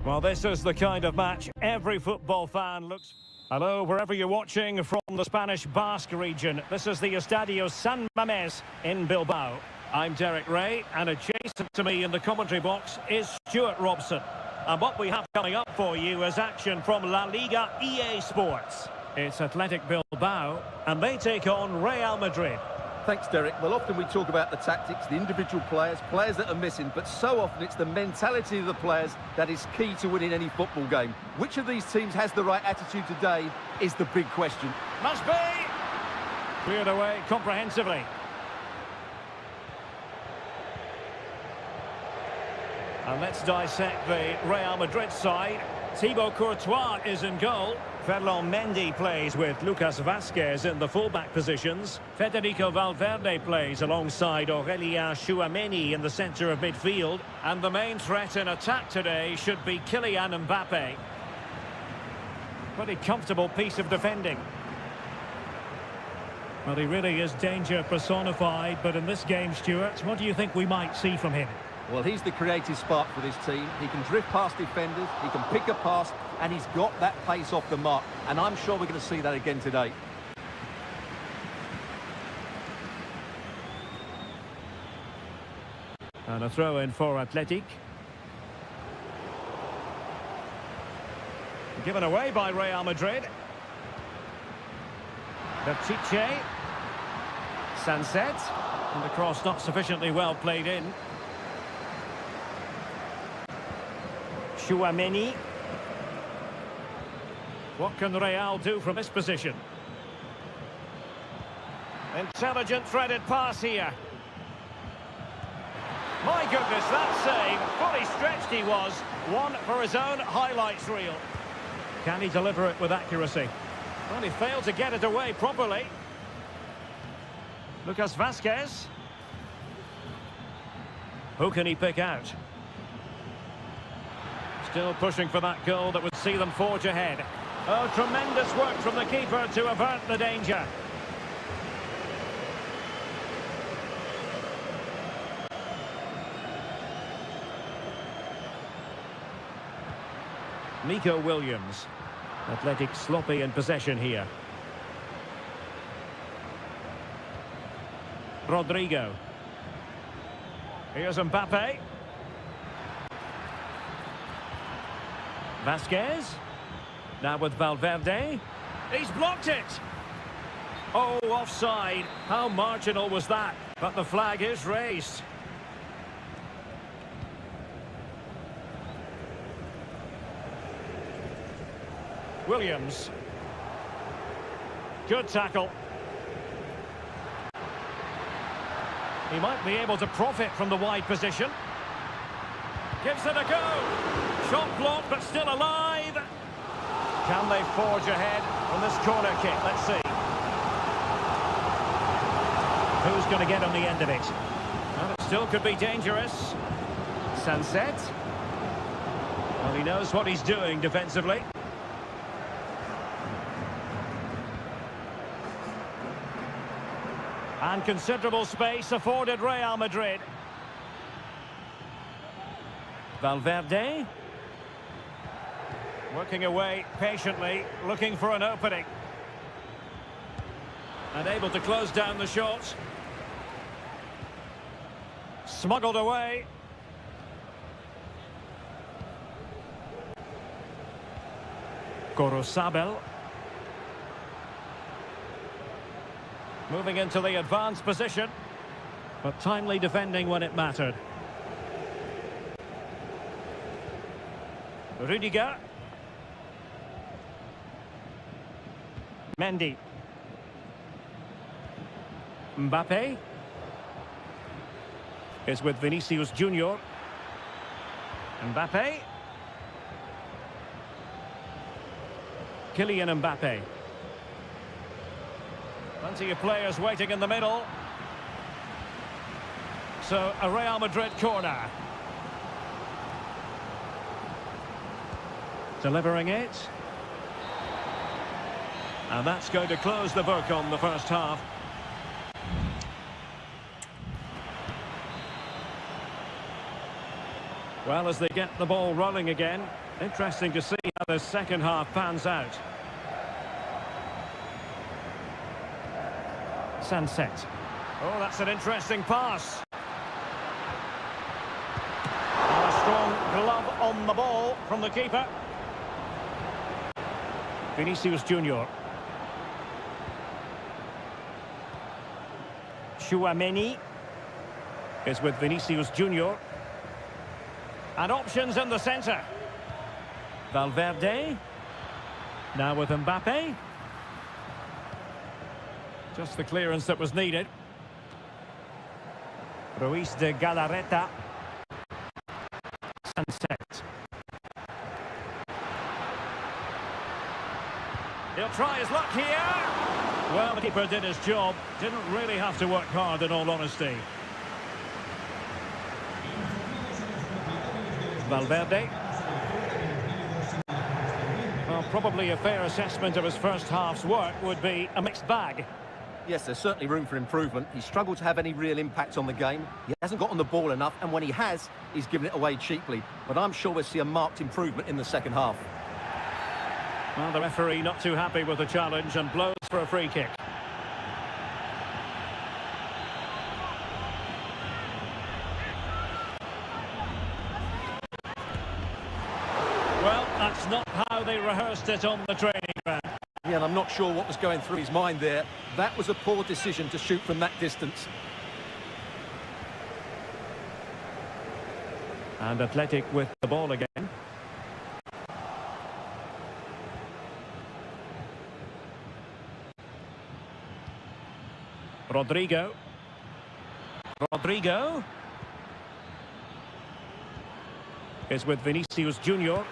Well, this is the kind of match every football fan looks... Hello, wherever you're watching from the Spanish Basque region. This is the Estadio San Mamés in Bilbao. I'm Derek Ray, and adjacent to me in the commentary box is Stuart Robson. And what we have coming up for you is action from La Liga EA Sports. It's Athletic Bilbao, and they take on Real Madrid. Thanks, Derek. Well, often we talk about the tactics, the individual players that are missing, but so often it's the mentality of the players that is key to winning any football game. Which of these teams has the right attitude today is the big question. Must be! Cleared away comprehensively. And let's dissect the Real Madrid side. Thibaut Courtois is in goal. Ferland Mendy plays with Lucas Vázquez in the fullback positions. Federico Valverde plays alongside Aurélien Tchouaméni in the centre of midfield. And the main threat in attack today should be Kylian Mbappé. Pretty comfortable piece of defending. Well, he really is danger personified, but in this game, Stuart, what do you think we might see from him? Well, he's the creative spark for this team. He can drift past defenders, he can pick a pass, and he's got that pace off the mark. And I'm sure we're going to see that again today. And a throw in for Athletic. Given away by Real Madrid. Berchiche. Sanset. And the cross not sufficiently well played in. Tchouaméni. What can Real do from this position? Intelligent threaded pass here. My goodness, that save. Fully stretched he was. One for his own highlights reel. Can he deliver it with accuracy? Well, he failed to get it away properly. Lucas Vázquez. Who can he pick out? Still pushing for that goal that would see them forge ahead. Oh, tremendous work from the keeper to avert the danger. Nico Williams. Athletic sloppy in possession here. Rodrigo. Here's Mbappé. Vázquez. Now with Valverde. He's blocked it. Oh, offside. How marginal was that? But the flag is raised. Williams. Good tackle. He might be able to profit from the wide position. Gives it a go. Shot blocked, but still alive. Can they forge ahead on this corner kick? Let's see. Who's going to get on the end of it? Well, it still could be dangerous. Sanset. Well, he knows what he's doing defensively. And considerable space afforded Real Madrid. Valverde. Working away patiently, looking for an opening. And able to close down the shot. Smuggled away. Gorosabel. Moving into the advanced position. But timely defending when it mattered. Rüdiger. Mendy. Mbappé is with Vinicius Junior. Mbappé. Kylian Mbappé. Plenty of players waiting in the middle. So a Real Madrid corner. Delivering it. And that's going to close the book on the first half. Well, as they get the ball rolling again, Interesting to see how the second half pans out. Sunset. Oh, that's an interesting pass. And a strong glove on the ball from the keeper. Vinicius Junior. Chouameni is with Vinicius Junior. And options in the centre. Valverde. Now with Mbappe. Just the clearance that was needed. Ruiz de Galarreta. Sunset. He'll try his luck here. Well, the keeper did his job. Didn't really have to work hard, in all honesty. Valverde. Well, probably a fair assessment of his first half's work would be a mixed bag. Yes, there's certainly room for improvement. He's struggled to have any real impact on the game. He hasn't got on the ball enough, and when he has, he's given it away cheaply. But I'm sure we'll see a marked improvement in the second half. Well, the referee not too happy with the challenge and blows for a free kick. Well, that's not how they rehearsed it on the training ground. Yeah, and I'm not sure what was going through his mind there. That was a poor decision to shoot from that distance. And Athletic with the ball again. Rodrigo. Rodrigo is with Vinicius Junior.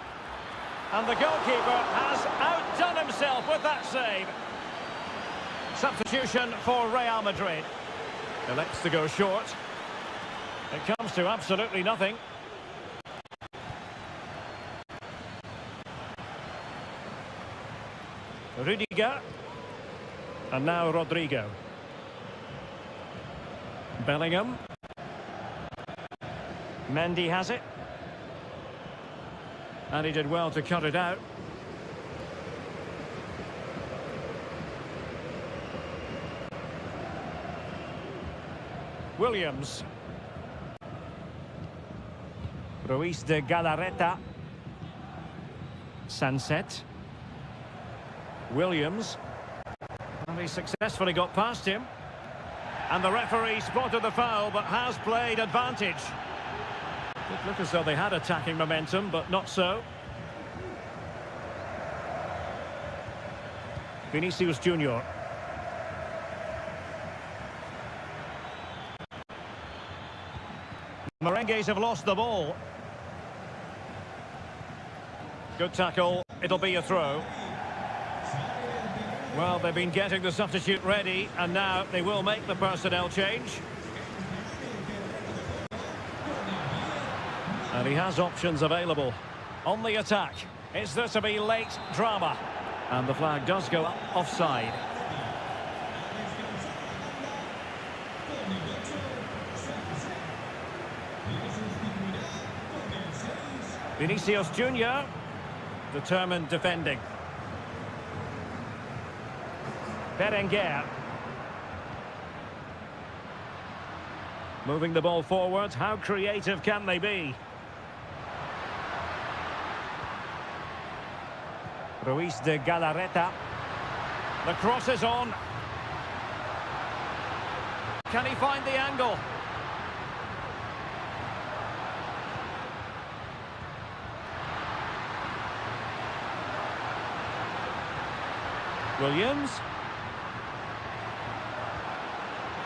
And the goalkeeper has outdone himself with that save. Substitution for Real Madrid. Elects to go short. It comes to absolutely nothing. Rudiger. And now Rodrigo. Bellingham. Mendy has it. And he did well to cut it out. Williams. Ruiz de Galarreta. Sunset. Williams. And he successfully got past him. And the referee spotted the foul, but has played advantage. It looked as though they had attacking momentum, but not so. Vinicius Junior. Merengues have lost the ball. Good tackle. It'll be a throw. Well, they've been getting the substitute ready, and now they will make the personnel change. And he has options available. On the attack, is there to be late drama? And the flag does go up offside. Vinicius Junior, determined defending. Berenguer. Moving the ball forward, how creative can they be? Ruiz de Galarreta. The cross is on. Can he find the angle? Williams.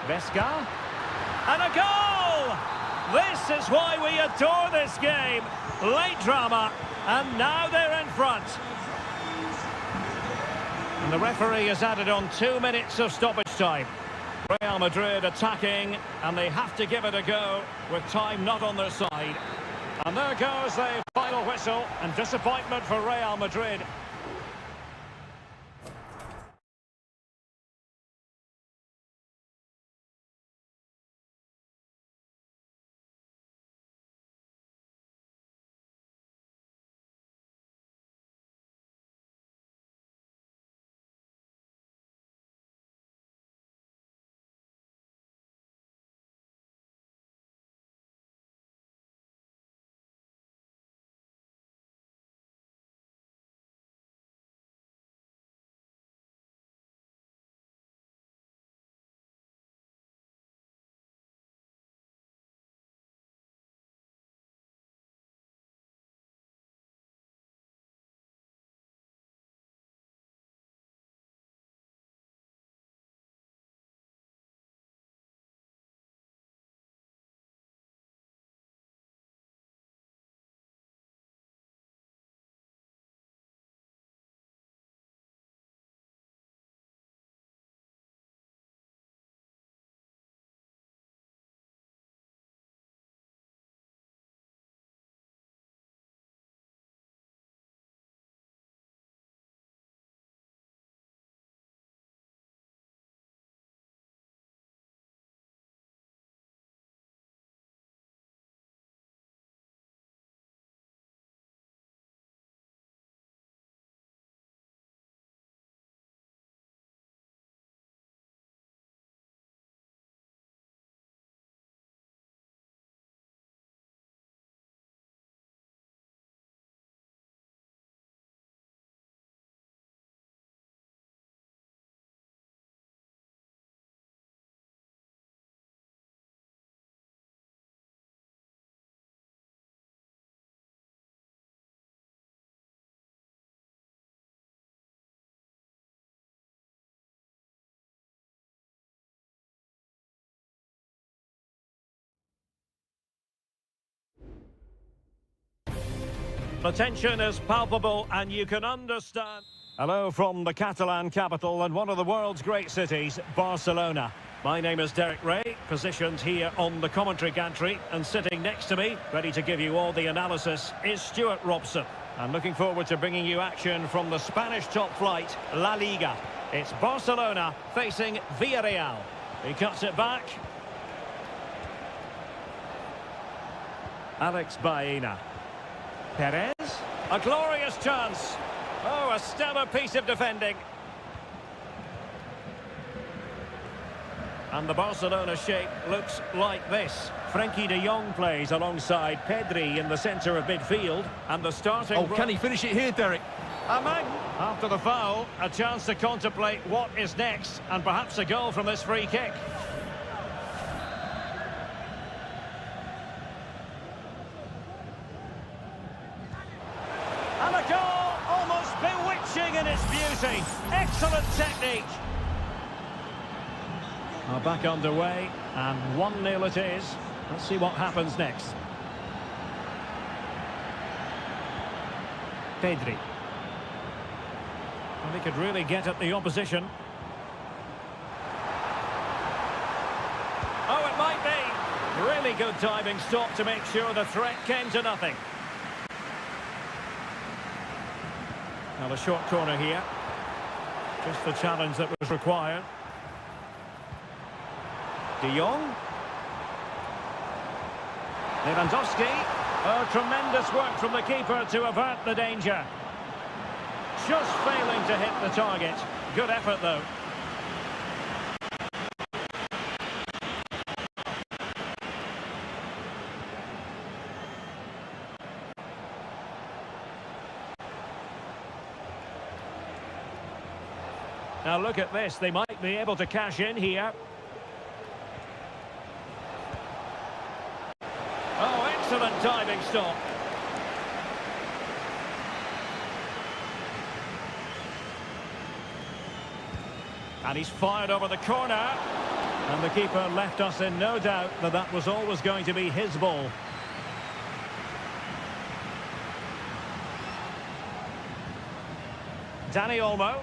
Vesca. And a goal! This is why we adore this game. Late drama, and now they're in front. And the referee has added on 2 minutes of stoppage time. Real Madrid attacking, and they have to give it a go with time not on their side. And there goes the final whistle, and disappointment for Real Madrid. The tension is palpable and you can understand. Hello from the Catalan capital and one of the world's great cities, Barcelona. My name is Derek Ray, positioned here on the commentary gantry, and sitting next to me, ready to give you all the analysis, is Stuart Robson. And looking forward to bringing you action from the Spanish top flight, La Liga. It's Barcelona facing Villarreal. He cuts it back. Alex Baena. Perez. A glorious chance. Oh, a stellar piece of defending. And the Barcelona shape looks like this. Frenkie de Jong plays alongside Pedri in the centre of midfield. And the starting... Oh, can he finish it here, Derek? After the foul, a chance to contemplate what is next. And perhaps a goal from this free kick. And a goal, almost bewitching in its beauty. Excellent technique. Are back underway, and 1-0 it is. Let's see what happens next. Pedri. Well, he could really get at the opposition. Oh, it might be. Really good diving stop to make sure the threat came to nothing. Now the short corner here. Just the challenge that was required. De Jong. Lewandowski. Oh, tremendous work from the keeper to avert the danger. Just failing to hit the target. Good effort, though. Now look at this. They might be able to cash in here. Oh, excellent diving stop. And he's fired over the corner. And the keeper left us in no doubt that that was always going to be his ball. Dani Olmo.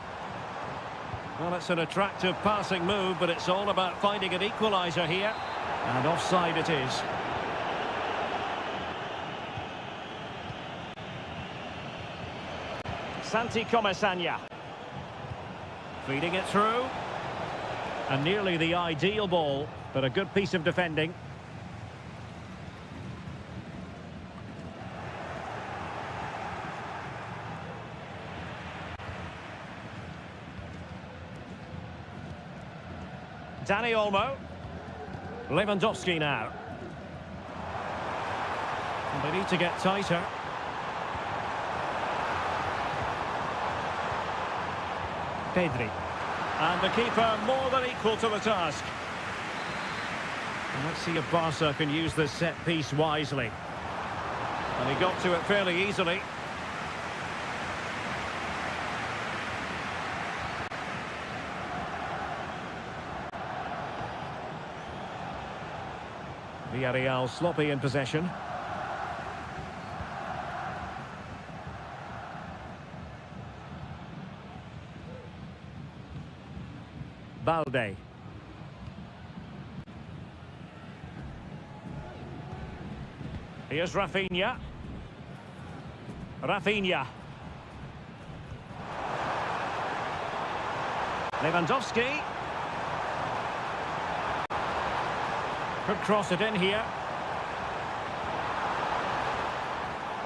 Well, it's an attractive passing move, but it's all about finding an equaliser here. And offside it is. Santi Comesaña. Feeding it through. And nearly the ideal ball, but a good piece of defending. Dani Olmo. Lewandowski now. And they need to get tighter. Pedri. And the keeper more than equal to the task. And let's see if Barca can use this set piece wisely. And he got to it fairly easily. Villarreal sloppy in possession. Balde. Here's Rafinha. Rafinha. Lewandowski. Could cross it in here.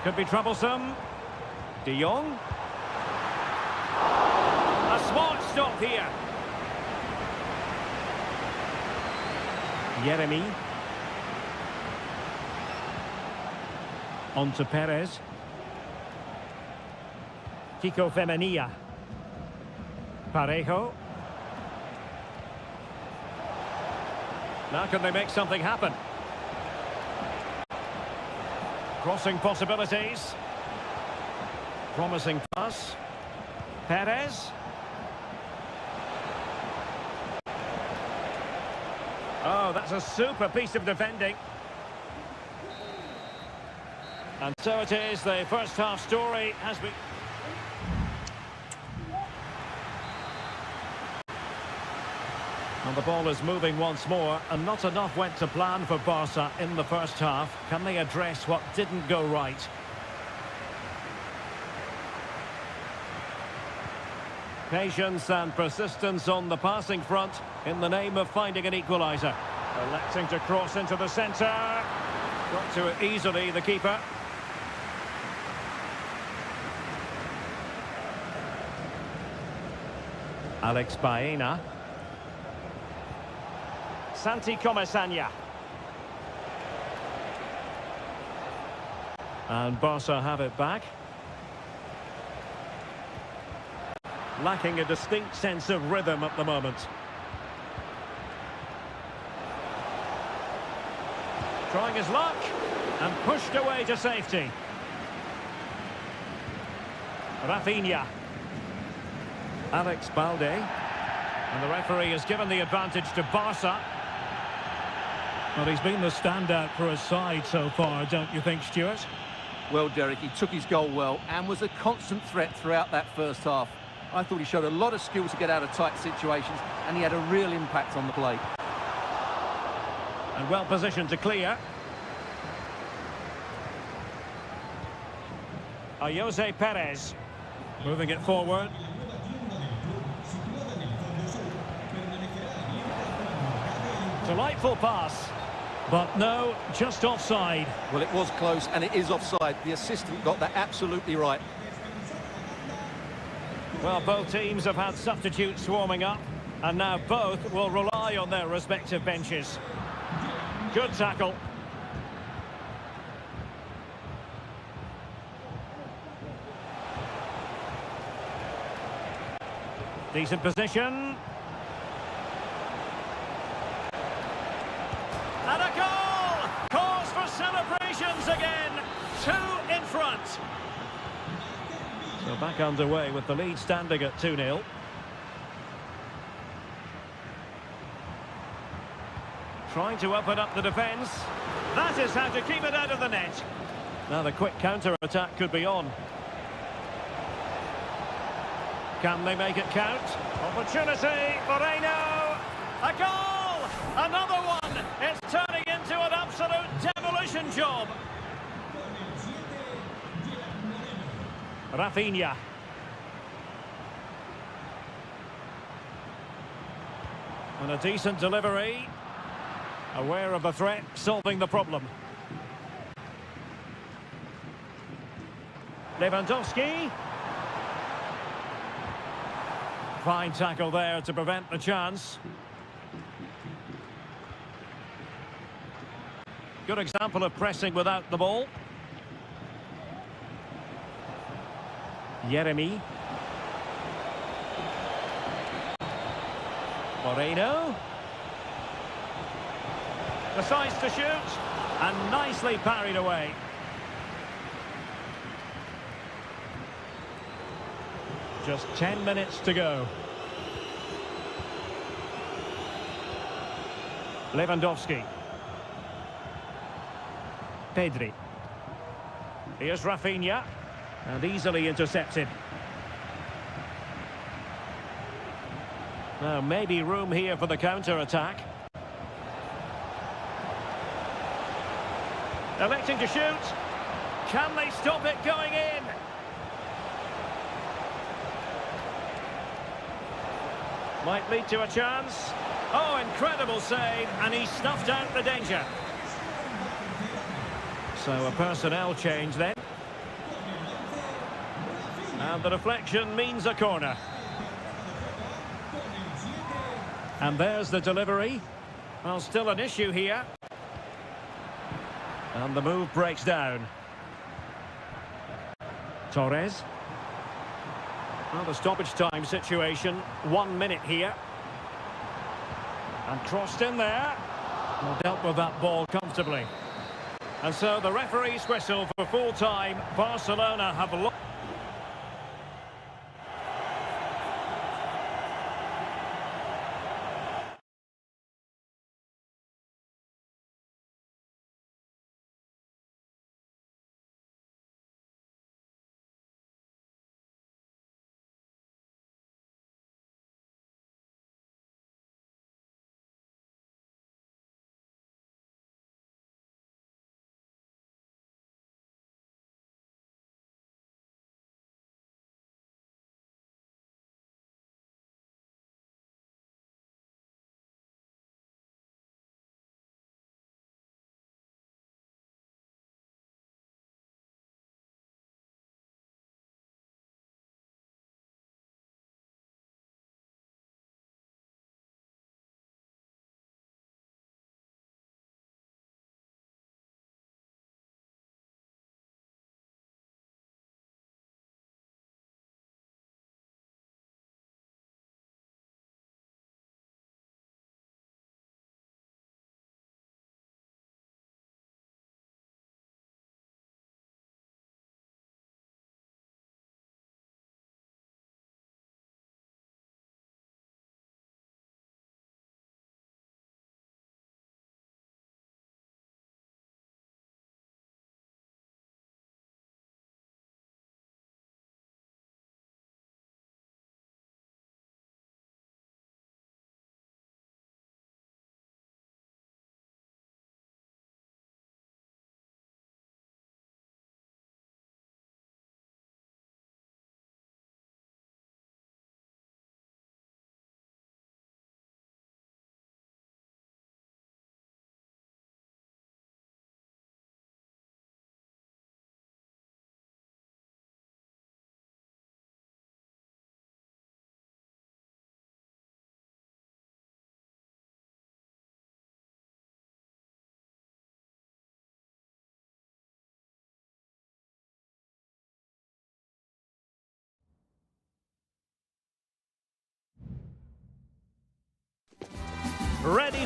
Could be troublesome. De Jong. A smart stop here. Jeremy. On to Perez. Kiko Femenia. Parejo. Now can they make something happen? Crossing possibilities. Promising pass. Perez. Oh, that's a super piece of defending. And so it is, the first half story has been... And the ball is moving once more, and not enough went to plan for Barca in the first half. Can they address what didn't go right? Patience and persistence on the passing front in the name of finding an equaliser. Electing to cross into the centre. Got to it easily, the keeper. Alex Baena. Santi Comesaña. And Barca have it back. Lacking a distinct sense of rhythm at the moment. Trying his luck and pushed away to safety. Rafinha. Alex Balde. And the referee has given the advantage to Barca. Well, he's been the standout for his side so far, don't you think, Stuart? Well, Derek, he took his goal well and was a constant threat throughout that first half. I thought he showed a lot of skill to get out of tight situations, and he had a real impact on the play. And well positioned to clear. Jose Perez. Moving it forward. Delightful pass. But no, just offside. Well, it was close, and it is offside. The assistant got that absolutely right. Well, both teams have had substitutes swarming up, and now both will rely on their respective benches. Good tackle. Decent position. And a goal! Cause for celebrations again. 2 in front. So back underway with the lead standing at 2-0. Trying to open up the defence. That is how to keep it out of the net. Now the quick counter-attack could be on. Can they make it count? Opportunity, Moreno! A goal! Another one! It's turning into an absolute demolition job. Rafinha. And a decent delivery. Aware of the threat, solving the problem. Lewandowski. Fine tackle there to prevent the chance. Good example of pressing without the ball. Jeremy. Moreno. Decides to shoot. And nicely parried away. Just 10 minutes to go. Lewandowski. Pedri. Here's Rafinha. And easily intercepted. Now, maybe room here for the counter-attack. Electing to shoot. Can they stop it going in? Might lead to a chance. Oh, incredible save, and he snuffed out the danger. So a personnel change then. And the deflection means a corner. And there's the delivery. Well, still an issue here. And the move breaks down. Torres. Well, the stoppage time situation, 1 minute here. And crossed in there. Well, dealt with that ball comfortably. And so the referee's whistle for full time. Barcelona have lost.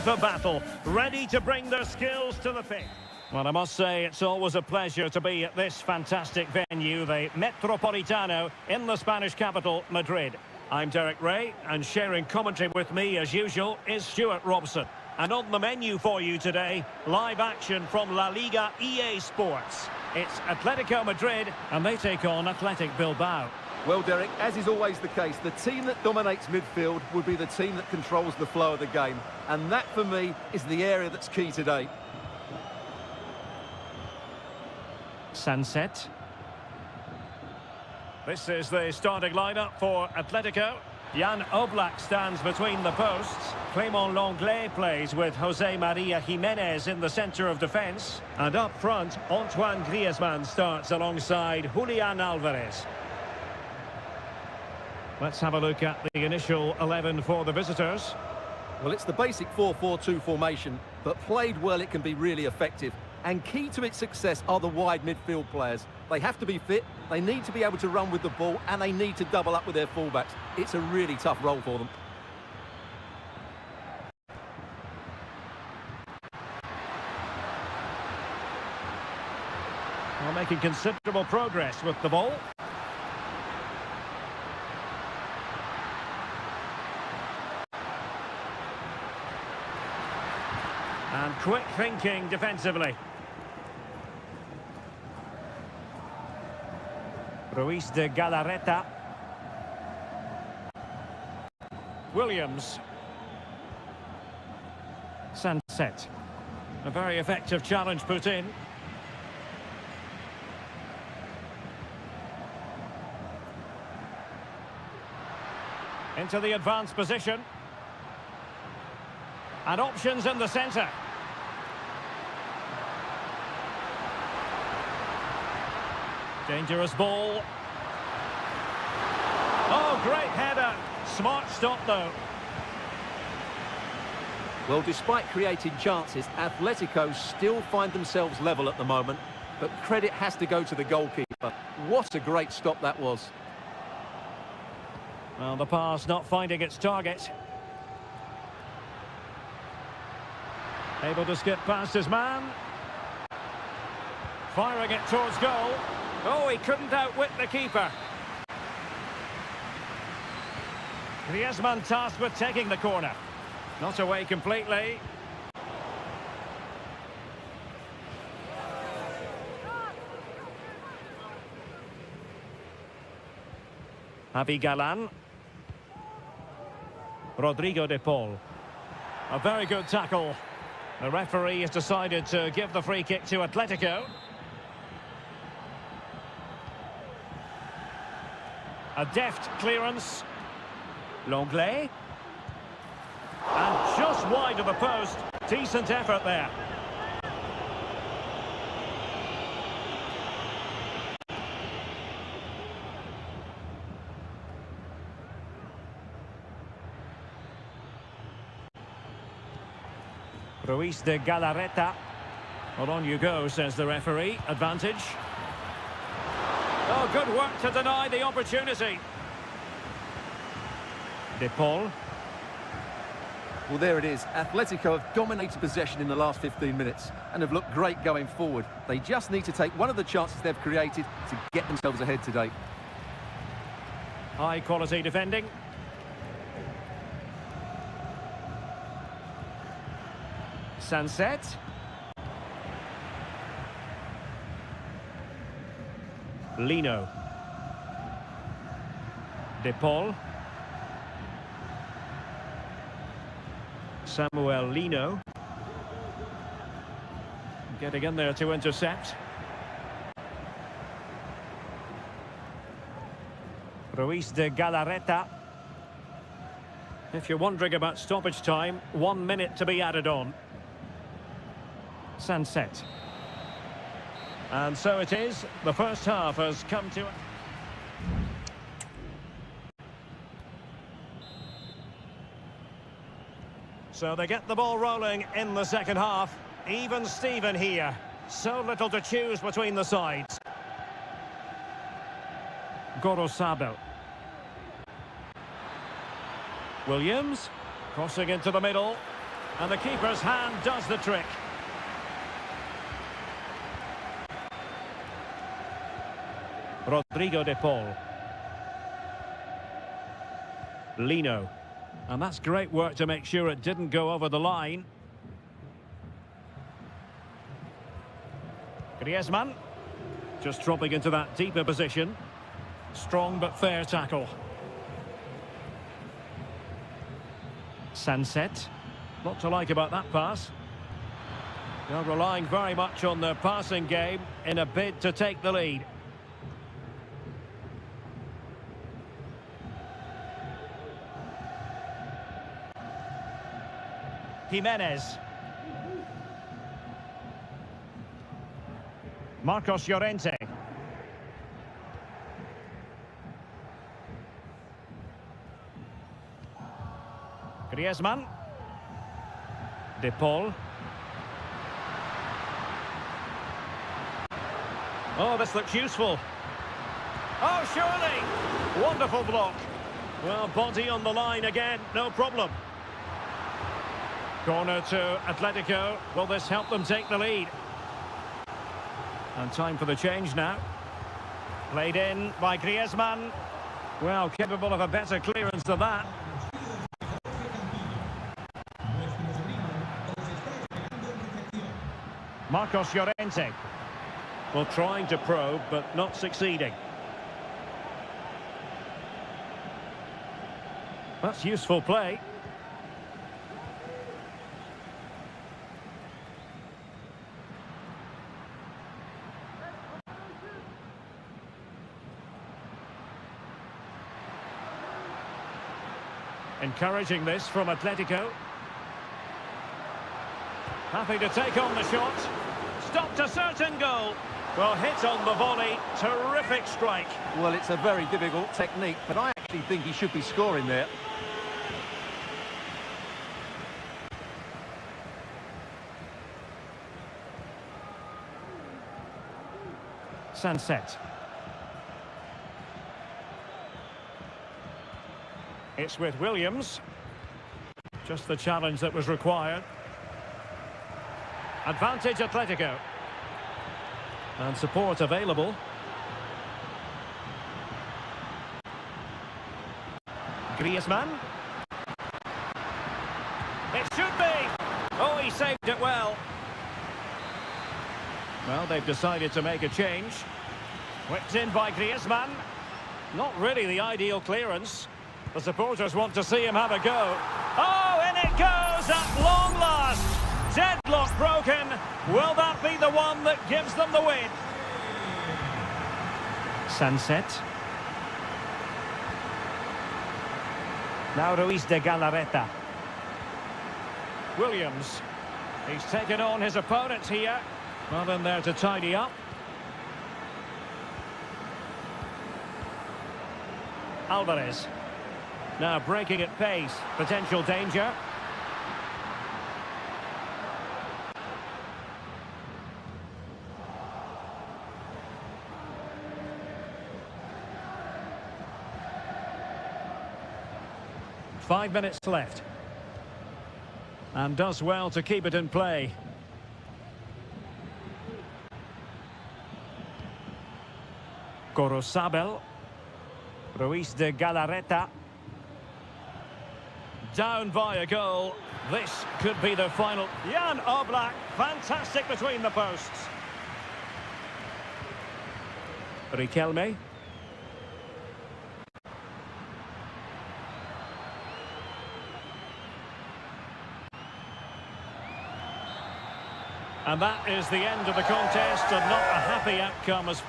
for battle, ready to bring their skills to the pitch. Well, I must say, it's always a pleasure to be at this fantastic venue, the Metropolitano, in the Spanish capital, Madrid. I'm Derek Ray, and sharing commentary with me, as usual, is Stuart Robson. And on the menu for you today, live action from La Liga EA Sports. It's Atletico Madrid, and they take on Athletic Bilbao. Well, Derek, as is always the case, the team that dominates midfield will be the team that controls the flow of the game. And that, for me, is the area that's key today. Sunset. This is the starting lineup for Atletico. Jan Oblak stands between the posts. Clément Lenglet plays with José María Jiménez in the centre of defence. And up front, Antoine Griezmann starts alongside Julián Álvarez. Let's have a look at the initial 11 for the visitors. Well, it's the basic 4-4-2 formation, but played well it can be really effective. And key to its success are the wide midfield players. They have to be fit, they need to be able to run with the ball, and they need to double up with their fullbacks. It's a really tough role for them. Well, making considerable progress with the ball. And quick thinking defensively. Ruiz de Galarreta. Williams. Sunset. A very effective challenge put in. Into the advanced position. And options in the centre. Dangerous ball. Oh, great header. Smart stop, though. Well, despite creating chances, Atletico still find themselves level at the moment. But credit has to go to the goalkeeper. What a great stop that was. Well, the pass not finding its target. Able to skip past his man. Firing it towards goal. Oh, he couldn't outwit the keeper. Griezmann tasked with taking the corner. Not away completely. Javi Galán. Rodrigo de Paul. A very good tackle. The referee has decided to give the free kick to Atletico. A deft clearance. Lenglet. And just wide of the post. Decent effort there. Ruiz de Galarreta. Well, on you go, says the referee. Advantage. Oh, good work to deny the opportunity. De Paul. Well, there it is. Atletico have dominated possession in the last 15 minutes and have looked great going forward. They just need to take one of the chances they've created to get themselves ahead today. High quality defending. Sunset. Lino. De Paul. Samuel Lino. Getting in there to intercept. Ruiz de Galarreta. If you're wondering about stoppage time, 1 minute to be added on. Sunset. And so it is. The first half has come to... So they get the ball rolling in the second half. Even Steven here. So little to choose between the sides. Gorosabel. Williams. Crossing into the middle. And the keeper's hand does the trick. Rodrigo de Paul. Lino. And that's great work to make sure it didn't go over the line. Griezmann. Just dropping into that deeper position. Strong but fair tackle. Sunset. Lot to like about that pass. They're relying very much on their passing game in a bid to take the lead. Jimenez. Marcos Llorente. Griezmann. De Paul. Oh, this looks useful. Oh, surely! Wonderful block. Well, body on the line again, no problem. Corner to Atletico. Will this help them take the lead? And time for the change now. Played in by Griezmann. Well, capable of a better clearance than that. Marcos Llorente. Well, trying to probe, but not succeeding. That's useful play. Encouraging this from Atletico. Happy to take on the shot. Stopped a certain goal. Well, hit on the volley. Terrific strike. Well, it's a very difficult technique, but I actually think he should be scoring there. Sunset. It's with Williams. Just the challenge that was required. Advantage Atletico. And support available. Griezmann. It should be! Oh, he saved it well. Well, they've decided to make a change. Whipped in by Griezmann. Not really the ideal clearance. The supporters want to see him have a go. Oh, in it goes at long last. Deadlock broken. Will that be the one that gives them the win? Sunset. Now Ruiz de Galarreta. Williams. He's taken on his opponent here. Not in there to tidy up. Alvarez. Now breaking at pace. Potential danger. Five minutes left. And does well to keep it in play. Corosabel. Ruiz de Galarreta. Down by a goal. This could be the final. Jan Oblak, fantastic between the posts. Riquelme. And that is the end of the contest, and not a happy outcome as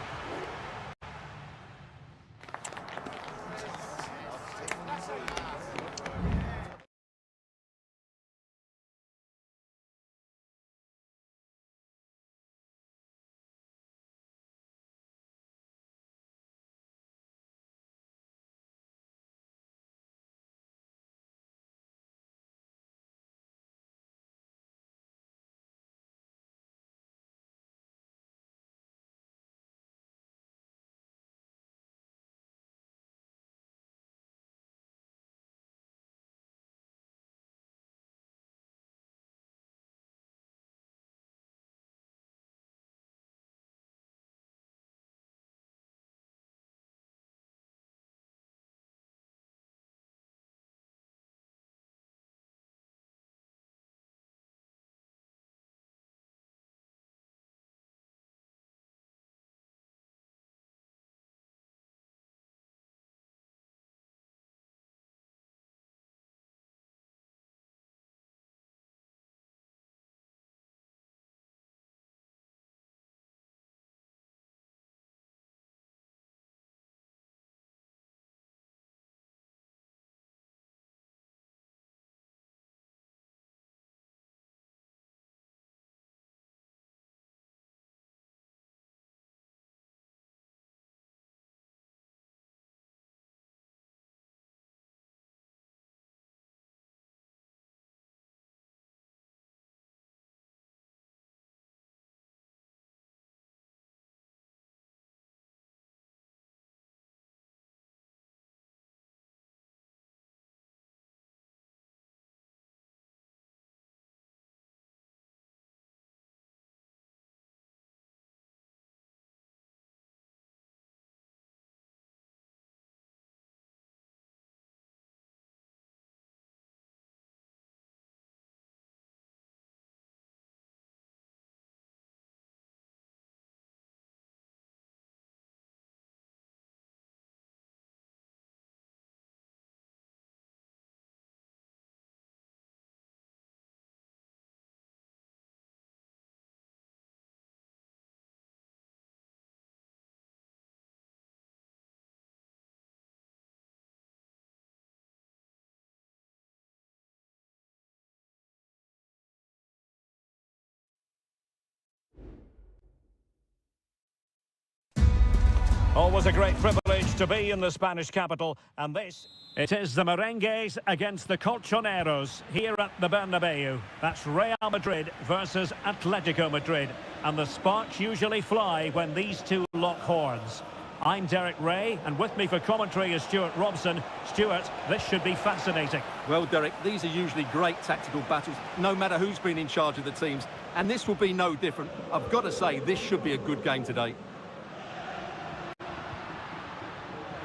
Always a great privilege to be in the Spanish capital, and this, it is the Merengues against the Colchoneros here at the Bernabeu. That's Real Madrid versus Atletico Madrid, and the sparks usually fly when these two lock horns. I'm Derek Ray, and with me for commentary is Stuart Robson. Stuart, this should be fascinating. Well, Derek, these are usually great tactical battles, no matter who's been in charge of the teams, and this will be no different. I've got to say, this should be a good game today.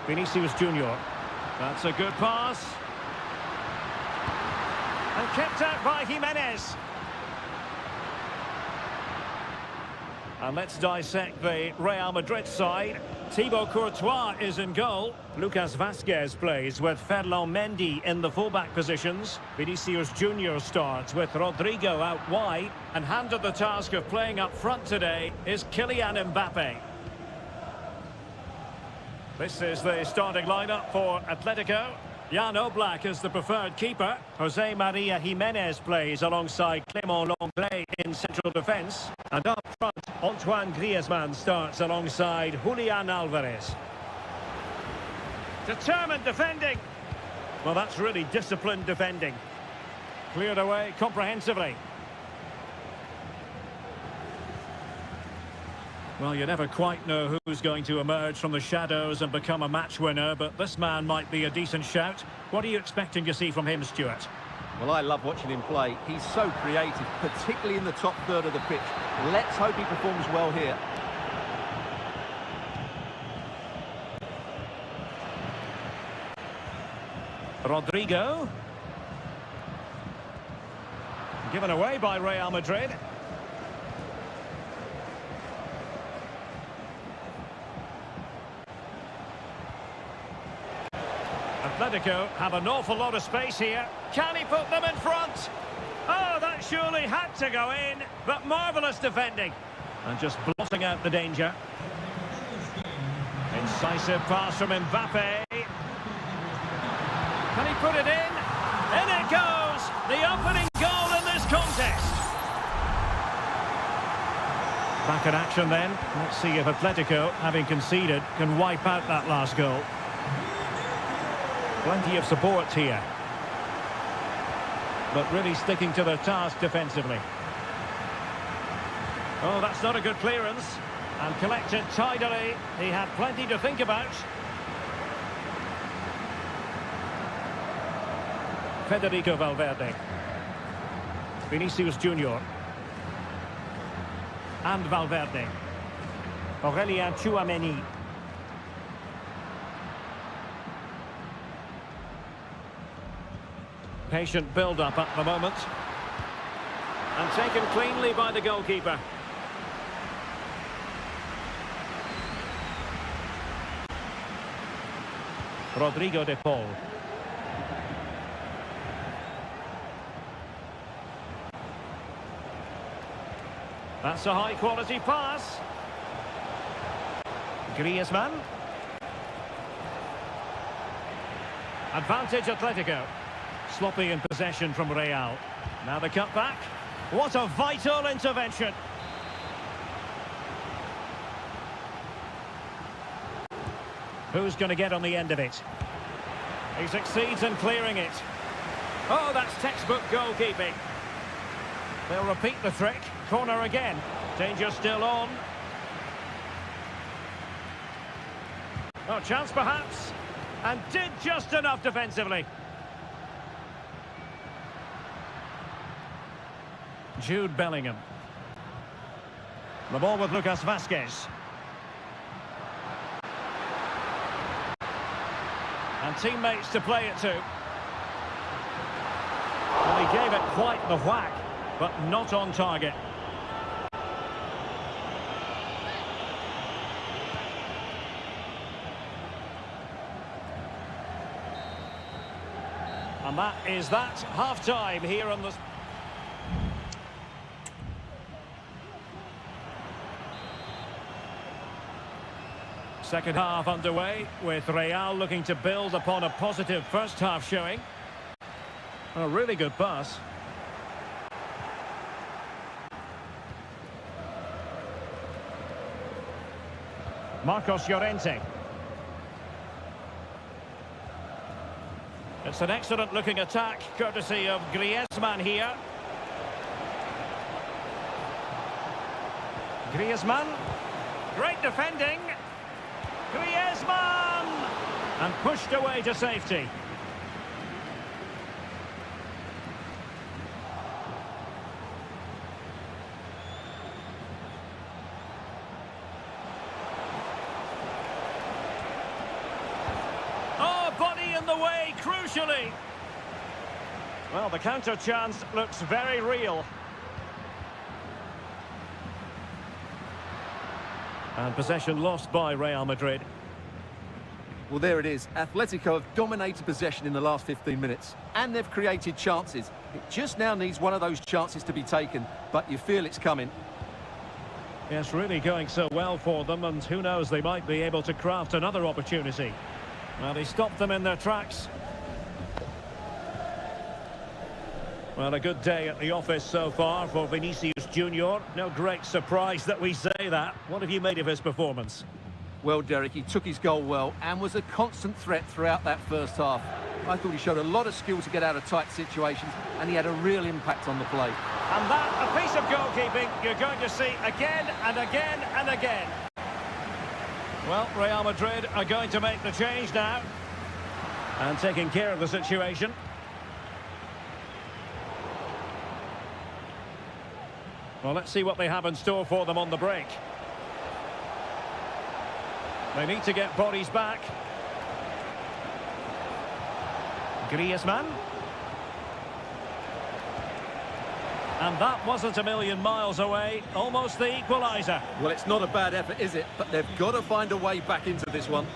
Vinicius Junior. That's a good pass. And kept out by Jimenez. And let's dissect the Real Madrid side. Thibaut Courtois is in goal. Lucas Vazquez plays with Ferland Mendy in the fullback positions. Vinicius Junior starts with Rodrigo out wide. And handed the task of playing up front today is Kylian Mbappe. This is the starting lineup for Atletico. Jan Oblak is the preferred keeper. Jose Maria Jimenez plays alongside Clément Lenglet in central defence. And up front, Antoine Griezmann starts alongside Julian Alvarez. Determined defending. Well, that's really disciplined defending. Cleared away comprehensively. Well, you never quite know who's going to emerge from the shadows and become a match winner, but this man might be a decent shout. What are you expecting to see from him, Stuart? Well, I love watching him play. He's so creative, particularly in the top third of the pitch. Let's hope he performs well here. Rodrigo. Given away by Real Madrid. Atletico have an awful lot of space here. Can he put them in front? Oh, that surely had to go in, but marvellous defending. And just blotting out the danger. Incisive pass from Mbappe. Can he put it in? In it goes! The opening goal in this contest. Back in action then. Let's see if Atletico, having conceded, can wipe out that last goal. Plenty of support here. But really sticking to their task defensively. Oh, that's not a good clearance. And collected tidily. He had plenty to think about. Federico Valverde. Vinicius Junior. And Valverde. Aurelien Tchouameni. Patient build-up at the moment. And taken cleanly by the goalkeeper. Rodrigo de Paul. That's a high-quality pass. Griezmann. Advantage Atletico. Sloppy in possession from Real. Now the cutback. What a vital intervention. Who's going to get on the end of it? He succeeds in clearing it. Oh, that's textbook goalkeeping. They'll repeat the trick. Corner again. Danger still on. Oh, chance perhaps. And did just enough defensively. Jude Bellingham. The ball with Lucas Vazquez. And teammates to play it to. Well, he gave it quite the whack, but not on target. And that is that. Half-time here on the... Second half underway, with Real looking to build upon a positive first half showing. A really good pass. Marcos Llorente. It's an excellent-looking attack, courtesy of Griezmann here. Griezmann. Great defending. Griezmann! And pushed away to safety. Body in the way, crucially. Well, the counter chance looks very real. And possession lost by Real Madrid. Well, there it is. Atletico have dominated possession in the last 15 minutes, and they've created chances. It just now needs one of those chances to be taken, but you feel it's coming. Yes, really going so well for them, and who knows, they might be able to craft another opportunity. Well, he stopped them in their tracks. Well, a good day at the office so far for Vinicius Junior. No great surprise that we say that. What have you made of his performance? Well, Derek, he took his goal well and was a constant threat throughout that first half. I thought he showed a lot of skill to get out of tight situations, and he had a real impact on the play. And that, a piece of goalkeeping you're going to see again and again and again. Well, Real Madrid are going to make the change now. And taking care of the situation. Well, let's see what they have in store for them on the break. They need to get bodies back. Griezmann. And that wasn't a million miles away. Almost the equaliser. Well, it's not a bad effort, is it? But they've got to find a way back into this one.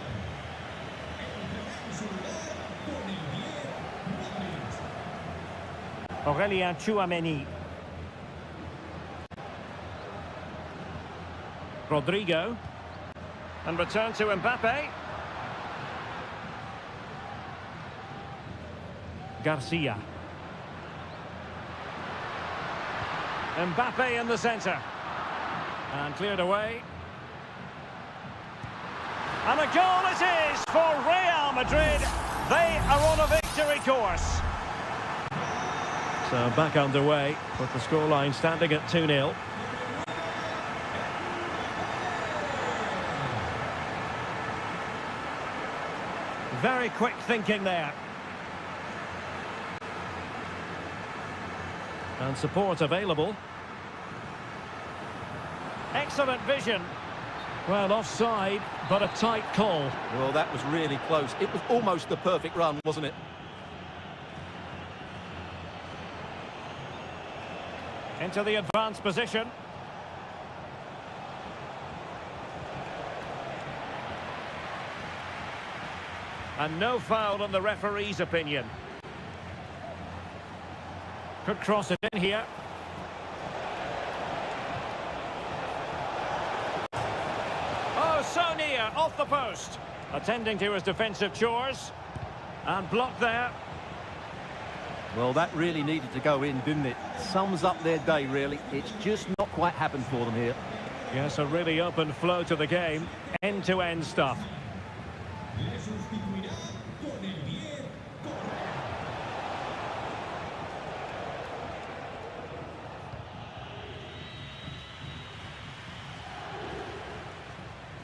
Aurélien Tchouameni. Rodrigo. And return to Mbappe. Garcia. Mbappe in the centre. And cleared away. And a goal it is for Real Madrid. They are on a victory course. So back underway with the scoreline standing at 2-0. Very quick thinking there. And support available. Excellent vision. Well, offside, but a tight call. Well, that was really close. It was almost the perfect run, wasn't it? Into the advanced position. And no foul in the referee's opinion. Could cross it in here. Oh, so near, off the post. Attending to his defensive chores. And blocked there. Well, that really needed to go in, didn't it? Sums up their day, really. It's just not quite happened for them here. Yes, a really open flow to the game. End-to-end stuff.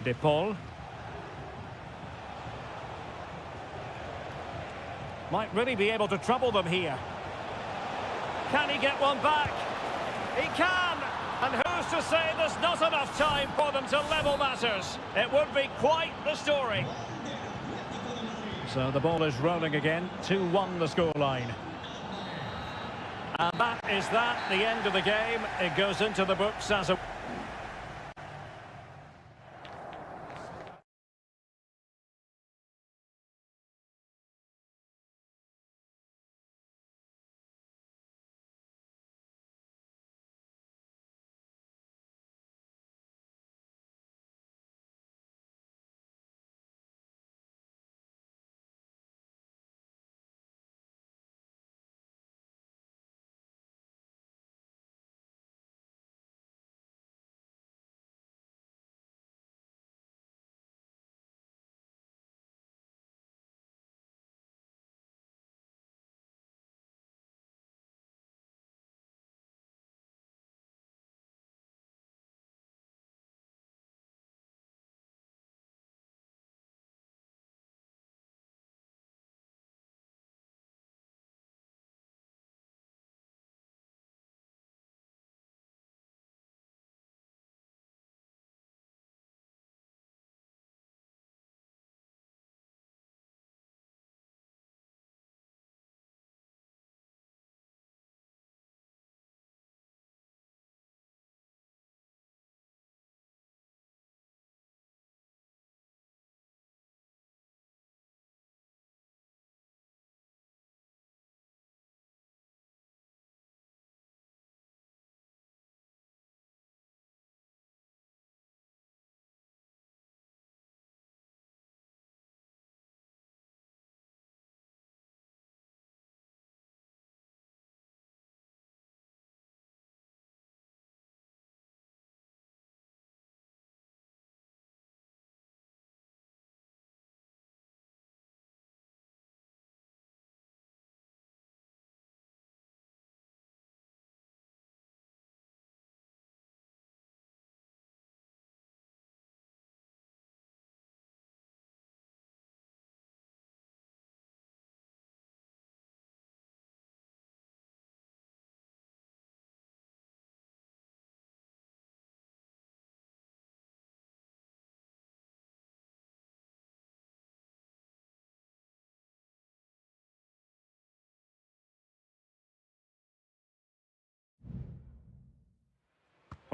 De Paul. Might really be able to trouble them here. Can he get one back? He can! And who's to say there's not enough time for them to level matters? It would be quite the story. So the ball is rolling again. 2-1 the scoreline. And that is that, the end of the game. It goes into the books as a...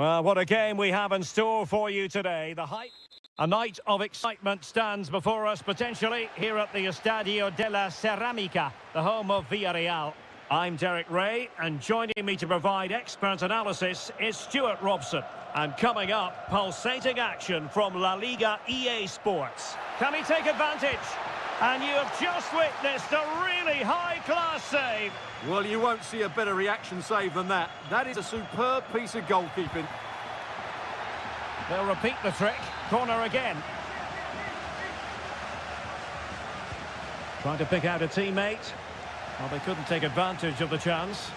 Well, what a game we have in store for you today. A night of excitement stands before us, potentially, here at the Estadio de la Ceramica, the home of Villarreal. I'm Derek Ray, and joining me to provide expert analysis is Stuart Robson. And coming up, pulsating action from La Liga EA Sports. Can he take advantage? And you have just witnessed a really high-class save. Well, you won't see a better reaction save than that. That is a superb piece of goalkeeping. They'll repeat the trick. Corner again. Trying to pick out a teammate. Well, they couldn't take advantage of the chance.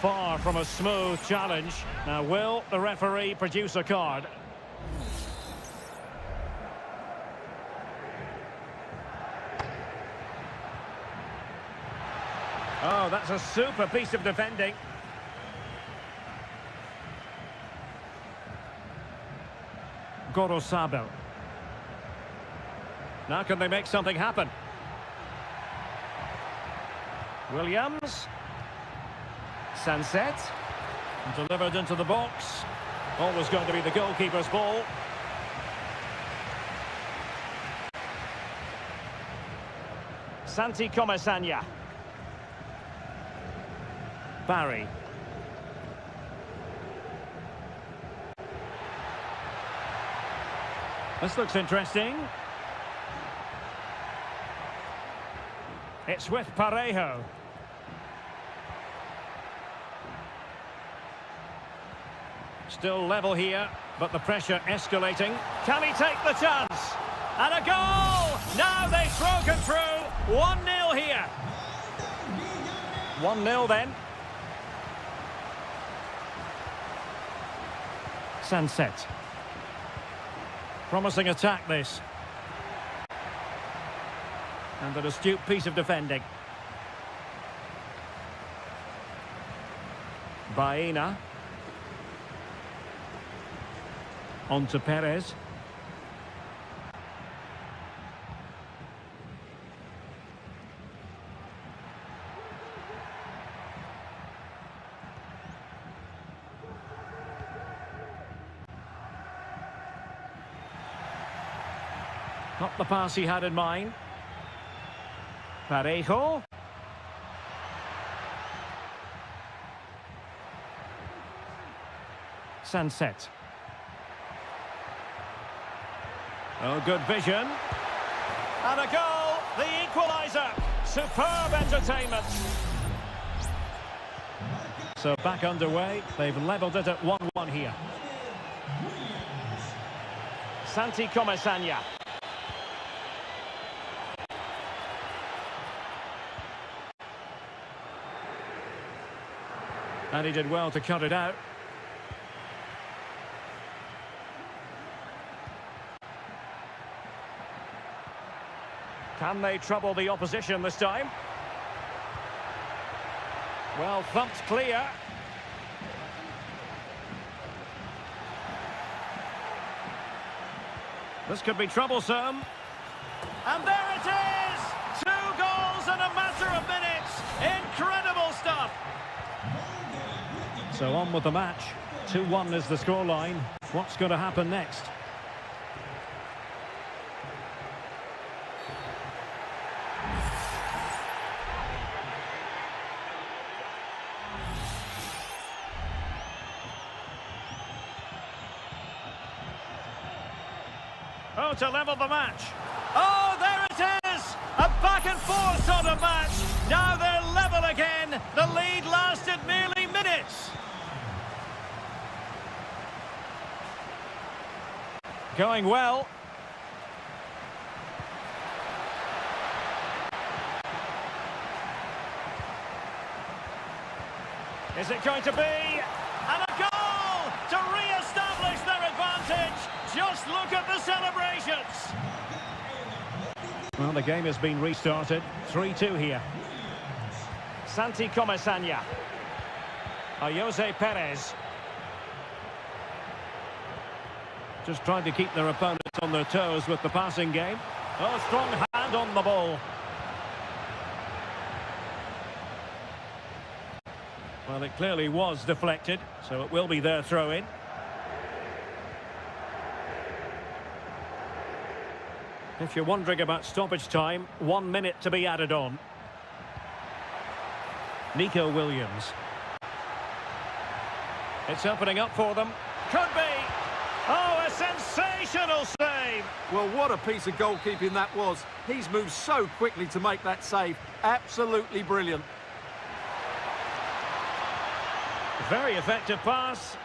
Far from a smooth challenge. Now, will the referee produce a card? Oh, that's a super piece of defending. Gorosabel. Now can they make something happen? Williams. Sunset. Delivered into the box. Always going to be the goalkeeper's ball. Santi Comesaña. Barry. This looks interesting. It's with Parejo. Still level here, but the pressure escalating. Can he take the chance? And a goal! Now they've broken through. 1-0 here. 1-0 then. Sunset. Promising attack, this. And an astute piece of defending. Baena. On to Perez. Not the pass he had in mind. Parejo. Sunset. Oh, good vision. And a goal, the equaliser. Superb entertainment. So back underway. They've levelled it at 1-1 here. Santi Comesaña. And he did well to cut it out. Can they trouble the opposition this time? Well, thumped clear. This could be troublesome. And there it is! 2 goals in a matter of minutes. Incredible stuff. So on with the match. 2-1 is the scoreline. What's going to happen next? Oh, to level the match. Oh, there it is! A back and forth sort of match. Now they're level again. The lead lasted merely minutes. Going well. Is it going to be? And a goal to re-establish their advantage. Just look at the celebrations. Well, the game has been restarted. 3-2 here. Santi Comesaña. Jose Perez. Just trying to keep their opponents on their toes with the passing game. Oh, strong hand on the ball. Well, it clearly was deflected, so it will be their throw-in. If you're wondering about stoppage time, 1 minute to be added on. Nico Williams. It's opening up for them. Could be. Oh, a sensational save. Well, what a piece of goalkeeping that was. He's moved so quickly to make that save. Absolutely brilliant. Very effective pass.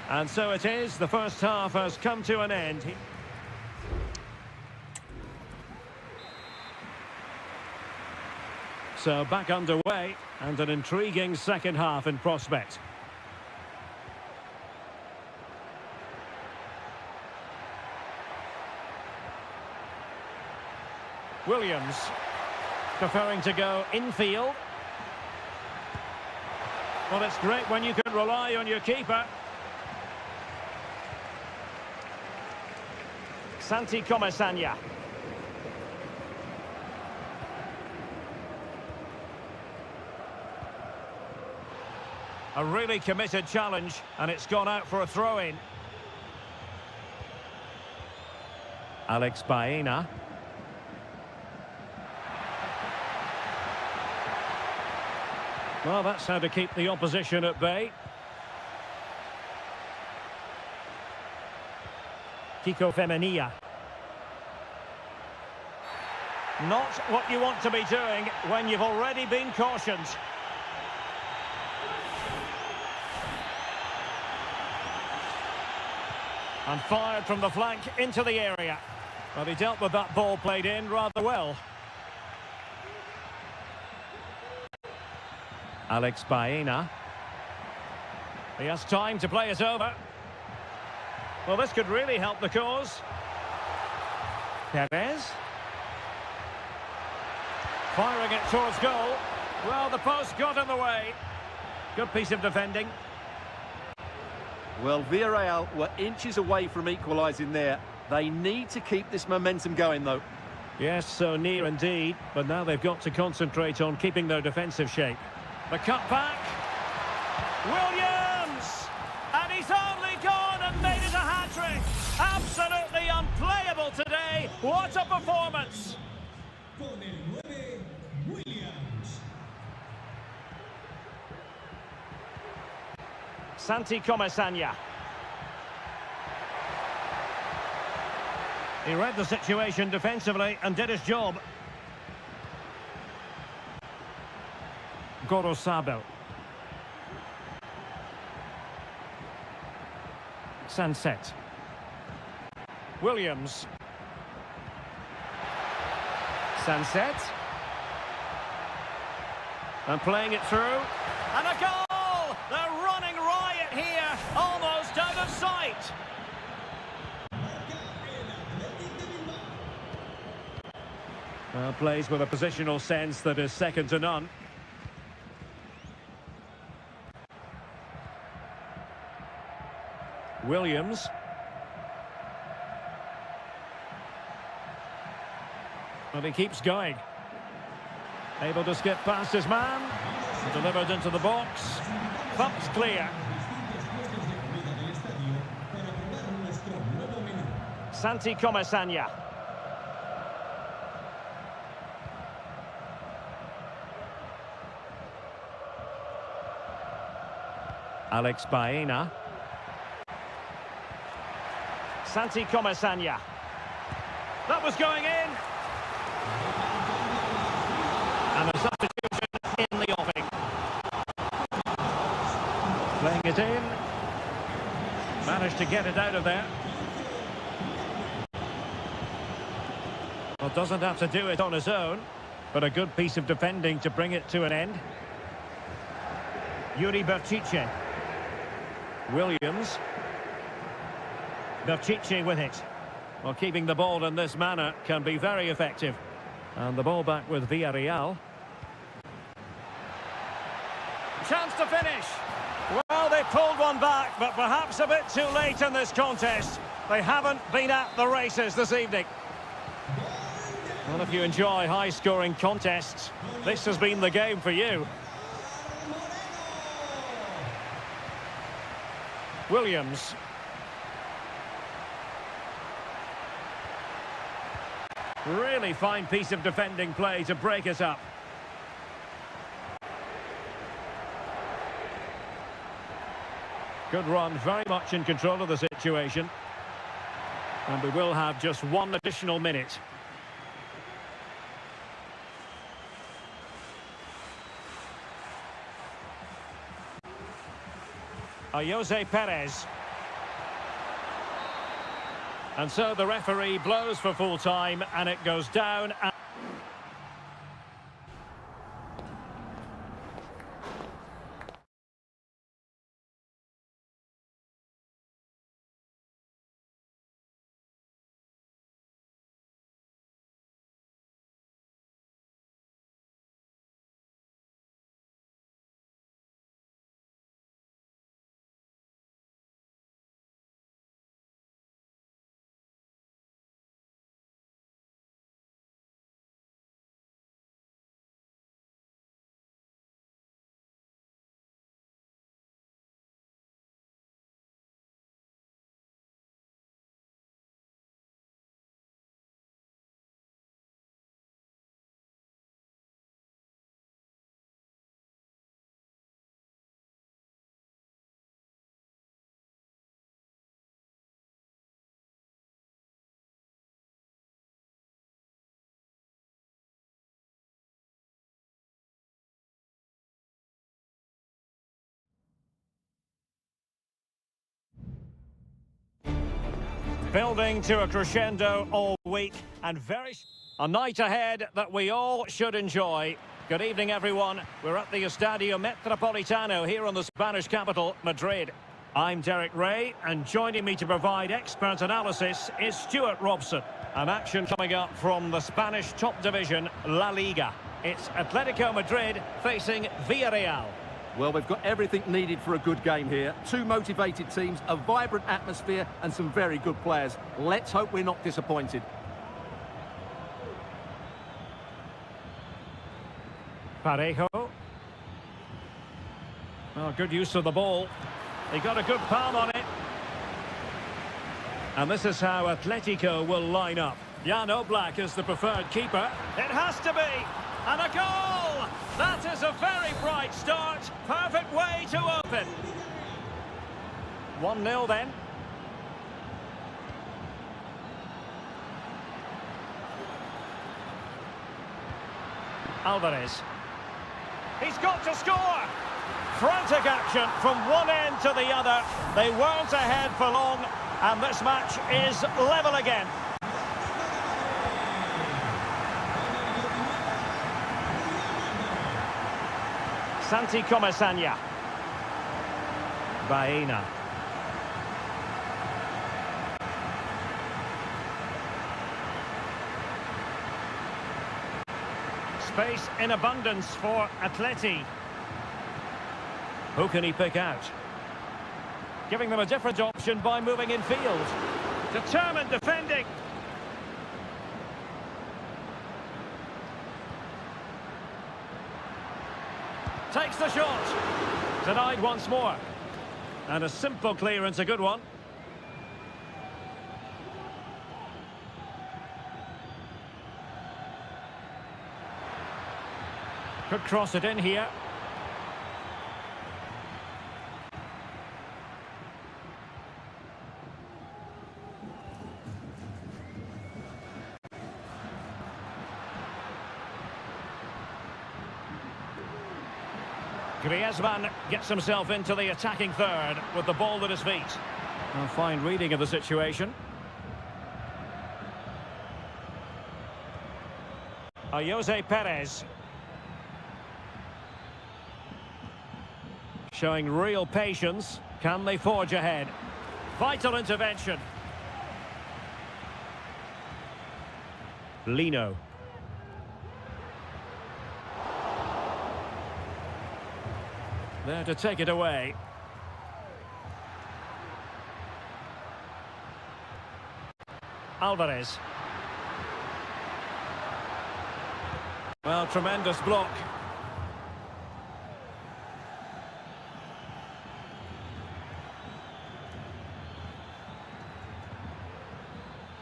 And so it is. The first half has come to an end. So back underway, and an intriguing second half in prospect. Williams preferring to go infield. Well, it's great when you can rely on your keeper. Santi Comesaña. A really committed challenge, and it's gone out for a throw-in. Alex Baena. Well, that's how to keep the opposition at bay. Kiko Femenia. Not what you want to be doing when you've already been cautioned. And fired from the flank into the area. But he dealt with that ball played in rather well. Alex Baena. He has time to play it over. Well, this could really help the cause. Perez. Firing it towards goal. Well, the post got in the way. Good piece of defending. Well, Villarreal were inches away from equalising there. They need to keep this momentum going, though. Yes, so near indeed. But now they've got to concentrate on keeping their defensive shape. The cut back. Williams! And he's only gone and made it a hat-trick. Absolutely unplayable today. What a performance! Santi Comesaña. He read the situation defensively and did his job. Gorosabel. Sunset. Williams. Sunset. And playing it through. And a goal! They're running riot here, almost out of sight. Plays with a positional sense that is second to none. Williams. But he keeps going. Able to skip past his man. Delivered into the box. Thumped clear. Santi Comesaña. Alex Baena. Santi Comesaña. That was going in. And a substitution in the offing. Playing it in. Managed to get it out of there. Well, doesn't have to do it on his own, but a good piece of defending to bring it to an end. Yuri Berchiche. Williams. Berchiche with it. Well, keeping the ball in this manner can be very effective. And the ball back with Villarreal. Chance to finish. Well, they pulled one back, but perhaps a bit too late in this contest. They haven't been at the races this evening. Well, if you enjoy high-scoring contests, this has been the game for you. Williams. Really fine piece of defending play to break us up. Good run, very much in control of the situation. And we will have just one additional minute. Jose Perez. And so the referee blows for full time and it goes down. Building to a crescendo all week and a night ahead that we all should enjoy. Good evening, everyone. We're at the Estadio Metropolitano here in the Spanish capital, Madrid. I'm Derek Ray, and joining me to provide expert analysis is Stuart Robson. An action coming up from the Spanish top division, La Liga. It's Atletico Madrid facing Villarreal. Well, we've got everything needed for a good game here. Two motivated teams, a vibrant atmosphere and some very good players. Let's hope we're not disappointed. Parejo. Oh, good use of the ball. He got a good palm on it. And this is how Atletico will line up. Jan Oblak is the preferred keeper. It has to be. And a goal! That is a very bright start. Perfect way to open. 1-0 then. Alvarez. He's got to score! Frantic action from one end to the other. They weren't ahead for long, and this match is level again. Santi Comesaña. Baena. Space in abundance for Atleti. Who can he pick out? Giving them a different option by moving in field. Determined defending. Takes the shot. Denied once more. And a simple clearance, a good one. Could cross it in here. Griezmann gets himself into the attacking third with the ball at his feet. A fine reading of the situation. Jose Perez. Showing real patience. Can they forge ahead? Vital intervention. Lino. There to take it away. Alvarez. Well, tremendous block.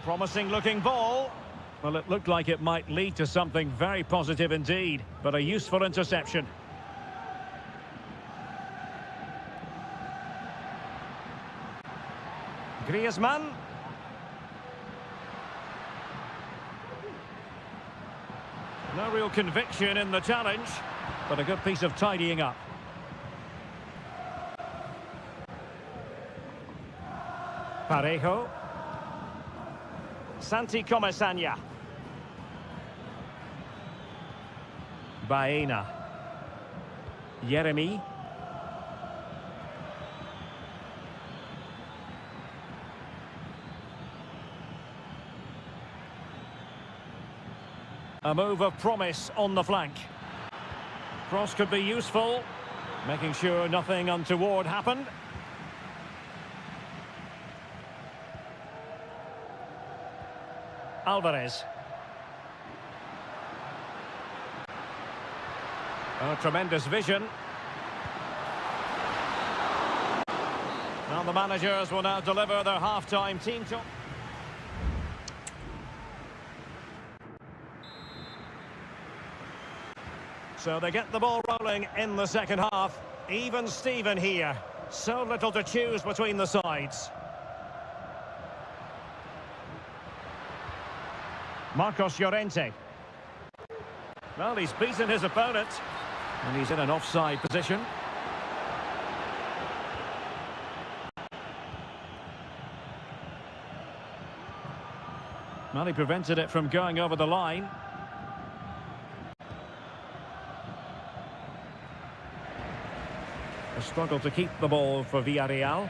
Promising looking ball. Well, it looked like it might lead to something very positive indeed, but a useful interception. Griezmann. No real conviction in the challenge, but a good piece of tidying up. Parejo. Santi Comesaña. Baena. Yeremi. A move of promise on the flank. Cross could be useful, making sure nothing untoward happened. Alvarez. Oh, tremendous vision. Now the managers will now deliver their half-time team talk. So they get the ball rolling in the second half. Even Steven here. So little to choose between the sides. Marcos Llorente. Well, he's beaten his opponent. And he's in an offside position. Well, he prevented it from going over the line. A struggle to keep the ball for Villarreal.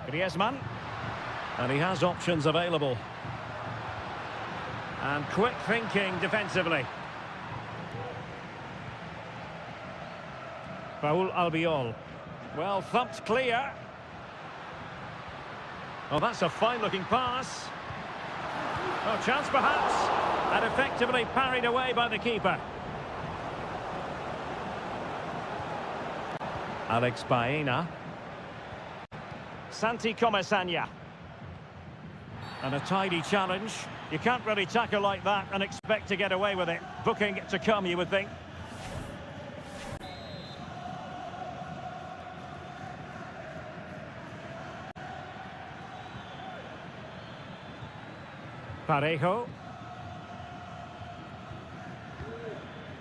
Griezmann. And he has options available. And quick thinking defensively. Raul Albiol. Well thumped clear. Oh, that's a fine-looking pass. Oh, chance perhaps. And effectively parried away by the keeper. Alex Baena. Santi Comesaña. And a tidy challenge. You can't really tackle like that and expect to get away with it. Booking to come, you would think. Parejo.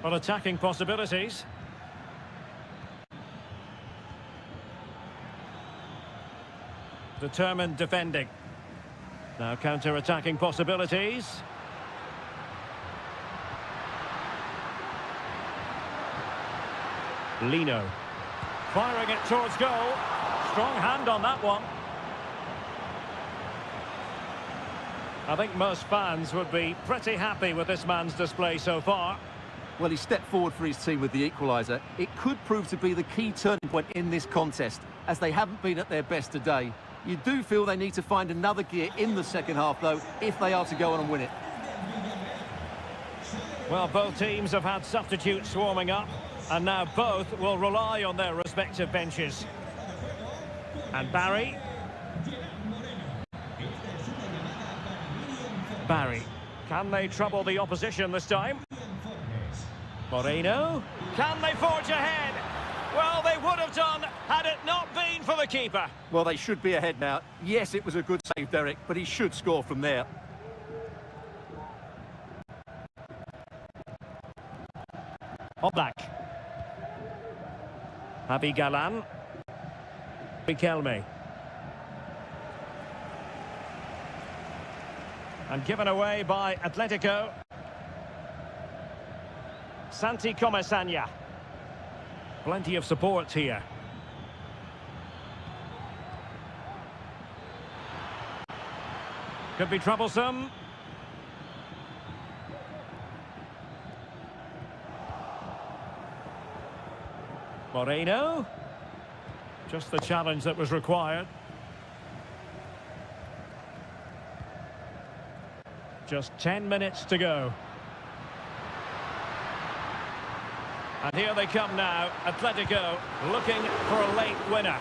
Well, attacking possibilities. Determined defending. Now counter-attacking possibilities. Lino. Firing it towards goal. Strong hand on that one. I think most fans would be pretty happy with this man's display so far. Well, he stepped forward for his team with the equaliser. It could prove to be the key turning point in this contest, as they haven't been at their best today. You do feel they need to find another gear in the second half, though, if they are to go on and win it. Well, both teams have had substitutes swarming up, and now both will rely on their respective benches. And Barry. Barry. Can they trouble the opposition this time? Moreno. Can they forge ahead? Well, they would have done had it not been for the keeper. Well, they should be ahead now. Yes, it was a good save, Derek, but he should score from there. Oblak. Javi Galan. Riquelme. And given away by Atletico. Santi Comesaña. Plenty of support here. Could be troublesome. Moreno. Just the challenge that was required. Just 10 minutes to go. And here they come now. Atletico looking for a late winner.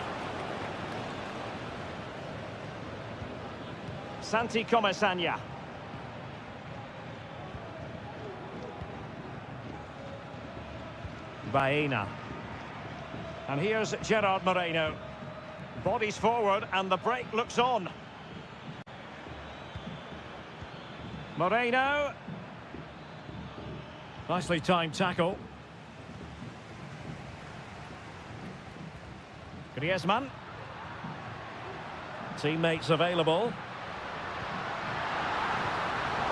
Santi Comesaña. Baena. And here's Gerard Moreno. Bodies forward and the break looks on. Moreno. Nicely timed tackle. Griezmann. Teammates available.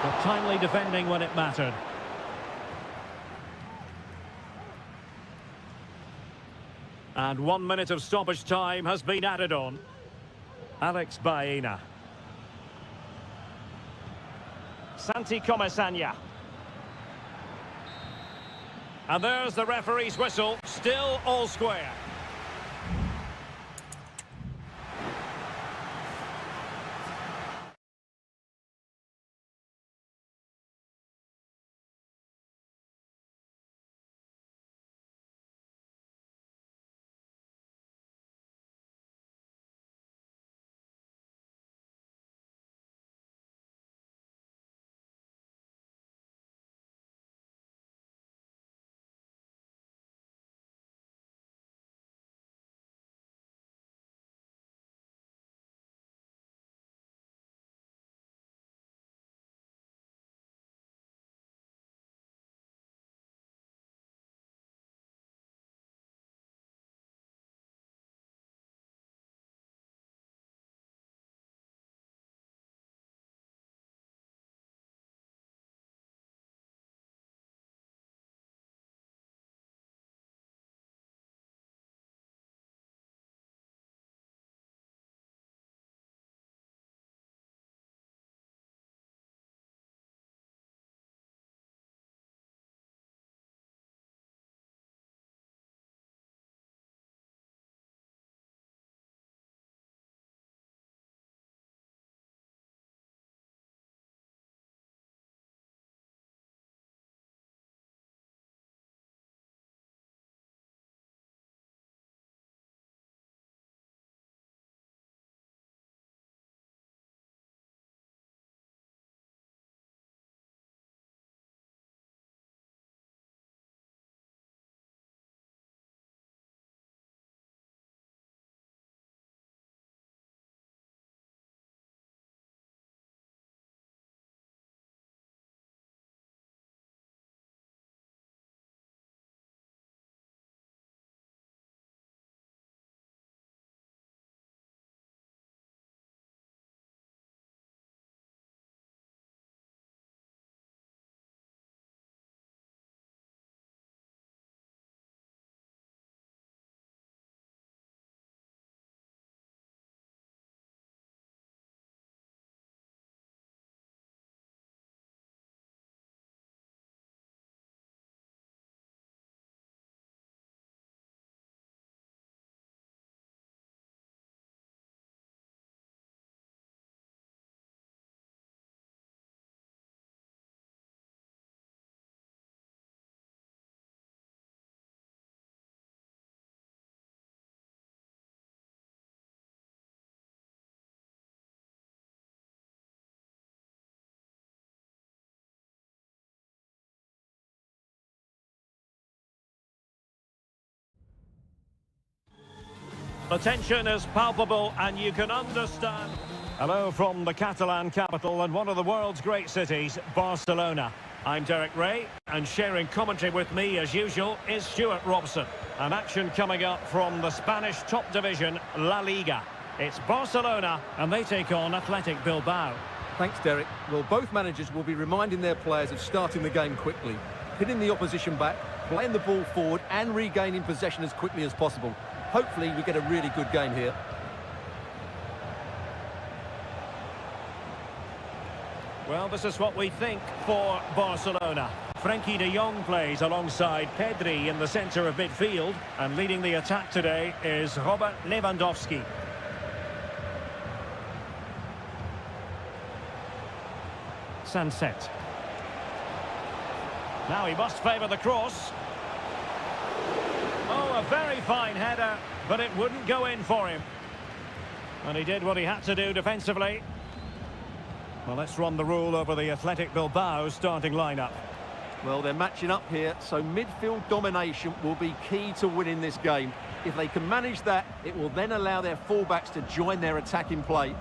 But timely defending when it mattered. And 1 minute of stoppage time has been added on. Alex Baena. Santi Comesaña. And there's the referee's whistle. Still all square. The tension is palpable and you can understand. Hello from the Catalan capital and one of the world's great cities, Barcelona. I'm Derek Ray, and sharing commentary with me as usual is Stuart Robson. An action coming up from the Spanish top division, La Liga. It's Barcelona and they take on Athletic Bilbao. Thanks, Derek. Well, both managers will be reminding their players of starting the game quickly, hitting the opposition back, playing the ball forward and regaining possession as quickly as possible. Hopefully we get a really good game here. Well, this is what we think for Barcelona. Frenkie de Jong plays alongside Pedri in the centre of midfield, and leading the attack today is Robert Sunset. Now he must favour the cross. Oh, a very fine header, but it wouldn't go in for him. And he did what he had to do defensively. Well, let's run the rule over the Athletic Bilbao starting lineup. Well, they're matching up here, so midfield domination will be key to winning this game. If they can manage that, it will then allow their fullbacks to join their attacking play.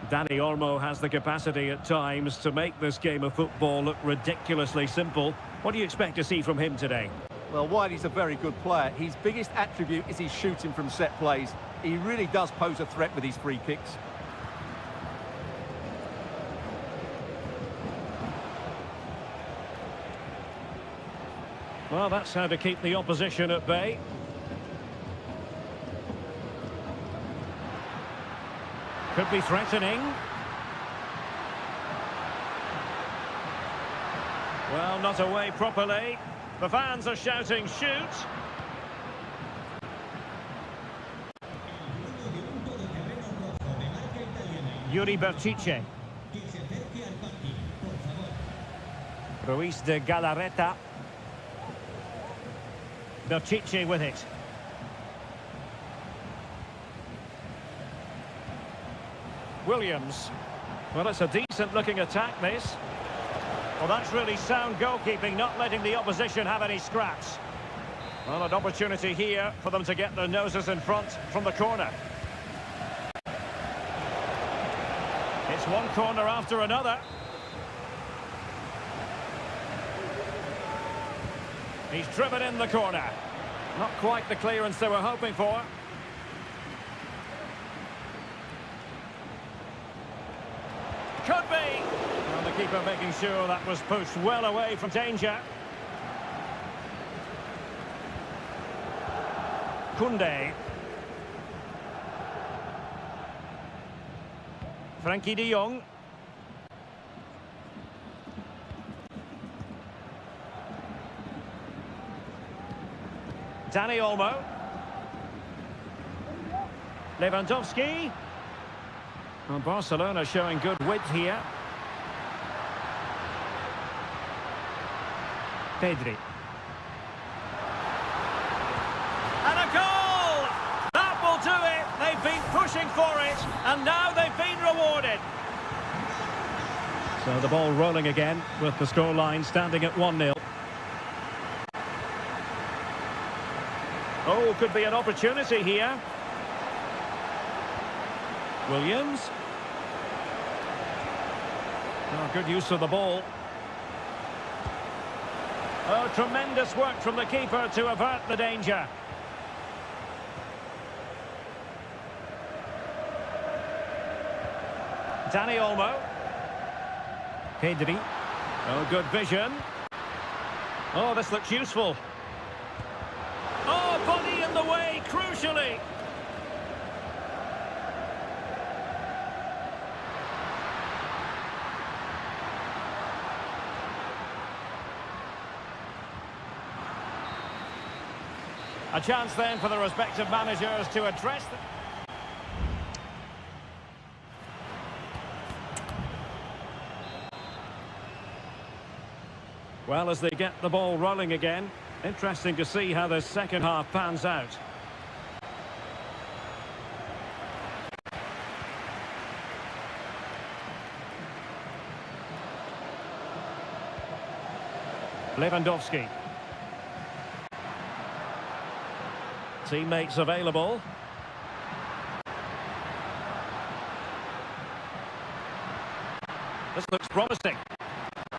Dani Olmo has the capacity at times to make this game of football look ridiculously simple. What do you expect to see from him today? Well, while he's a very good player, his biggest attribute is his shooting from set plays. He really does pose a threat with his free kicks. Well, that's how to keep the opposition at bay. Could be threatening. Well, not away properly. The fans are shouting, shoot! Yuri Berchiche. Ruiz de Galarreta. Berchiche with it. Williams. Well, it's a decent-looking attack, this. Well, that's really sound goalkeeping, not letting the opposition have any scraps. Well, an opportunity here for them to get their noses in front from the corner. It's one corner after another. He's driven in the corner. Not quite the clearance they were hoping for. Could be! Well, the keeper making sure that was pushed well away from danger. Koundé. Frankie de Jong. Dani Olmo. Lewandowski. Well, Barcelona showing good width here. Pedri. And a goal! That will do it! They've been pushing for it, and now they've been rewarded. So the ball rolling again, with the scoreline standing at 1-0. Oh, could be an opportunity here. Williams. Oh, good use of the ball. Oh, tremendous work from the keeper to avert the danger. Dani Olmo. Pedri. Oh, good vision. Oh, this looks useful. Oh, body in the way, crucially. A chance then for the respective managers to address them. Well, as they get the ball rolling again, interesting to see how the second half pans out. Lewandowski. Teammates available. This looks promising.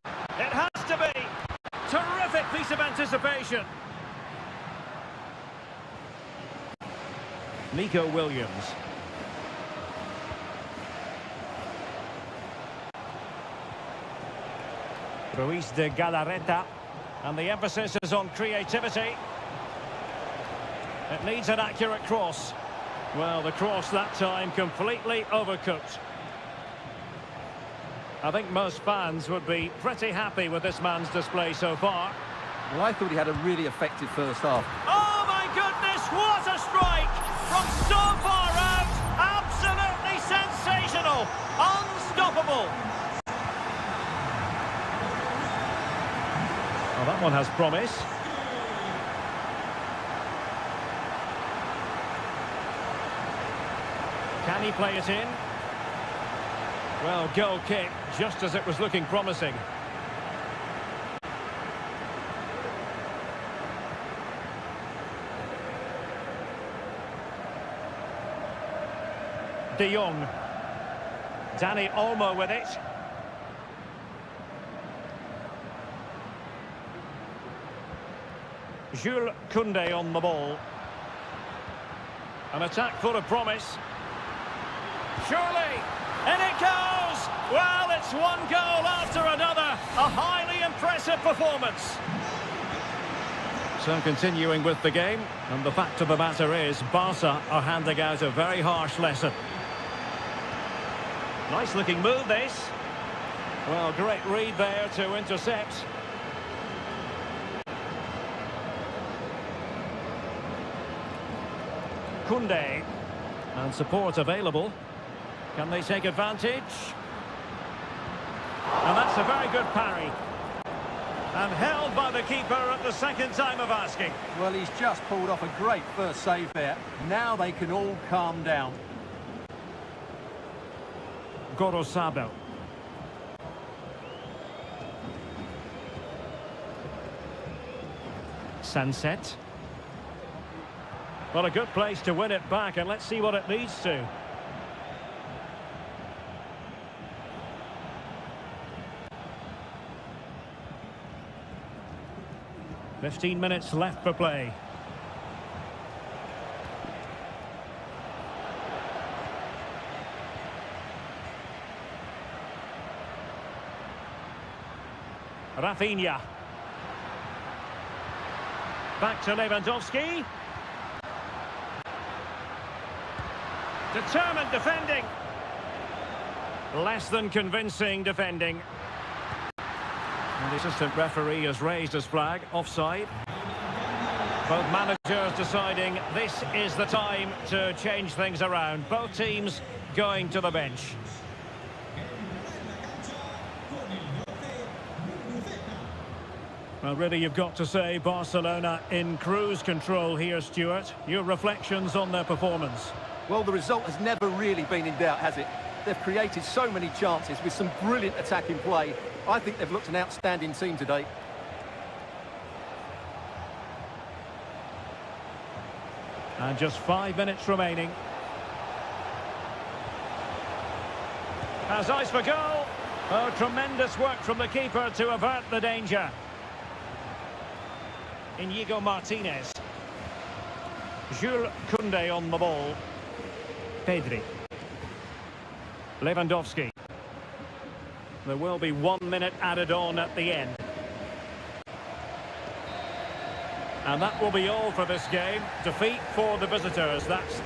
It has to be. Terrific piece of anticipation. Nico Williams. Ruiz de Galarreta. And the emphasis is on creativity. It needs an accurate cross. Well, the cross that time completely overcooked. I think most fans would be pretty happy with this man's display so far. Well, I thought he had a really effective first half. Oh my goodness, what a strike! From so far out, absolutely sensational! trouble. Well, that one has promise. Can he play it in? Well, goal kick, just as it was looking promising. De Jong. Danny Olmo with it. Jules Koundé on the ball. An attack full of promise. Surely, and it goes! Well, it's one goal after another. A highly impressive performance. So continuing with the game, and the fact of the matter is, Barca are handing out a very harsh lesson. Nice looking move, this. Well, great read there to intercept. Koundé. And support available. Can they take advantage? And that's a very good parry. And held by the keeper at the second time of asking. Well, he's just pulled off a great first save there. Now they can all calm down. Gorosabel. Sunset. Well, a good place to win it back, and let's see what it leads to. "15 minutes left for play. Rafinha. Back to Lewandowski. Determined defending. Less than convincing defending. And the assistant referee has raised his flag, offside. Both managers deciding this is the time to change things around. Both teams going to the bench. Well, really, you've got to say Barcelona in cruise control here, Stuart. Your reflections on their performance? Well, the result has never really been in doubt, has it? They've created so many chances with some brilliant attacking play. I think they've looked an outstanding team today. And just 5 minutes remaining. Has eyes for goal. Oh, tremendous work from the keeper to avert the danger. Inigo Martinez. Jules Koundé on the ball. Pedri. Lewandowski. There will be 1 minute added on at the end. And that will be all for this game. Defeat for the visitors. That's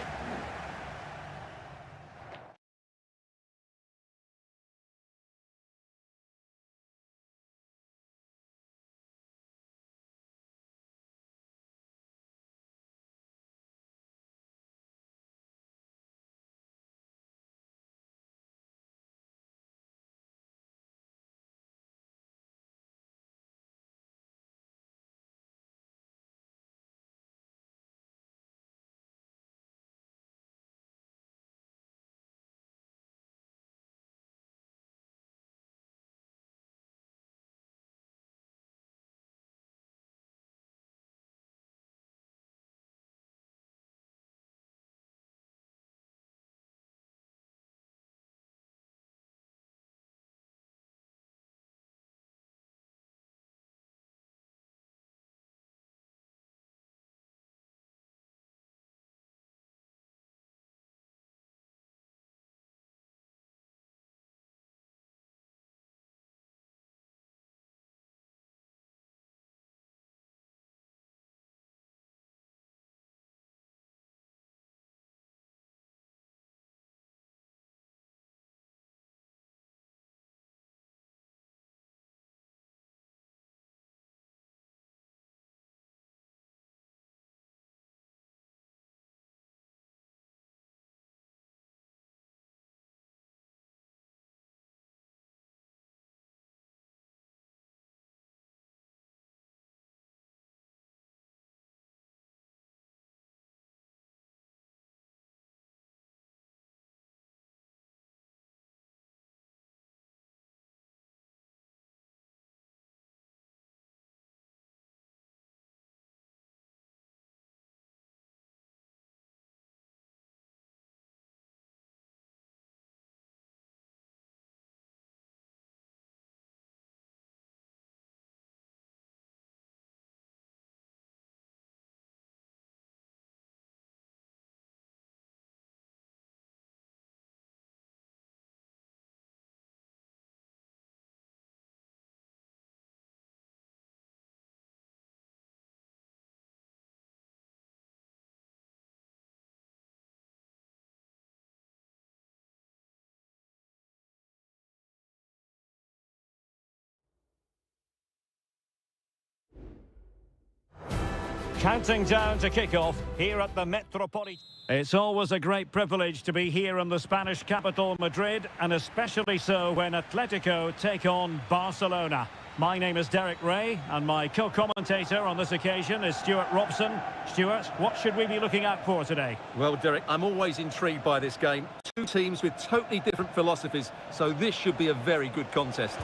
Counting down to kick-off here at the Metropolitan. It's always a great privilege to be here in the Spanish capital, Madrid, and especially so when Atletico take on Barcelona. My name is Derek Ray, and my co-commentator on this occasion is Stuart Robson. Stuart, what should we be looking out for today? Well, Derek, I'm always intrigued by this game. Two teams with totally different philosophies, so this should be a very good contest.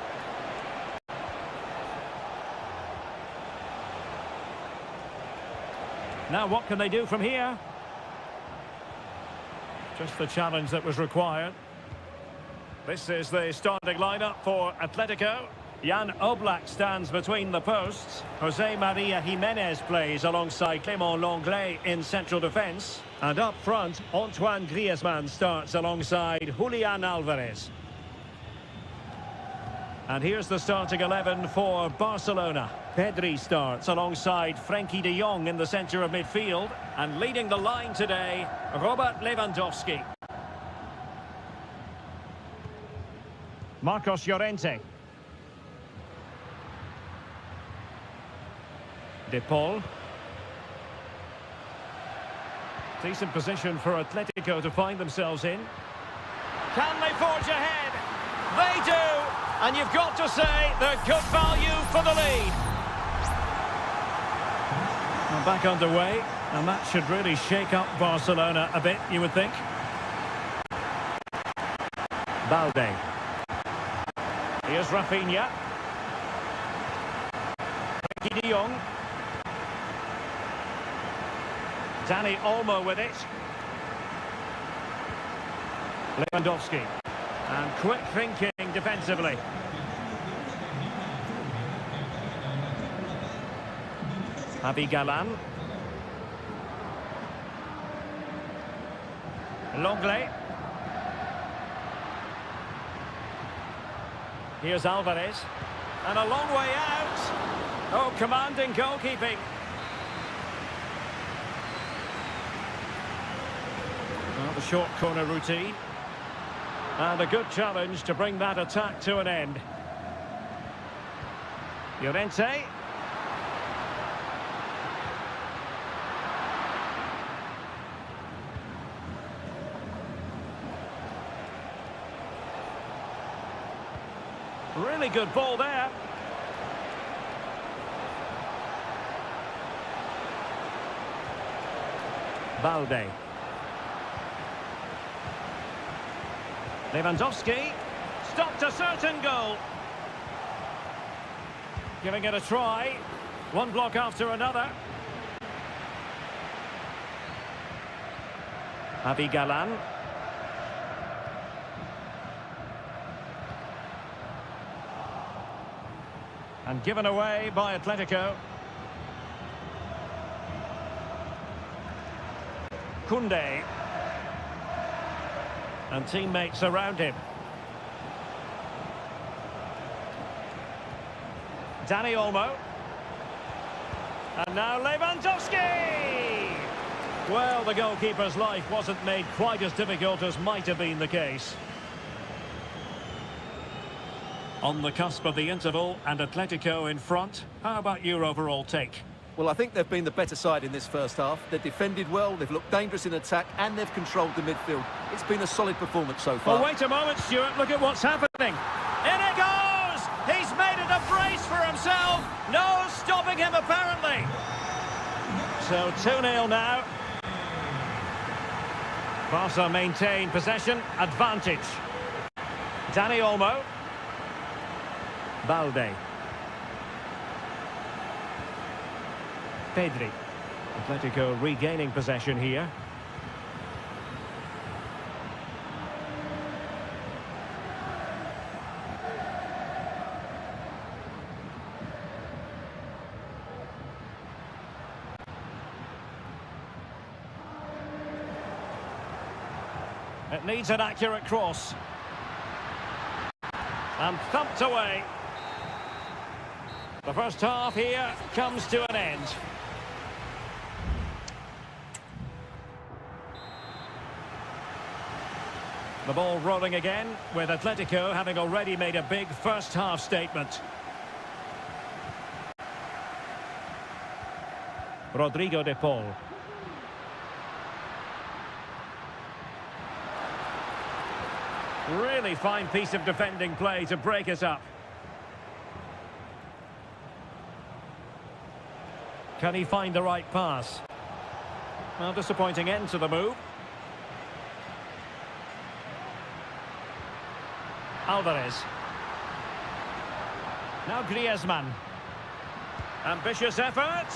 Now, what can they do from here? Just the challenge that was required. This is the starting lineup for Atletico. Jan Oblak stands between the posts. Jose Maria Jimenez plays alongside Clément Lenglet in central defence. And up front, Antoine Griezmann starts alongside Julian Alvarez. And here's the starting 11 for Barcelona. Pedri starts alongside Frenkie de Jong in the centre of midfield. And leading the line today, Robert Lewandowski. Marcos Llorente. De Paul. Decent position for Atletico to find themselves in. Can they forge ahead? They do! And you've got to say they're good value for the lead. And back underway, and that should really shake up Barcelona a bit, you would think. Balde. Here's Rafinha. Frenkie de Jong. Dani Olmo with it. Lewandowski. And quick thinking defensively. Javi Galán. Lenglet. Here's Alvarez. And a long way out. Oh, commanding goalkeeping. Well, the short corner routine. And a good challenge to bring that attack to an end. Llorente. Really good ball there. Balde. Lewandowski stopped a certain goal. Giving it a try. One block after another. Javi Galán. And given away by Atletico. Koundé. And teammates around him. Dani Olmo. And now Lewandowski! Well, the goalkeeper's life wasn't made quite as difficult as might have been the case. On the cusp of the interval and Atletico in front. How about your overall take? Well, I think they've been the better side in this first half. They've defended well, they've looked dangerous in attack, and they've controlled the midfield. It's been a solid performance so far. Oh, wait a moment, Stuart. Look at what's happening. In it goes! He's made it a brace for himself. No stopping him, apparently. So 2-0 now. Barca maintain possession, advantage. Dani Olmo. Balde. Pedri. Atletico regaining possession here. It needs an accurate cross. And thumped away. The first half here comes to an end. The ball rolling again, with Atletico having already made a big first half statement. Rodrigo de Paul. Really fine piece of defending play to break us up. Can he find the right pass? Well, disappointing end to the move. Alvarez. Now Griezmann. Ambitious effort.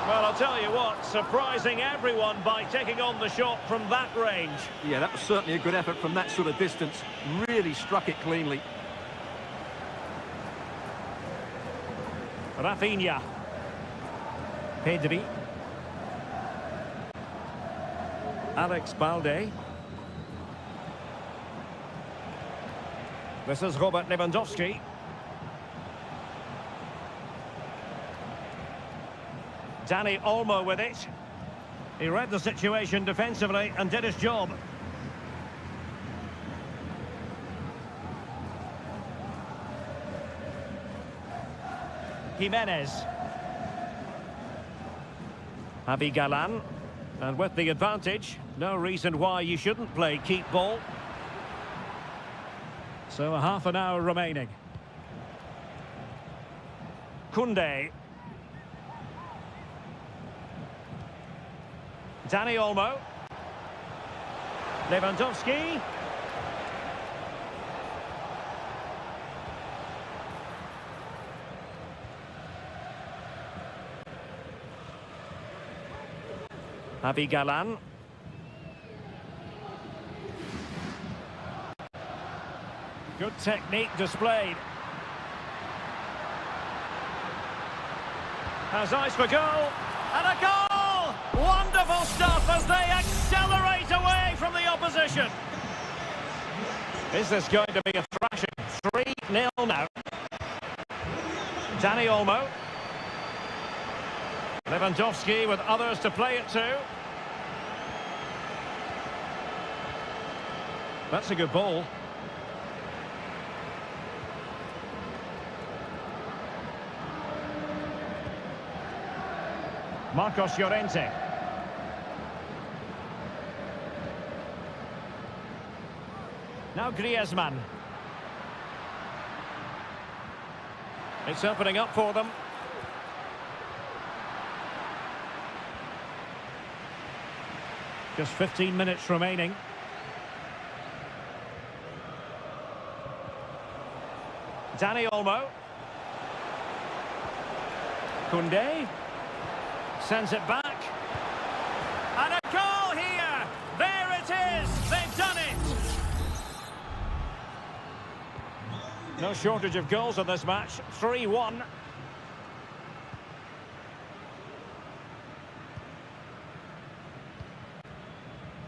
Well, I'll tell you what, surprising everyone by taking on the shot from that range. Yeah, that was certainly a good effort from that sort of distance. Really struck it cleanly. Rafinha. Pedri. Alex Balde. This is Robert Lewandowski. Dani Olmo with it. He read the situation defensively and did his job. Jimenez. Javi Galan. And with the advantage, no reason why you shouldn't play keep ball. So a half an hour remaining. Koundé. Dani Olmo. Lewandowski. Javi Galan. Good technique displayed. Has eyes for goal. And a goal! Wonderful stuff as they accelerate away from the opposition. Is this going to be a thrashing? 3-0 now. Dani Olmo. Lewandowski with others to play it to. That's a good ball. Marcos Llorente. Now Griezmann. It's opening up for them. Just 15 minutes remaining. Dani Olmo. Koundé. Sends it back. And a goal here! There it is! They've done it! No shortage of goals in this match. 3-1.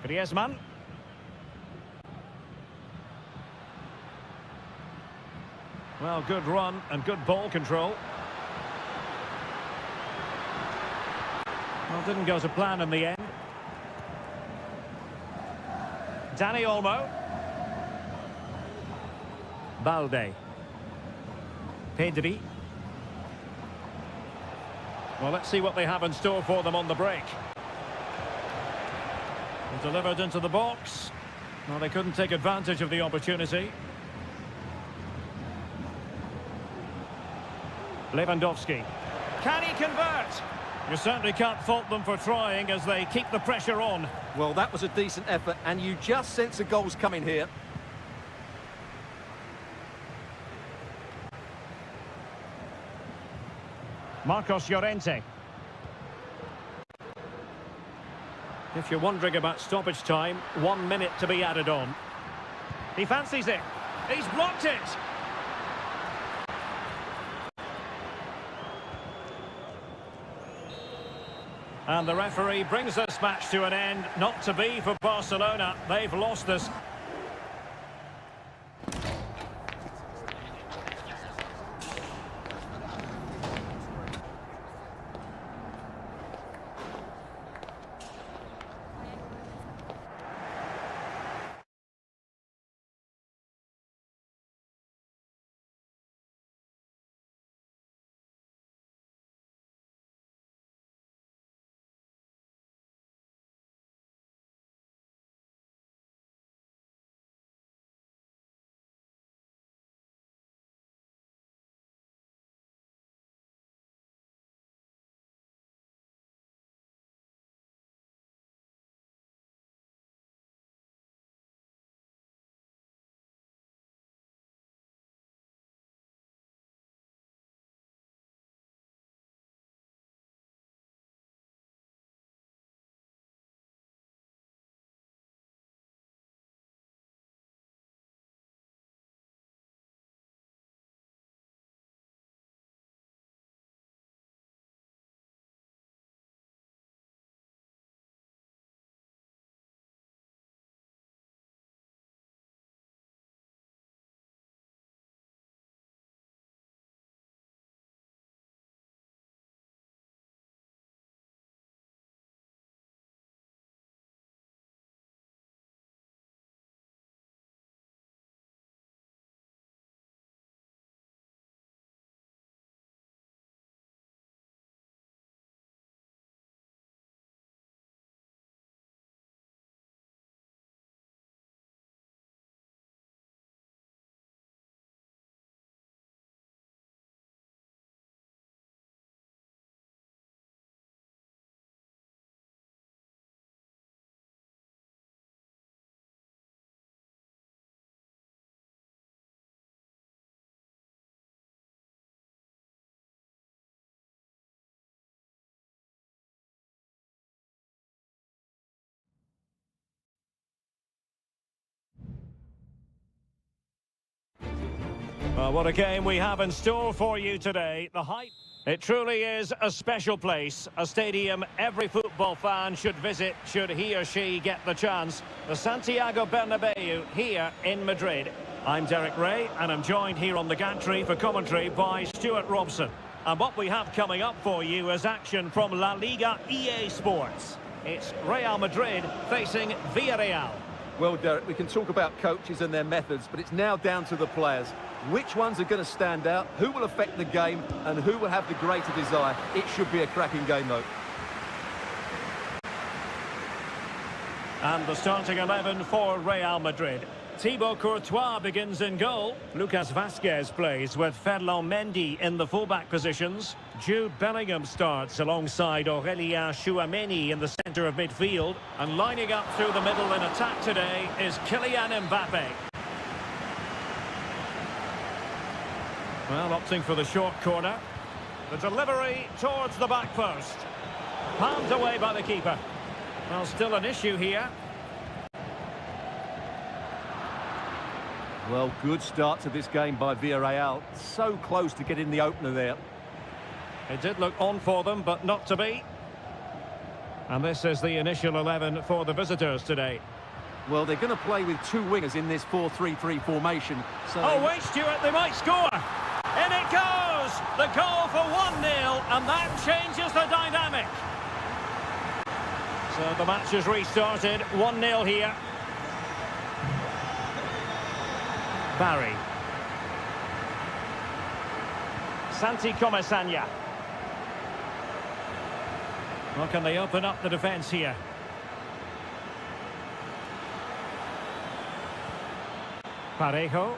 Griezmann. Well, good run and good ball control. Well, didn't go to plan in the end. Dani Olmo. Balde. Pedri. Well, let's see what they have in store for them on the break. Delivered into the box. Well, they couldn't take advantage of the opportunity. Lewandowski. Can he convert? You certainly can't fault them for trying as they keep the pressure on. Well, that was a decent effort, and you just sense the goals coming here. Marcos Llorente. If you're wondering about stoppage time, 1 minute to be added on. He fancies it. He's blocked it. And the referee brings this match to an end. Not to be for Barcelona. They've lost this. Well, what a game we have in store for you today. The hype. It truly is a special place, a stadium every football fan should visit should he or she get the chance. The Santiago Bernabeu here in Madrid. I'm Derek Ray and I'm joined here on the gantry for commentary by Stuart Robson. And what we have coming up for you is action from La Liga EA Sports. It's Real Madrid facing Villarreal. Well, Derek, we can talk about coaches and their methods, but it's now down to the players. Which ones are going to stand out, who will affect the game, and who will have the greater desire? It should be a cracking game, though. And the starting 11 for Real Madrid. Thibaut Courtois begins in goal. Lucas Vazquez plays with Ferland Mendy in the fullback positions. Jude Bellingham starts alongside Aurélien Tchouameni in the centre of midfield. And lining up through the middle in attack today is Kylian Mbappe. Well, opting for the short corner. The delivery towards the back post. Palmed away by the keeper. Well, still an issue here. Well, good start to this game by Villarreal. So close to getting the opener there. It did look on for them, but not to be. And this is the initial 11 for the visitors today. Well, they're going to play with two wingers in this 4-3-3 formation. So oh, wait, Stuart, they might score. In it goes! The goal for 1-0, and that changes the dynamic. So the match has restarted. 1-0 here. Barry. Santi Comesaña. Well, can they open up the defence here? Parejo.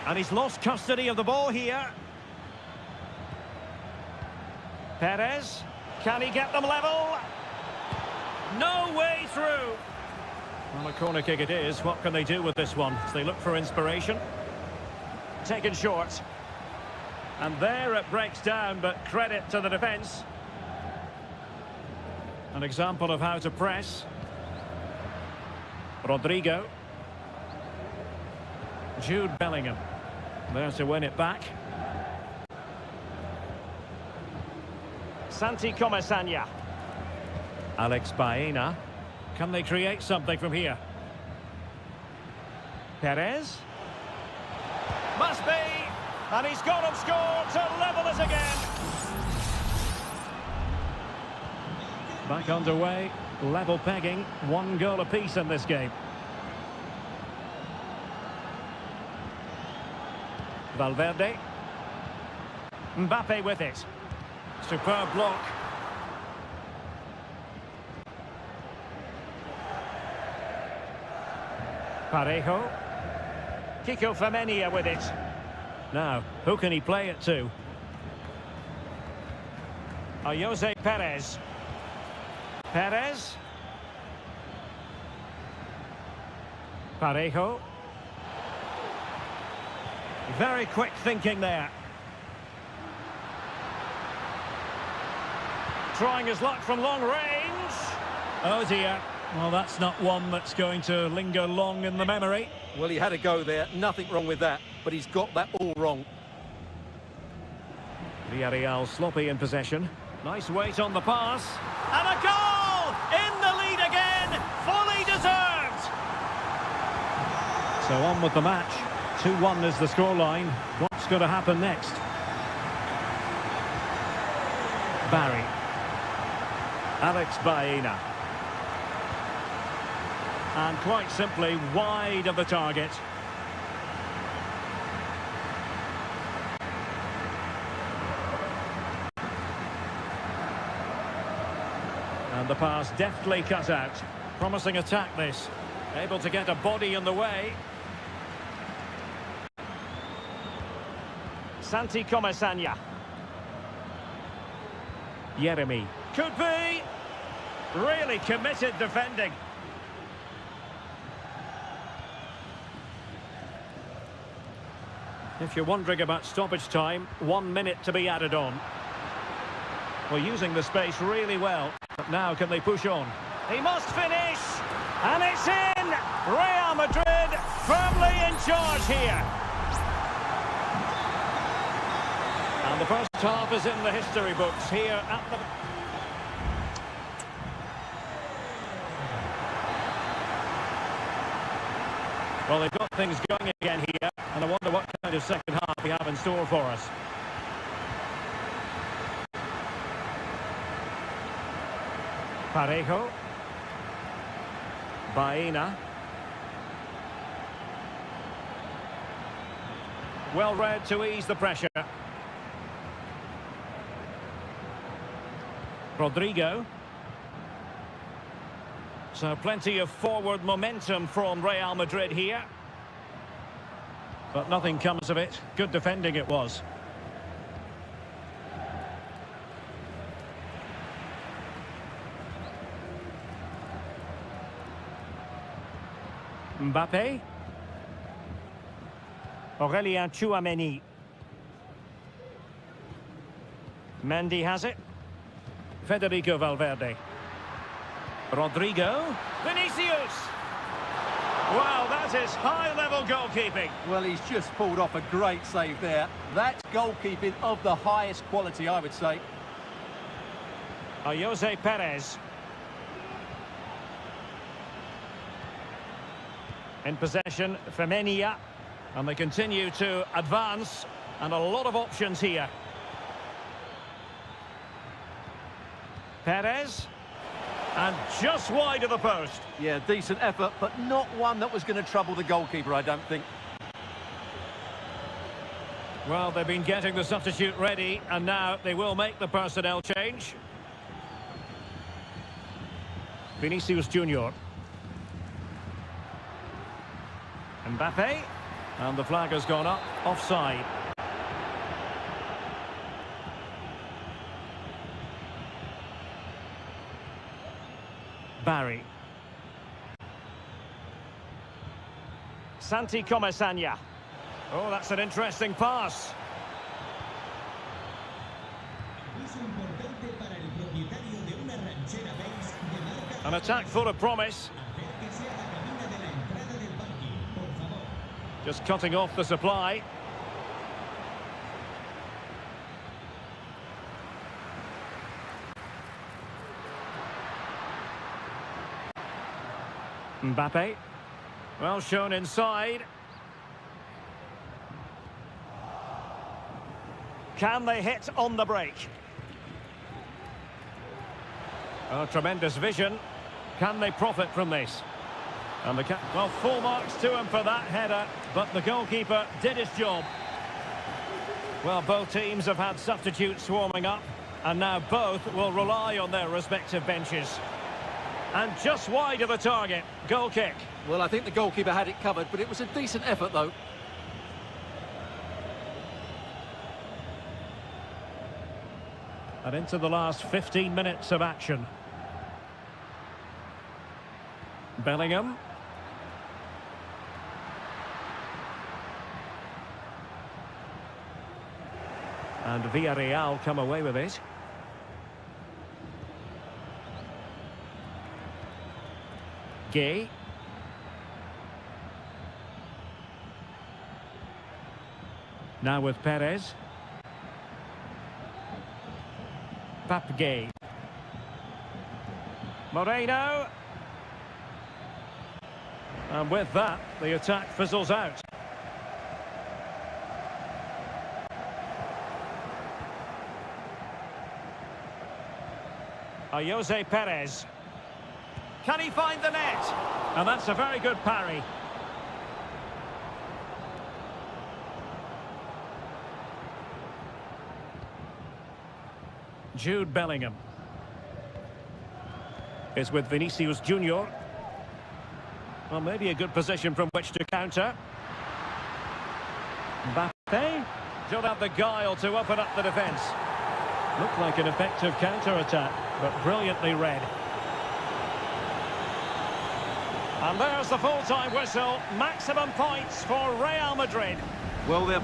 And he's lost custody of the ball here. Perez. Can he get them level? No way through. Well, a corner kick it is. What can they do with this one? As they look for inspiration. Taken short. And there it breaks down, but credit to the defence. An example of how to press. Rodrigo. Jude Bellingham. There to win it back. Santi Comesaña. Alex Baena. Can they create something from here? Perez. Must be. And he's got him scored to level it again. Back underway. Level pegging. 1 goal apiece in this game. Valverde. Mbappe with it. Superb block. Parejo. Kiko Femenia with it. Now, who can he play it to? Jose Perez. Perez. Parejo. Very quick thinking there. Trying his luck from long range. Oh dear. Well, that's not one that's going to linger long in the memory. Well, he had a go there. Nothing wrong with that. But he's got that all wrong. Villarreal sloppy in possession. Nice weight on the pass. And a goal! In the lead again. Fully deserved. So on with the match. 2-1 is the scoreline. What's going to happen next? Barry. Alex Baena. And quite simply wide of the target. And the pass deftly cut out. Promising attack this. Able to get a body in the way. Santi Comesaña. Yeremy. Could be. Really committed defending. If you're wondering about stoppage time, 1 minute to be added on. We're using the space really well. But now can they push on? He must finish! And it's in! Real Madrid firmly in charge here. And the first half is in the history books here at the... Well, they've got things going again here, and I wonder what kind of second half we have in store for us. Parejo. Baena. Well read to ease the pressure. Rodrigo. So plenty of forward momentum from Real Madrid here. But nothing comes of it. Good defending it was. Mbappe. Aurelien Tchouameni. Mendy has it. Federico Valverde. Rodrigo. Vinicius. Wow, that is high-level goalkeeping. Well, he's just pulled off a great save there. That's goalkeeping of the highest quality, I would say. Jose Perez. In possession, Femenia. And they continue to advance. And a lot of options here. Perez. And just wide of the post. Yeah, decent effort, but not one that was going to trouble the goalkeeper, I don't think. Well, they've been getting the substitute ready, and now they will make the personnel change. Vinicius Junior. Mbappe. And the flag has gone up. Offside. Barry. Santi Comesaña. Oh, that's an interesting pass. An attack full of promise. Just cutting off the supply. Mbappe. Well shown inside. Can they hit on the break? Oh, tremendous vision. Can they profit from this? And the well, full marks to him for that header, but the goalkeeper did his job. Well, both teams have had substitutes swarming up, and now both will rely on their respective benches. And just wide of the target. Goal kick. Well, I think the goalkeeper had it covered, but it was a decent effort, though. And into the last 15 minutes of action. Bellingham. And Villarreal come away with it. Gay. Now with Perez. Pap Gay. Moreno. And with that, the attack fizzles out. Jose Perez. Can he find the net? And that's a very good parry. Jude Bellingham is with Vinicius Junior. Well, maybe a good position from which to counter. Mbappe don't have the guile to open up the defence. Looked like an effective counter-attack, but brilliantly read. And there's the full-time whistle. Maximum points for Real Madrid. Well, they're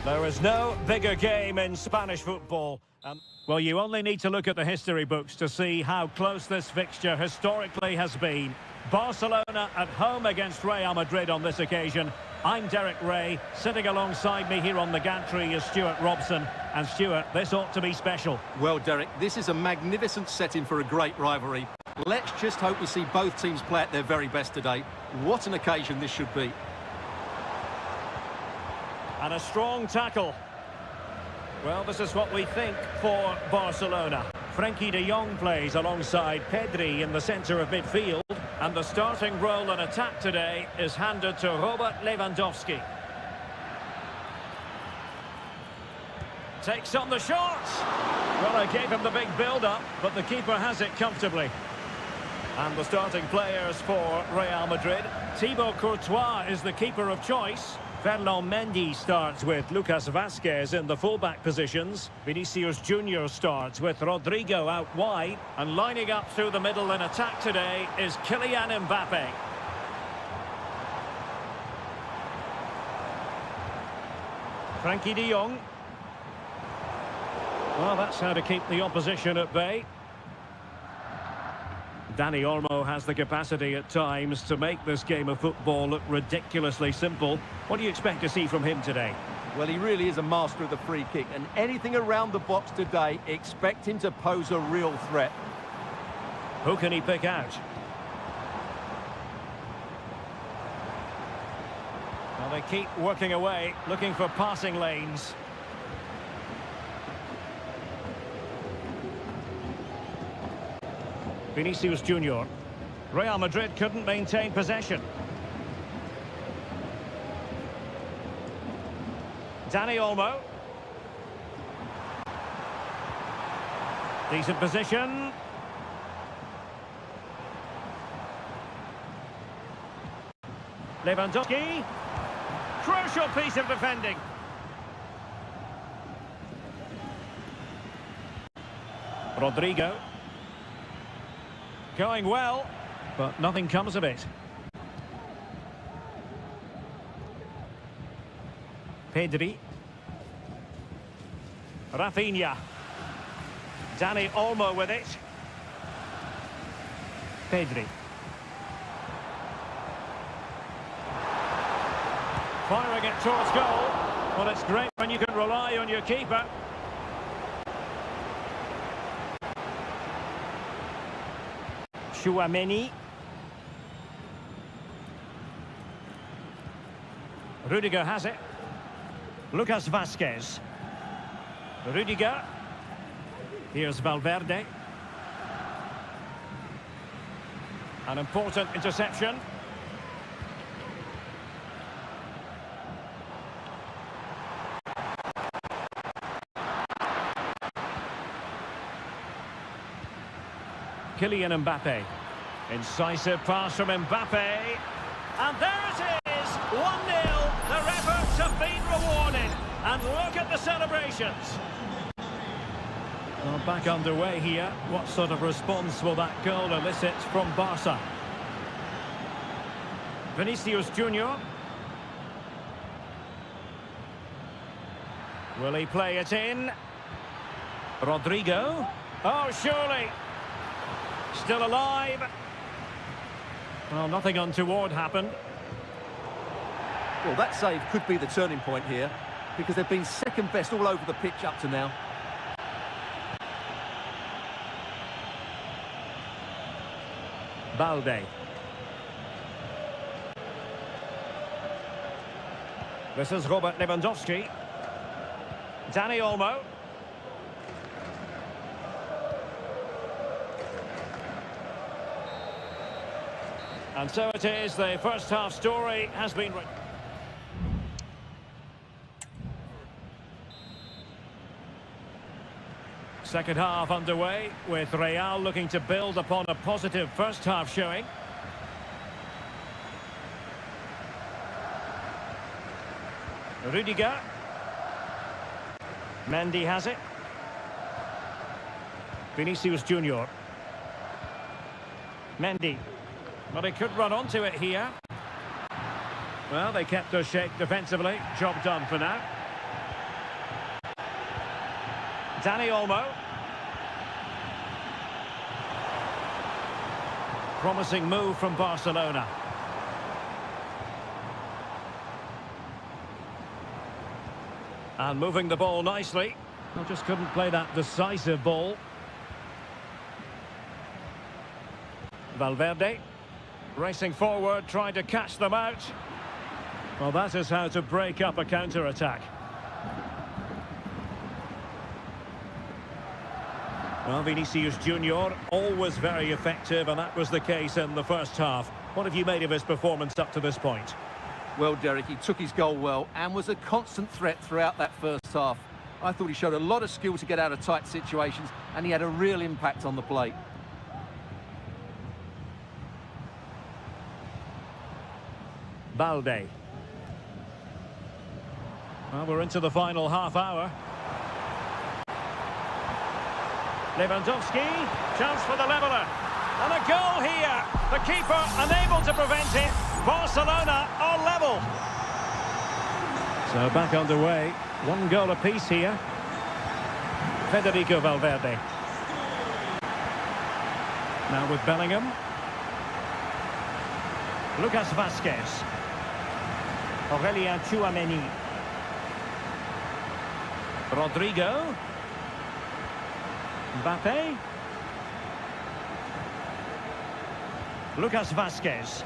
There is no bigger game in Spanish football. Well, you only need to look at the history books to see how close this fixture historically has been. Barcelona at home against Real Madrid on this occasion. I'm Derek Ray. Sitting alongside me here on the gantry is Stuart Robson. And Stuart, this ought to be special. Well, Derek, this is a magnificent setting for a great rivalry. Let's just hope we see both teams play at their very best today. What an occasion this should be. And a strong tackle. Well, this is what we think for Barcelona. Frenkie de Jong plays alongside Pedri in the centre of midfield. And the starting role in attack today is handed to Robert Lewandowski. Takes on the shot. Well, I gave him the big build-up, but the keeper has it comfortably. And the starting players for Real Madrid. Thibaut Courtois is the keeper of choice. Ferland Mendy starts with Lucas Vazquez in the fullback positions. Vinicius Junior starts with Rodrigo out wide. And lining up through the middle in attack today is Kylian Mbappe. Frenkie de Jong. Well, that's how to keep the opposition at bay. Dani Olmo has the capacity at times to make this game of football look ridiculously simple. What do you expect to see from him today? Well, he really is a master of the free kick, and anything around the box today, expect him to pose a real threat. Who can he pick out? Well, they keep working away, looking for passing lanes. Vinicius Junior. Real Madrid couldn't maintain possession. Dani Olmo. Decent position. Lewandowski. Crucial piece of defending. Rodrigo. Going well, but nothing comes of it. Pedri. Rafinha. Dani Olmo with it. Pedri. Firing it towards goal. Well, it's great when you can rely on your keeper. Chouameni. Rudiger has it. Lucas Vazquez. Rudiger. Here's Valverde. An important interception. Kylian Mbappe. Incisive pass from Mbappe. And there it is! 1-0. Their efforts have been rewarded. And look at the celebrations. Well, back underway here. What sort of response will that goal elicit from Barca? Vinicius Junior. Will he play it in? Rodrigo. Oh, surely. Still alive. Well, nothing untoward happened. Well, that save could be the turning point here, because they've been second best all over the pitch up to now. Balde. This is Robert Lewandowski. Dani Olmo. And so it is, the first half story has been written. Second half underway, with Real looking to build upon a positive first half showing. Rudiger. Mendy has it. Vinicius Junior. Mendy. But he could run onto it here. Well, they kept their shape defensively. Job done for now. Dani Olmo. Promising move from Barcelona. And moving the ball nicely. Well, just couldn't play that decisive ball. Valverde. Racing forward, trying to catch them out. Well, that is how to break up a counter-attack. Well, Vinicius Junior, always very effective, and that was the case in the first half. What have you made of his performance up to this point? Well, Derek, he took his goal well and was a constant threat throughout that first half. I thought he showed a lot of skill to get out of tight situations, and he had a real impact on the plate. Balde. Well, we're into the final half hour. Lewandowski, chance for the leveller. And a goal here. The keeper unable to prevent it. Barcelona are level. So back underway. One goal apiece here. Federico Valverde. Now with Bellingham. Lucas Vázquez. Aurélien Tchouaméni. Rodrigo. Mbappe. Lucas Vázquez.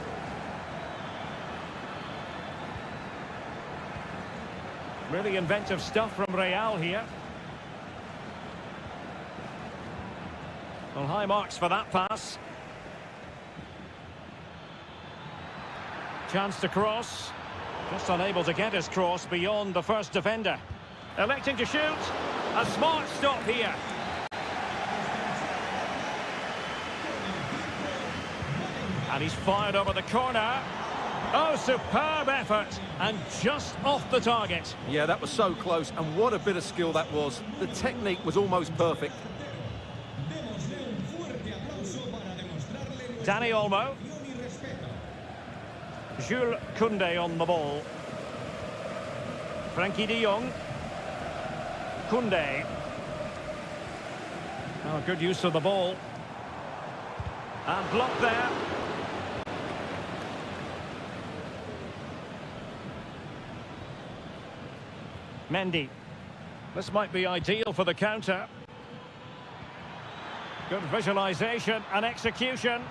Really inventive stuff from Real here. Well, high marks for that pass. Chance to cross. Just unable to get his cross beyond the first defender. Electing to shoot. A smart stop here. And he's fired over the corner. Oh, superb effort. And just off the target. Yeah, that was so close, and what a bit of skill that was. The technique was almost perfect. Dani Olmo. Jules Koundé on the ball. Frankie de Jong. Koundé. Oh, good use of the ball. And blocked there. Mendy. This might be ideal for the counter. Good visualization and execution.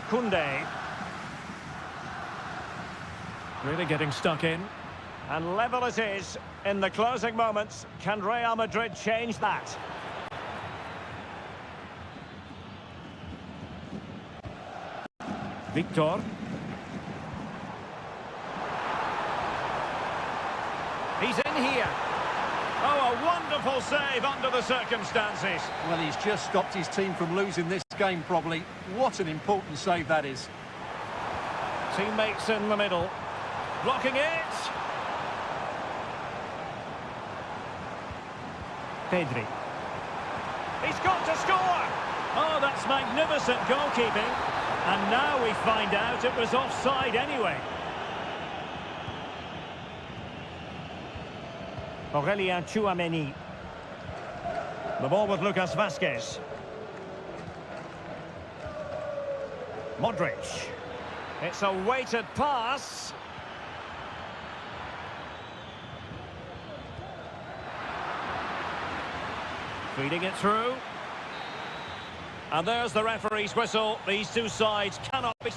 Koundé. Really getting stuck in. And level it is in the closing moments. Can Real Madrid change that? Victor. He's in here. Oh, a wonderful save under the circumstances. Well, he's just stopped his team from losing this game, probably. What an important save that is. Teammates in the middle. Blocking it. Pedri. He's got to score. Oh, that's magnificent goalkeeping. And now we find out it was offside anyway. Aurélien Tchouaméni. The ball with Lucas Vázquez. Modric. It's a weighted pass. Feeding it through. And there's the referee's whistle. These two sides cannot be...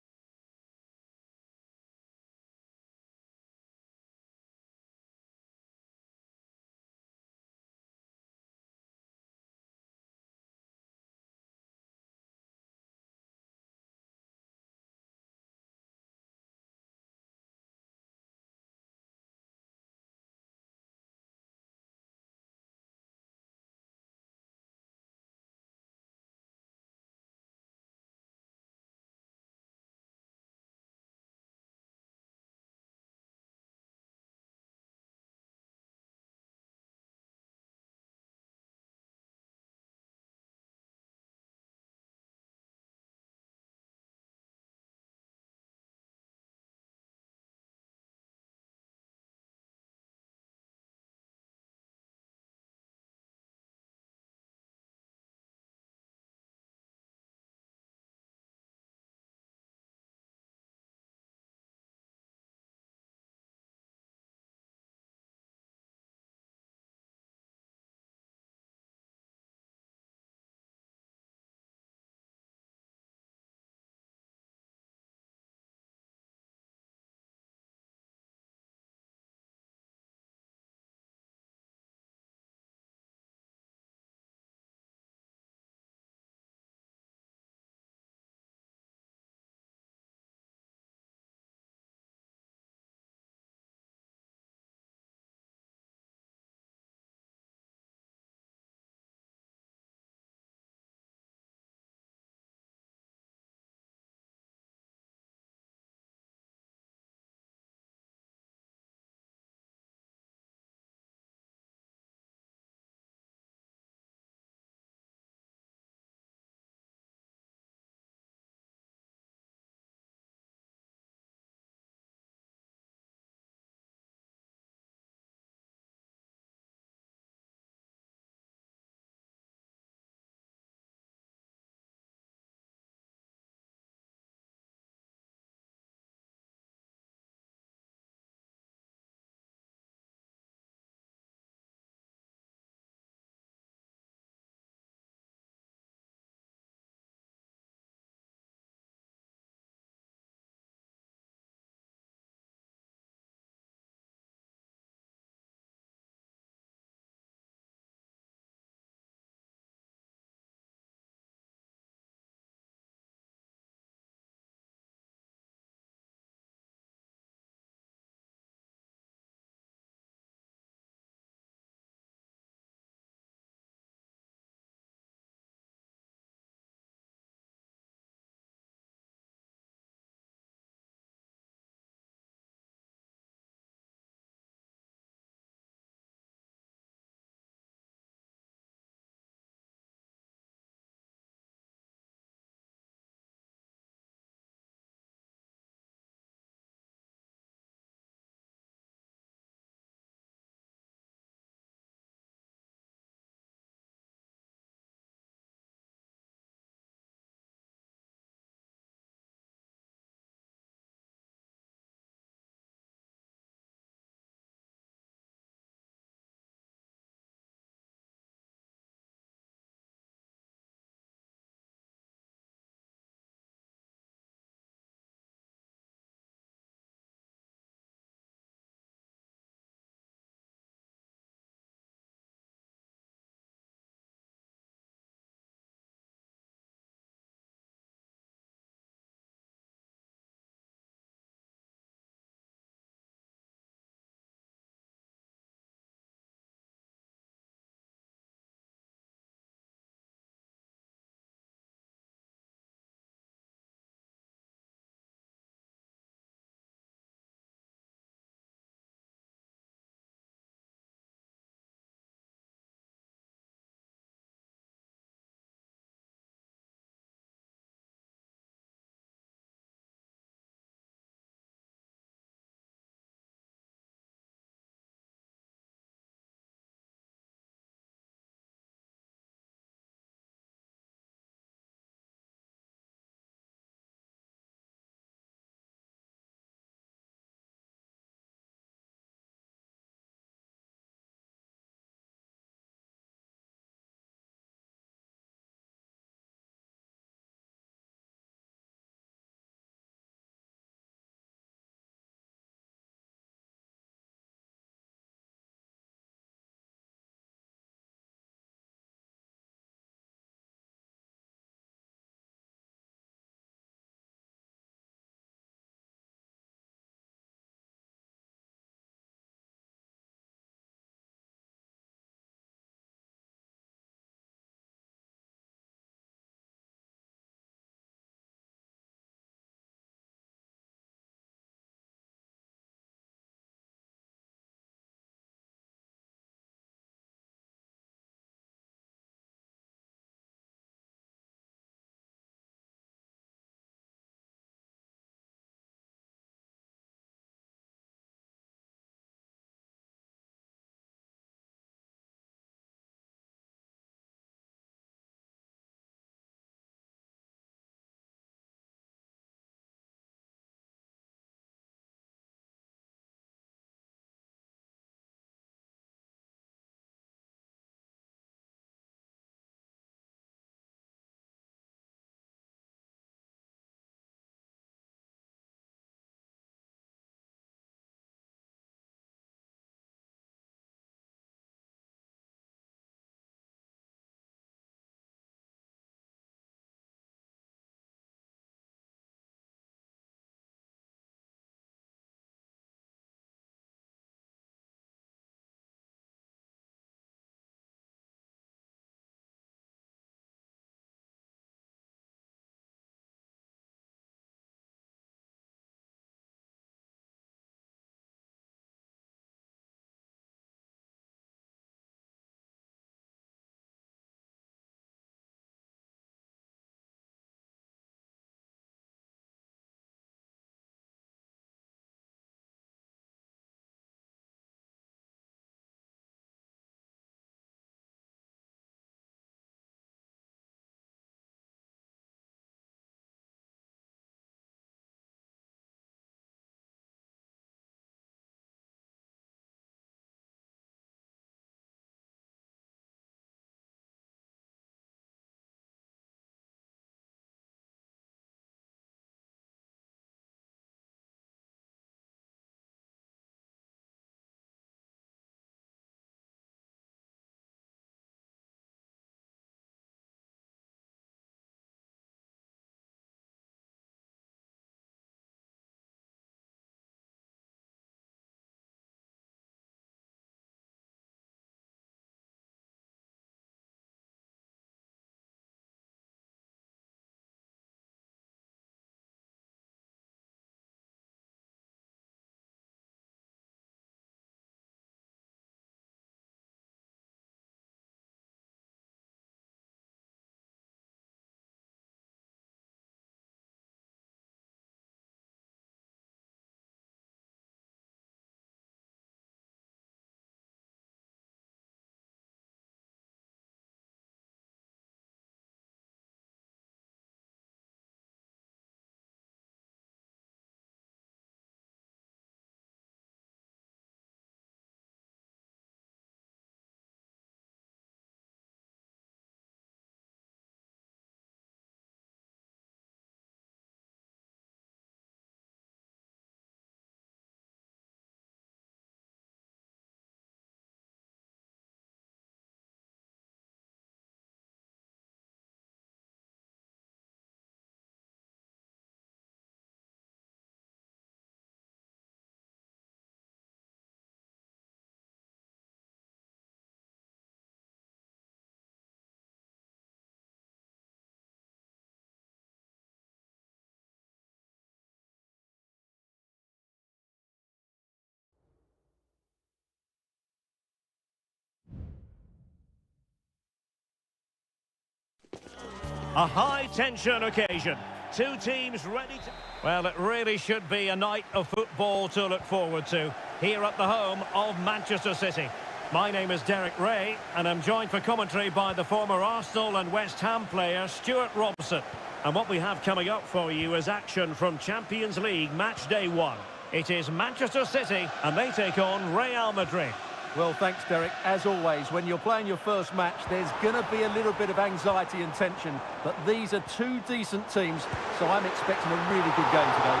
A high-tension occasion. Two teams ready to... Well, it really should be a night of football to look forward to, here at the home of Manchester City. My name is Derek Ray, and I'm joined for commentary by the former Arsenal and West Ham player, Stuart Robson. And what we have coming up for you is action from Champions League Match Day 1. It is Manchester City, and they take on Real Madrid. Well, thanks, Derek. As always, when you're playing your first match, there's going to be a little bit of anxiety and tension. But these are two decent teams, so I'm expecting a really good game today.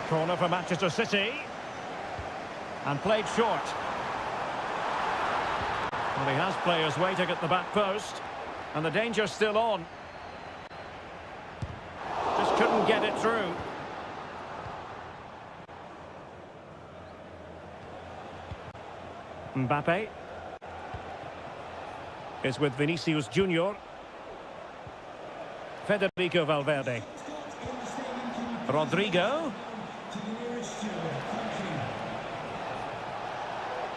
Corner for Manchester City. And played short. Well, he has players waiting at the back post. And the danger's still on. Just couldn't get it through. Mbappe is with Vinicius Junior. Federico Valverde. Rodrigo.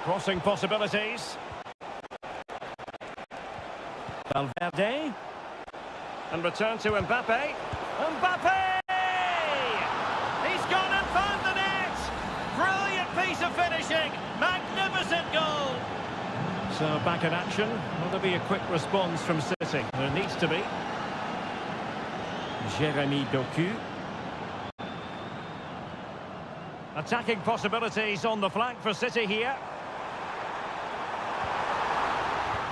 Crossing possibilities. Valverde. And return to Mbappe. Mbappe! He's gone and found the net! Brilliant piece of finishing! Magnificent goal! So back in action. Will there be a quick response from City? There needs to be. Jeremy Doku. Attacking possibilities on the flank for City here.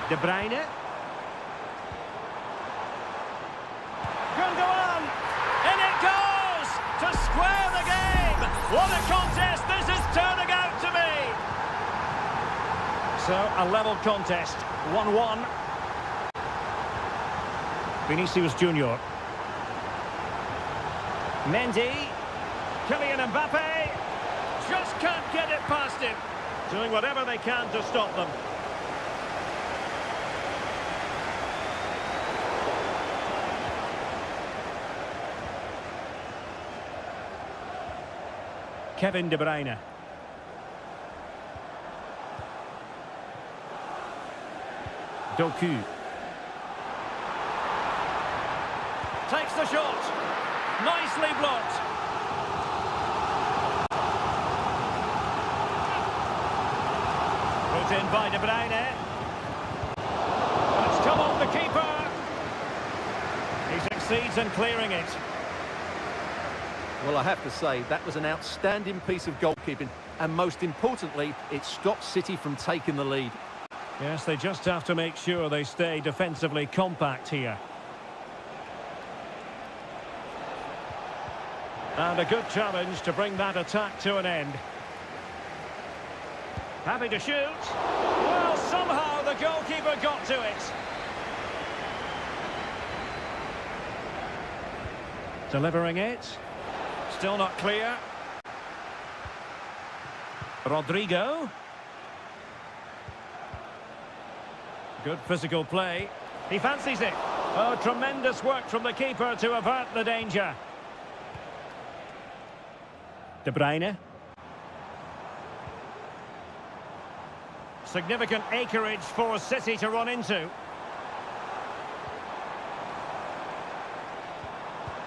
De Bruyne. Gundogan! In it goes! To square the game! What a contest this is turning out to be! So, a level contest. 1-1. Vinicius Junior. Mendy. Kylian Mbappe. Just can't get it past him. Doing whatever they can to stop them. Kevin De Bruyne. Doku. Takes the shot. Nicely blocked. Put in by De Bruyne. It's come off the keeper. He succeeds in clearing it. Well, I have to say, that was an outstanding piece of goalkeeping. And most importantly, it stopped City from taking the lead. Yes, they just have to make sure they stay defensively compact here. And a good challenge to bring that attack to an end. Happy to shoot. Well, somehow the goalkeeper got to it. Delivering it. Still not clear. Rodrigo. Good physical play. He fancies it. Oh, tremendous work from the keeper to avert the danger. De Bruyne. Significant acreage for City to run into.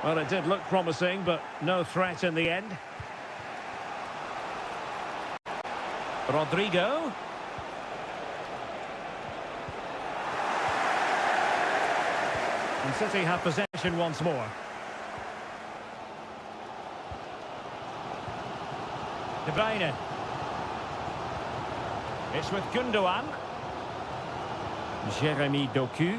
Well, it did look promising, but no threat in the end. Rodrigo. And City have possession once more. De Bruyne. It's with Gundogan. Jeremy Doku.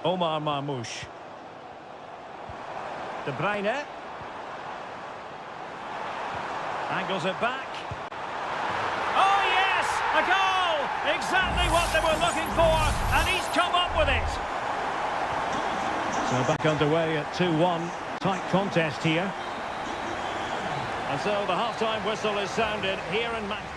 Omar Marmoush. De Bruyne. Angles it back. Oh yes! A goal! Exactly what they were looking for, and he's come up with it. So back underway at 2-1. Tight contest here. And so the half-time whistle is sounded here in Manchester.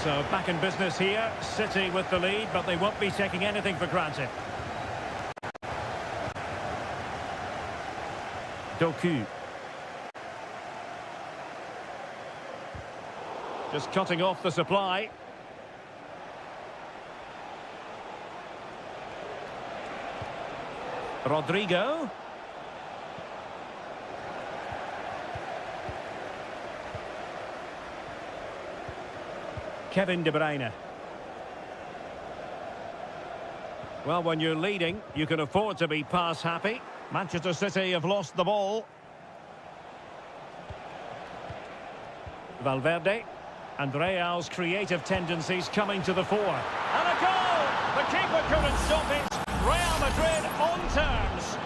So back in business here, City with the lead, but they won't be taking anything for granted. Doku. Just cutting off the supply. Rodrigo. Kevin De Bruyne. Well, when you're leading, you can afford to be pass happy. Manchester City have lost the ball. Valverde. And Real's creative tendencies coming to the fore. And a goal! The keeper couldn't stop it. Real Madrid on terms.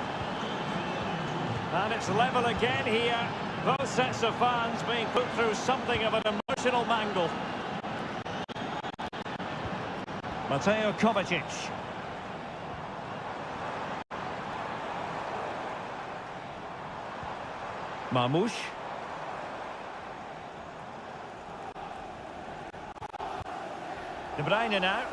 And it's level again here. Both sets of fans being put through something of an emotional mangle. Mateo Kovacic. Marmoush. De Bruyne now.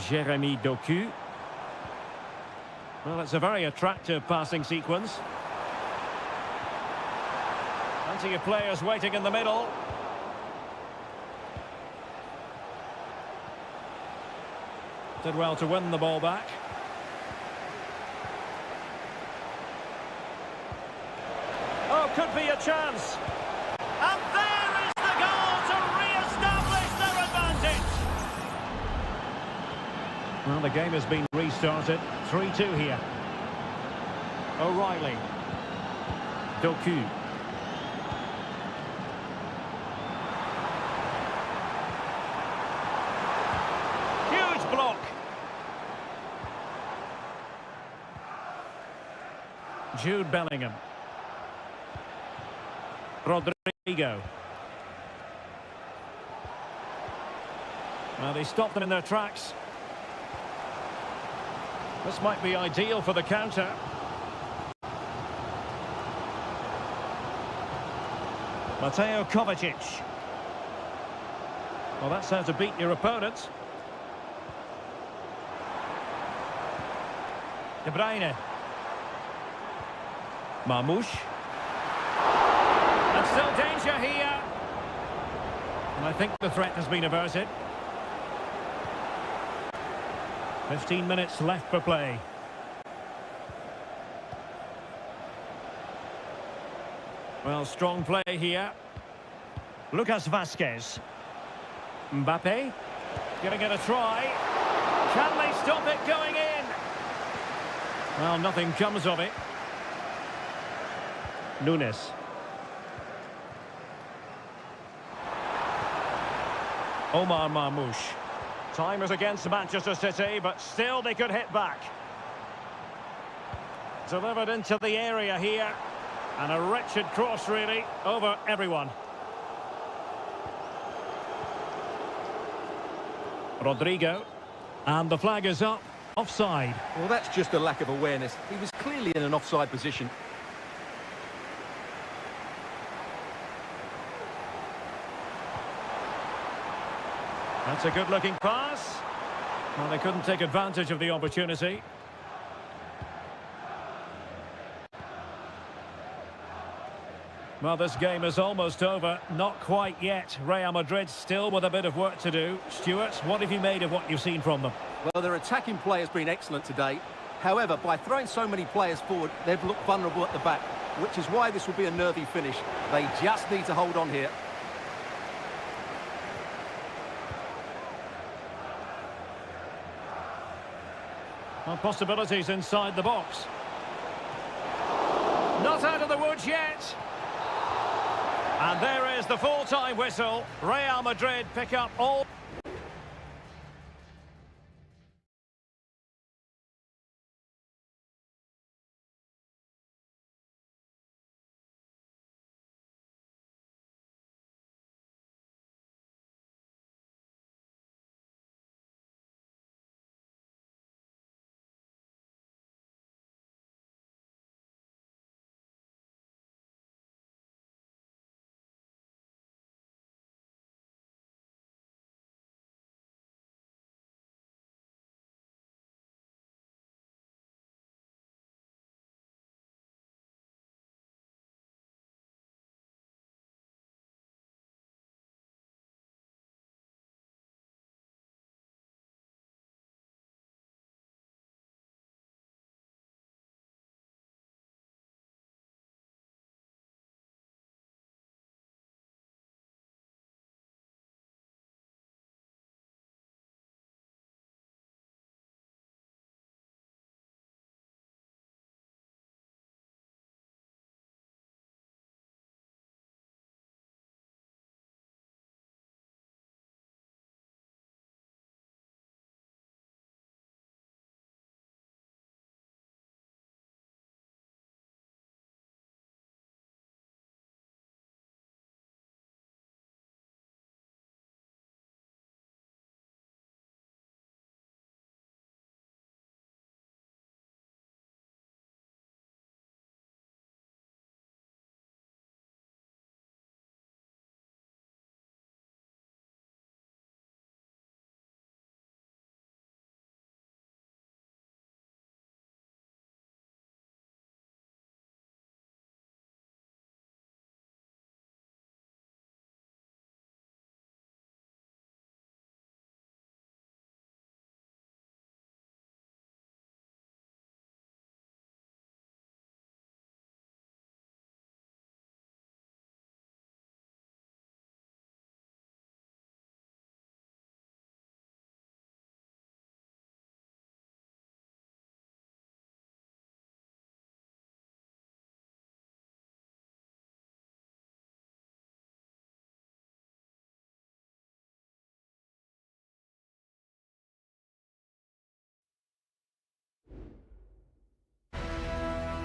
Jeremy Doku. Well, it's a very attractive passing sequence. Plenty of players waiting in the middle. Did well to win the ball back. Oh, could be a chance. And there is the goal to re-establish their advantage. Well, the game has been restarted. 3-2 here. O'Reilly. Doku. Huge block. Jude Bellingham. Rodrigo. Well, they stopped them in their tracks. This might be ideal for the counter. Mateo Kovacic. Well, that's how to beat your opponent. De Bruyne. Marmoush. And still danger here. And I think the threat has been averted. 15 minutes left for play. Well, strong play here. Lucas Vazquez. Mbappe. Giving it a try. Can they stop it going in? Well, nothing comes of it. Nunes. Omar Marmoush. Time is against Manchester City, but still they could hit back. Delivered into the area here. And a wretched cross, really, over everyone. Rodrigo. And the flag is up. Offside. Well, that's just a lack of awareness. He was clearly in an offside position. That's a good-looking pass. Well, they couldn't take advantage of the opportunity. Well, this game is almost over. Not quite yet. Real Madrid still with a bit of work to do. Stuart, what have you made of what you've seen from them? Well, their attacking play has been excellent today. However, by throwing so many players forward, they've looked vulnerable at the back, which is why this will be a nervy finish. They just need to hold on here. Well, possibilities inside the box. Not out of the woods yet. And there is the full-time whistle. Real Madrid pick up all...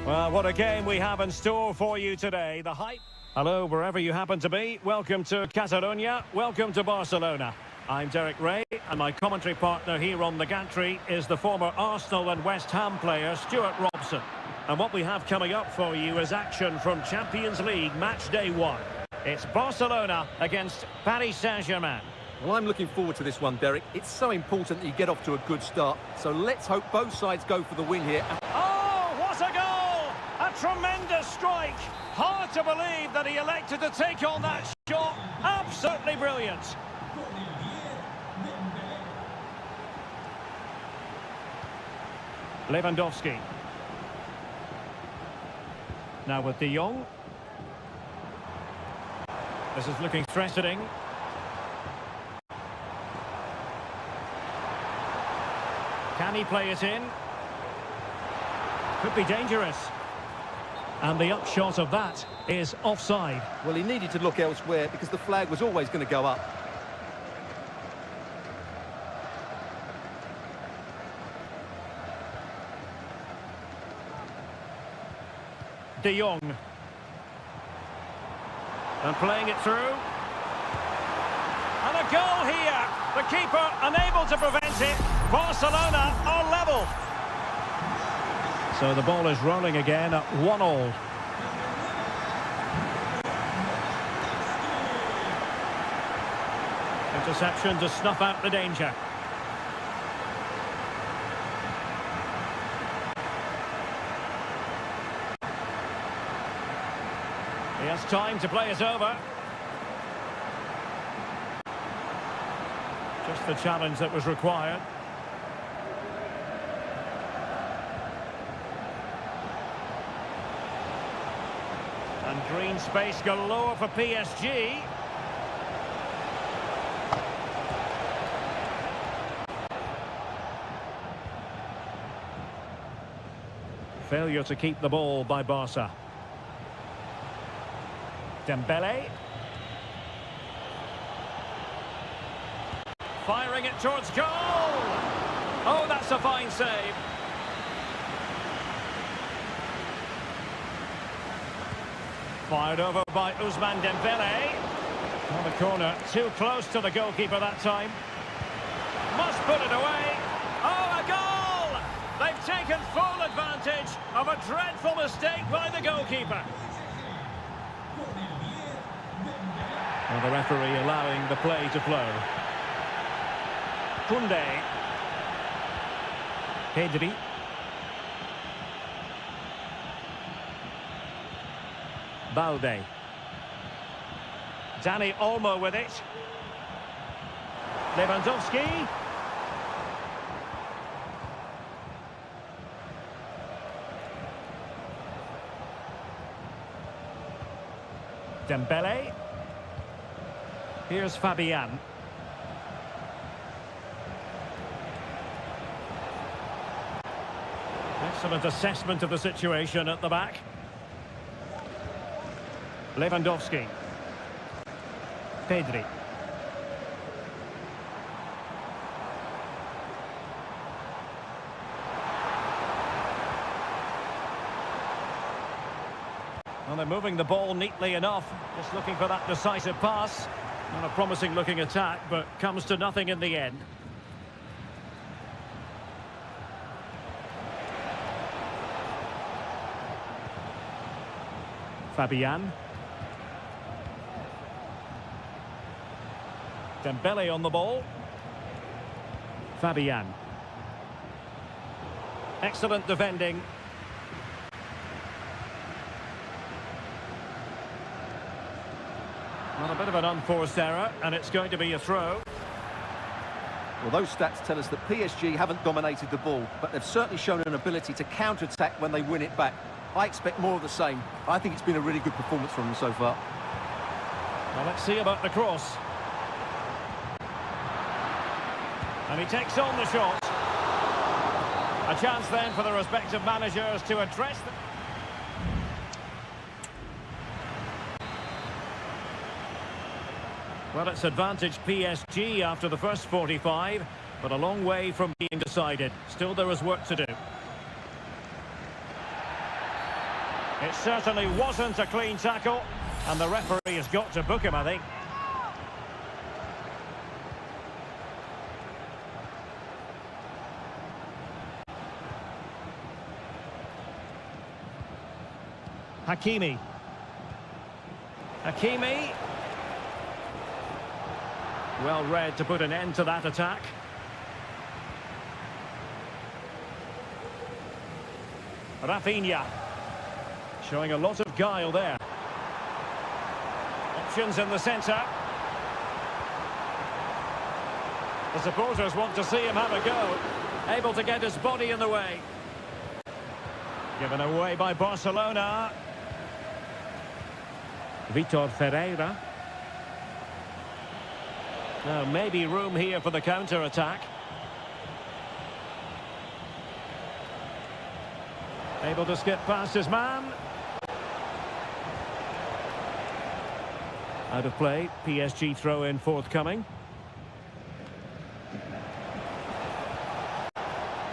Well, what a game we have in store for you today. The hype. Hello, wherever you happen to be. Welcome to Catalonia. Welcome to Barcelona. I'm Derek Ray, and my commentary partner here on the gantry is the former Arsenal and West Ham player, Stuart Robson. And what we have coming up for you is action from Champions League match day 1. It's Barcelona against Paris Saint-Germain. Well, I'm looking forward to this one, Derek. It's so important that you get off to a good start. So let's hope both sides go for the win here. Oh, what a goal! A tremendous strike. Hard to believe that he elected to take on that shot. Absolutely brilliant. Lewandowski. Now with De Jong. This is looking threatening. Can he play it in? Could be dangerous. And the upshot of that is offside. Well, he needed to look elsewhere because the flag was always going to go up. De Jong. And playing it through. And a goal here. The keeper unable to prevent it. Barcelona are level. So the ball is rolling again at 1-1. Interception to snuff out the danger. He has time to play it over. Just the challenge that was required. And green space galore for PSG. Failure to keep the ball by Barca. Dembele. Firing it towards goal. Oh, that's a fine save. Fired over by Ousmane Dembele. On the corner, too close to the goalkeeper that time. Must put it away. Oh, a goal! They've taken full advantage of a dreadful mistake by the goalkeeper. And the referee allowing the play to flow. Koundé. Pedri. Balde. Dani Olmo with it. Lewandowski. Dembele. Here's Fabian. Excellent assessment of the situation at the back. Lewandowski. Pedri. Well, they're moving the ball neatly enough. Just looking for that decisive pass. Not a promising looking attack, but comes to nothing in the end. Fabian. Dembele on the ball. Fabian. Excellent defending. Well, a bit of an unforced error, and it's going to be a throw. Well, those stats tell us that PSG haven't dominated the ball, but they've certainly shown an ability to counter-attack when they win it back. I expect more of the same. I think it's been a really good performance from them so far. Well, let's see about the cross. And he takes on the shot. A chance then for the respective managers to address them. Well, it's advantage PSG after the first 45, but a long way from being decided. Still, there is work to do. It certainly wasn't a clean tackle, and the referee has got to book him, I think. Hakimi. Hakimi. Well read to put an end to that attack. Rafinha. Showing a lot of guile there. Options in the centre. The supporters want to see him have a go. Able to get his body in the way. Given away by Barcelona. Vitor Ferreira. Now, maybe room here for the counter-attack. Able to skip past his man. Out of play, PSG throw-in forthcoming.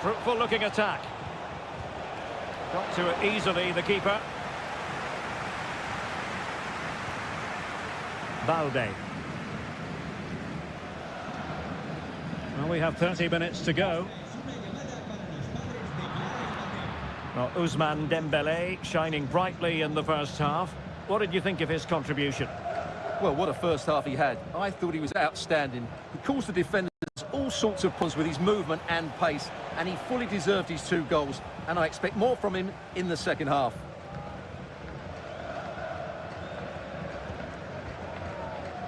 Fruitful-looking attack. Got to it easily, the keeper. Balde. Well, we have 30 minutes to go. Well, Ousmane Dembélé shining brightly in the first half. What did you think of his contribution? Well, what a first half he had. I thought he was outstanding. He caused the defenders all sorts of problems with his movement and pace, and he fully deserved his 2 goals, and I expect more from him in the second half.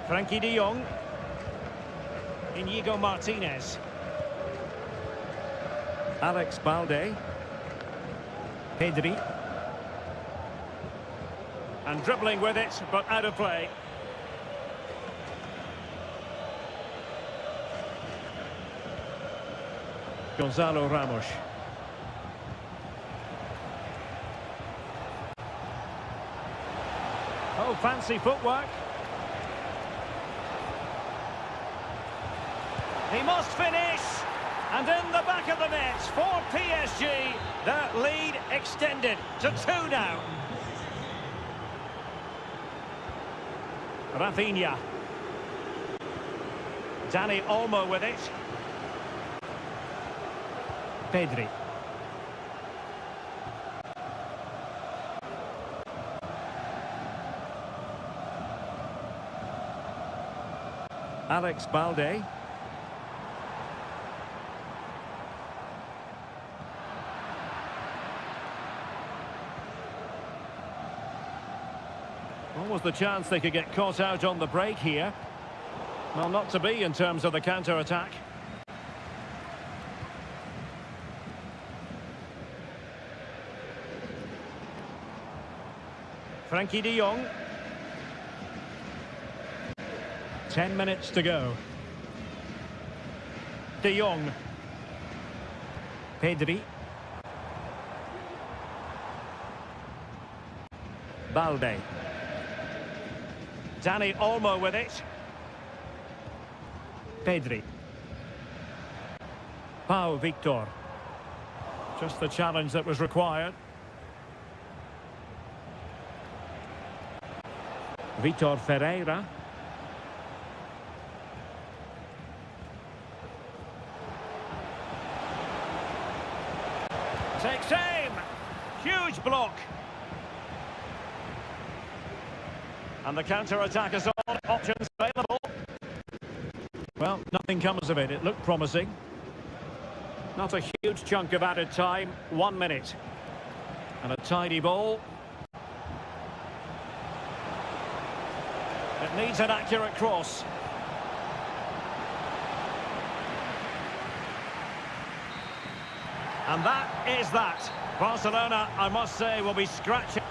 Frankie de Jong. Inigo Martinez. Alex Balde. Pedri. And dribbling with it, but out of play. Gonzalo Ramos. Oh, fancy footwork. He must finish. And in the back of the net for PSG, that lead extended to 2 now. Rafinha. Dani Olmo with it. Pedri. Alex Balde. What was the chance they could get caught out on the break here? Well, not to be in terms of the counter-attack. Frankie de Jong. 10 minutes to go. De Jong. Pedri. Balde. Dani Olmo with it. Pedri. Pau Victor. Just the challenge that was required. Vitor Ferreira. Takes aim. Huge block. And the counter-attack is on. Options available. Well, nothing comes of it. It looked promising. Not a huge chunk of added time. 1 minute. And a tidy ball. It needs an accurate cross. And that is that. Barcelona, I must say, will be scratching.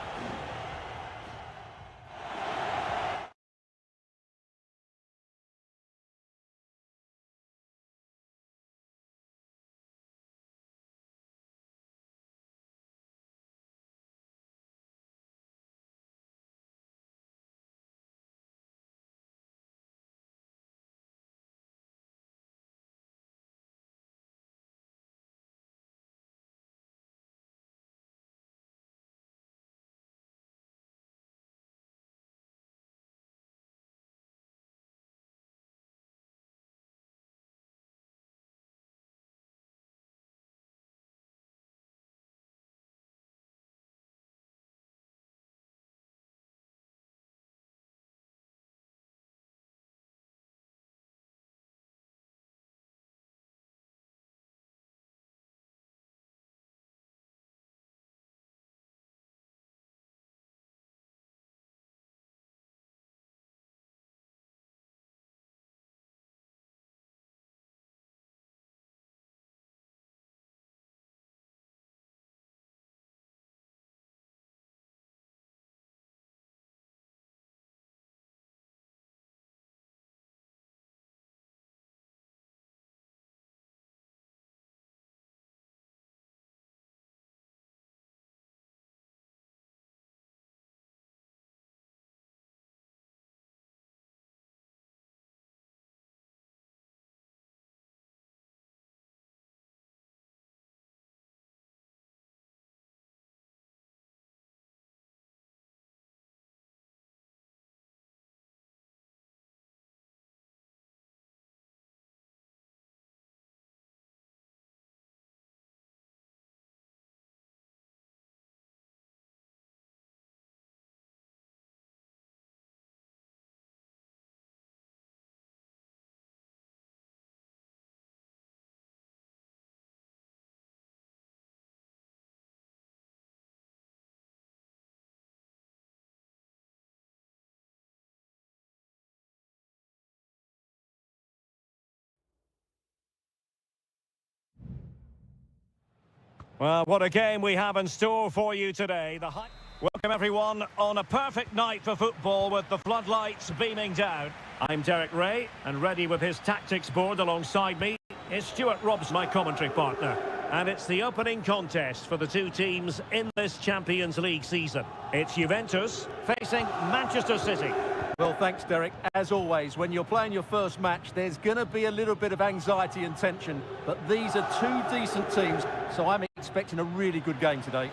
Well, what a game we have in store for you today. Welcome everyone on a perfect night for football with the floodlights beaming down. I'm Derek Ray, and ready with his tactics board alongside me is Stuart Robs, my commentary partner. And it's the opening contest for the two teams in this Champions League season. It's Juventus facing Manchester City. Well, thanks, Derek. As always, when you're playing your first match, there's going to be a little bit of anxiety and tension. But these are two decent teams, so I'm expecting a really good game today.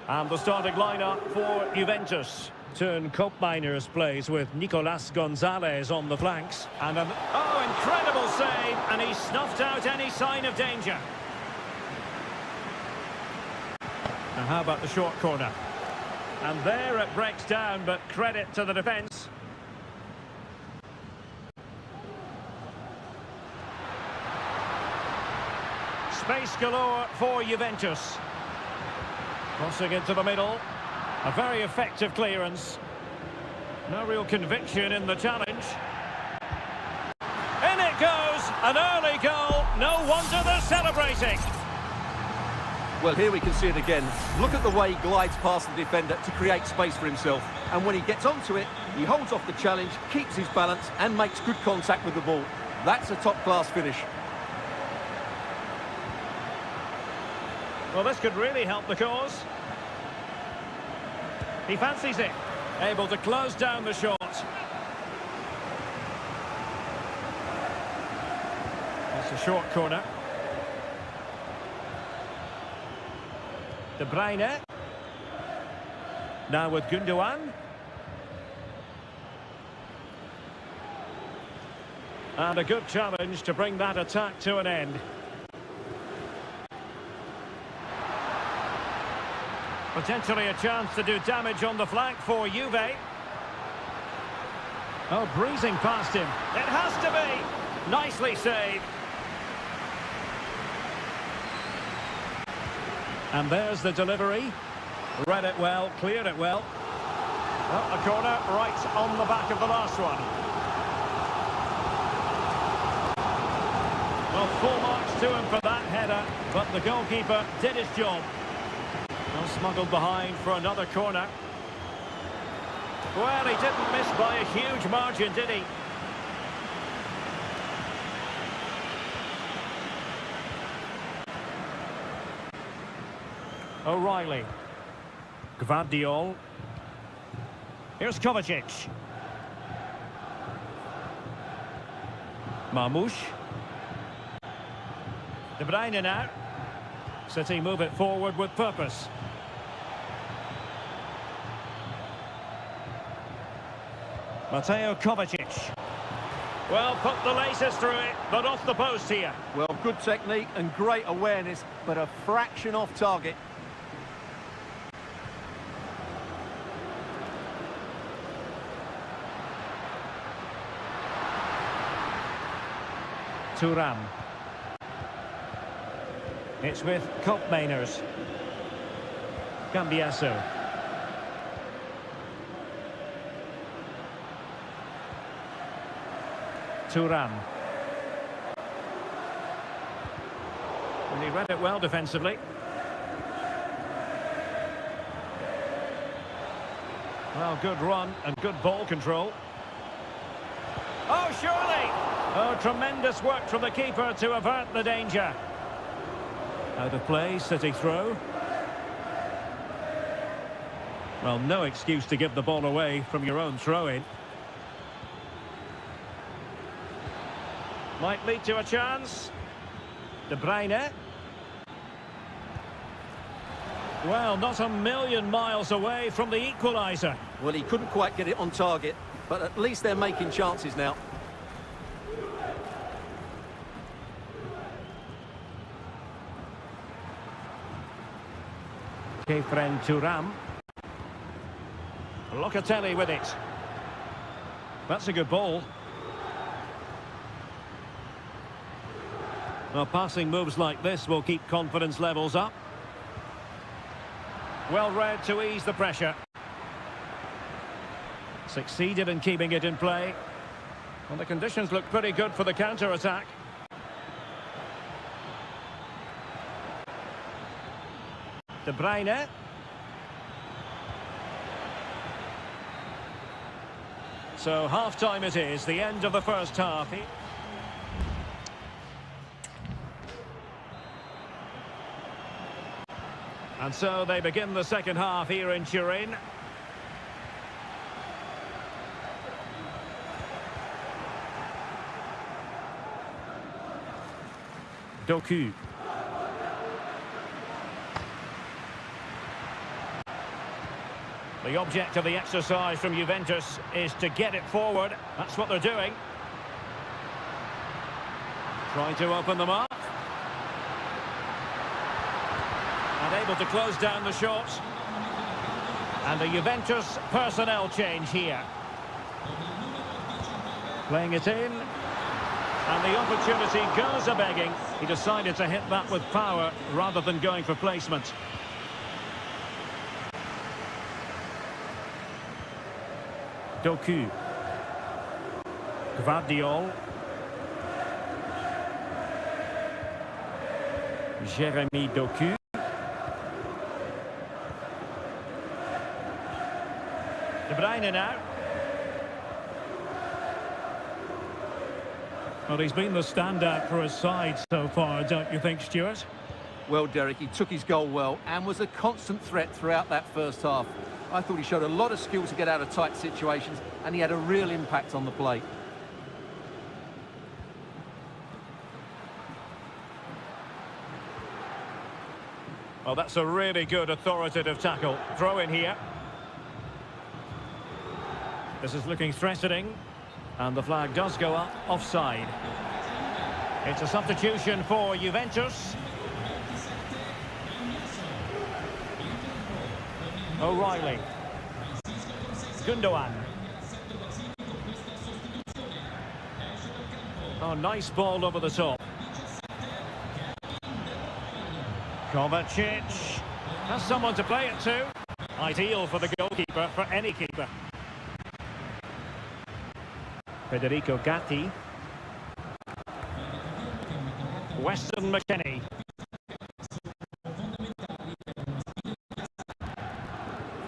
And the starting lineup for Juventus. Turn Koopmeiners plays with Nicolas Gonzalez on the flanks. And an incredible save, and he snuffed out any sign of danger. Now how about the short corner? And there it breaks down, but credit to the defence. Space galore for Juventus. Crossing into the middle. A very effective clearance. No real conviction in the challenge. In it goes! An early goal. No wonder they're celebrating. Well, here we can see it again. Look at the way he glides past the defender to create space for himself. And when he gets onto it, he holds off the challenge, keeps his balance, and makes good contact with the ball. That's a top-class finish. Well, this could really help the cause. He fancies it. Able to close down the shot. It's a short corner. De Bruyne. Now with Gundogan. And a good challenge to bring that attack to an end. Potentially a chance to do damage on the flank for Juve. Oh, breezing past him. It has to be. Nicely saved. And there's the delivery. Read it well, cleared it well. Well, a corner right on the back of the last one. Well, full marks to him for that header, but the goalkeeper did his job. Well, smuggled behind for another corner. Well, he didn't miss by a huge margin, did he? O'Reilly. Gvardiol. Here's Kovacic. Marmoush. De Bruyne now. City move it forward with purpose. Mateo Kovacic. Well, put the laces through it, but off the post here. Well, good technique and great awareness, but a fraction off target. Thuram. It's with Koopmeiners. Cambiasso. Thuram. And he read it well defensively. Well, good run and good ball control. Oh, surely! Oh, tremendous work from the keeper to avert the danger. Out of play, City throw. Well, no excuse to give the ball away from your own throw-in. Might lead to a chance. De Bruyne. Well, not a million miles away from the equaliser. Well, he couldn't quite get it on target, but at least they're making chances now. Kefren Thuram. Locatelli with it. That's a good ball. Well, passing moves like this will keep confidence levels up. Well read to ease the pressure. Succeeded in keeping it in play. Well, the conditions look pretty good for the counter-attack. De Bruyne. So half-time it is, the end of the first half. And so they begin the second half here in Turin. Doku. The object of the exercise from Juventus is to get it forward. That's what they're doing. Trying to open them up. And able to close down the shots. And a Juventus personnel change here. Playing it in. And the opportunity goes a-begging. He decided to hit that with power rather than going for placement. Doku. Gvardiol. Jeremy Doku. De Bruyne now. Well, he's been the standout for his side so far, don't you think, Stuart? Well, Derek, he took his goal well and was a constant threat throughout that first half. I thought he showed a lot of skill to get out of tight situations, and he had a real impact on the play. Well, that's a really good authoritative tackle. Throw in here. This is looking threatening, and the flag does go up offside. It's a substitution for Juventus. O'Reilly. Gundogan. Oh, nice ball over the top. Kovacic has someone to play it to. Ideal for the goalkeeper, for any keeper. Federico Gatti. Weston McKennie.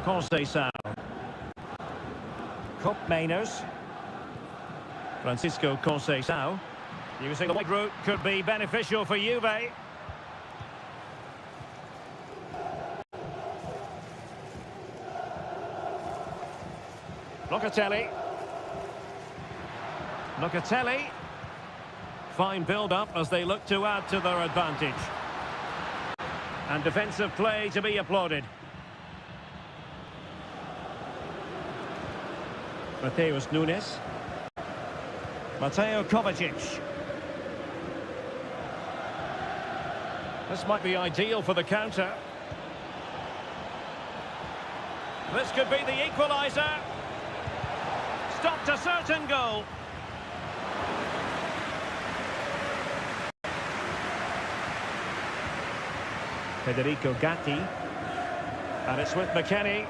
Conceição. Cop Mainers. Francisco Conceição. Using the wide route could be beneficial for Juve. Locatelli. Locatelli. Fine build-up as they look to add to their advantage. And defensive play to be applauded. Mateus Nunes. Mateo Kovacic. This might be ideal for the counter. This could be the equaliser. Stopped a certain goal. Federico Gatti. And it's with McKennie.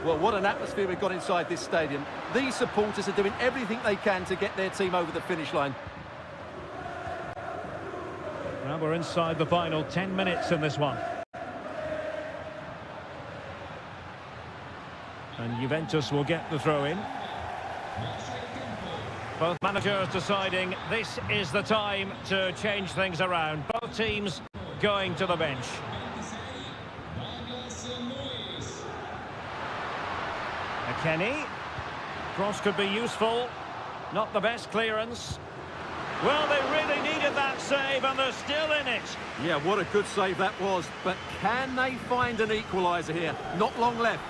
Well, what an atmosphere we've got inside this stadium. These supporters are doing everything they can to get their team over the finish line. Well, we're inside the final 10 minutes in this one. And Juventus will get the throw-in. Both managers deciding this is the time to change things around. Both teams going to the bench. McKennie. Cross could be useful. Not the best clearance. Well, they really needed that save, and they're still in it. Yeah, what a good save that was. But can they find an equaliser here? Not long left.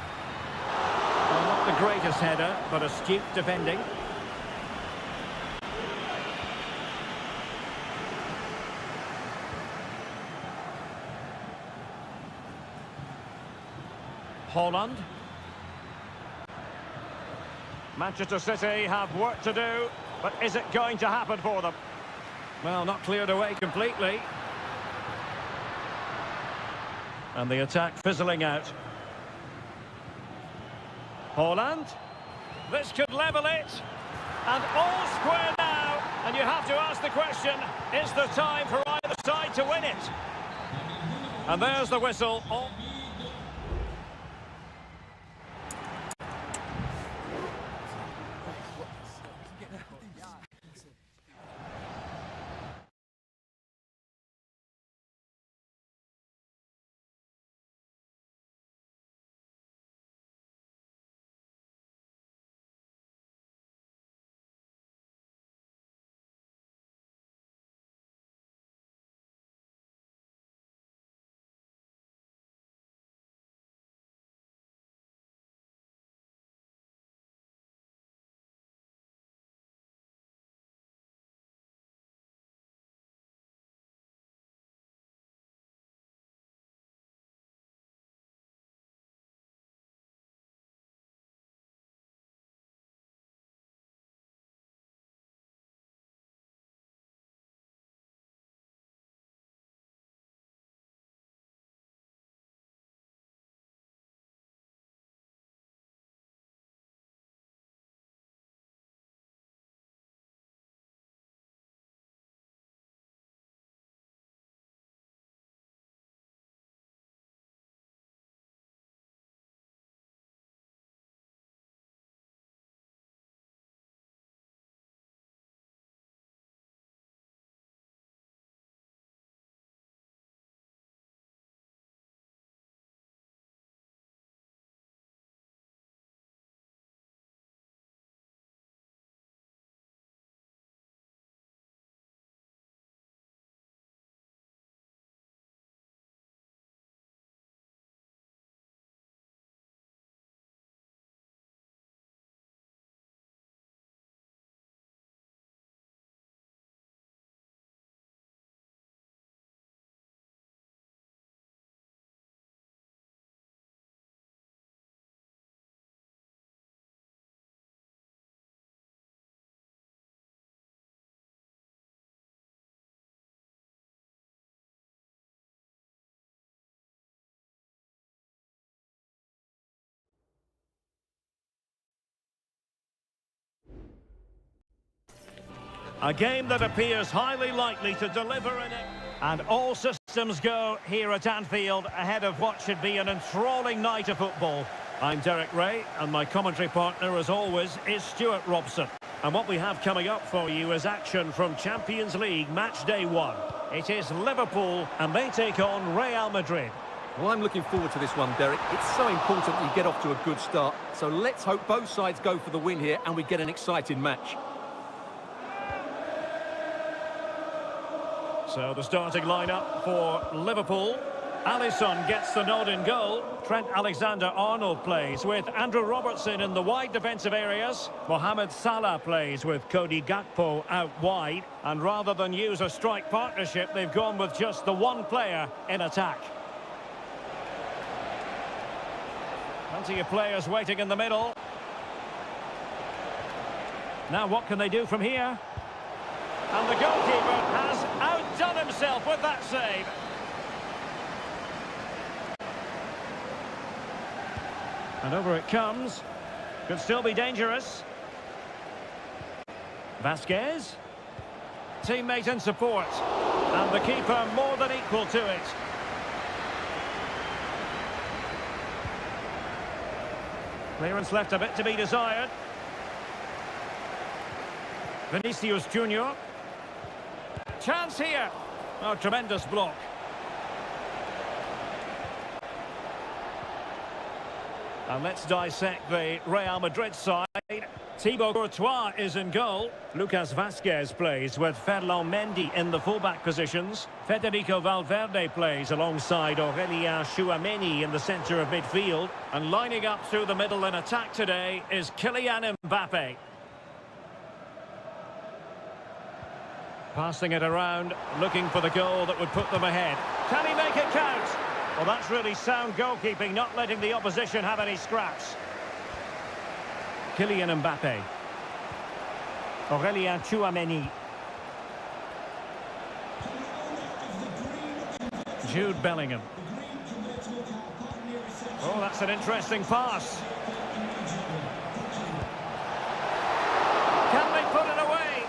Well, not the greatest header, but astute defending. Holland. Manchester City have work to do, but is it going to happen for them? Well, not cleared away completely. And the attack fizzling out. Holland. This could level it. And all square now. And you have to ask the question, is there time for either side to win it? And there's the whistle. Oh. A game that appears highly likely to deliver in it. And all systems go here at Anfield ahead of what should be an enthralling night of football. I'm Derek Ray, and my commentary partner, as always, is Stuart Robson. And what we have coming up for you is action from Champions League match day 1. It is Liverpool, and they take on Real Madrid. Well, I'm looking forward to this one, Derek. It's so important that you get off to a good start. So let's hope both sides go for the win here and we get an exciting match. So the starting lineup for Liverpool. Alisson gets the nod in goal. Trent Alexander-Arnold plays with Andrew Robertson in the wide defensive areas. Mohamed Salah plays with Cody Gakpo out wide. And rather than use a strike partnership, they've gone with just the one player in attack. Plenty of players waiting in the middle. Now what can they do from here? And the goalkeeper has outdone himself with that save. And over it comes. Could still be dangerous. Vasquez. Teammate in support. And the keeper more than equal to it. Clearance left a bit to be desired. Vinicius Junior. Chance here. Oh, tremendous block. And let's dissect the Real Madrid side. Thibaut Courtois is in goal. Lucas Vasquez plays with Ferland Mendy in the fullback positions. Federico Valverde plays alongside Aurélien Tchouameni in the centre of midfield. And lining up through the middle in attack today is Kylian Mbappe. Passing it around, looking for the goal that would put them ahead. Can he make it count? Well, that's really sound goalkeeping, not letting the opposition have any scraps. Kylian Mbappe. Aurélien Tchouameni. Jude Bellingham. Oh, that's an interesting pass. Can they put it away?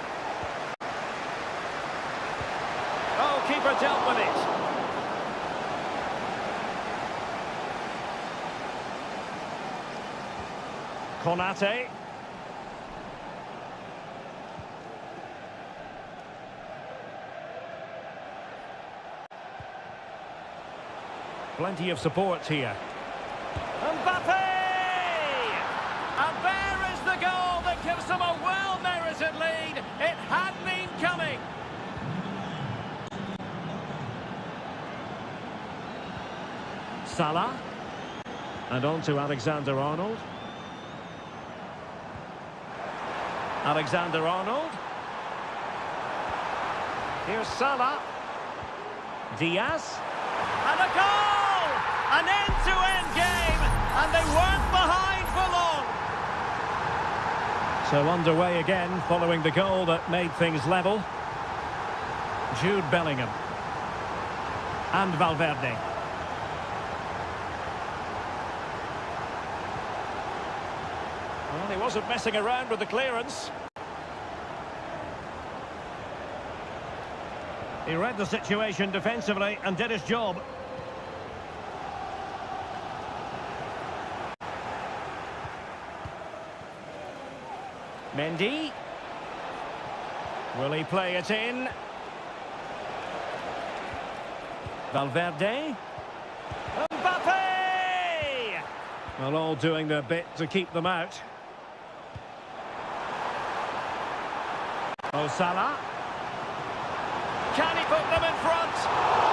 Oh, keeper dealt with it. Konate. Plenty of support here. Mbappe! And there is the goal that gives them a well-merited lead. It had been coming. Salah. And on to Alexander-Arnold. Alexander-Arnold. Here's Salah. Diaz. And a goal! An end-to-end game, and they weren't behind for long. So underway again, following the goal that made things level. Jude Bellingham. And Valverde. Well, he wasn't messing around with the clearance. He read the situation defensively and did his job. Mendy. Will he play it in? Valverde. Mbappe! Well, all doing their bit to keep them out. Mo Salah. Can he put them in front?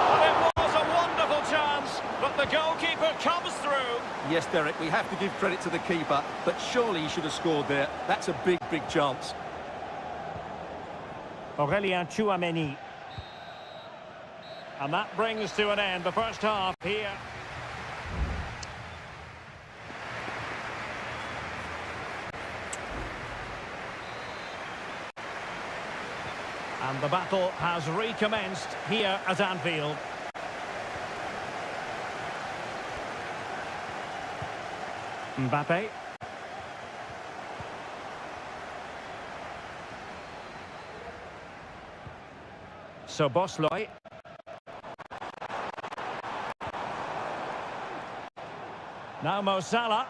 Well, it was a wonderful chance, but the goalkeeper comes through. Yes, Derek, we have to give credit to the keeper, but surely he should have scored there. That's a big, big chance. Aurélien Tchouameni. And that brings to an end the first half here. And the battle has recommenced here at Anfield. Mbappe. Szoboszlai. Now Mo Salah.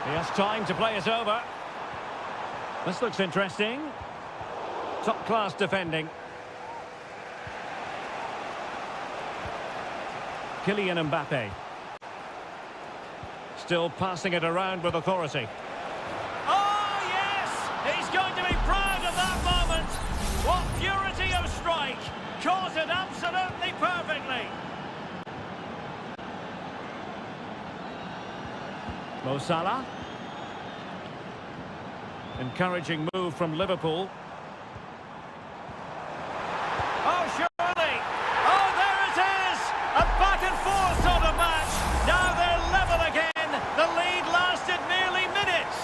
He has time to play it over. This looks interesting. Top-class defending. Kylian Mbappe. Still passing it around with authority. Oh, yes! He's going to be proud of that moment. What purity of strike. Caught it absolutely perfectly. Mo Salah. Encouraging move from Liverpool. Oh, surely! Oh, there it is! A back-and-forth sort of match. Now they're level again. The lead lasted nearly minutes.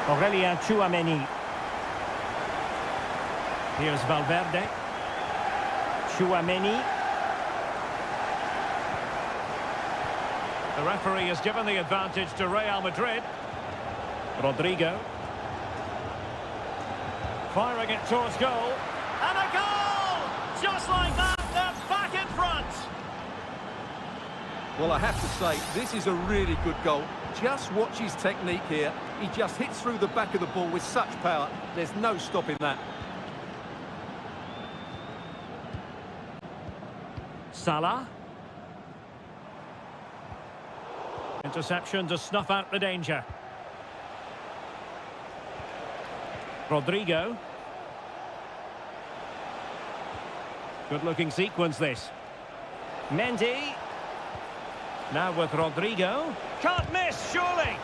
Aurélien Tchouameni. Here's Valverde. Tchouameni. The referee has given the advantage to Real Madrid. Rodrigo. Firing it towards goal. And a goal! Just like that, they're back in front. Well, I have to say, this is a really good goal. Just watch his technique here. He just hits through the back of the ball with such power. There's no stopping that. Salah. Interception to snuff out the danger. Rodrigo. Good-looking sequence, this. Mendy. Now with Rodrigo. Can't miss, surely.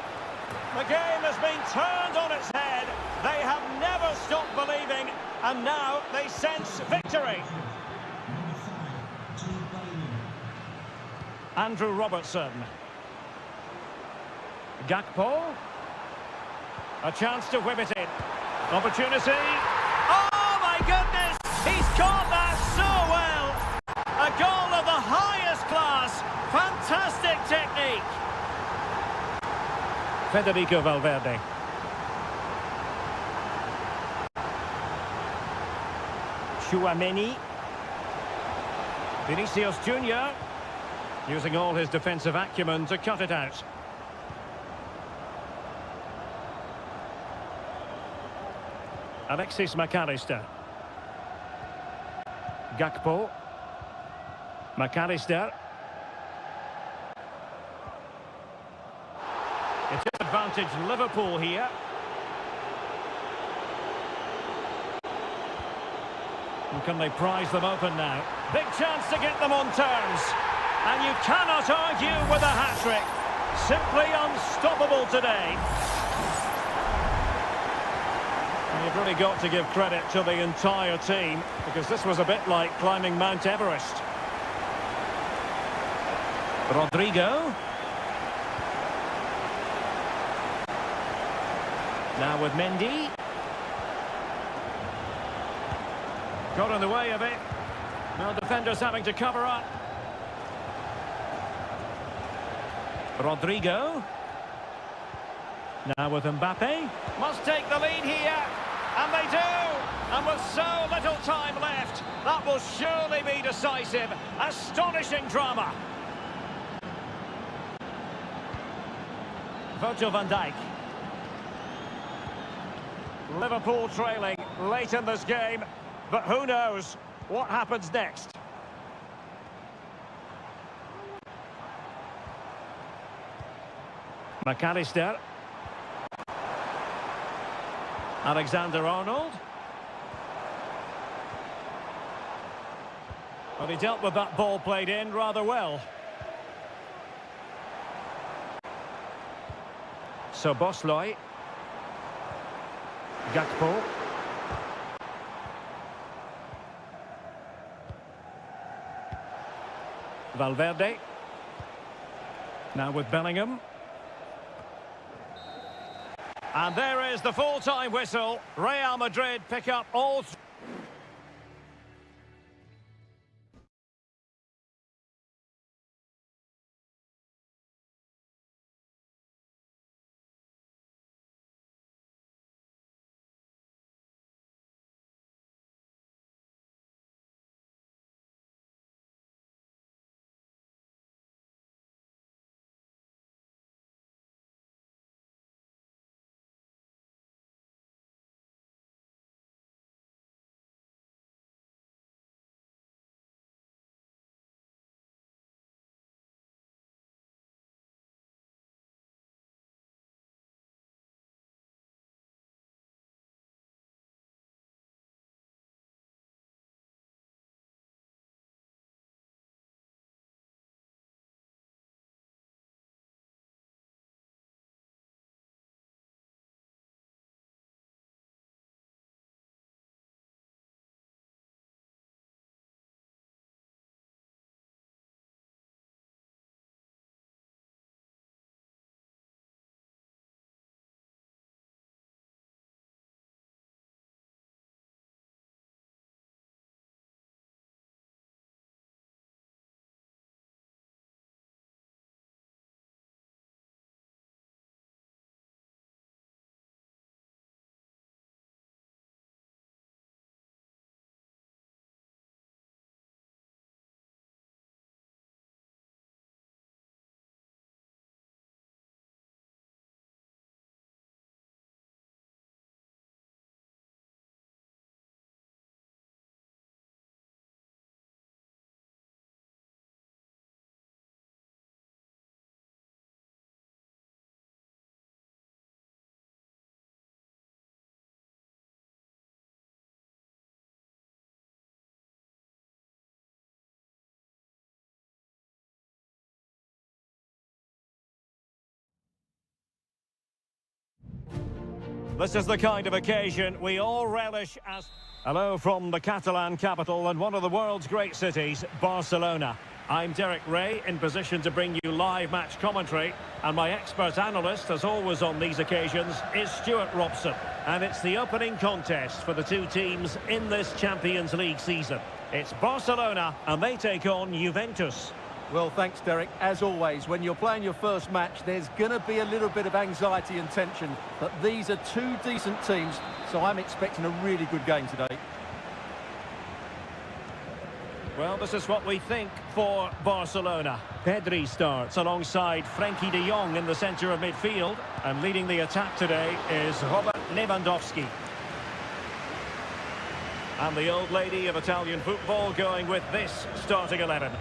The game has been turned on its head. They have never stopped believing, and now they sense victory. Andrew Robertson. Gakpo. A chance to whip it in. Opportunity. Oh, my goodness! He's caught that so well! A goal of the highest class. Fantastic technique. Federico Valverde. Tchouameni. Vinicius Junior. Using all his defensive acumen to cut it out. Alexis McAllister. Gakpo. McAllister. It's advantage Liverpool here. And can they prize them open now? Big chance to get them on terms. And you cannot argue with a hat-trick. Simply unstoppable today. And you've really got to give credit to the entire team, because this was a bit like climbing Mount Everest. Rodrigo. Now with Mendy. Got in the way of it. Now defenders having to cover up. Rodrigo. Now with Mbappe. Must take the lead here. And they do. And with so little time left, that will surely be decisive. Astonishing drama. Virgil van Dijk. Liverpool trailing late in this game. But who knows what happens next? McAllister. Alexander-Arnold. But he dealt with that ball played in rather well. So Bosley. Gakpo. Valverde. Now with Bellingham. And there is the full-time whistle. Real Madrid pick up all... This is the kind of occasion we all relish as... Hello from the Catalan capital and one of the world's great cities, Barcelona. I'm Derek Ray, in position to bring you live match commentary, and my expert analyst, as always on these occasions, is Stuart Robson. And it's the opening contest for the two teams in this Champions League season. It's Barcelona, and they take on Juventus. Well, thanks, Derek. As always, when you're playing your first match, there's going to be a little bit of anxiety and tension. But these are two decent teams, so I'm expecting a really good game today. Well, this is what we think for Barcelona. Pedri starts alongside Frenkie de Jong in the centre of midfield. And leading the attack today is Robert Lewandowski. And the old lady of Italian football going with this starting 11.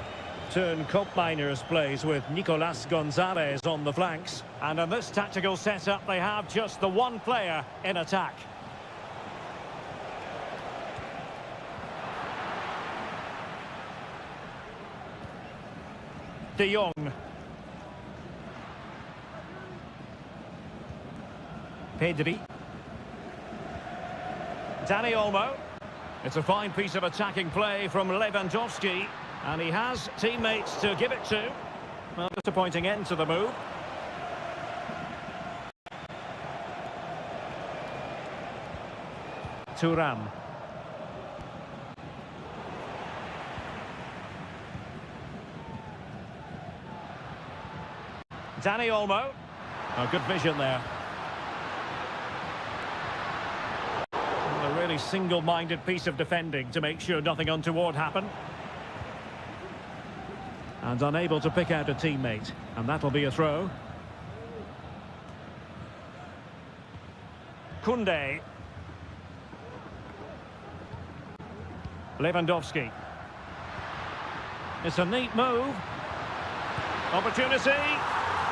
Turn Koopmeiners plays with Nicolas Gonzalez on the flanks. And in this tactical setup, they have just the one player in attack. De Jong. Pedri. Dani Olmo. It's a fine piece of attacking play from Lewandowski. And he has teammates to give it to. Well, disappointing end to the move. Thuram. Dani Olmo. Oh, good vision there. A really single-minded piece of defending to make sure nothing untoward happened. And unable to pick out a teammate. And that'll be a throw. Koundé. Lewandowski. It's a neat move. Opportunity.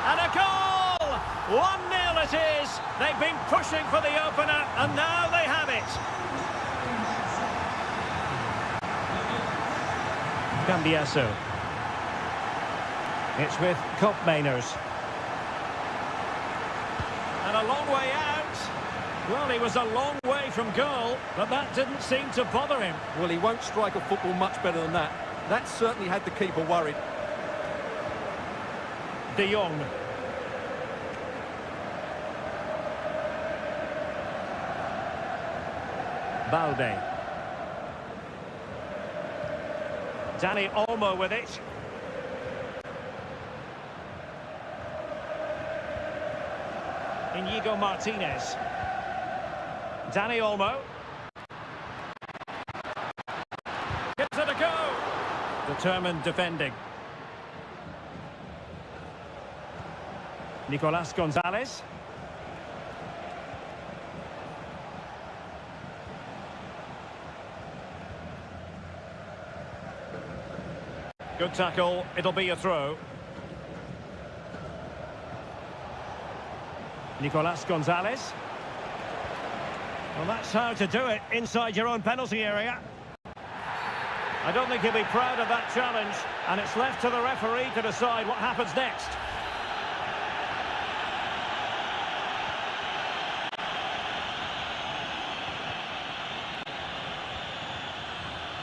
And a goal! 1-0 it is. They've been pushing for the opener, and now they have it. Cambiasso. It's with Koopmeiners. And a long way out. Well, he was a long way from goal, but that didn't seem to bother him. Well, he won't strike a football much better than that. That certainly had the keeper worried. De Jong. Balde. Dani Olmo with it. Inigo Martinez. Dani Olmo. Gives it a go. Determined defending. Nicolas Gonzalez. Good tackle. It'll be a throw. Nicolas Gonzalez. Well, that's how to do it inside your own penalty area. I don't think he'll be proud of that challenge, and it's left to the referee to decide what happens next.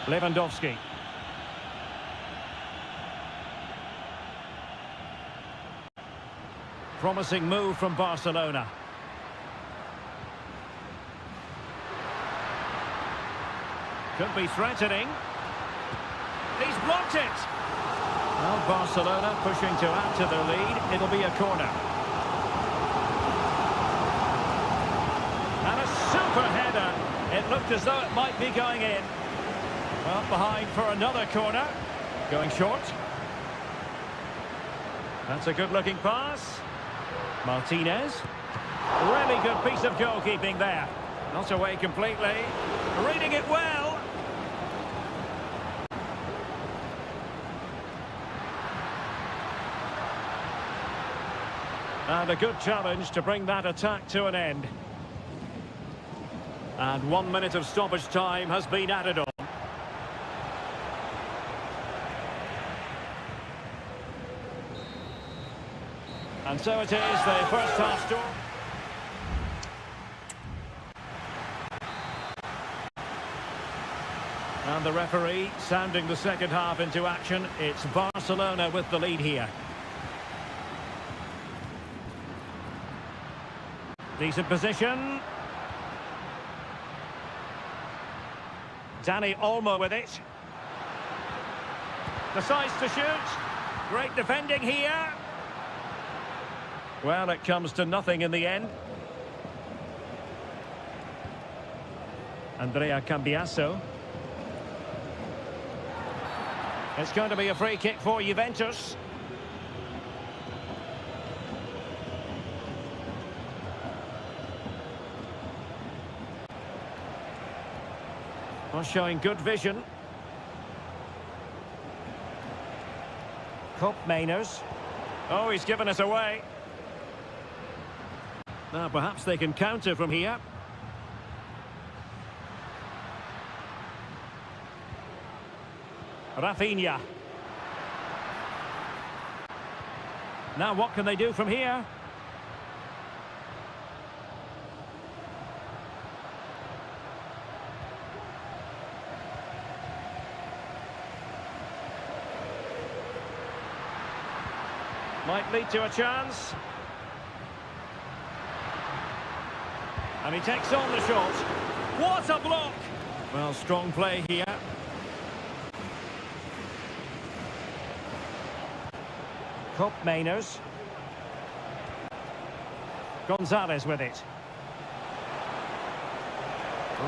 Lewandowski. Promising move from Barcelona. Could be threatening. He's blocked it. Well, Barcelona pushing to add to their lead. It'll be a corner. And a super header. It looked as though it might be going in. Well, behind for another corner. Going short. That's a good-looking pass. Martinez. Really good piece of goalkeeping there. Not away completely. Reading it well. And a good challenge to bring that attack to an end. And 1 minute of stoppage time has been added on. And so it is, the first half score. And the referee sounding the second half into action. It's Barcelona with the lead here. Decent position. Dani Olmo with it. Decides to shoot. Great defending here. Well, it comes to nothing in the end. Andrea Cambiasso. It's going to be a free kick for Juventus. Well, showing good vision. Mainers. Oh, he's given us away. Now, perhaps they can counter from here. Rafinha. Now, what can they do from here? Might lead to a chance. And he takes on the shot. What a block! Well, strong play here. Mainers. Gonzalez with it.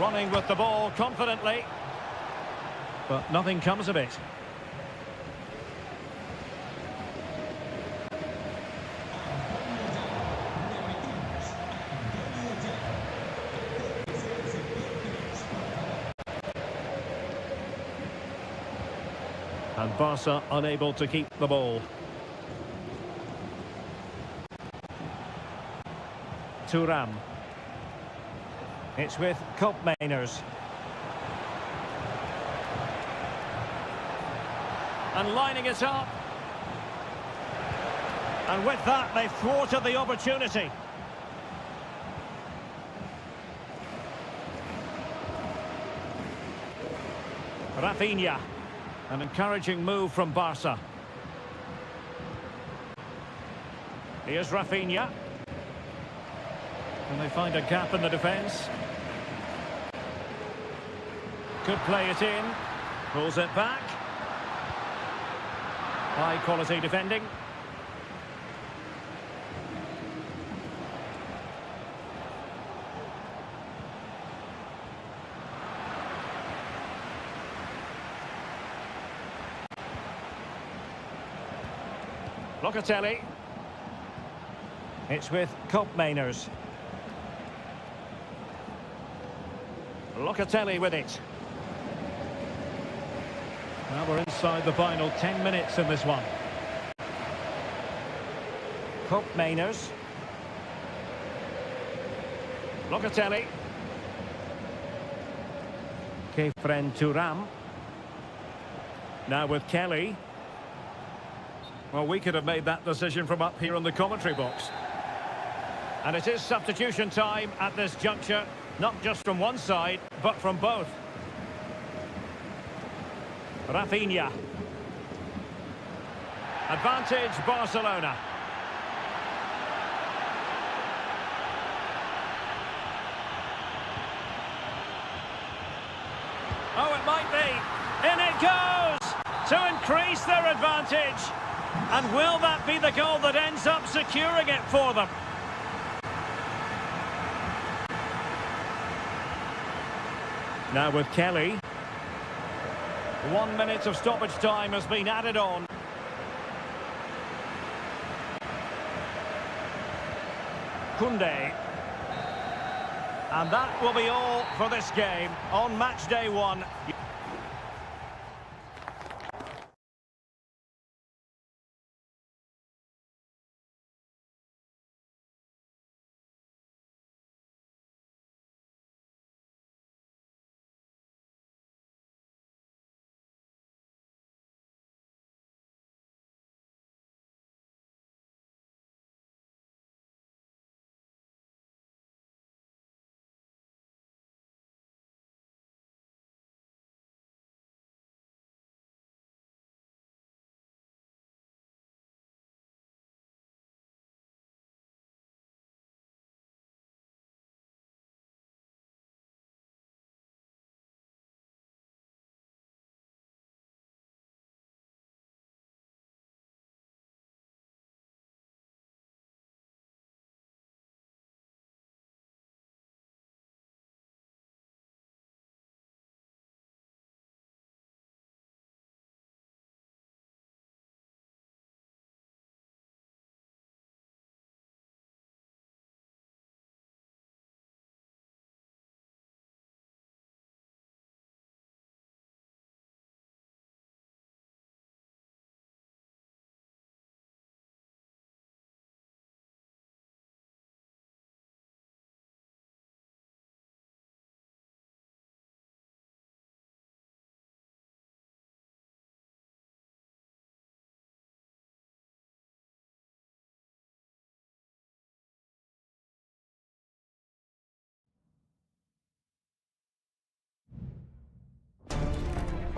Running with the ball confidently. But nothing comes of it. And Barca unable to keep the ball. Thuram. It's with Mainers. And lining it up. And with that, they've thwarted the opportunity. Rafinha. An encouraging move from Barca. Here's Rafinha. And they find a gap in the defence. Could play it in. Pulls it back. High quality defending. Locatelli. It's with Mainers. Locatelli with it. Now we're inside the final 10 minutes in this one. Mainers. Locatelli. Thuram. Now with Kelly. Well, we could have made that decision from up here in the commentary box. And it is substitution time at this juncture, not just from one side, but from both. Rafinha. Advantage Barcelona. Oh, it might be. In it goes to increase their advantage. And will that be the goal that ends up securing it for them? Now with Kelly. 1 minute of stoppage time has been added on. Koundé. And that will be all for this game on match day 1.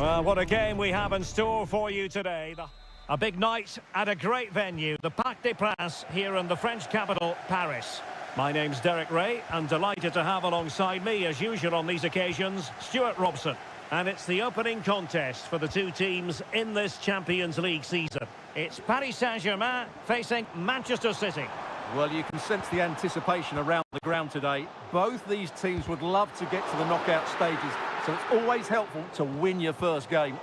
Well, what a game we have in store for you today. A big night at a great venue, the Parc des Princes, here in the French capital, Paris. My name's Derek Ray, and delighted to have alongside me, as usual on these occasions, Stuart Robson. And it's the opening contest for the two teams in this Champions League season. It's Paris Saint-Germain facing Manchester City. Well, you can sense the anticipation around the ground today. Both these teams would love to get to the knockout stages, so it's always helpful to win your first game.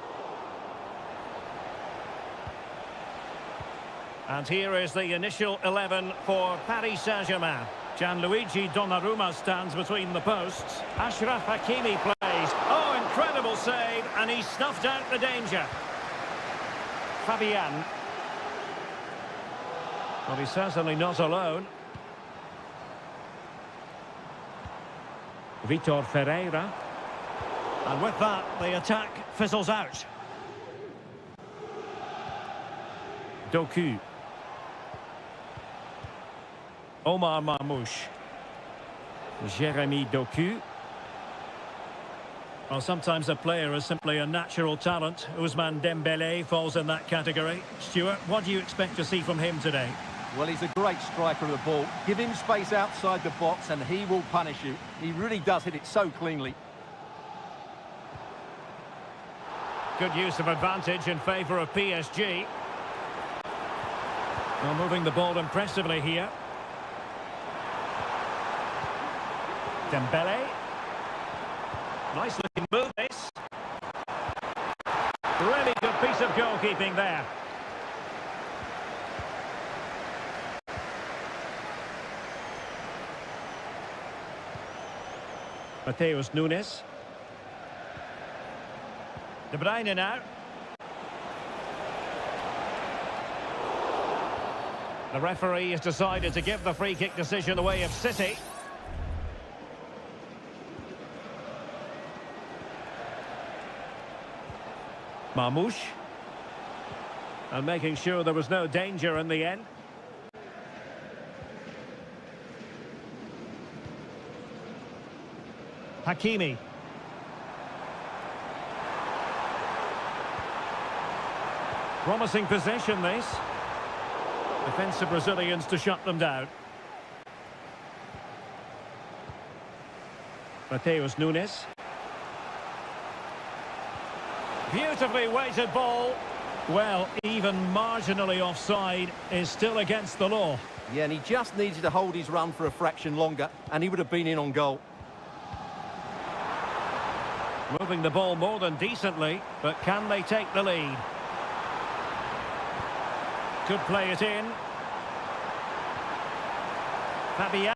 And here is the initial 11 for Paris Saint-Germain. Gianluigi Donnarumma stands between the posts. Achraf Hakimi plays. Oh, incredible save, and he snuffed out the danger. Fabian. Well, he's certainly not alone. Vitor Ferreira. And with that, the attack fizzles out. Doku. Omar Marmoush. Jeremy Doku. Well, sometimes a player is simply a natural talent. Ousmane Dembélé falls in that category. Stuart, what do you expect to see from him today? Well, he's a great striker of the ball. Give him space outside the box and he will punish you. He really does hit it so cleanly. Good use of advantage in favour of PSG. Well, moving the ball impressively here. Dembele. Nice looking move, this. Really good piece of goalkeeping there. Mateus Nunes. De Bruyne now. The referee has decided to give the free kick decision the way of City. Marmoush. And making sure there was no danger in the end. Hakimi. Promising possession, this. Defensive Brazilians to shut them down. Mateus Nunes. Beautifully weighted ball. Well, even marginally offside is still against the law. Yeah, and he just needed to hold his run for a fraction longer, and he would have been in on goal. Moving the ball more than decently, but can they take the lead? Could play it in. Fabian.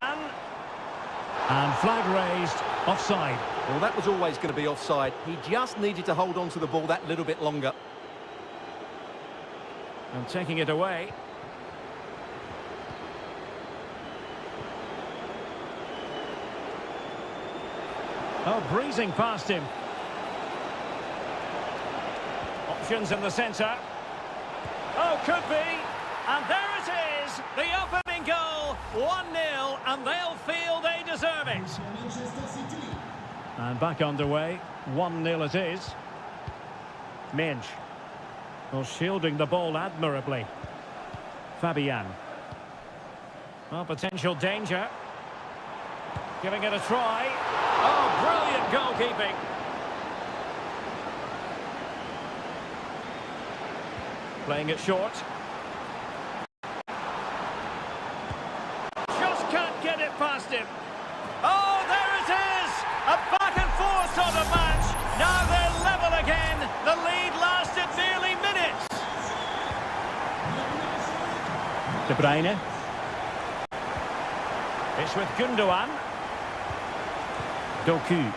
And flag raised, offside. Well, that was always going to be offside. He just needed to hold on to the ball that little bit longer. And taking it away. Oh, breezing past him. Options in the centre. Oh, could be. And there it is. The opening goal. 1-0. And they'll feel they deserve it. And back underway. 1-0 it is. Mensch. Well, shielding the ball admirably. Fabian. Well, potential danger. Giving it a try. Oh, brilliant goalkeeping. Playing it short. Just can't get it past him. Oh, there it is! A back and forth sort of match. Now they're level again. The lead lasted nearly minutes. De Bruyne. It's with Gundogan. Doku.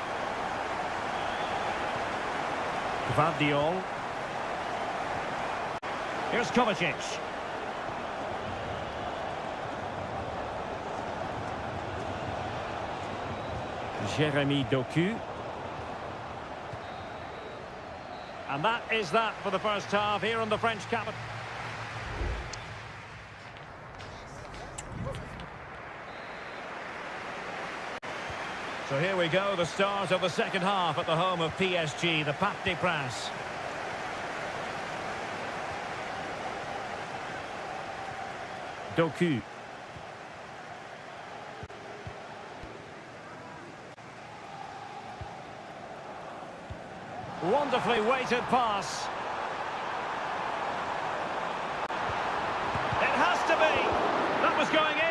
Gvardiol. Here's Kovacic. Jeremy Doku. And that is that for the first half here in the French capital. So here we go, the start of the second half at the home of PSG, the Pape des Princes. Doku. Wonderfully weighted pass. It has to be. That was going in.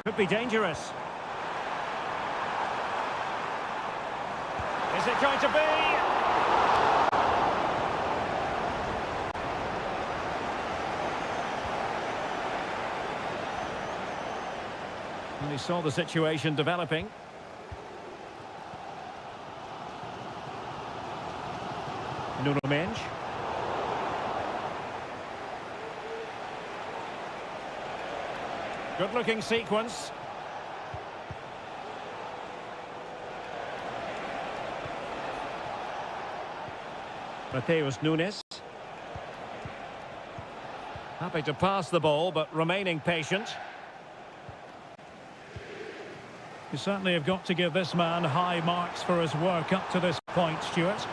Could be dangerous. Is it going to be? And he saw the situation developing. Nuno Mendes. Good-looking sequence. Mateus Nunes. Happy to pass the ball, but remaining patient. You certainly have got to give this man high marks for his work up to this point, Stuart.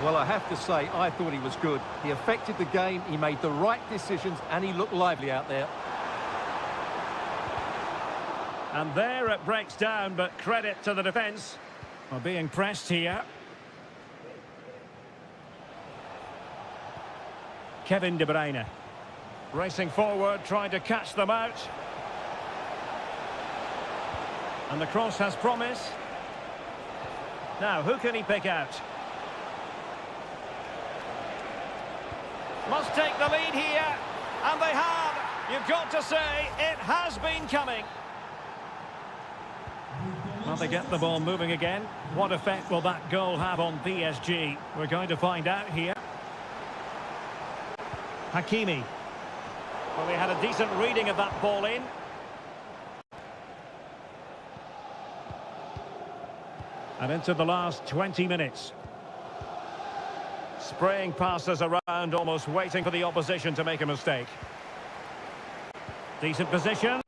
Well, I have to say, I thought he was good. He affected the game, he made the right decisions, and he looked lively out there. And there it breaks down, but credit to the defence for being pressed here. Kevin De Bruyne. Racing forward, trying to catch them out. And the cross has promise. Now, who can he pick out? Must take the lead here. And they have. You've got to say, it has been coming. Well, they get the ball moving again. What effect will that goal have on PSG? We're going to find out here. Hakimi. Well, they had a decent reading of that ball in. And into the last 20 minutes. Spraying passes around, almost waiting for the opposition to make a mistake. Decent position.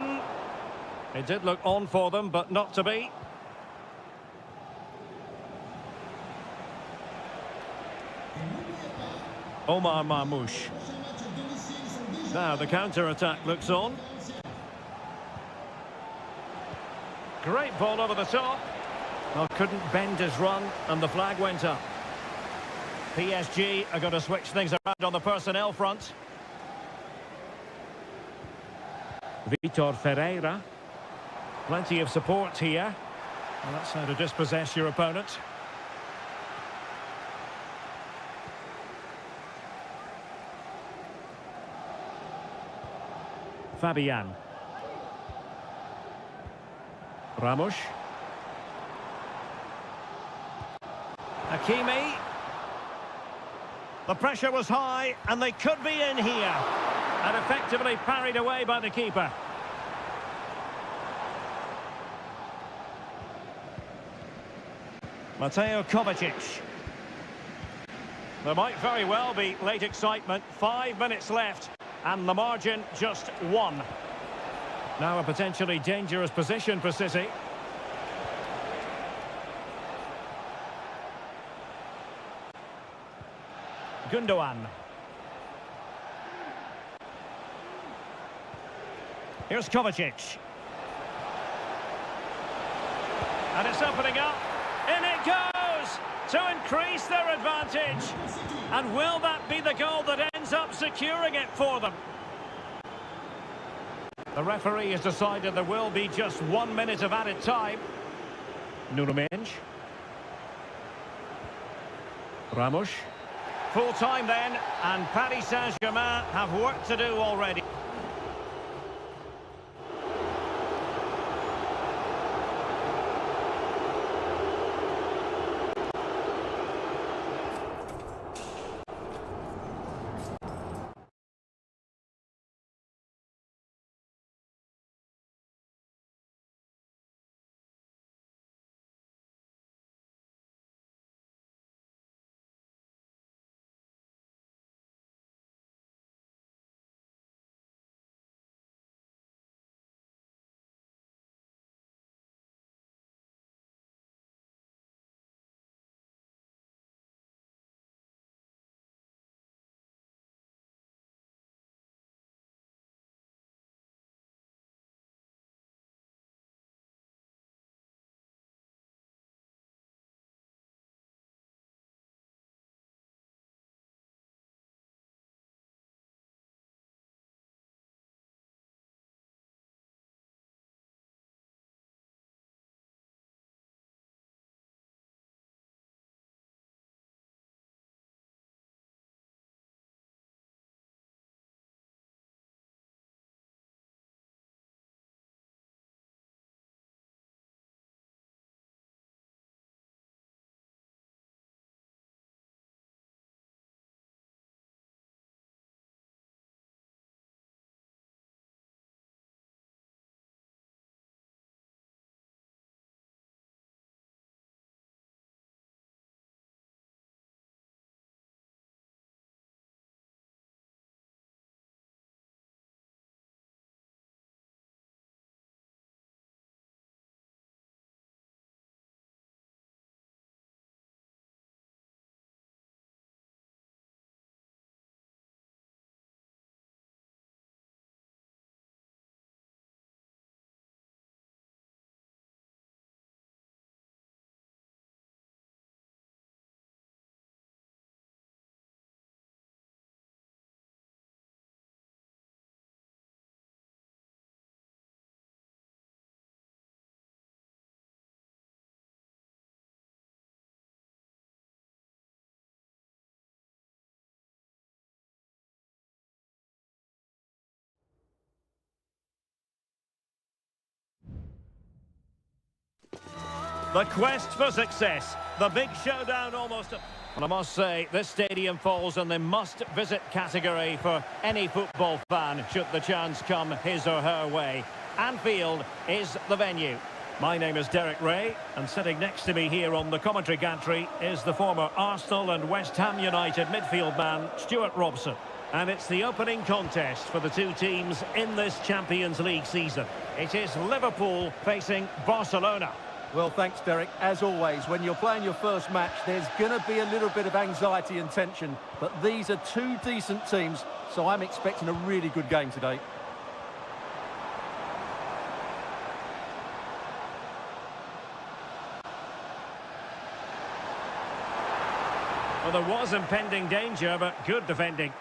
It did look on for them, but not to be. Omar Marmoush. Now the counter-attack looks on. Great ball over the top. Well, couldn't bend his run, and the flag went up. PSG are going to switch things around on the personnel front. Vitor Ferreira. Plenty of support here. Well, that's how to dispossess your opponent. Fabian. Ramos. Hakimi. The pressure was high, and they could be in here. And effectively parried away by the keeper. Mateo Kovacic. There might very well be late excitement. 5 minutes left, and the margin just 1. Now a potentially dangerous position for City. Gundogan. Here's Kovacic. And it's opening up. In it goes to increase their advantage. And will that be the goal that ends up securing it for them? The referee has decided there will be just 1 minute of added time. Nuno Mendes. Ramos. Full time then, and Paris Saint-Germain have work to do already. The quest for success. The big showdown almost. And I must say, this stadium falls in the must-visit category for any football fan, should the chance come his or her way. Anfield is the venue. My name is Derek Ray, and sitting next to me here on the commentary gantry is the former Arsenal and West Ham United midfield man, Stuart Robson. And it's the opening contest for the two teams in this Champions League season. It is Liverpool facing Barcelona. Well, thanks, Derek. As always, when you're playing your first match, there's going to be a little bit of anxiety and tension. But these are two decent teams, so I'm expecting a really good game today. Well, there was impending danger, but good defending.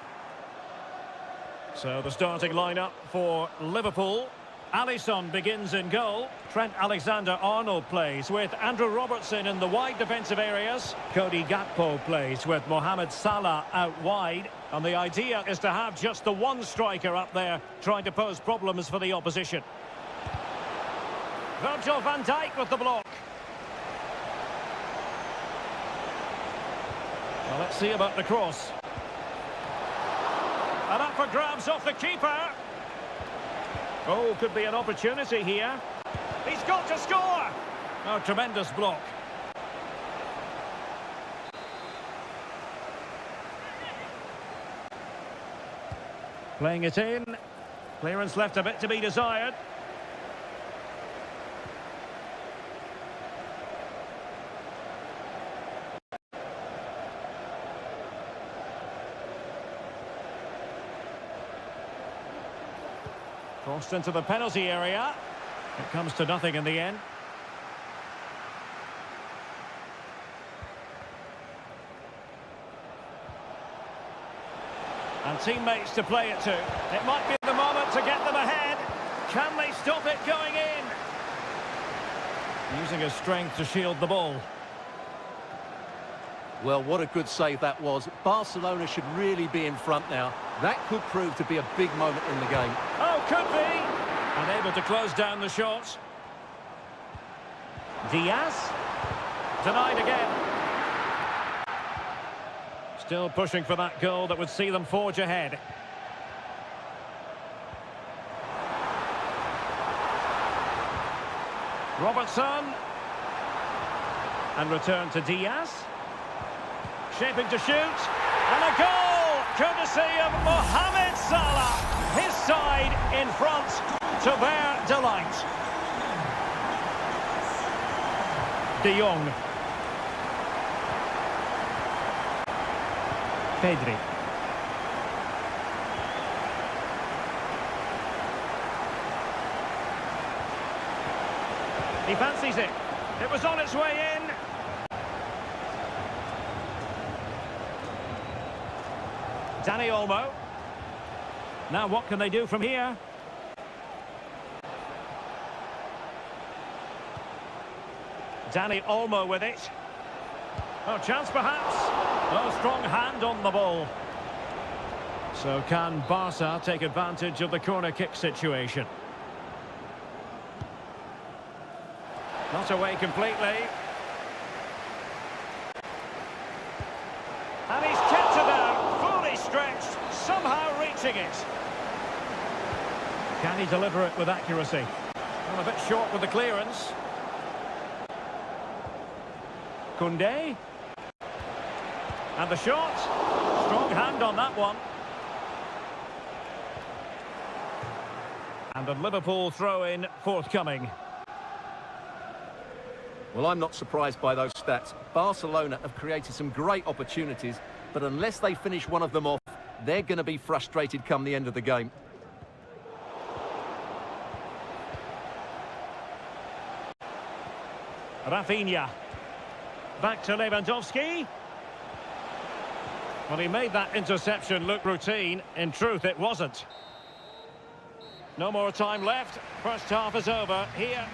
So the starting lineup for Liverpool. Alisson begins in goal. Trent Alexander-Arnold plays with Andrew Robertson in the wide defensive areas. Cody Gakpo plays with Mohamed Salah out wide. And the idea is to have just the one striker up there trying to pose problems for the opposition. Virgil van Dijk with the block. Well, let's see about the cross. And up for grabs off the keeper. Oh, could be an opportunity here. He's got to score! Oh, tremendous block. Playing it in. Clearance left a bit to be desired. Crossed into the penalty area. It comes to nothing in the end. And teammates to play it to. It might be the moment to get them ahead. Can they stop it going in? Using his strength to shield the ball. Well, what a good save that was. Barcelona should really be in front now. That could prove to be a big moment in the game. Oh, could be! Unable to close down the shots. Diaz. Denied again. Still pushing for that goal that would see them forge ahead. Robertson. And return to Diaz. Shaping to shoot. And a goal! Courtesy of Mohamed Salah. His side in front to their delight. De Jong. Pedri. He fancies it. It was on its way in. Dani Olmo. Now what can they do from here? Dani Olmo with it. Oh, chance perhaps. Oh, strong hand on the ball. So can Barca take advantage of the corner kick situation? Not away completely. And he's kept it out, fully stretched, somehow reaching it. Can he deliver it with accuracy? Well, a bit short with the clearance. Koundé. And the shot. Strong hand on that one. And a Liverpool throw-in forthcoming. Well, I'm not surprised by those stats. Barcelona have created some great opportunities, but unless they finish one of them off, they're going to be frustrated come the end of the game. Rafinha. Back to Lewandowski. Well, he made that interception look routine. In truth, it wasn't. No more time left. First half is over here.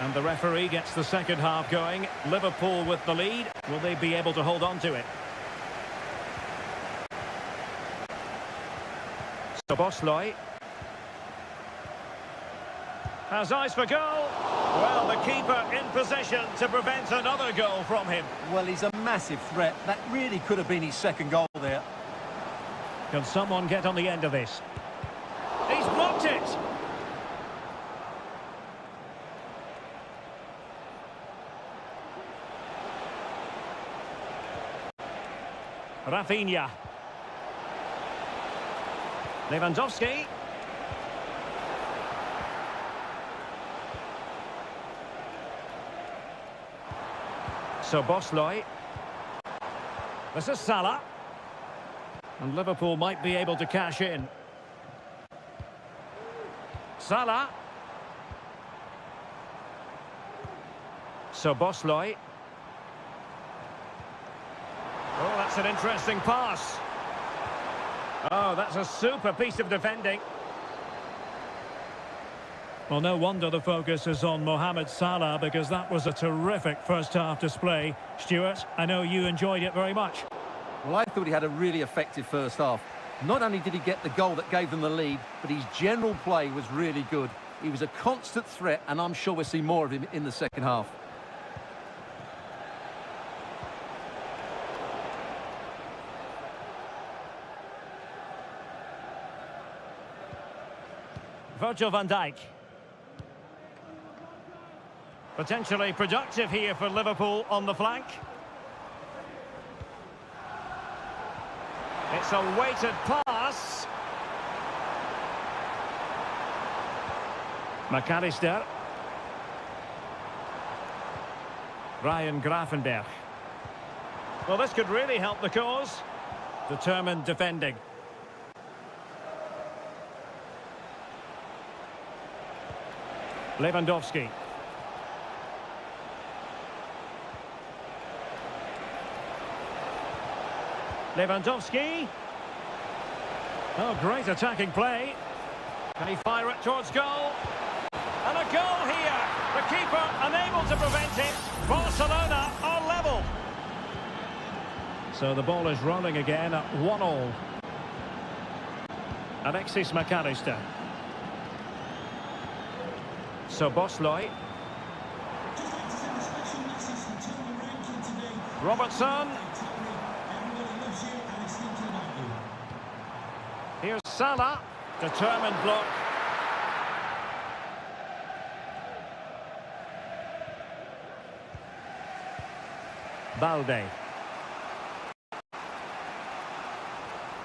And the referee gets the second half going. Liverpool with the lead. Will they be able to hold on to it? So Szoboszlai. Has eyes for goal. Well, the keeper in position to prevent another goal from him. Well, he's a massive threat. That really could have been his second goal there. Can someone get on the end of this? He's blocked it. Rafinha. Lewandowski. Szoboszlai. This is Salah. And Liverpool might be able to cash in. Salah. Szoboszlai. Oh, that's an interesting pass. Oh, that's a super piece of defending. Well, no wonder the focus is on Mohamed Salah, because that was a terrific first-half display. Stuart, I know you enjoyed it very much. Well, I thought he had a really effective first half. Not only did he get the goal that gave them the lead, but his general play was really good. He was a constant threat, and I'm sure we'll see more of him in the second half. Virgil van Dijk. Potentially productive here for Liverpool on the flank. It's a weighted pass. McAllister. Ryan Gravenberch. Well, this could really help the cause. Determined defending. Lewandowski. Lewandowski. Oh, great attacking play. Can he fire it towards goal? And a goal here. The keeper unable to prevent it. Barcelona are level. So the ball is rolling again at 1-1. Alexis McAllister. Szoboszlai. Robertson. Here's Salah. Determined block. Balde.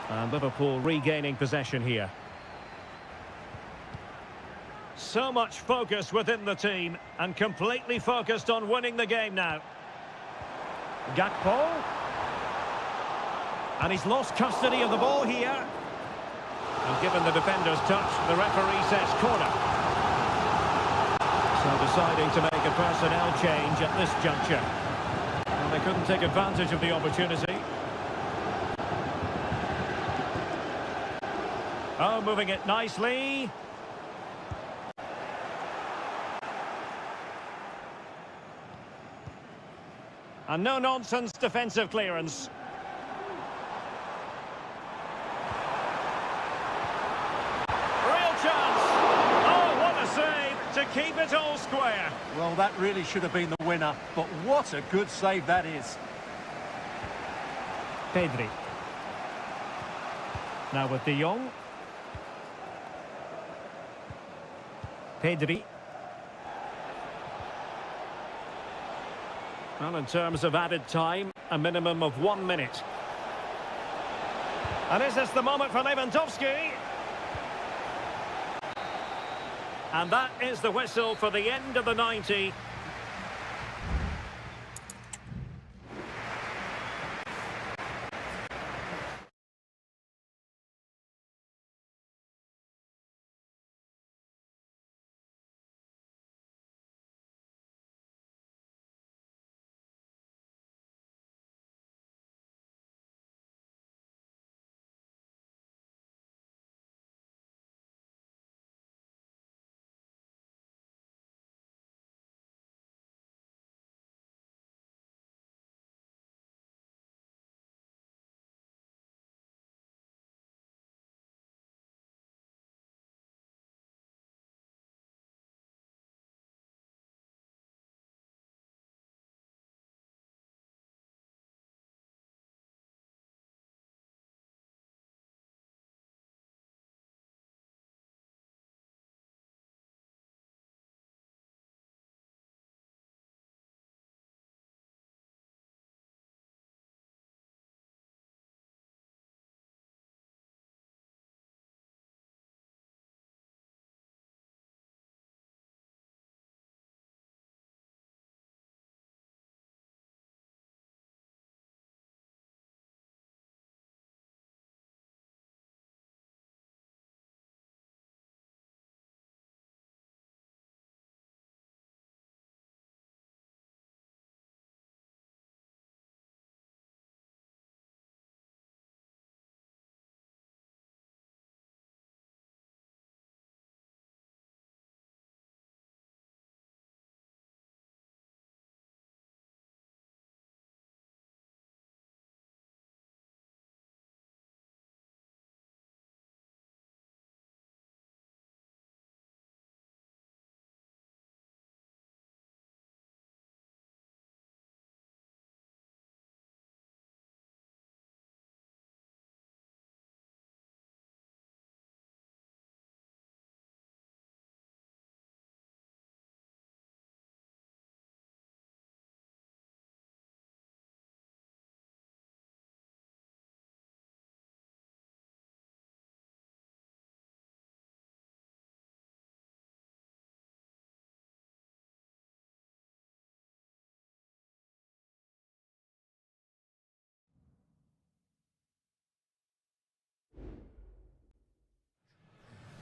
And Liverpool regaining possession here. So much focus within the team, and completely focused on winning the game now. Gakpo. And he's lost custody of the ball here. And given the defender's touch, the referee says corner. So deciding to make a personnel change at this juncture. And they couldn't take advantage of the opportunity. Oh, moving it nicely. And no-nonsense defensive clearance. Real chance. Oh, what a save to keep it all square. Well, that really should have been the winner, but what a good save that is. Pedri. Now with De Jong. Pedri. Well, in terms of added time, a minimum of 1 minute. And is this the moment for Lewandowski? And that is the whistle for the end of the 90.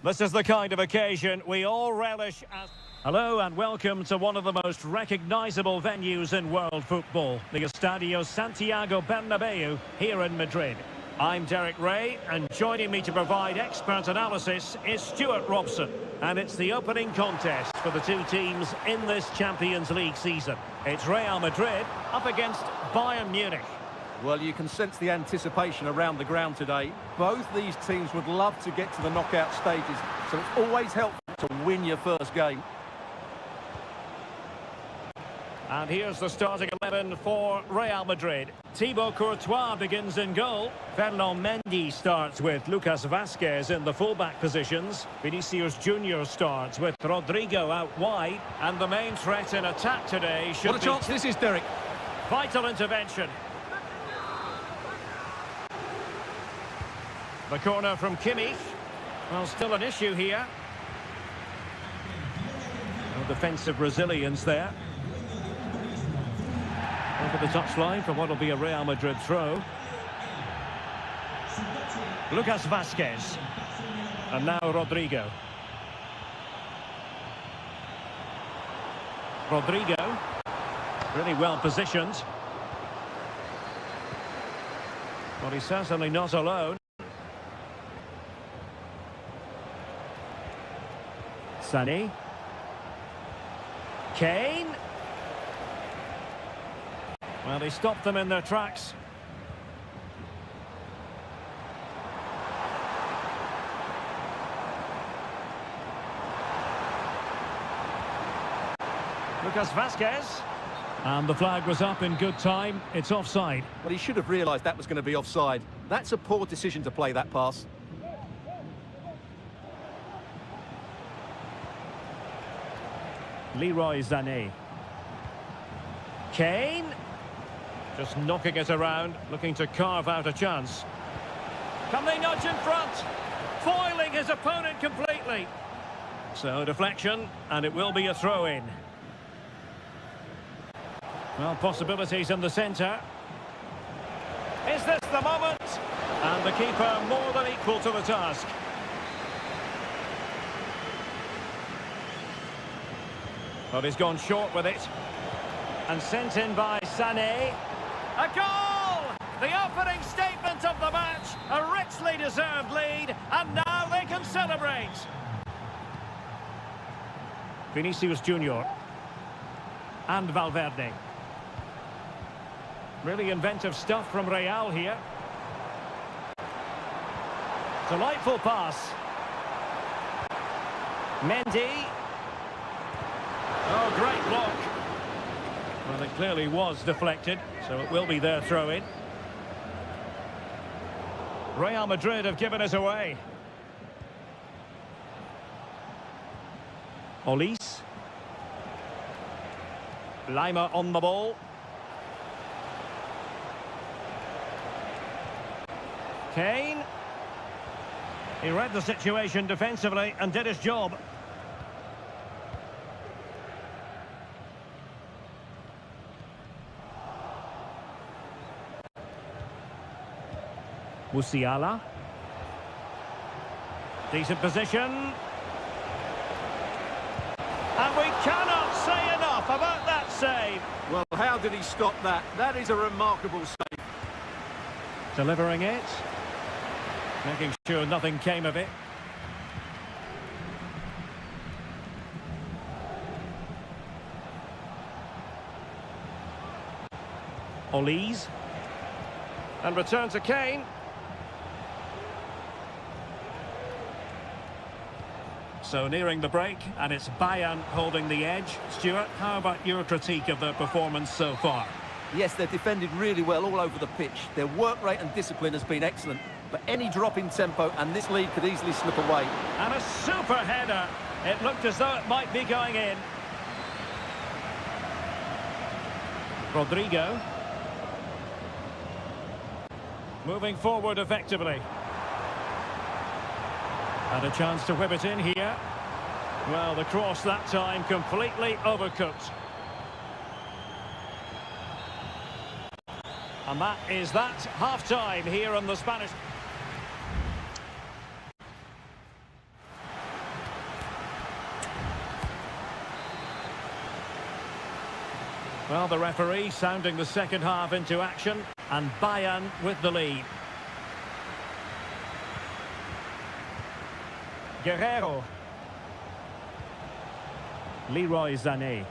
This is the kind of occasion we all relish as... Hello and welcome to one of the most recognisable venues in world football, the Estadio Santiago Bernabeu here in Madrid. I'm Derek Ray, and joining me to provide expert analysis is Stuart Robson. And it's the opening contest for the two teams in this Champions League season. It's Real Madrid up against Bayern Munich. Well, you can sense the anticipation around the ground today. Both these teams would love to get to the knockout stages, so it's always helpful to win your first game. And here's the starting 11 for Real Madrid. Thibaut Courtois begins in goal. Ferland Mendy starts with Lucas Vazquez in the fullback positions. Vinicius Junior starts with Rodrigo out wide. And the main threat in attack today should be... What a chance this is, Derek. Vital intervention. The corner from Kimmich. Well, still an issue here. No defensive resilience there. Over the touchline for what will be a Real Madrid throw. Lucas Vazquez. And now Rodrigo. Rodrigo. Really well positioned. Well, he's certainly not alone. Sané. Kane. Well, he stopped them in their tracks. Lucas Vazquez. And the flag was up in good time. It's offside. Well, he should have realised that was going to be offside. That's a poor decision to play that pass. Leroy Sané. Kane. Just knocking it around, looking to carve out a chance. Can they nudge in front? Foiling his opponent completely. So deflection, and it will be a throw-in. Well, possibilities in the centre. Is this the moment? And the keeper more than equal to the task. But he's gone short with it. And sent in by Sané. A goal! The opening statement of the match. A richly deserved lead. And now they can celebrate. Vinicius Junior. And Valverde. Really inventive stuff from Real here. Delightful pass. Mendy. Oh, great block. Well, it clearly was deflected, so it will be their throw-in. Real Madrid have given us away. Olise. Lima on the ball. Kane. He read the situation defensively and did his job. Musiala. Decent position. And we cannot say enough about that save. Well, how did he stop that? That is a remarkable save. Delivering it. Making sure nothing came of it. Olise. And return to Kane. So nearing the break, and it's Bayern holding the edge. Stuart, how about your critique of their performance so far? Yes, they've defended really well all over the pitch. Their work rate and discipline has been excellent. But any drop in tempo, and this lead could easily slip away. And a super header. It looked as though it might be going in. Rodrigo. Moving forward effectively. And a chance to whip it in here. Well, the cross that time completely overcooked. And that is that half-time here on the Spanish... Well, the referee sounding the second half into action, and Bayern with the lead. Guerrero. Leroy Sané.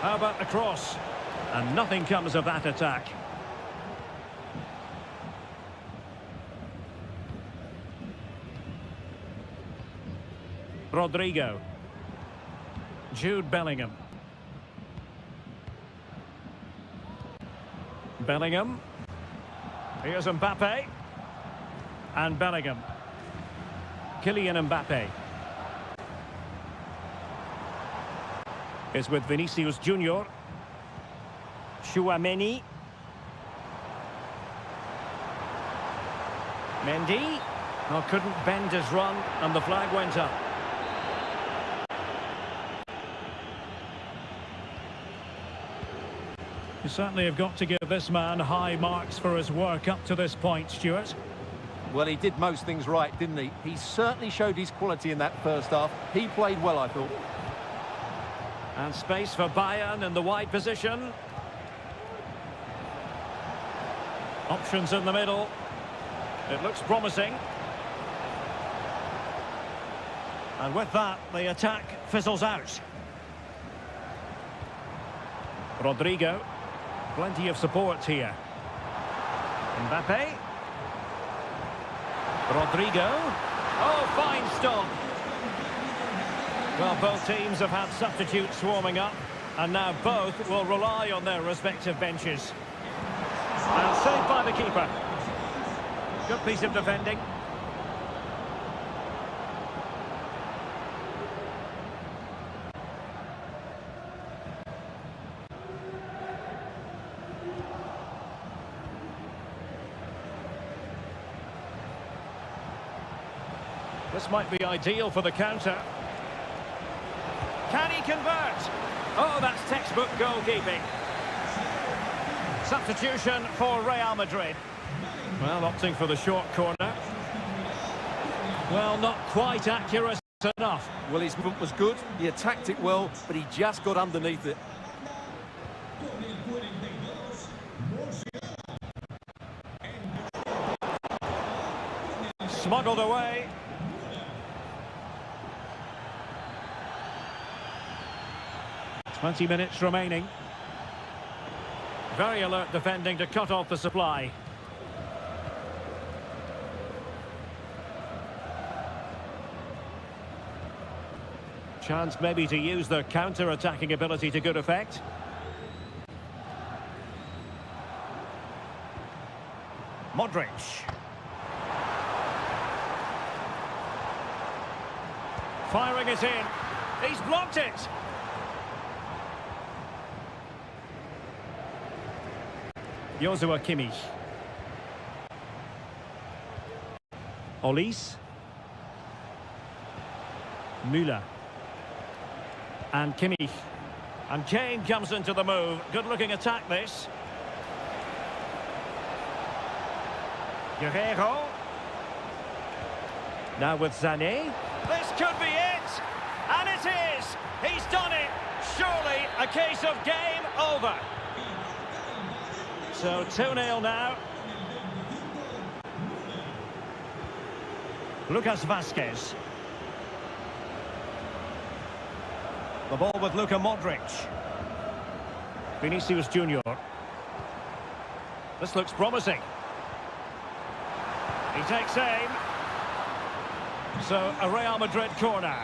How about the cross? And nothing comes of that attack. Rodrigo. Jude Bellingham. Bellingham. Here's Mbappe. And Bellingham. Kylian Mbappe. Is with Vinicius Junior. Chouameni. Mendy. Oh, couldn't bend his run, and the flag went up. You certainly have got to give this man high marks for his work up to this point, Stuart. Well, he did most things right, didn't he? He certainly showed his quality in that first half. He played well, I thought. And space for Bayern in the wide position. Options in the middle. It looks promising. And with that, the attack fizzles out. Rodrigo. Plenty of support here. Mbappe. Rodrigo. Oh, fine stop. Well, both teams have had substitutes warming up, and now both will rely on their respective benches. And saved by the keeper. Good piece of defending. This might be ideal for the counter. Can he convert? Oh, that's textbook goalkeeping. Substitution for Real Madrid. Well, opting for the short corner. Well, not quite accurate enough. Well, his movement was good. He attacked it well, but he just got underneath it. Smuggled away. "20 minutes remaining. Very alert defending to cut off the supply. Chance maybe to use their counter-attacking ability to good effect. Modric. Firing it in. He's blocked it. Joshua Kimmich. Olise. Müller. And Kimmich. And Kane comes into the move. Good-looking attack, this. Guerrero. Now with Sané. This could be it! And it is! He's done it! Surely a case of game over. So 2-0 now. Lucas Vazquez. The ball with Luka Modric. Vinicius Junior. This looks promising. He takes aim. So a Real Madrid corner.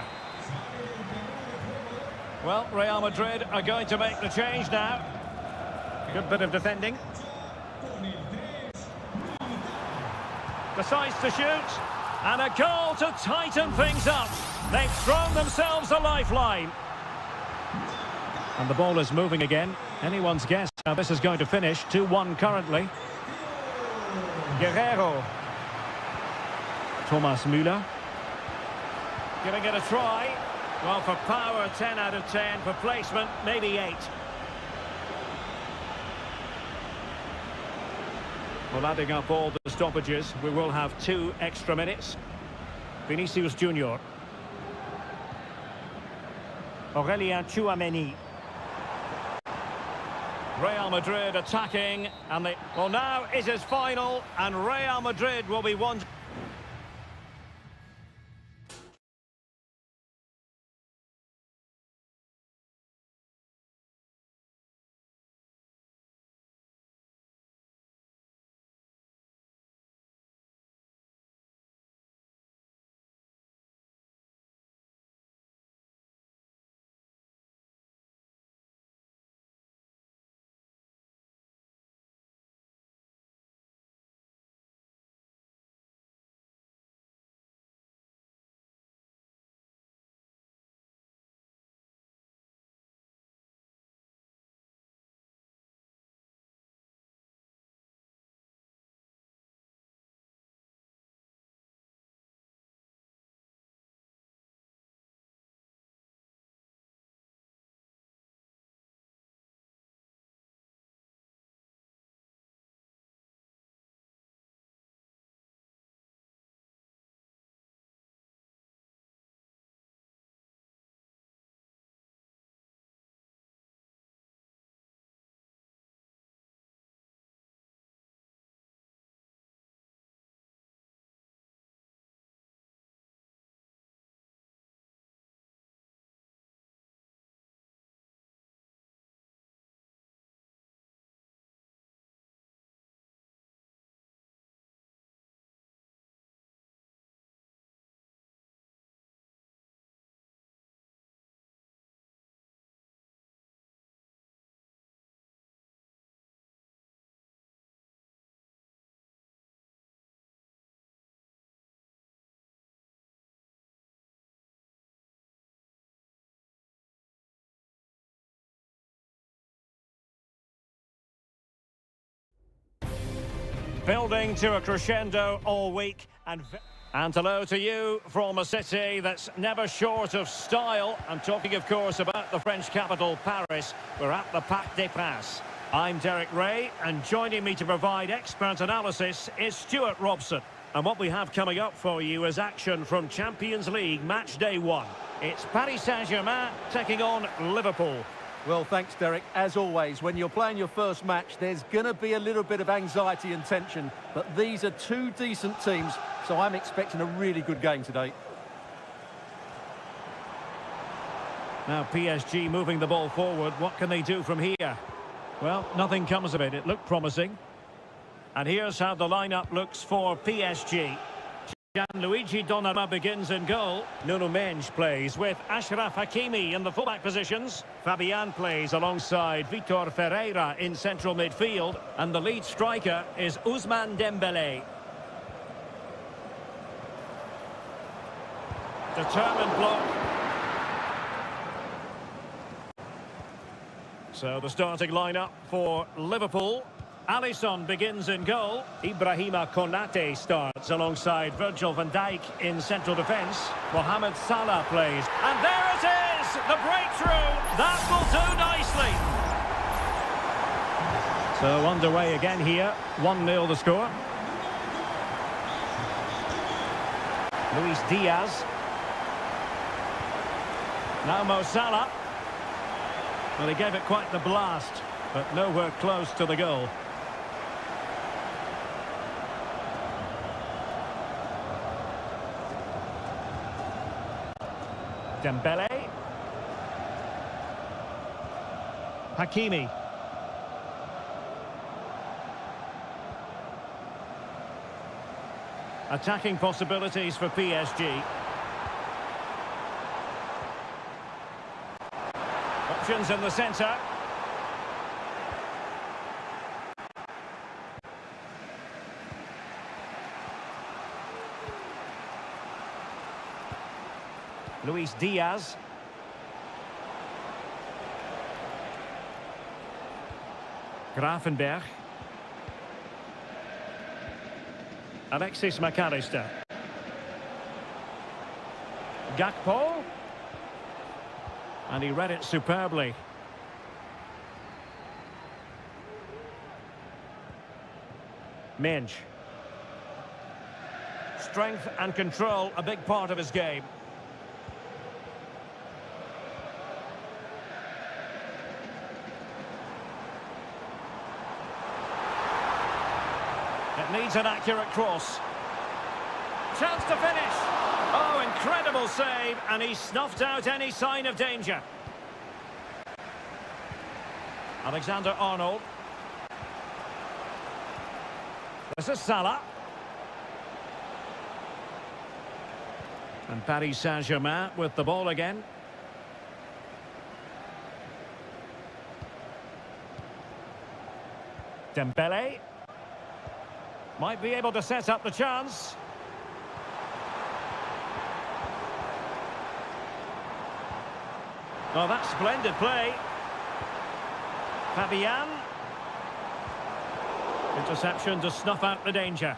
Well, Real Madrid are going to make the change now. Good bit of defending. Decides to shoot. And a goal to tighten things up. They've thrown themselves a lifeline. And the ball is moving again. Anyone's guess how this is going to finish. 2-1 currently. Guerrero. Thomas Müller. Giving it a try. Well, for power, 10 out of 10. For placement, maybe 8. Well, adding up all the stoppages, we will have 2 extra minutes. Vinicius Junior. Aurelien Tchouameni. Real Madrid attacking, and well, now it is final, and Real Madrid will be one. Building to a crescendo all week, and hello to you from a city that's never short of style. I'm talking, of course, about the French capital, Paris. We're at the Parc des Princes. I'm Derek Ray, and joining me to provide expert analysis is Stuart Robson. And what we have coming up for you is action from Champions League match day 1. It's Paris Saint-Germain taking on Liverpool. Well, thanks, Derek. As always, when you're playing your first match, there's going to be a little bit of anxiety and tension. But these are two decent teams, so I'm expecting a really good game today. Now PSG moving the ball forward. What can they do from here? Well, nothing comes of it. It looked promising. And here's how the lineup looks for PSG. Gianluigi Donnarumma begins in goal. Nuno Mendes plays with Achraf Hakimi in the fullback positions. Fabian plays alongside Vitor Ferreira in central midfield. And the lead striker is Ousmane Dembélé. Determined block. So the starting lineup for Liverpool. Alisson begins in goal. Ibrahima Konate starts alongside Virgil van Dijk in central defence. Mohamed Salah plays. And there it is! The breakthrough! That will do nicely! So underway again here. 1-0 the score. Luis Diaz. Now Mo Salah. Well, he gave it quite the blast, but nowhere close to the goal. Dembele. Hakimi. Attacking possibilities for PSG. Options in the centre. Luis Diaz. Grafenberg. Alexis McAllister. Gakpo. And he read it superbly. Mendes. Strength and control, a big part of his game. It needs an accurate cross. Chance to finish. Oh, incredible save, and he snuffed out any sign of danger. Alexander-Arnold. This is Salah. And Paris Saint-Germain with the ball again. Dembele. Might be able to set up the chance. Oh, that's splendid play. Fabian. Interception to snuff out the danger.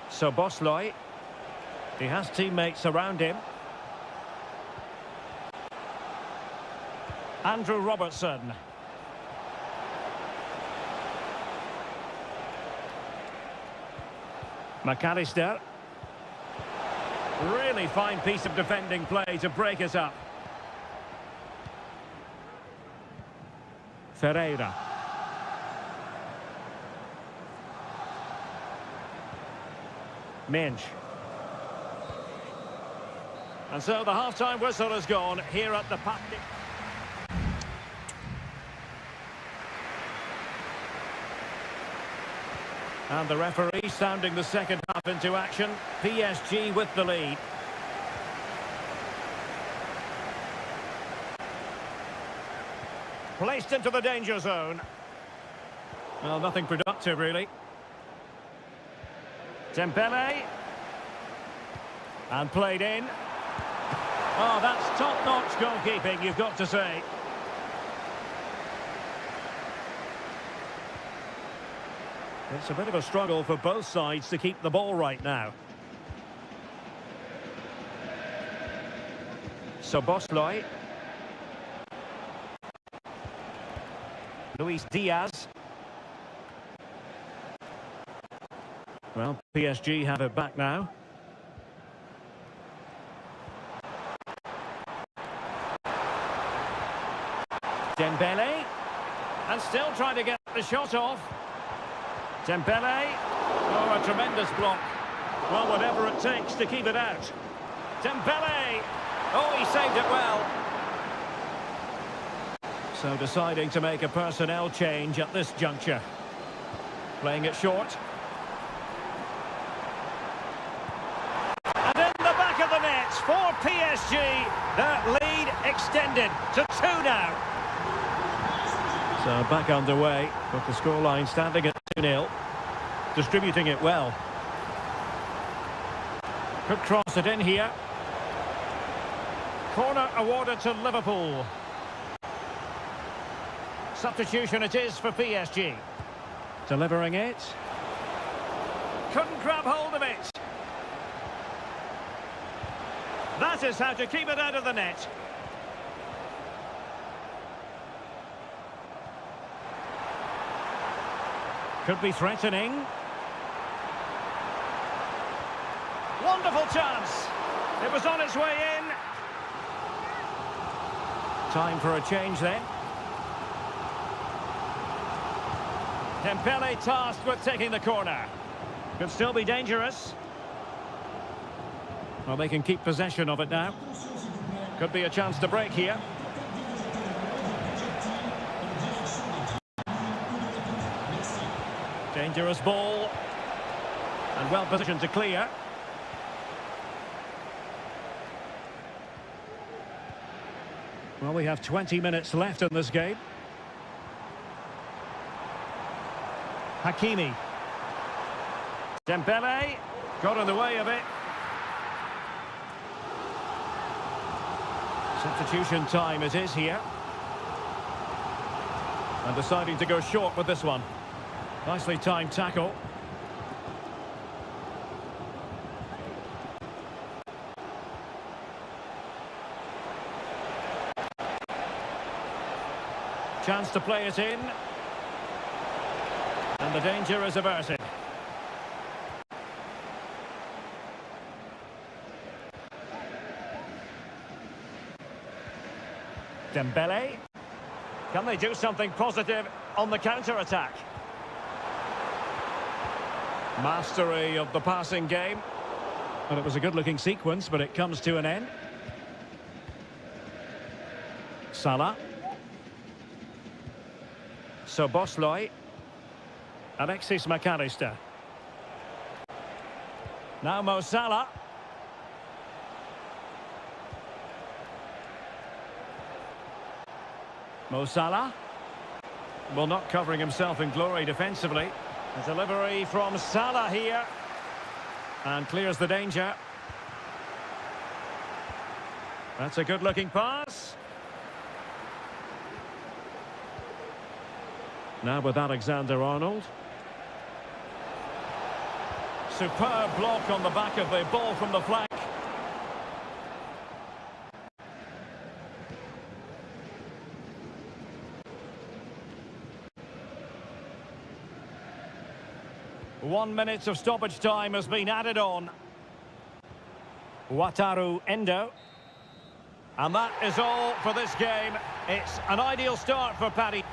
So Bosley. He has teammates around him. Andrew Robertson. McAllister. Really fine piece of defending play to break us up. Ferreira. Minch. And so the half-time whistle has gone here at the Parc. And the referee sounding the second half into action. PSG with the lead. Placed into the danger zone. Well, nothing productive, really. Dembele. And played in. Oh, that's top-notch goalkeeping, you've got to say. It's a bit of a struggle for both sides to keep the ball right now. So Bosley. Luis Diaz. Well, PSG have it back now. Dembele. And still trying to get the shot off. Dembele. Oh, a tremendous block. Well, whatever it takes to keep it out. Dembele. Oh, he saved it well. So deciding to make a personnel change at this juncture. Playing it short. And in the back of the net for PSG. That lead extended to 2 now. So back underway, but the scoreline standing at 2-0. Distributing it well. Could cross it in here. Corner awarded to Liverpool. Substitution it is for PSG. Delivering it. Couldn't grab hold of it. That is how to keep it out of the net. Could be threatening. Wonderful chance. It was on its way in. Time for a change then. Dembele tasked with taking the corner. Could still be dangerous. Well, they can keep possession of it now. Could be a chance to break here. Dangerous ball. And well positioned to clear. Well, we have 20 minutes left in this game. Hakimi. Dembele. Got in the way of it. Substitution time it is here. And deciding to go short with this one. Nicely timed tackle. Chance to play it in. And the danger is averted. Dembele. Can they do something positive on the counter-attack? Mastery of the passing game. Well, it was a good-looking sequence, but it comes to an end. Salah. Soboslai. Alexis McAllister. Now Mo Salah. Mo Salah. Well, not covering himself in glory defensively. A delivery from Salah here. And clears the danger. That's a good-looking pass. Now with Alexander-Arnold. Superb block on the back of the ball from the flank. One minute of stoppage time has been added on. Wataru Endo. And that is all for this game. It's an ideal start for Paddy.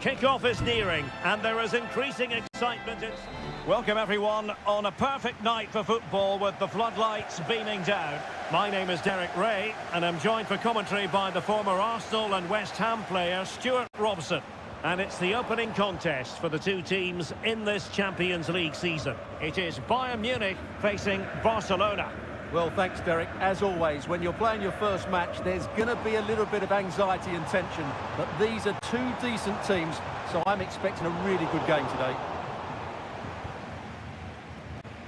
Kick-off is nearing, and there is increasing excitement. Welcome, everyone, on a perfect night for football with the floodlights beaming down. My name is Derek Ray, and I'm joined for commentary by the former Arsenal and West Ham player, Stuart Robson. And it's the opening contest for the two teams in this Champions League season. It is Bayern Munich facing Barcelona. Well, thanks, Derek. As always, when you're playing your first match, there's going to be a little bit of anxiety and tension. But these are two decent teams, so I'm expecting a really good game today.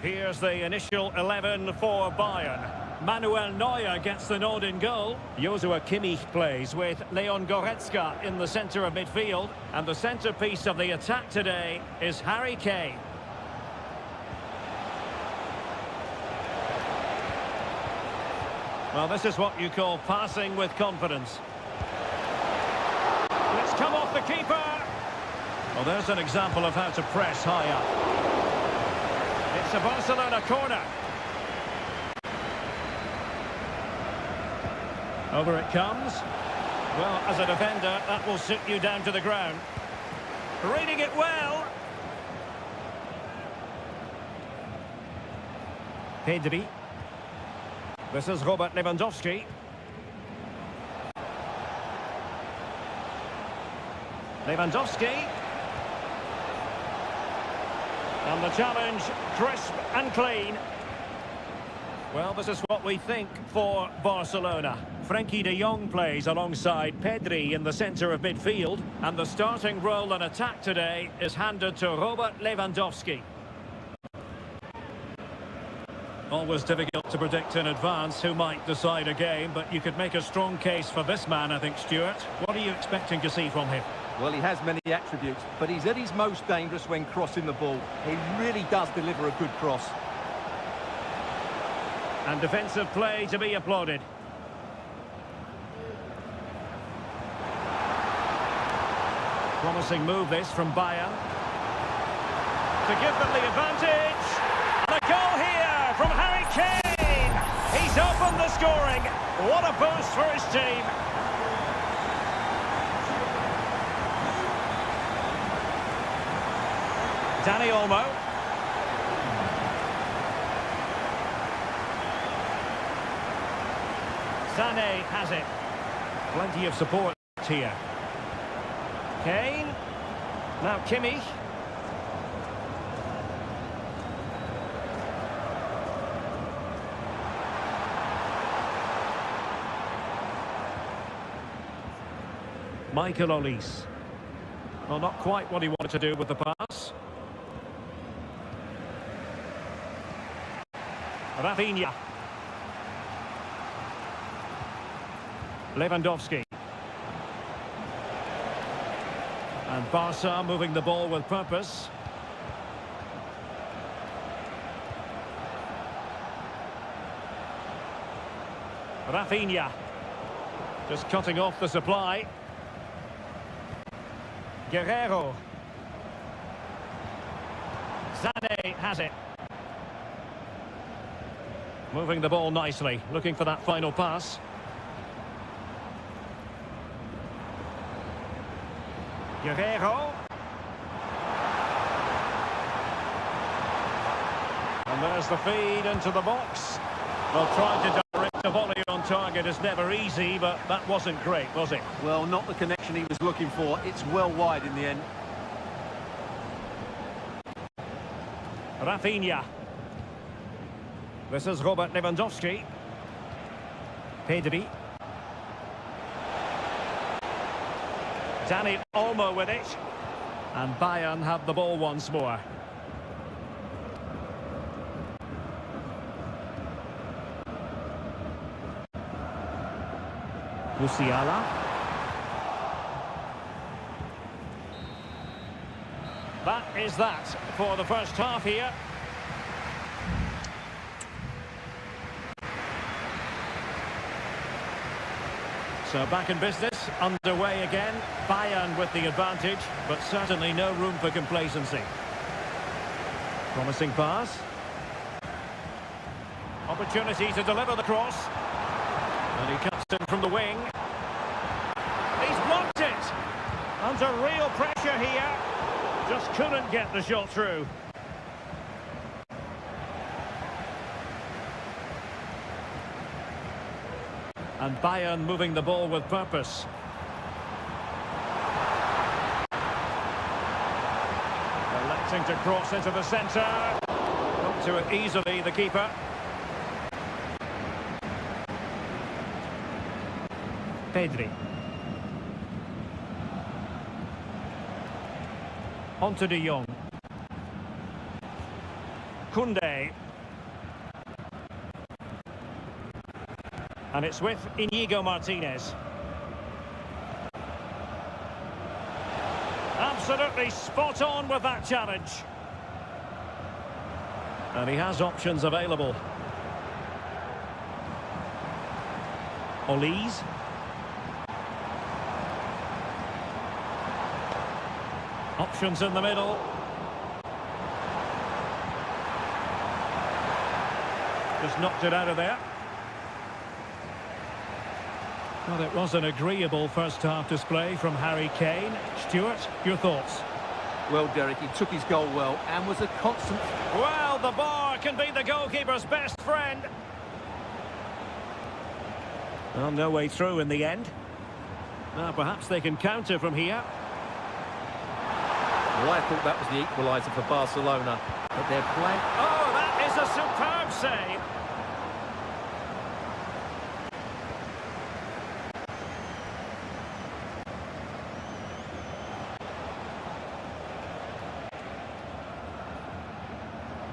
Here's the initial 11 for Bayern. Manuel Neuer gets the nod in goal. Joshua Kimmich plays with Leon Goretzka in the centre of midfield. And the centrepiece of the attack today is Harry Kane. Well, this is what you call passing with confidence. It's come off the keeper. Well, there's an example of how to press high up. It's a Barcelona corner. Over it comes. Well, as a defender, that will sit you down to the ground. Reading it well. Pedri. This is Robert Lewandowski. Lewandowski. And the challenge, crisp and clean. Well, this is what we think for Barcelona. Frenkie de Jong plays alongside Pedri in the centre of midfield. And the starting role in attack today is handed to Robert Lewandowski. Always difficult to predict in advance who might decide a game, but you could make a strong case for this man, I think, Stuart. What are you expecting to see from him? Well, he has many attributes, but he's at his most dangerous when crossing the ball. He really does deliver a good cross. And defensive play to be applauded. Promising move this from Bayern. To give them the advantage. And a goal here from Harry Kane. He's opened the scoring. What a boost for his team. Dani Olmo. Sané has it. Plenty of support here. Kane. Now Kimmich. Michael Olise. Well, not quite what he wanted to do with the pass. Rafinha. Lewandowski. And Barca moving the ball with purpose. Rafinha. Just cutting off the supply. Guerrero. Sané has it. Moving the ball nicely, looking for that final pass. Guerrero. And there's the feed into the box. Well, trying to direct a volley on target is never easy, but that wasn't great, was it? Well, not the connection he was looking for. It's well wide in the end. Rafinha. This is Robert Lewandowski. Pedri. Dani Olmo with it. And Bayern have the ball once more. Musiala. That is that for the first half here. So back in business, underway again. Bayern with the advantage, but certainly no room for complacency. Promising pass. Opportunity to deliver the cross. And he cuts in from the wing. He's blocked it. Under real pressure here. Just couldn't get the shot through. And Bayern moving the ball with purpose. Electing to cross into the centre. Up to it easily, the keeper. Pedri. On to de Jong. Koundé. And it's with Inigo Martinez. Absolutely spot on with that challenge. And he has options available. Olise. Options in the middle. Just knocked it out of there. Well, it was an agreeable first-half display from Harry Kane. Stuart, your thoughts? Well, Derek, he took his goal well and was a constant... Well, the bar can be the goalkeeper's best friend. Well, no way through in the end. Well, perhaps they can counter from here. Well, I thought that was the equaliser for Barcelona, but they're playing... Oh, that is a superb save.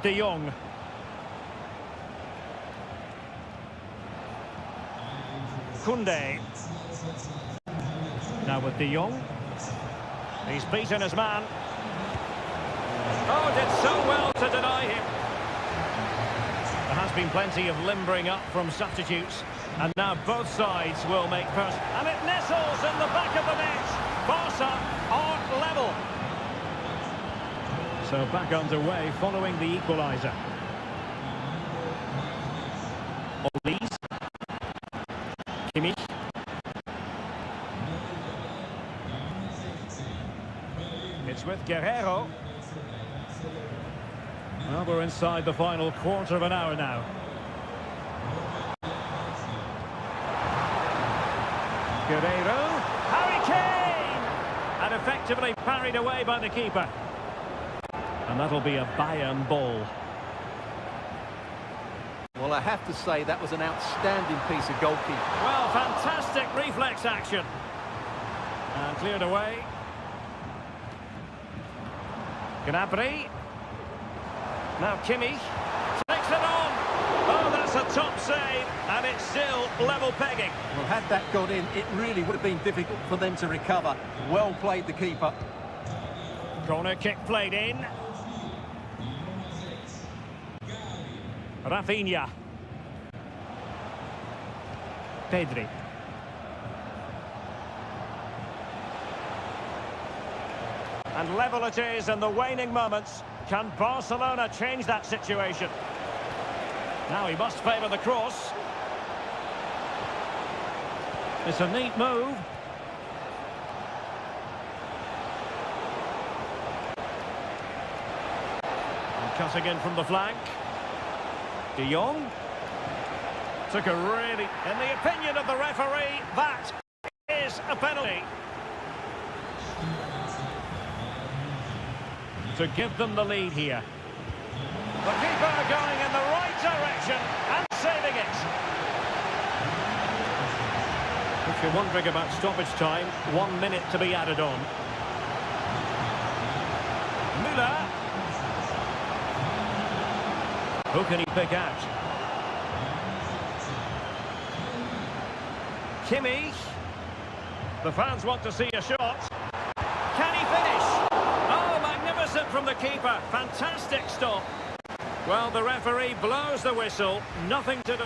De Jong. Koundé. Now with De Jong. He's beaten his man. Oh, did so well to deny him. There has been plenty of limbering up from substitutes. And now both sides will make first. And it nestles in the back of the net. Barca are level. So back underway following the equaliser. Olise. Kimmich. It's with Guerrero. Well, we're inside the final quarter of an hour now. Guerrero. Harry Kane! And effectively parried away by the keeper. And that'll be a Bayern ball. Well, I have to say that was an outstanding piece of goalkeeping. Well, fantastic reflex action. And cleared away. Gnabry. Now Kimmich. Takes it on. Oh, that's a top save. And it's still level pegging. Well, had that gone in, it really would have been difficult for them to recover. Well played, the keeper. Corner kick played in. Rafinha. Pedri. And level it is in the waning moments. Can Barcelona change that situation? Now he must favour the cross. It's a neat move. And cutting in from the flank. De Jong. Took a really... In the opinion of the referee, that is a penalty. To give them the lead here. The keeper going in the right direction and saving it. If you're wondering about stoppage time, 1 minute to be added on. Müller. Who can he pick out? Kimmich. The fans want to see a shot. Can he finish? Oh, magnificent from the keeper. Fantastic stop. Well, the referee blows the whistle. Nothing to do.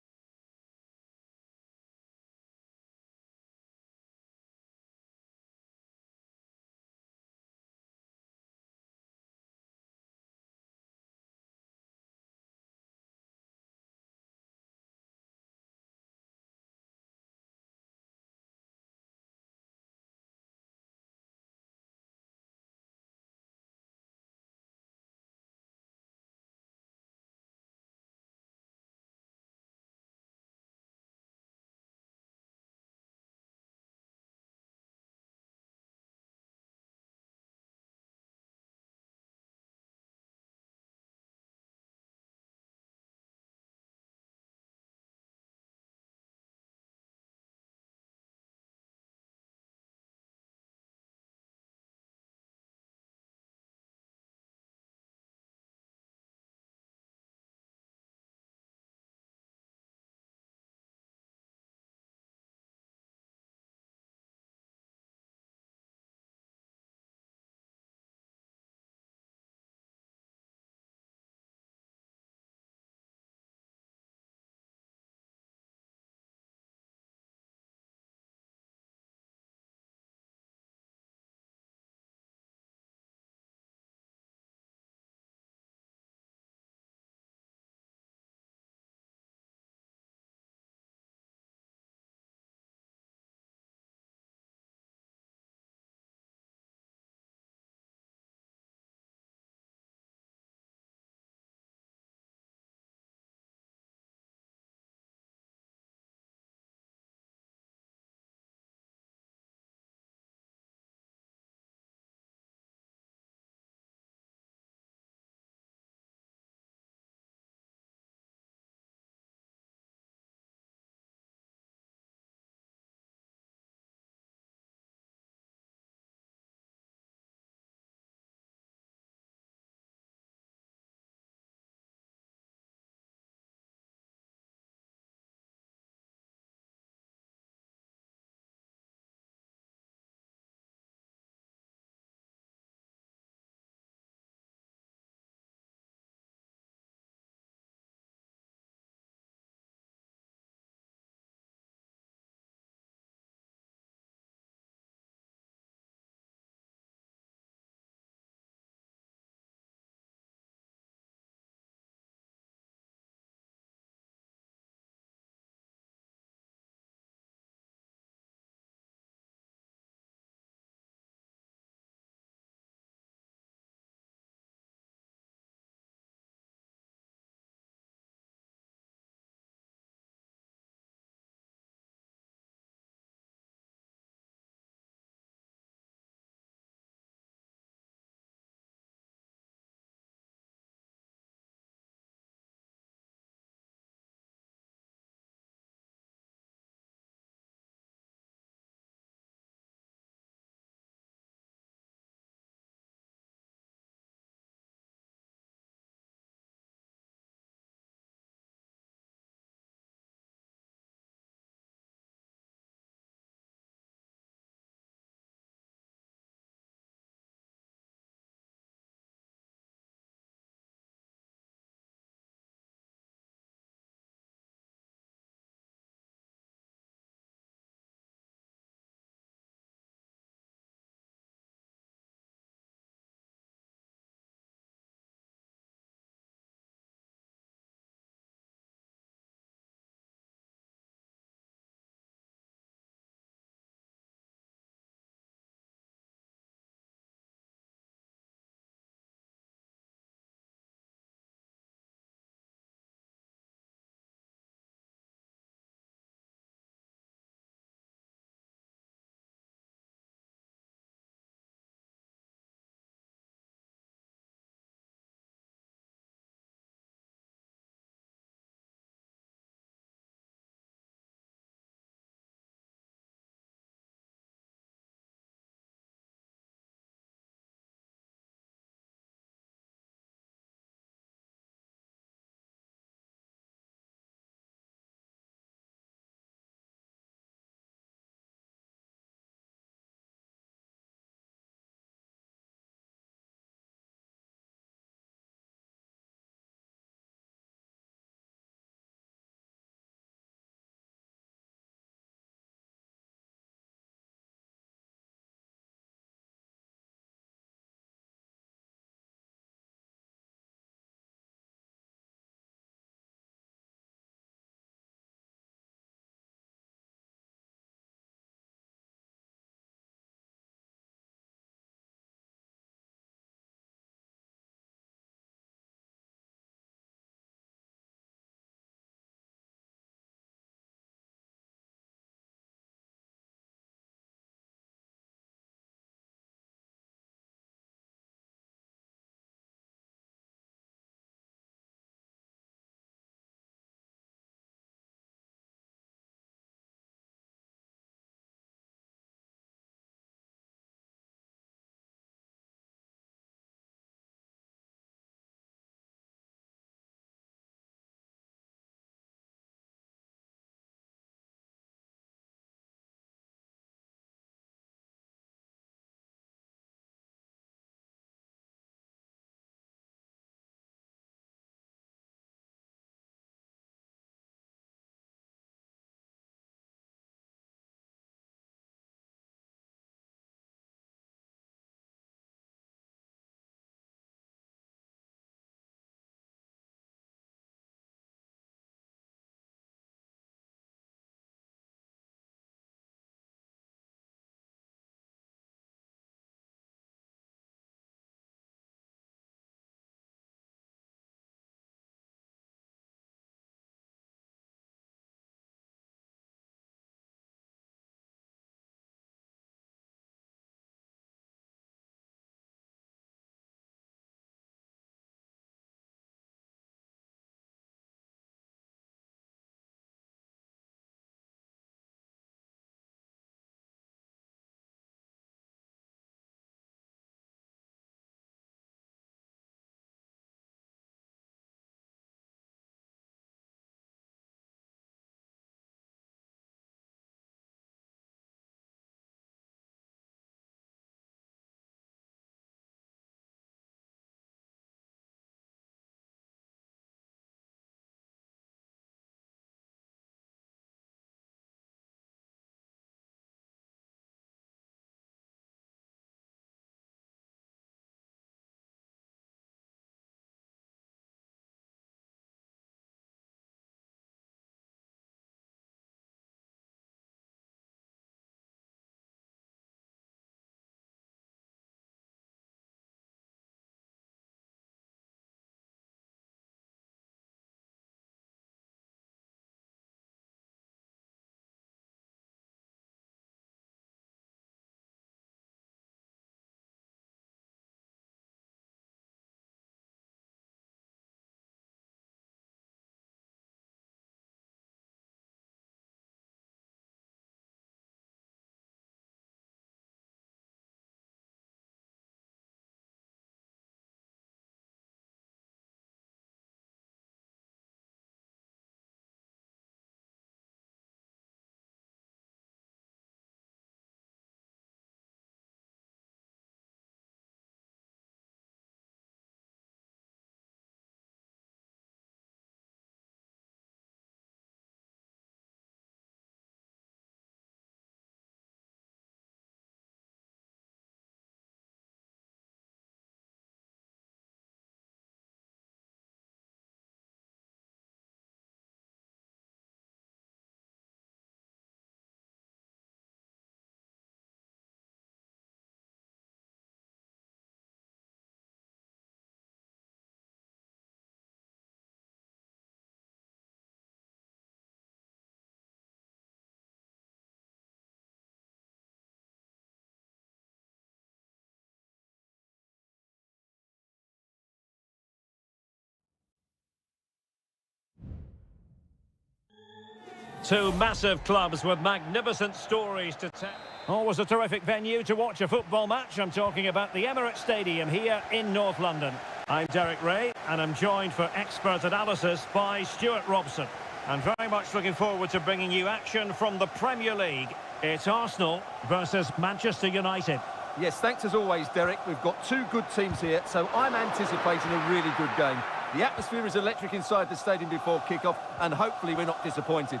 Two massive clubs with magnificent stories to tell. Always a terrific venue to watch a football match. I'm talking about the Emirates Stadium here in North London. I'm Derek Ray, and I'm joined for expert analysis by Stuart Robson. And very much looking forward to bringing you action from the Premier League. It's Arsenal versus Manchester United. Yes, thanks as always, Derek. We've got two good teams here, so I'm anticipating a really good game. The atmosphere is electric inside the stadium before kick-off, and hopefully we're not disappointed.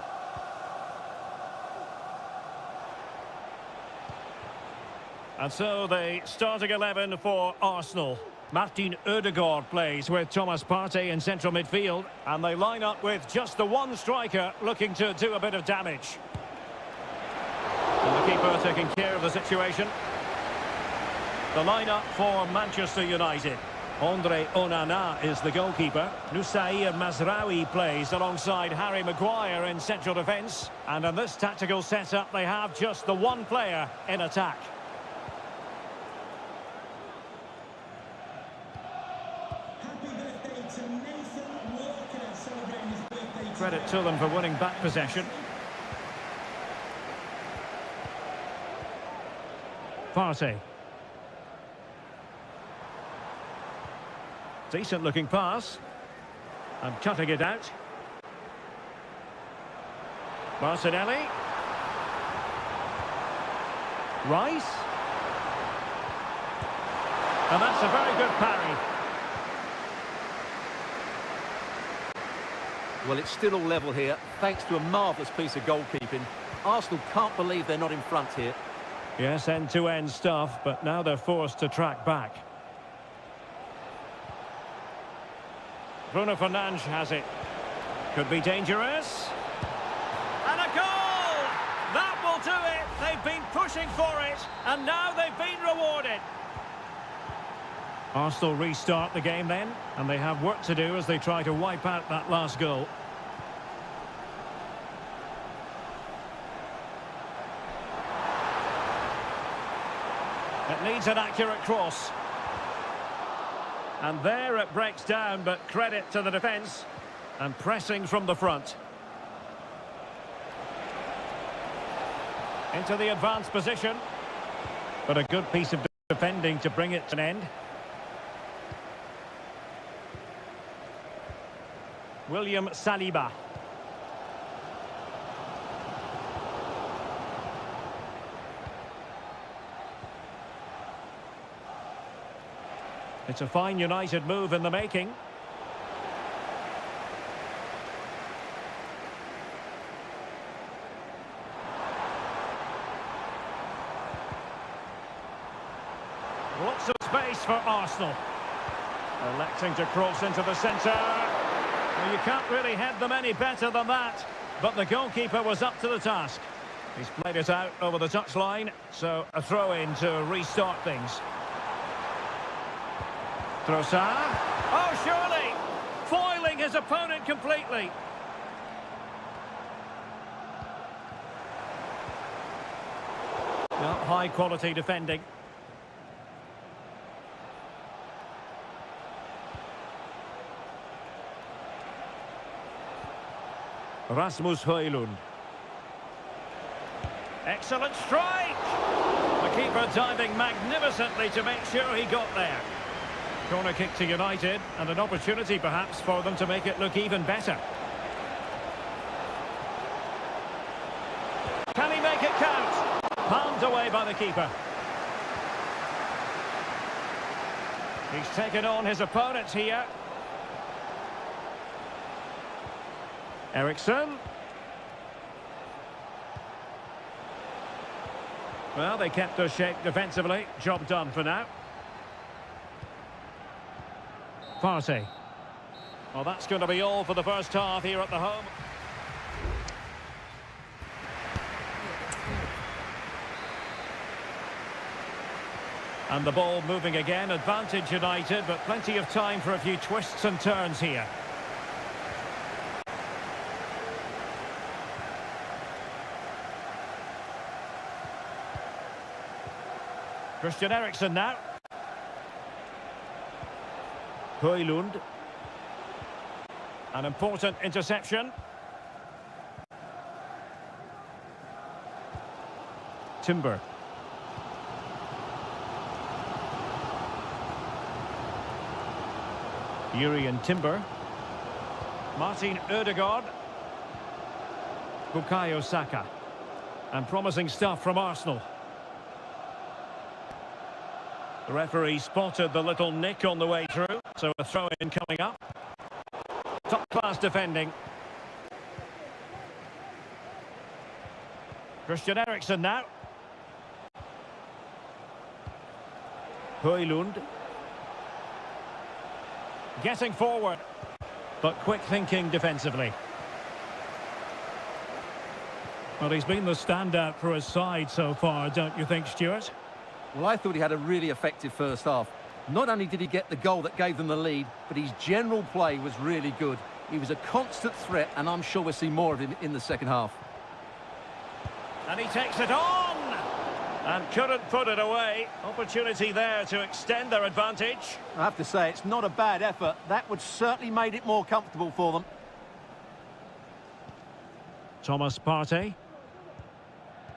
And so the starting 11 for Arsenal. Martin Ødegaard plays with Thomas Partey in central midfield, and they line up with just the one striker looking to do a bit of damage. And the keeper taking care of the situation. The lineup for Manchester United. Andre Onana is the goalkeeper. Nusair Mazraoui plays alongside Harry Maguire in central defence. And in this tactical setup, they have just the one player in attack. Credit to them for winning back possession. Partey. Decent looking pass. And cutting it out. Martinelli. Rice. And that's a very good parry. Well, it's still all level here, thanks to a marvellous piece of goalkeeping. Arsenal can't believe they're not in front here. Yes, end-to-end stuff, but now they're forced to track back. Bruno Fernandes has it. Could be dangerous. And a goal! That will do it! They've been pushing for it, and now they've been rewarded. Arsenal restart the game then, and they have work to do as they try to wipe out that last goal. It needs an accurate cross. And there it breaks down, but credit to the defence. And pressing from the front. Into the advanced position. But a good piece of defending to bring it to an end. William Saliba. It's a fine United move in the making. Lots of space for Arsenal. Electing to cross into the centre. Well, you can't really head them any better than that. But the goalkeeper was up to the task. He's played it out over the touchline, so a throw-in to restart things. Trossard. Oh, surely! Foiling his opponent completely. Well, high-quality defending. Rasmus Højlund. Excellent strike! The keeper diving magnificently to make sure he got there. Corner kick to United, and an opportunity perhaps for them to make it look even better. Can he make it count? Palmed away by the keeper. He's taken on his opponents here. Eriksson. Well, they kept their shape defensively. Job done for now. Partey. Well, that's going to be all for the first half here at the home. And the ball moving again. Advantage United, but plenty of time for a few twists and turns here. Christian Eriksen now. Højlund. An important interception. Timber. Yuri and Timber. Martin Ødegaard. Bukayo Saka. And promising stuff from Arsenal. The referee spotted the little nick on the way through, so a throw-in coming up. Top-class defending. Christian Eriksen now. Højlund. Getting forward, but quick thinking defensively. Well, he's been the standout for his side so far, don't you think, Stuart? Well, I thought he had a really effective first half. Not only did he get the goal that gave them the lead, but his general play was really good. He was a constant threat, and I'm sure we'll see more of him in the second half. And he takes it on! And couldn't put it away. Opportunity there to extend their advantage. I have to say, it's not a bad effort. That would certainly made it more comfortable for them. Thomas Partey.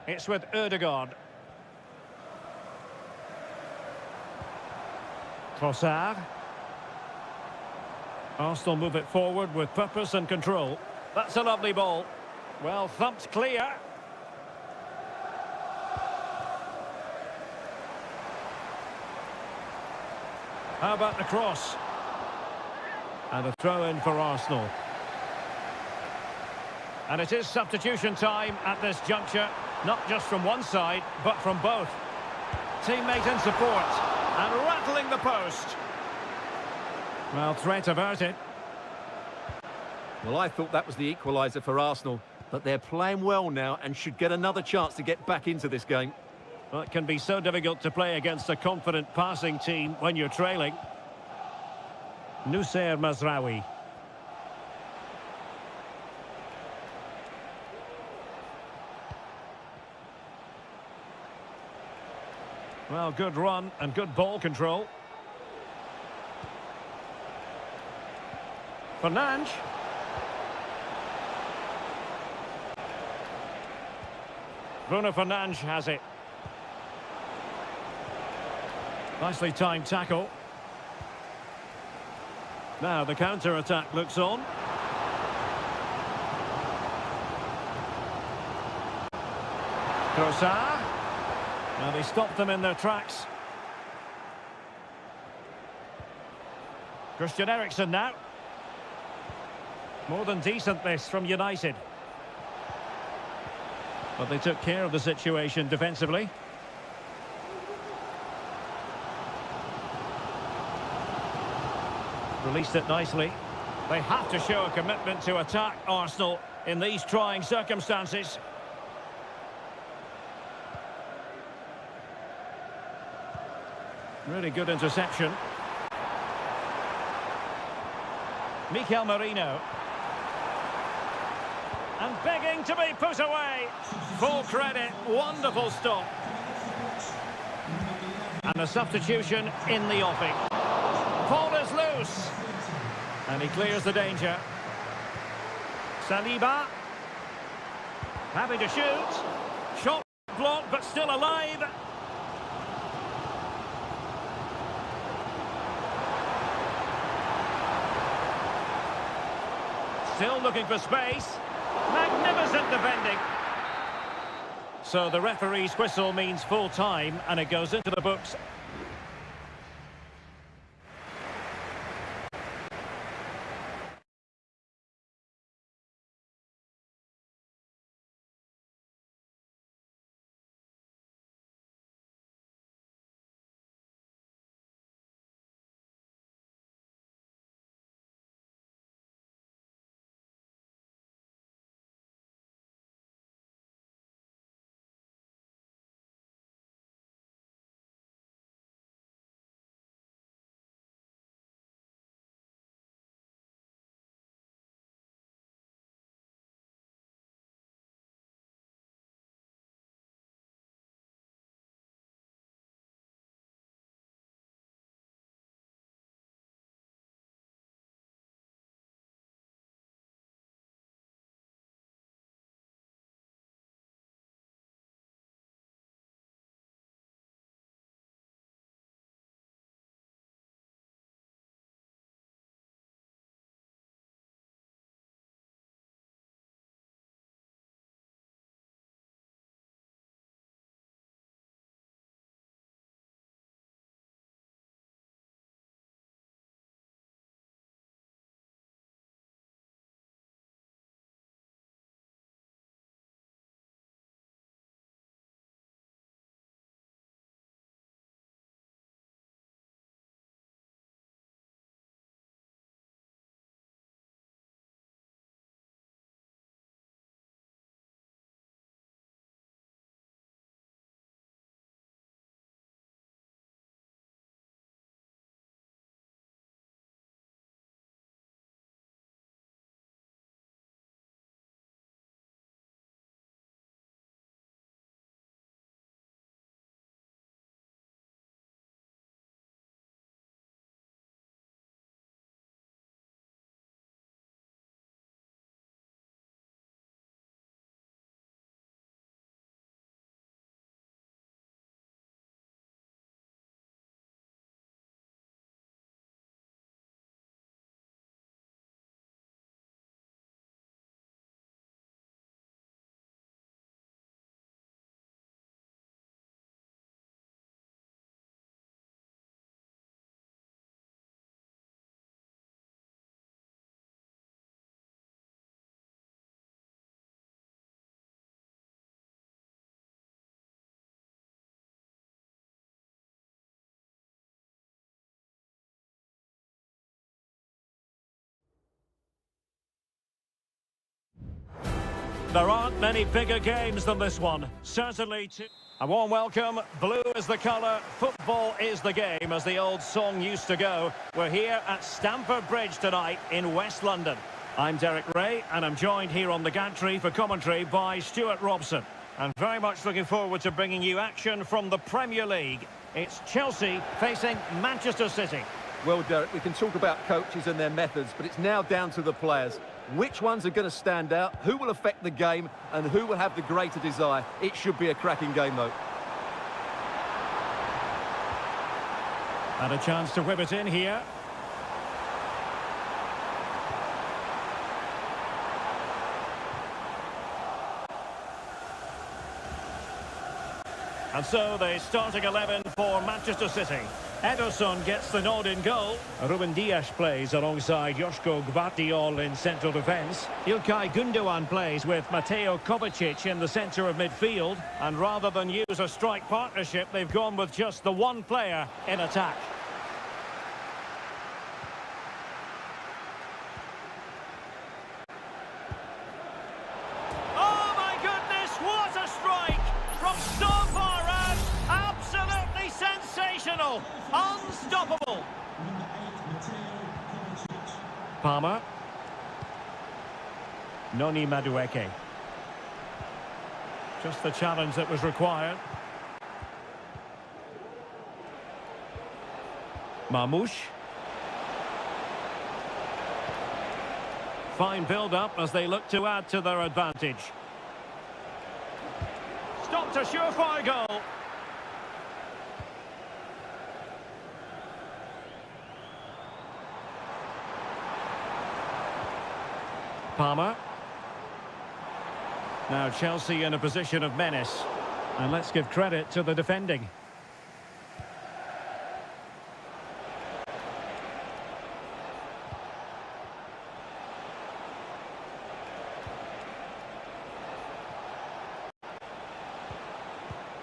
It's with Ødegaard. Trossard. Arsenal move it forward with purpose and control. That's a lovely ball. Well thumped clear. How about the cross? And a throw-in for Arsenal. And it is substitution time at this juncture, not just from one side, but from both. Teammate in support, and rattling the post. Well, threat averted. Well, I thought that was the equaliser for Arsenal, but they're playing well now and should get another chance to get back into this game. Well, it can be so difficult to play against a confident passing team when you're trailing. Nusayr Mazraoui. Well, good run and good ball control. Fernandes. Bruno Fernandes has it. Nicely timed tackle. Now the counter-attack looks on. Trossard. Now they stopped them in their tracks. Christian Eriksen now. More than decent this from United. But they took care of the situation defensively. Released it nicely. They have to show a commitment to attack Arsenal in these trying circumstances. Really good interception. Mikel Merino. And begging to be put away. Full credit, wonderful stop. And a substitution in the offing. Ball is loose. And he clears the danger. Saliba. Happy to shoot. Shot blocked, but still alive. Still looking for space. Magnificent defending. So the referee's whistle means full time, and it goes into the books. There aren't many bigger games than this one. Certainly to... A warm welcome. Blue is the colour, football is the game, as the old song used to go. We're here at Stamford Bridge tonight in West London. I'm Derek Ray, and I'm joined here on the gantry for commentary by Stuart Robson. And very much looking forward to bringing you action from the Premier League. It's Chelsea facing Manchester City. Well, Derek, we can talk about coaches and their methods, but it's now down to the players. Which ones are going to stand out, who will affect the game, and who will have the greater desire? It should be a cracking game, though. And a chance to whip it in here. And so the starting 11 for Manchester City. Ederson gets the nod in goal. Ruben Dias plays alongside Joško Gvardiol in central defence. Ilkay Gundogan plays with Mateo Kovacic in the centre of midfield. And rather than use a strike partnership, they've gone with just the one player in attack. Oh my goodness, what a strike! From so far out, absolutely sensational! Unstoppable! Palmer. Noni Madueke. Just the challenge that was required. Marmoush. Fine build-up as they look to add to their advantage. Stopped a surefire goal. Palmer. Now Chelsea in a position of menace. And let's give credit to the defending.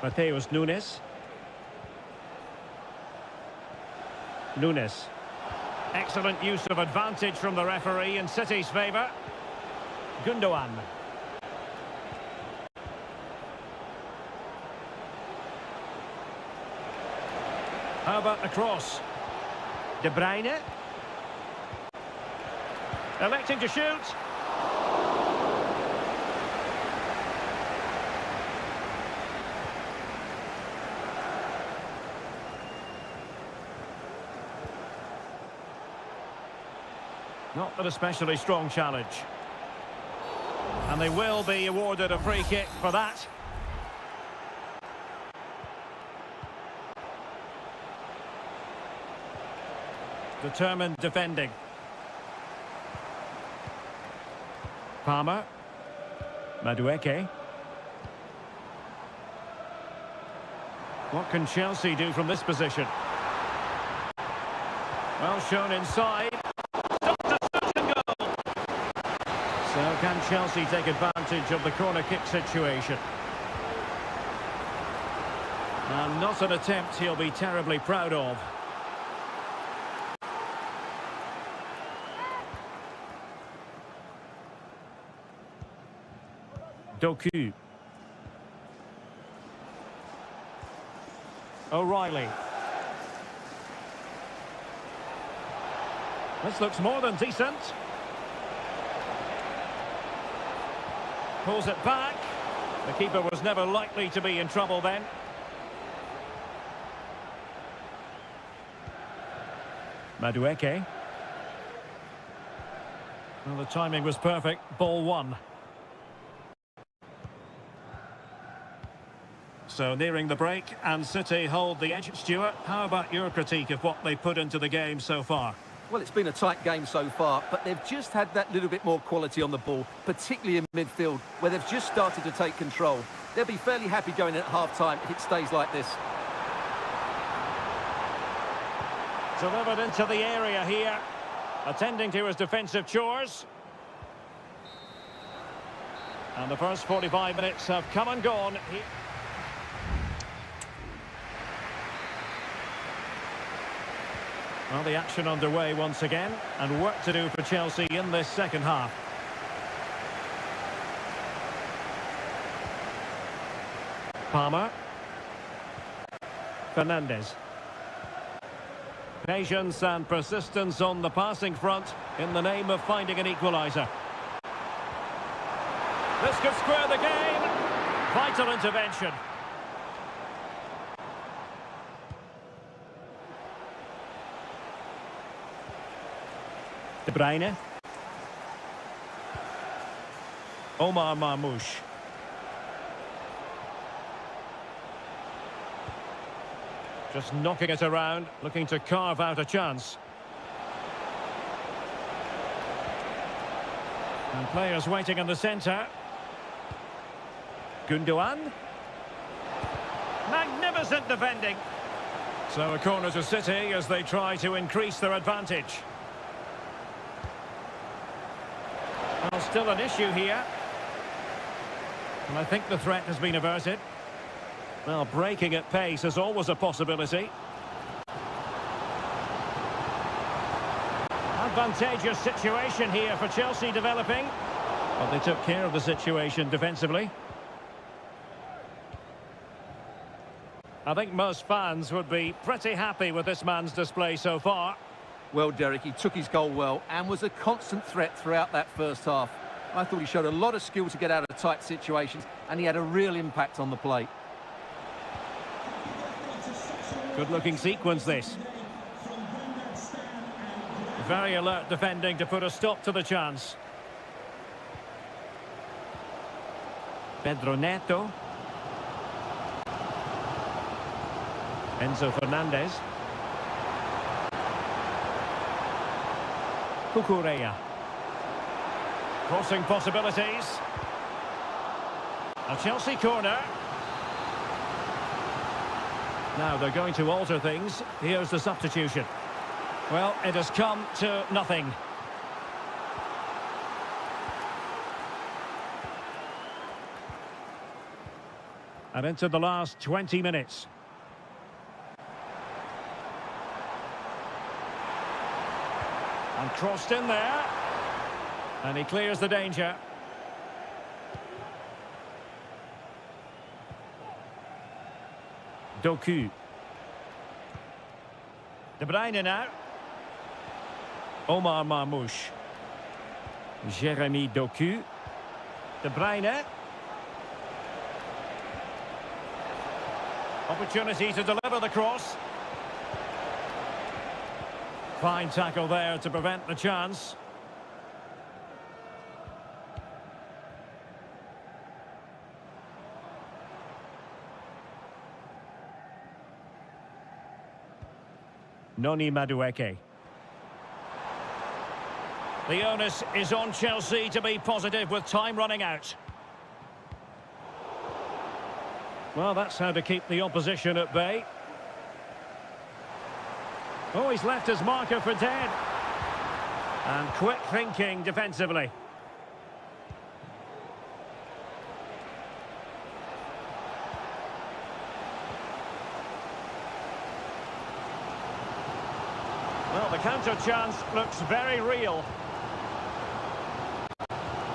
Mateus Nunes. Nunes. Excellent use of advantage from the referee in City's favour. Gundogan. How about the cross? De Bruyne. Electing to shoot. Not an especially strong challenge. And they will be awarded a free kick for that. Determined defending. Palmer. Madueke. What can Chelsea do from this position? Well shown inside. So can Chelsea take advantage of the corner kick situation? And not an attempt he'll be terribly proud of. Doku. O'Reilly. This looks more than decent. Pulls it back. The keeper was never likely to be in trouble then. Madueke. Well, the timing was perfect. Ball one. So nearing the break, and City hold the edge. Stuart, how about your critique of what they put into the game so far? Well, it's been a tight game so far, but they've just had that little bit more quality on the ball, particularly in midfield, where they've just started to take control. They'll be fairly happy going in at half-time if it stays like this. Delivered into the area here, attending to his defensive chores. And the first 45 minutes have come and gone. Well, the action underway once again, and work to do for Chelsea in this second half. Palmer. Fernandez. Patience and persistence on the passing front in the name of finding an equaliser. This could square the game. Vital intervention. De Bruyne. Omar Marmoush. Just knocking it around, looking to carve out a chance. And players waiting in the centre. Gundogan. Magnificent defending. So a corner to City as they try to increase their advantage. Well, still an issue here. And I think the threat has been averted. Well, breaking at pace is always a possibility. Advantageous situation here for Chelsea developing. But they took care of the situation defensively. I think most fans would be pretty happy with this man's display so far. Well, Derek, he took his goal well and was a constant threat throughout that first half. I thought he showed a lot of skill to get out of tight situations, and he had a real impact on the plate. Good-looking sequence, this. Very alert defending to put a stop to the chance. Pedro Neto. Enzo Fernandez. Cucurella. Crossing possibilities. A Chelsea corner. Now they're going to alter things. Here's the substitution. Well, it has come to nothing. And into the last 20 minutes. And crossed in there. And he clears the danger. Doku. De Bruyne now. Omar Marmoush. Jeremy Doku. De Bruyne. Opportunity to deliver the cross. Fine tackle there to prevent the chance. Noni Madueke. The onus is on Chelsea to be positive with time running out. Well, that's how to keep the opposition at bay. Oh, he's left his marker for dead. And quick thinking defensively. Well, the counter chance looks very real.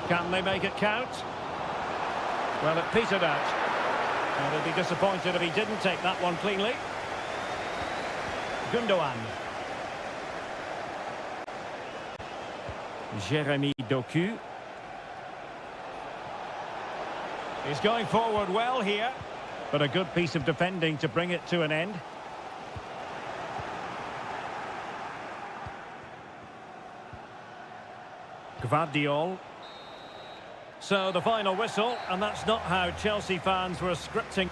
Can they make it count? Well, it petered out. And he'd be disappointed if he didn't take that one cleanly. Gundogan. Jeremy Doku. He's going forward well here, but a good piece of defending to bring it to an end. Gvardiol. So the final whistle, and that's not how Chelsea fans were scripting.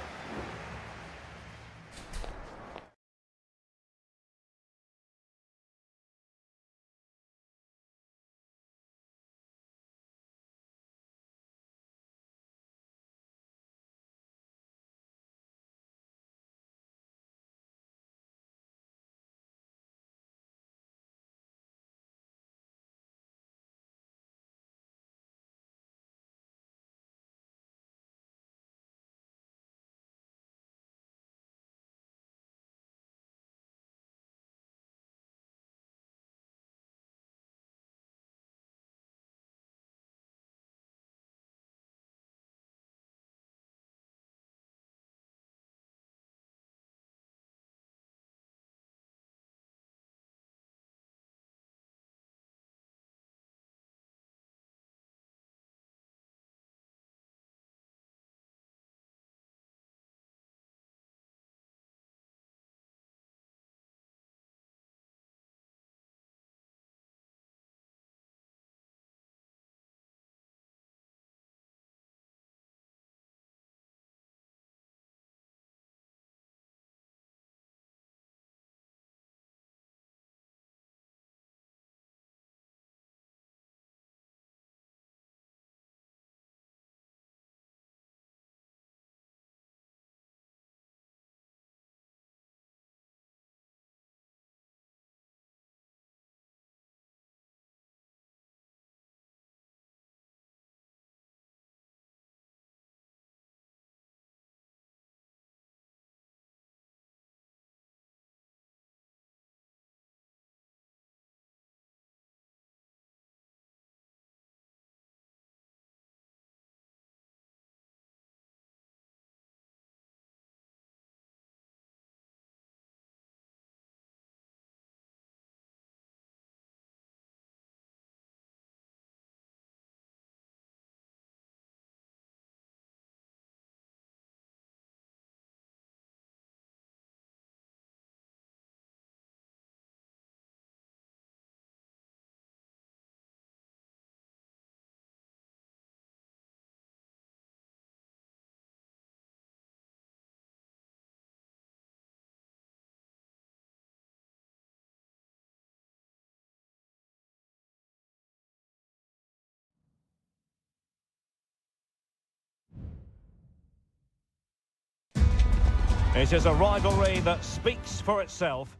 It is a rivalry that speaks for itself.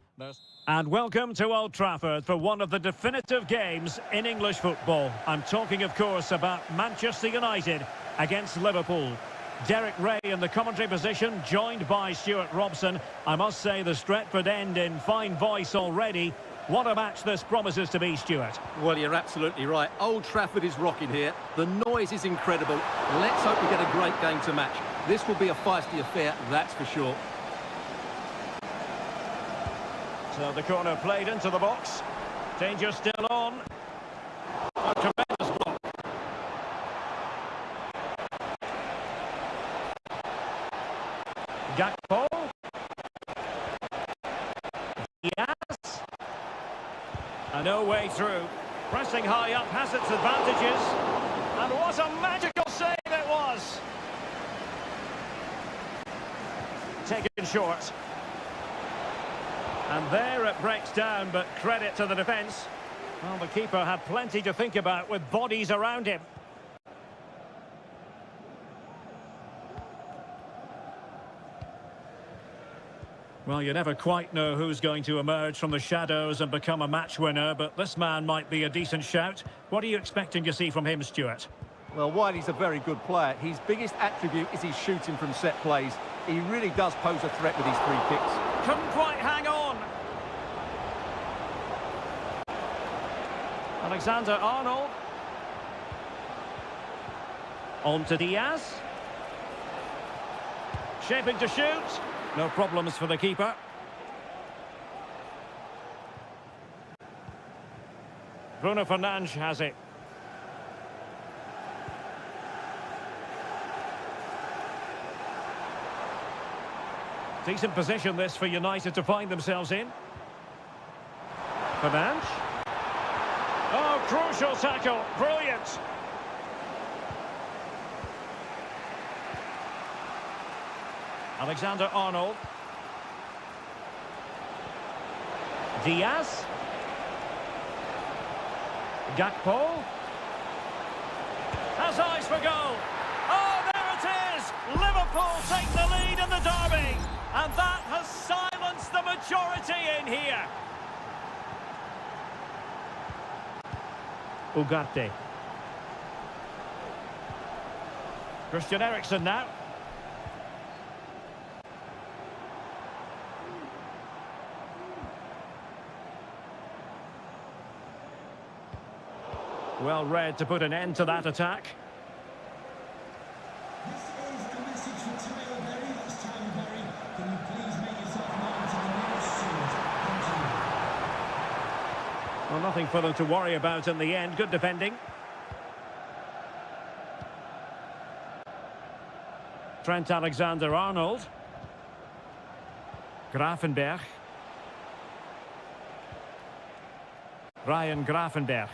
And welcome to Old Trafford for one of the definitive games in English football. I'm talking, of course, about Manchester United against Liverpool. Derek Ray in the commentary position, joined by Stuart Robson. I must say the Stretford end in fine voice already. What a match this promises to be, Stuart. Well, you're absolutely right. Old Trafford is rocking here. The noise is incredible. Let's hope we get a great game to match. This will be a feisty affair, that's for sure. So the corner played into the box. Danger still on. A tremendous block. Gakpo. Diaz. And no way through. Pressing high up has its advantages. And what a magical save it was. Taken short. And there it breaks down, but credit to the defence. Well, the keeper had plenty to think about with bodies around him. Well, you never quite know who's going to emerge from the shadows and become a match winner, but this man might be a decent shout. What are you expecting to see from him, Stuart? Well, while he's a very good player, his biggest attribute is his shooting from set plays. He really does pose a threat with his free kicks. Couldn't quite hang on. Alexander-Arnold. On to Diaz. Shaping to shoot. No problems for the keeper. Bruno Fernandes has it. Decent position this for United to find themselves in. Fernandes. Oh, crucial tackle. Brilliant. Alexander-Arnold. Diaz. Gakpo. Has eyes for goal. Oh, there it is! Liverpool take the lead in the derby. And that has silenced the majority in here. Ugarte. Christian Eriksen now. Well read to put an end to that attack. This is the message for Tyler Berry. That's Tyler Berry. Can you please make yourself known to the nearest sword? Thank you. Well, nothing for them to worry about in the end. Good defending. Trent Alexander-Arnold. Gravenberch. Ryan Gravenberch.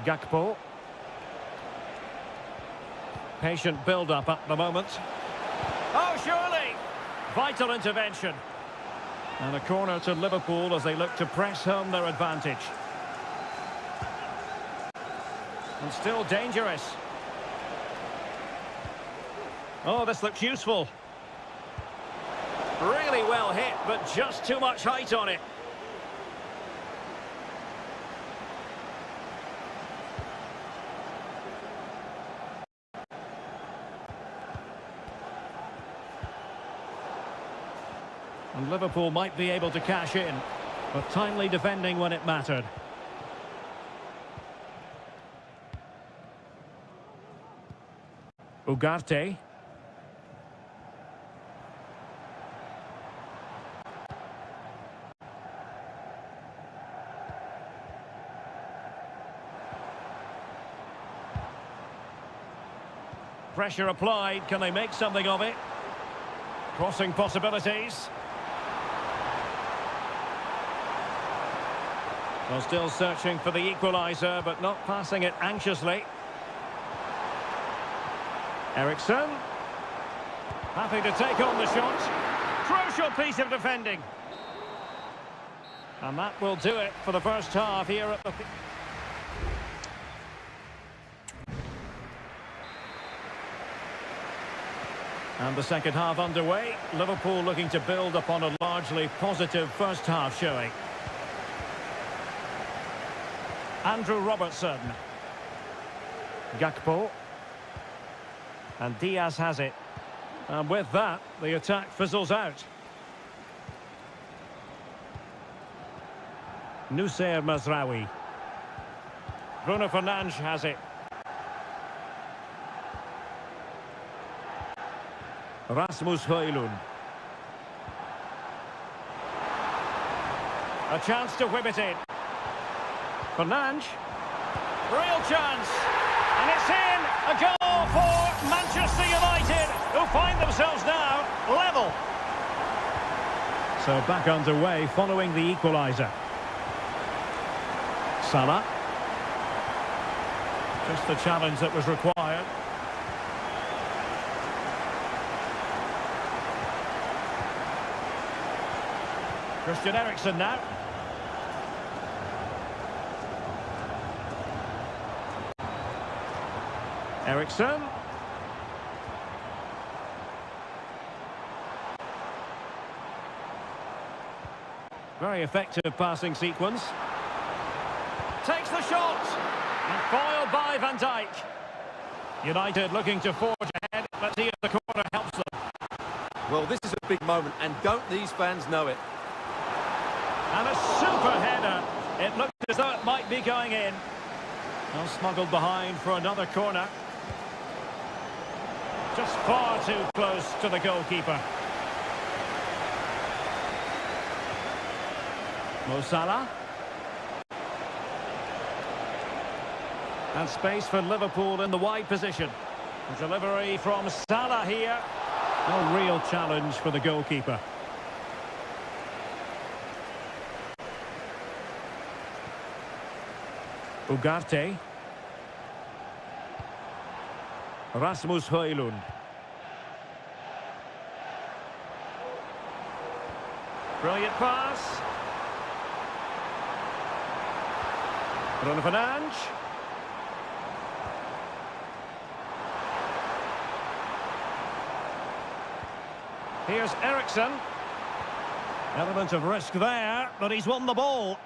Gakpo. Patient build-up at the moment. Oh, surely! Vital intervention. And a corner to Liverpool as they look to press home their advantage. And still dangerous. Oh, this looks useful. Really well hit, but just too much height on it. And Liverpool might be able to cash in, but timely defending when it mattered. Ugarte. Pressure applied. Can they make something of it? Crossing possibilities. Well, still searching for the equaliser, but not passing it anxiously. Eriksen. Happy to take on the shot. Crucial piece of defending. And that will do it for the first half here at the... And the second half underway. Liverpool looking to build upon a largely positive first half showing. Andrew Robertson. Gakpo. And Diaz has it. And with that, the attack fizzles out. Nusayr Mazraoui. Bruno Fernandes has it. Rasmus Højlund. A chance to whip it in. Fernandes. Real chance. And it's in. A goal for Manchester United, who find themselves now level. So back underway following the equaliser. Salah. Just the challenge that was required. Christian Eriksen now. Eriksen. Very effective passing sequence. Takes the shot. And foiled by Van Dijk. United looking to forge ahead. Let's see if the corner helps them. Well, this is a big moment, and don't these fans know it? And a super header. It looked as though it might be going in. Well, smuggled behind for another corner. Just far too close to the goalkeeper. Mo Salah. And space for Liverpool in the wide position. Delivery from Salah here. No real challenge for the goalkeeper. Ugarte. Rasmus Højlund. Brilliant pass. Bruno Fernandes. Here's Eriksen. Element of risk there, but he's won the ball.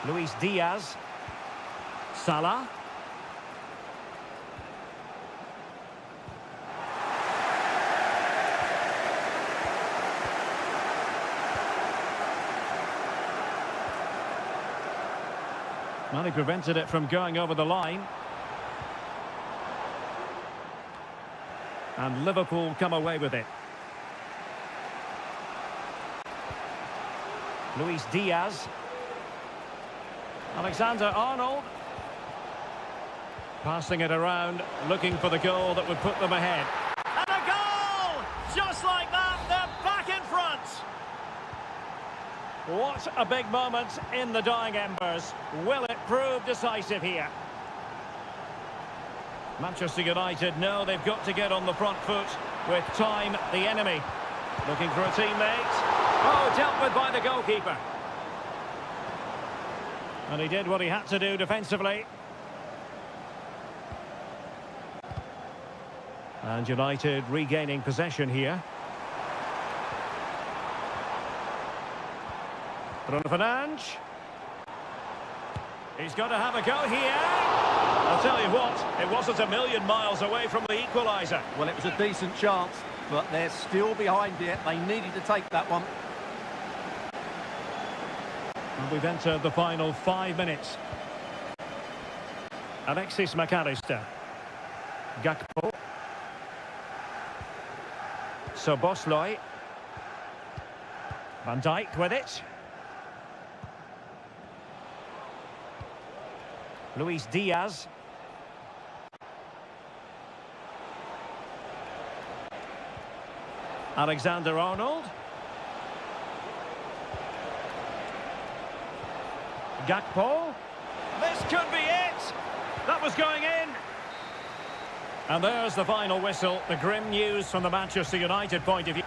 Luis Diaz. Salah. Well, he prevented it from going over the line. And Liverpool come away with it. Luis Diaz. Alexander-Arnold. Passing it around, looking for the goal that would put them ahead. And a goal! Just like that, they're back in front! What a big moment in the dying embers. Will it prove decisive here? Manchester United know they've got to get on the front foot with time the enemy. Looking for a teammate. Oh, dealt with by the goalkeeper. And he did what he had to do defensively. And United regaining possession here. Bruno Fernandes. He's got to have a go here. I'll tell you what, it wasn't a million miles away from the equaliser. Well, it was a decent chance, but they're still behind here. They needed to take that one. And we've entered the final 5 minutes. Alexis McAllister. Gakpo. Soboslai. Van Dijk with it. Luis Diaz. Alexander-Arnold. Gakpo. This could be it. That was going in. And there's the final whistle. The grim news from the Manchester United point of view.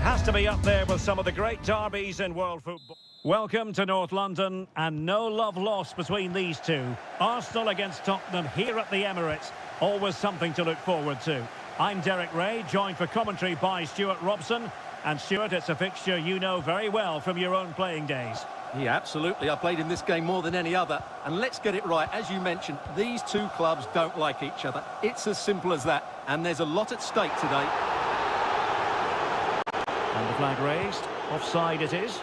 has to be up there with some of the great derbies in world football. Welcome to North London, and no love lost between these two. Arsenal against Tottenham here at the Emirates. Always something to look forward to. I'm Derek Ray, joined for commentary by Stuart Robson. And Stuart, it's a fixture you know very well from your own playing days. Yeah, absolutely. I played in this game more than any other. And let's get it right. As you mentioned, these two clubs don't like each other. It's as simple as that. And there's a lot at stake today. And the flag raised. Offside it is.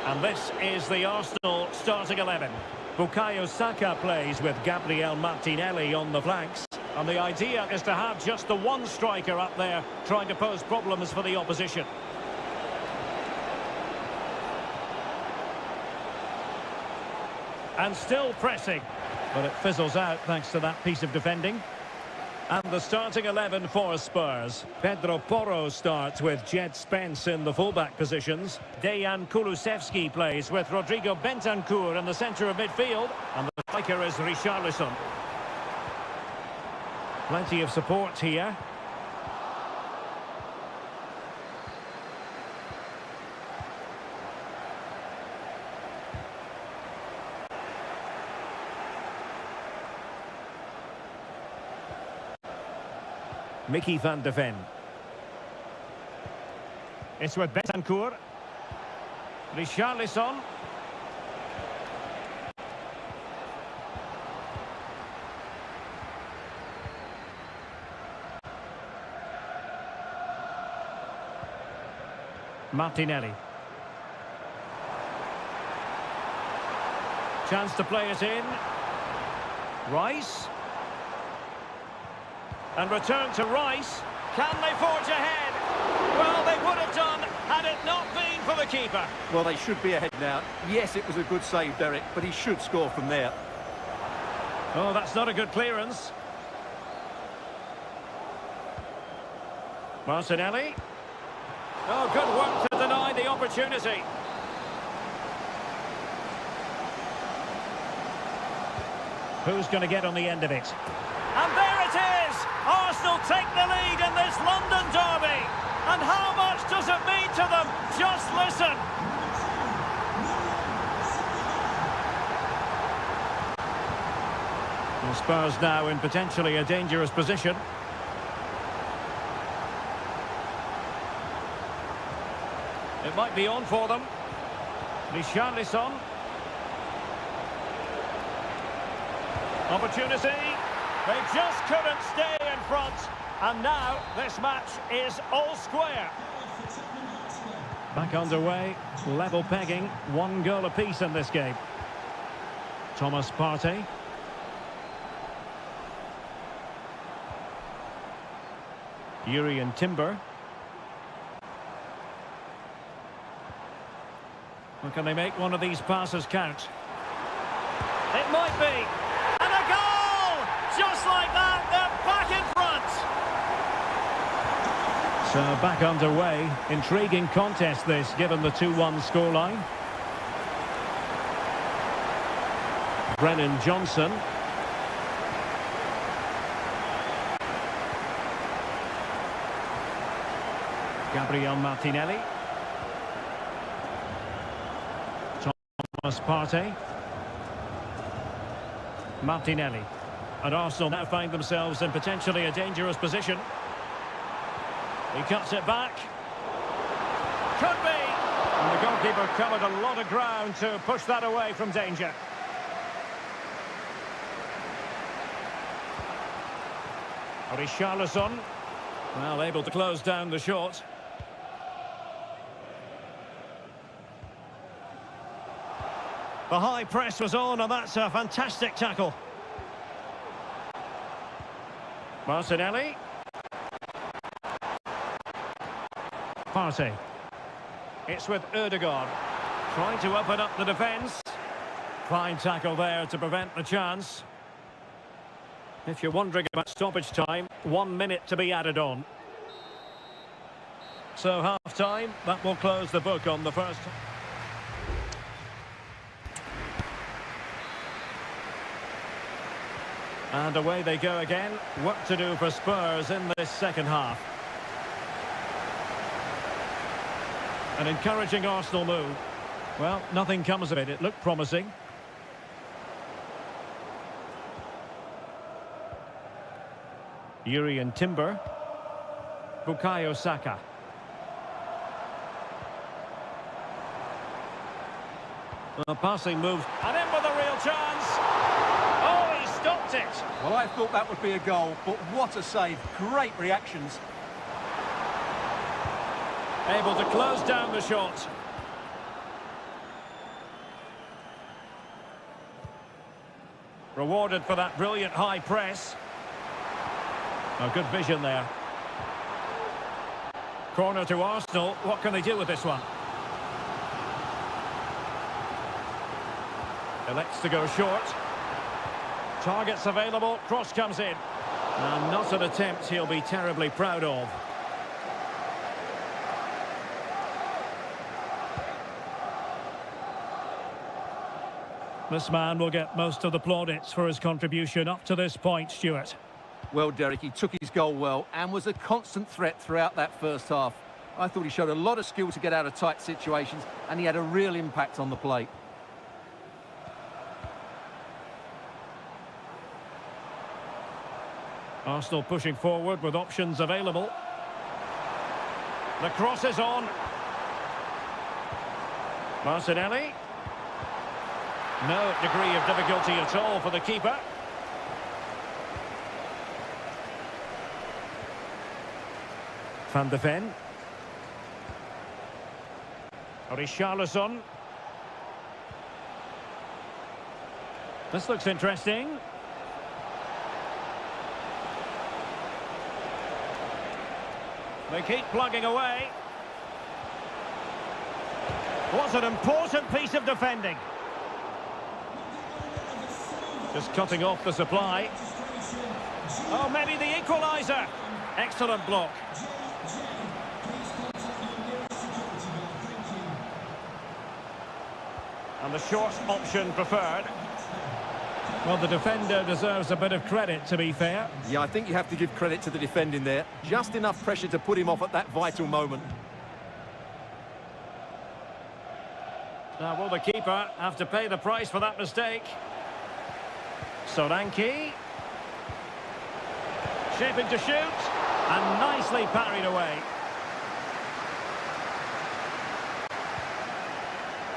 And this is the Arsenal starting 11. Bukayo Saka plays with Gabriel Martinelli on the flanks. And the idea is to have just the one striker up there trying to pose problems for the opposition. And still pressing. But it fizzles out thanks to that piece of defending. And the starting 11 for Spurs. Pedro Porro starts with Jed Spence in the fullback positions. Dejan Kulusevski plays with Rodrigo Bentancur in the centre of midfield. And the striker is Richarlison. Plenty of support here. Mickey van de Ven. It's with Bentancur. Richarlison. Martinelli. Chance to play it in. Rice. And return to Rice. Can they forge ahead? Well, they would have done had it not been for the keeper. Well, they should be ahead now. Yes, it was a good save, Derek, but he should score from there. Oh, that's not a good clearance. Martinelli. Oh, good work to deny the opportunity. Who's going to get on the end of it? And there it is! Arsenal take the lead in this London derby. And how much does it mean to them? Just listen. The Spurs now in potentially a dangerous position. It might be on for them. Richarlison. Opportunity. They just couldn't stay in front. And now this match is all square. Back underway. Level pegging. 1 goal apiece in this game. Thomas Partey. Urian Timber. Well, can they make one of these passes count? It might be. And a goal! Just like that, they're back in front. So back underway. Intriguing contest this, given the 2-1 scoreline. Brennan Johnson. Gabriel Martinelli. Thomas Partey. Martinelli. And Arsenal now find themselves in potentially a dangerous position. He cuts it back. Could be! And the goalkeeper covered a lot of ground to push that away from danger. Richarlison. Well, able to close down the shot. The high press was on, and that's a fantastic tackle. Martinelli. Partey. It's with Ødegaard. Trying to open up the defence. Fine tackle there to prevent the chance. If you're wondering about stoppage time, 1 minute to be added on. So half-time, that will close the book on the first. And away they go again. Work to do for Spurs in this second half. An encouraging Arsenal move. Well, nothing comes of it. It looked promising. Yuri and Timber. Bukayo Saka. Well, passing move. And in with a real chance. Oh, he stopped it. Well, I thought that would be a goal, but what a save. Great reactions. Able to close down the shot. Rewarded for that brilliant high press. Oh, good vision there. Corner to Arsenal. What can they do with this one? Elects to go short. Targets available. Cross comes in. And not an attempt he'll be terribly proud of. This man will get most of the plaudits for his contribution up to this point, Stuart. Well, Derek, he took his goal well and was a constant threat throughout that first half. I thought he showed a lot of skill to get out of tight situations, and he had a real impact on the plate. Arsenal pushing forward with options available. The cross is on. Martinelli. No degree of difficulty at all for the keeper. Van de Ven. Richarlison. This looks interesting. They keep plugging away. What an important piece of defending. Just cutting off the supply. Oh, maybe the equaliser. Excellent block. And the short option preferred. Well, the defender deserves a bit of credit, to be fair. Yeah, I think you have to give credit to the defending there. Just enough pressure to put him off at that vital moment. Now, will the keeper have to pay the price for that mistake? Solanke. Shaping to shoot. And nicely parried away.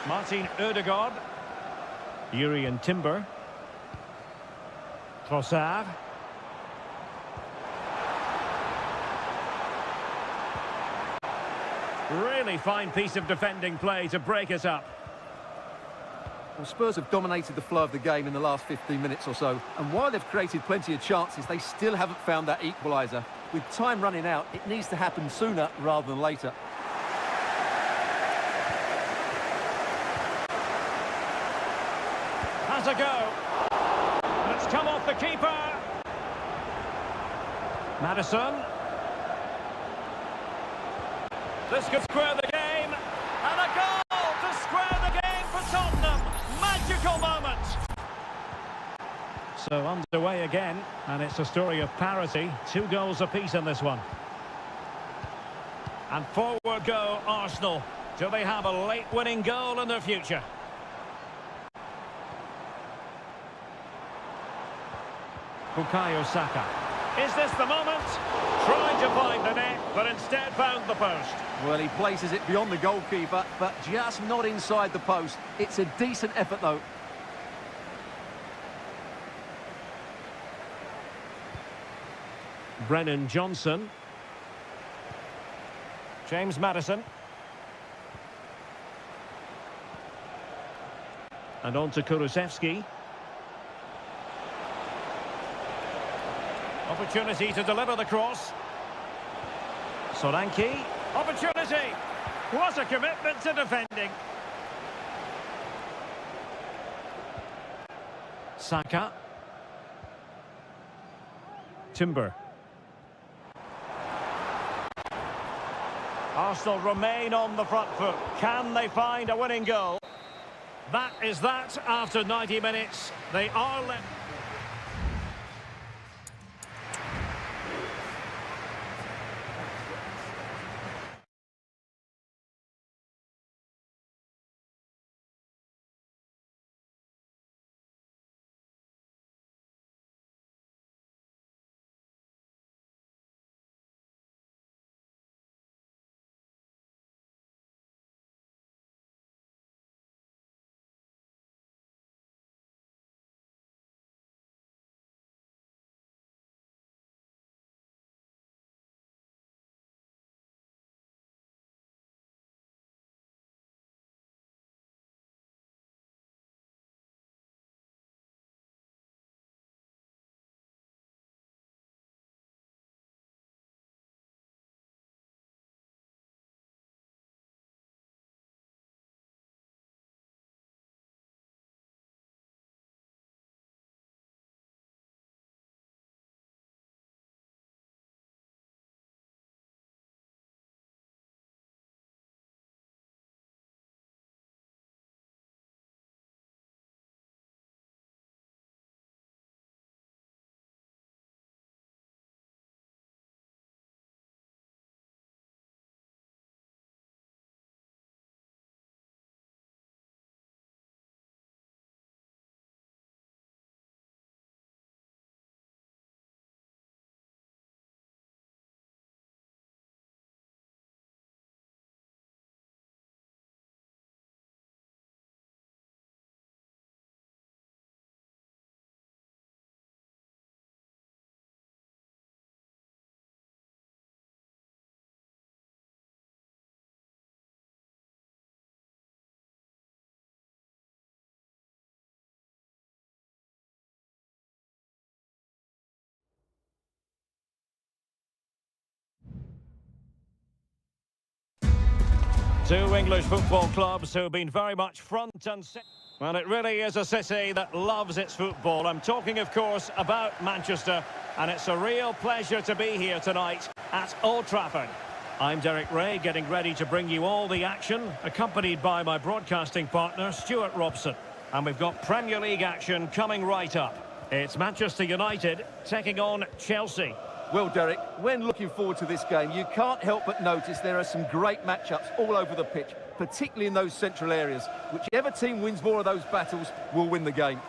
Martin Ødegaard. Yuri and Timber. Trossard. Really fine piece of defending play to break us up. Well, Spurs have dominated the flow of the game in the last 15 minutes or so, and while they've created plenty of chances, they still haven't found that equaliser. With time running out, it needs to happen sooner rather than later. Has a go. And it's come off the keeper. Maddison. This could square the game. And a goal to square the game for Tottenham. Magical moment. So underway again, and it's a story of parity. 2 goals apiece in this one. And forward go Arsenal. Do they have a late winning goal in their future? Bukayo Saka. Is this the moment? Trying to find the net, but instead found the post. Well, he places it beyond the goalkeeper, but just not inside the post. It's a decent effort, though. Brennan Johnson. James Maddison. And on to Kulusevski. Opportunity to deliver the cross. Solanke. Opportunity. What a commitment to defending. Saka. Timber. Arsenal remain on the front foot. Can they find a winning goal? That is that after 90 minutes. They are left. Two English football clubs who've been very much front and center. Well, it really is a city that loves its football. I'm talking, of course, about Manchester, and it's a real pleasure to be here tonight at Old Trafford. I'm Derek Ray, getting ready to bring you all the action, accompanied by my broadcasting partner, Stuart Robson. And we've got Premier League action coming right up. It's Manchester United taking on Chelsea. Well, Derek, when looking forward to this game, you can't help but notice there are some great matchups all over the pitch, particularly in those central areas. Whichever team wins more of those battles will win the game.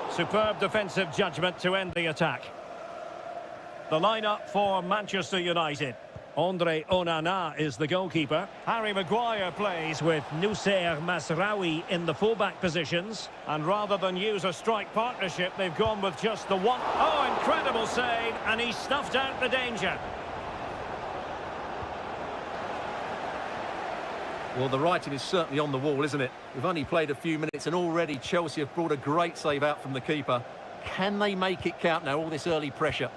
Superb defensive judgment to end the attack. The lineup for Manchester United. Andre Onana is the goalkeeper. Harry Maguire plays with Noussair Masraoui in the fullback positions. And rather than use a strike partnership, they've gone with just the one. Oh, incredible save, and he snuffed out the danger. Well, the writing is certainly on the wall, isn't it? We've only played a few minutes and already Chelsea have brought a great save out from the keeper. Can they make it count now, all this early pressure?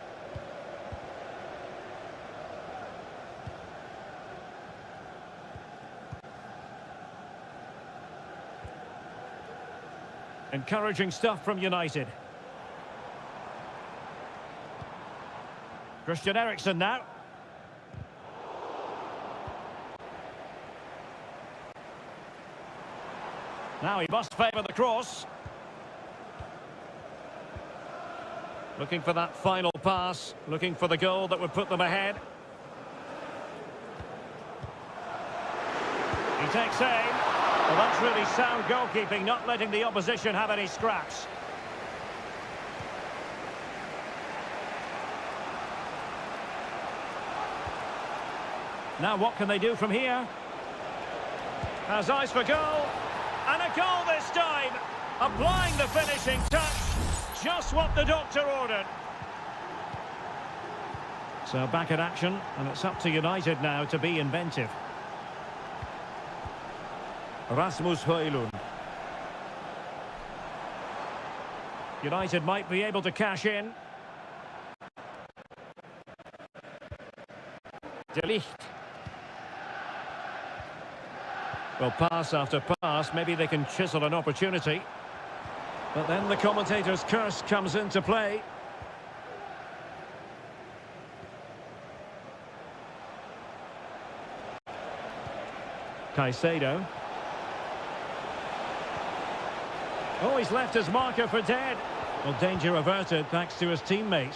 Encouraging stuff from United. Christian Eriksen now. Now he must favour the cross. Looking for that final pass, looking for the goal that would put them ahead. He takes aim. Well, that's really sound goalkeeping, not letting the opposition have any scraps. Now what can they do from here? Has eyes for goal. And a goal this time. Applying the finishing touch. Just what the doctor ordered. So back at action, and it's up to United now to be inventive. Rasmus Højlund. United might be able to cash in. De Ligt. Well, pass after pass, maybe they can chisel an opportunity. But then the commentator's curse comes into play. Caicedo. Oh, he's left his marker for dead. Well, danger averted thanks to his teammate.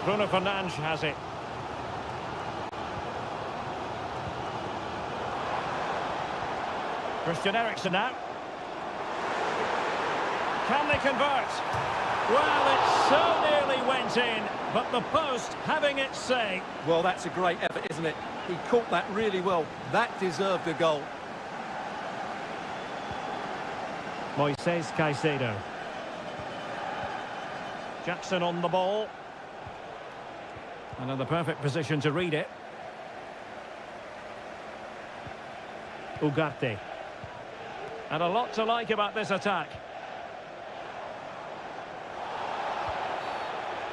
Bruno Fernandes has it. Christian Eriksen now. Can they convert? Well, it so nearly went in, but the post having its say. Well, that's a great effort, isn't it? He caught that really well. That deserved a goal. Moises Caicedo. Jackson on the ball. And in the perfect position to read it. Ugarte. And a lot to like about this attack.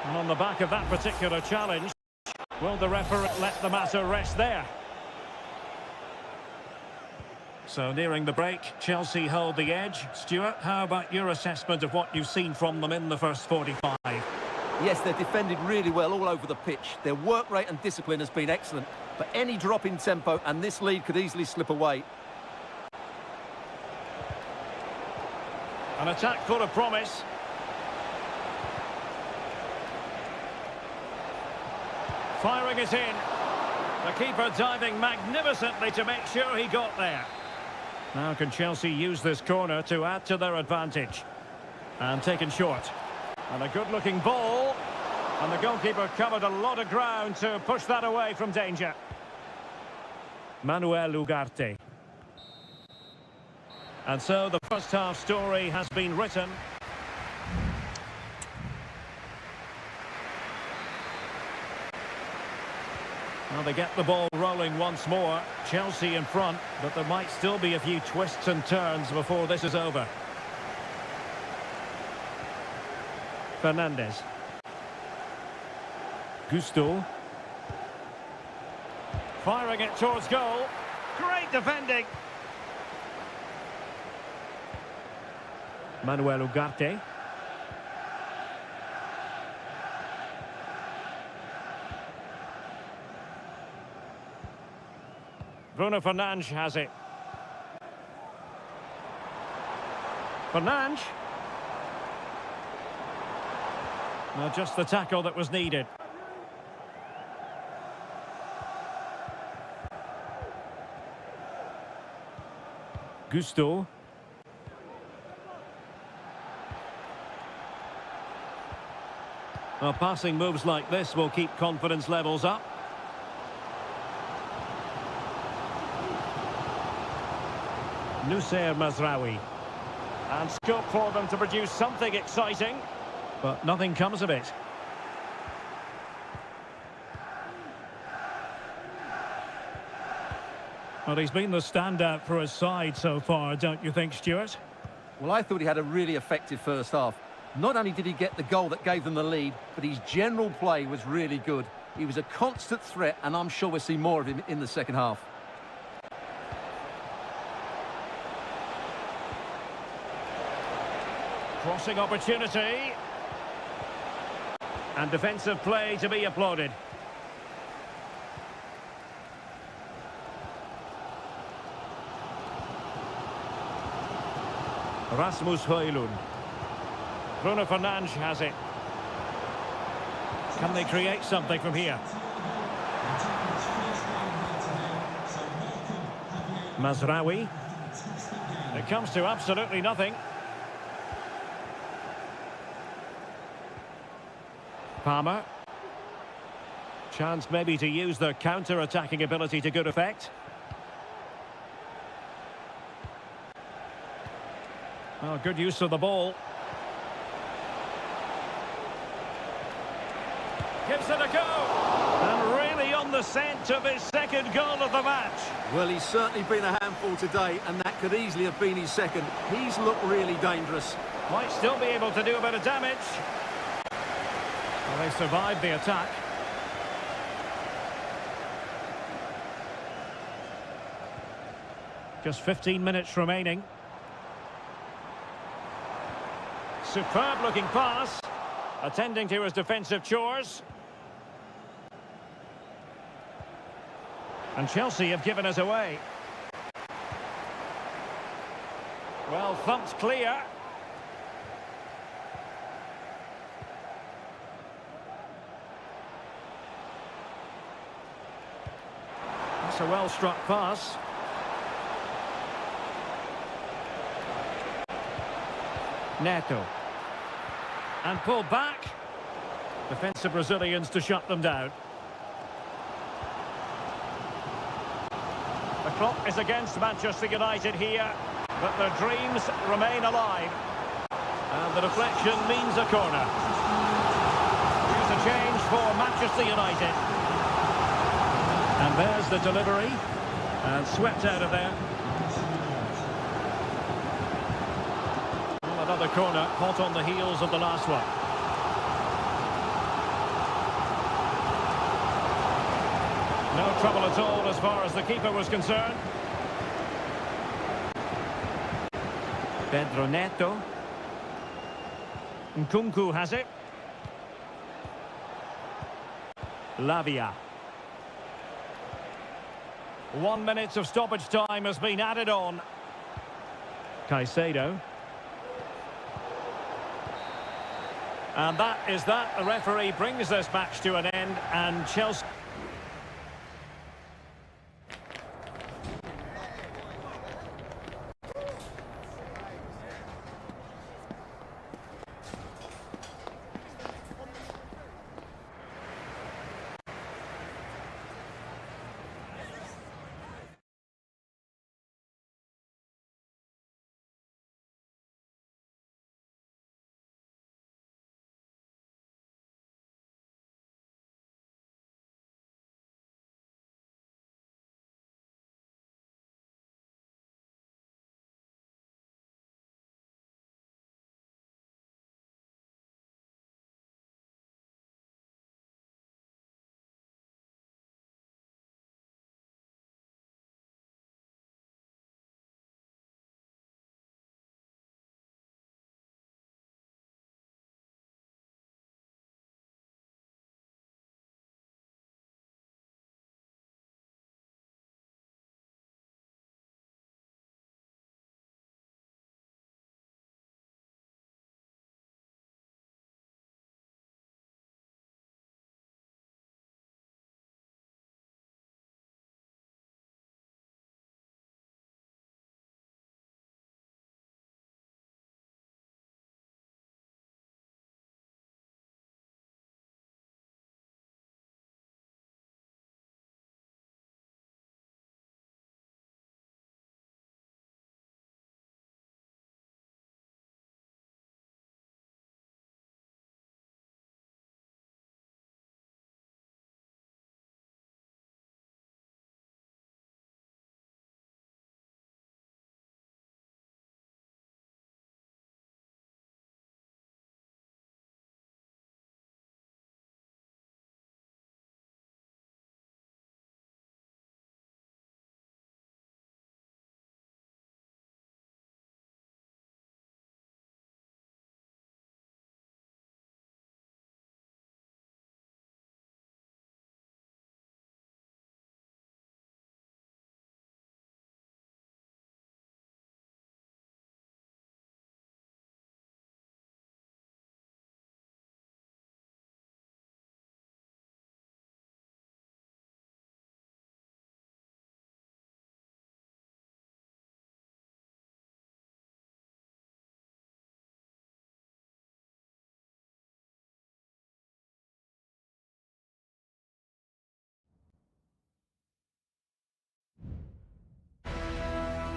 And on the back of that particular challenge, will the referee let the matter rest there? So nearing the break, Chelsea hold the edge. Stuart, how about your assessment of what you've seen from them in the first 45? Yes, they've defended really well all over the pitch. Their work rate and discipline has been excellent. But any drop in tempo and this lead could easily slip away. An attack full of promise. Firing it in. The keeper diving magnificently to make sure he got there. Now can Chelsea use this corner to add to their advantage? And taken short. And a good-looking ball. And the goalkeeper covered a lot of ground to push that away from danger. Manuel Ugarte. And so the first half story has been written. Well, they get the ball rolling once more. Chelsea in front, but there might still be a few twists and turns before this is over. Fernandes. Gusto. Firing it towards goal. Great defending. Manuel Ugarte. Bruno Fernandes has it. Fernandes. Well, just the tackle that was needed. Gusto. Well, passing moves like this will keep confidence levels up. Nusayr Mazraoui. And scope for them to produce something exciting, but nothing comes of it. Well, he's been the standout for his side so far, don't you think, Stuart? Well, I thought he had a really effective first half. Not only did he get the goal that gave them the lead, but his general play was really good. He was a constant threat, and I'm sure we'll see more of him in the second half. Crossing opportunity. And defensive play to be applauded. Rasmus Højlund. Bruno Fernandes has it. Can they create something from here? Mazraoui. It comes to absolutely nothing. Palmer. Chance maybe to use their counter-attacking ability to good effect. Oh, good use of the ball. Gives it a go. And really on the scent of his second goal of the match. Well, he's certainly been a handful today, and that could easily have been his second. He's looked really dangerous. Might still be able to do a bit of damage. Well, they survived the attack. Just 15 minutes remaining. Superb looking pass. Attending to his defensive chores. And Chelsea have given us away. Well, thumped clear. That's a well-struck pass. Neto. And pulled back. Defensive Brazilians to shut them down. The clock is against Manchester United here, but their dreams remain alive. And the deflection means a corner. Here's a change for Manchester United. And there's the delivery. And swept out of there. Well, another corner, hot on the heels of the last one. No trouble at all as far as the keeper was concerned. Pedro Neto. Nkunku has it. Lavia. 1 minute of stoppage time has been added on. Caicedo. And that is that. The referee brings this match to an end, and Chelsea...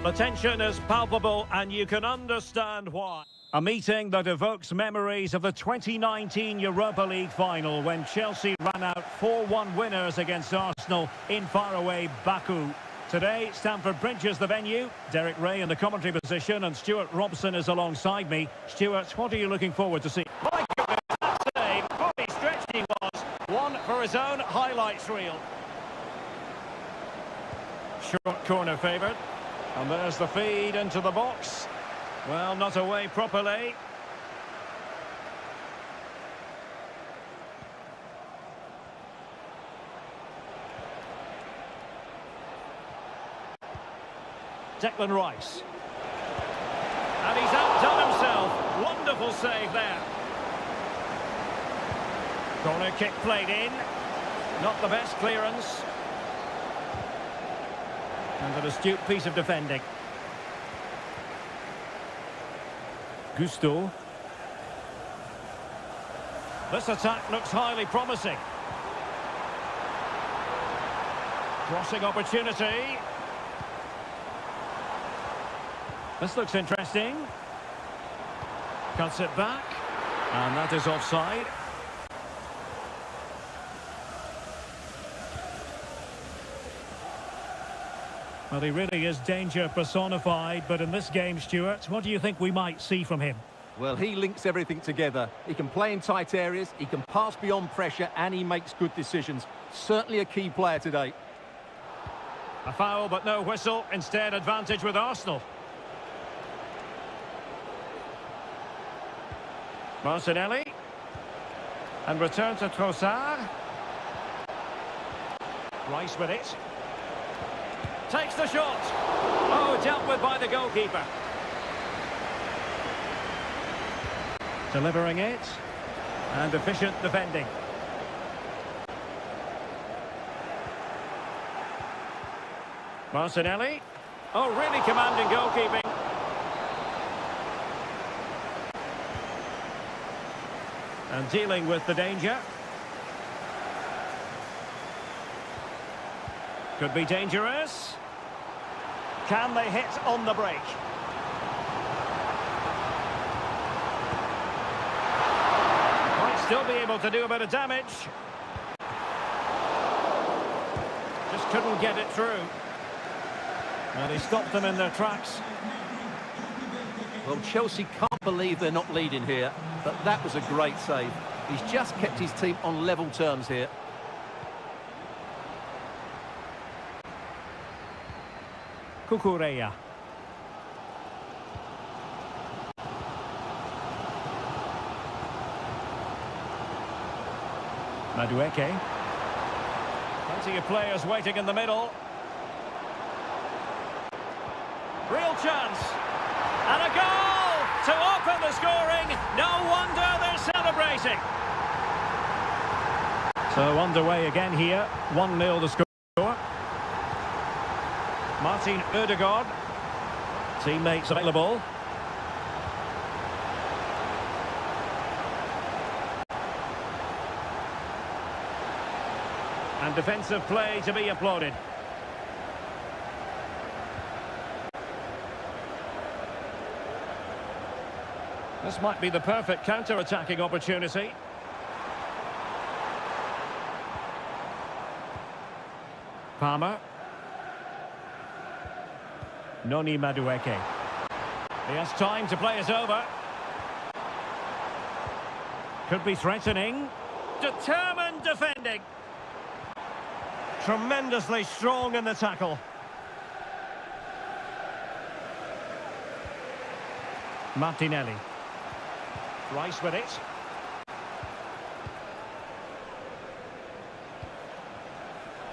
The tension is palpable and you can understand why. A meeting that evokes memories of the 2019 Europa League final when Chelsea ran out 4-1 winners against Arsenal in faraway Baku. Today, Stamford Bridge is the venue. Derek Ray in the commentary position and Stuart Robson is alongside me. Stuart, what are you looking forward to see? My goodness, that save, fully stretched he was. One for his own highlights reel. Short corner favoured. And there's the feed into the box. Well, not away properly. Declan Rice. And he's outdone himself. Wonderful save there. Corner kick played in. Not the best clearance. And an astute piece of defending. Gusto. This attack looks highly promising. Crossing opportunity. This looks interesting. Cuts it back. And that is offside. Well, he really is danger personified, but in this game, Stuart, what do you think we might see from him? Well, he links everything together. He can play in tight areas, he can pass beyond pressure, and he makes good decisions. Certainly a key player today. A foul, but no whistle. Instead, advantage with Arsenal. Martinelli. And return to Trossard. Rice with it. Takes the shot. Oh, dealt with by the goalkeeper. Delivering it. And efficient defending. Martinelli. Oh, really commanding goalkeeping. And dealing with the danger. Could be dangerous. Can they hit on the break? Might still be able to do a bit of damage. Just couldn't get it through. And he stopped them in their tracks. Well, Chelsea can't believe they're not leading here, but that was a great save. He's just kept his team on level terms here. Cucurella. Madueke. Plenty of players waiting in the middle. Real chance. And a goal to open the scoring. No wonder they're celebrating. So underway again here. 1-0 the score. Martin Ødegaard. Teammates available. And defensive play to be applauded. This might be the perfect counter-attacking opportunity. Palmer. Noni Madueke. He has time to play it over. Could be threatening. Determined defending. Tremendously strong in the tackle. Martinelli. Rice with it.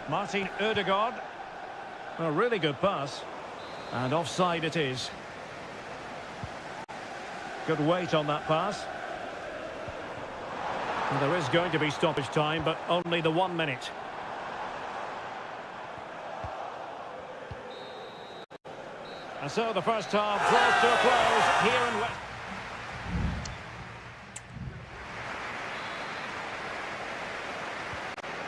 Martin Ødegaard. A really good pass. And offside it is. Good weight on that pass. And there is going to be stoppage time, but only the 1 minute. And so the first half draws to a close here in West.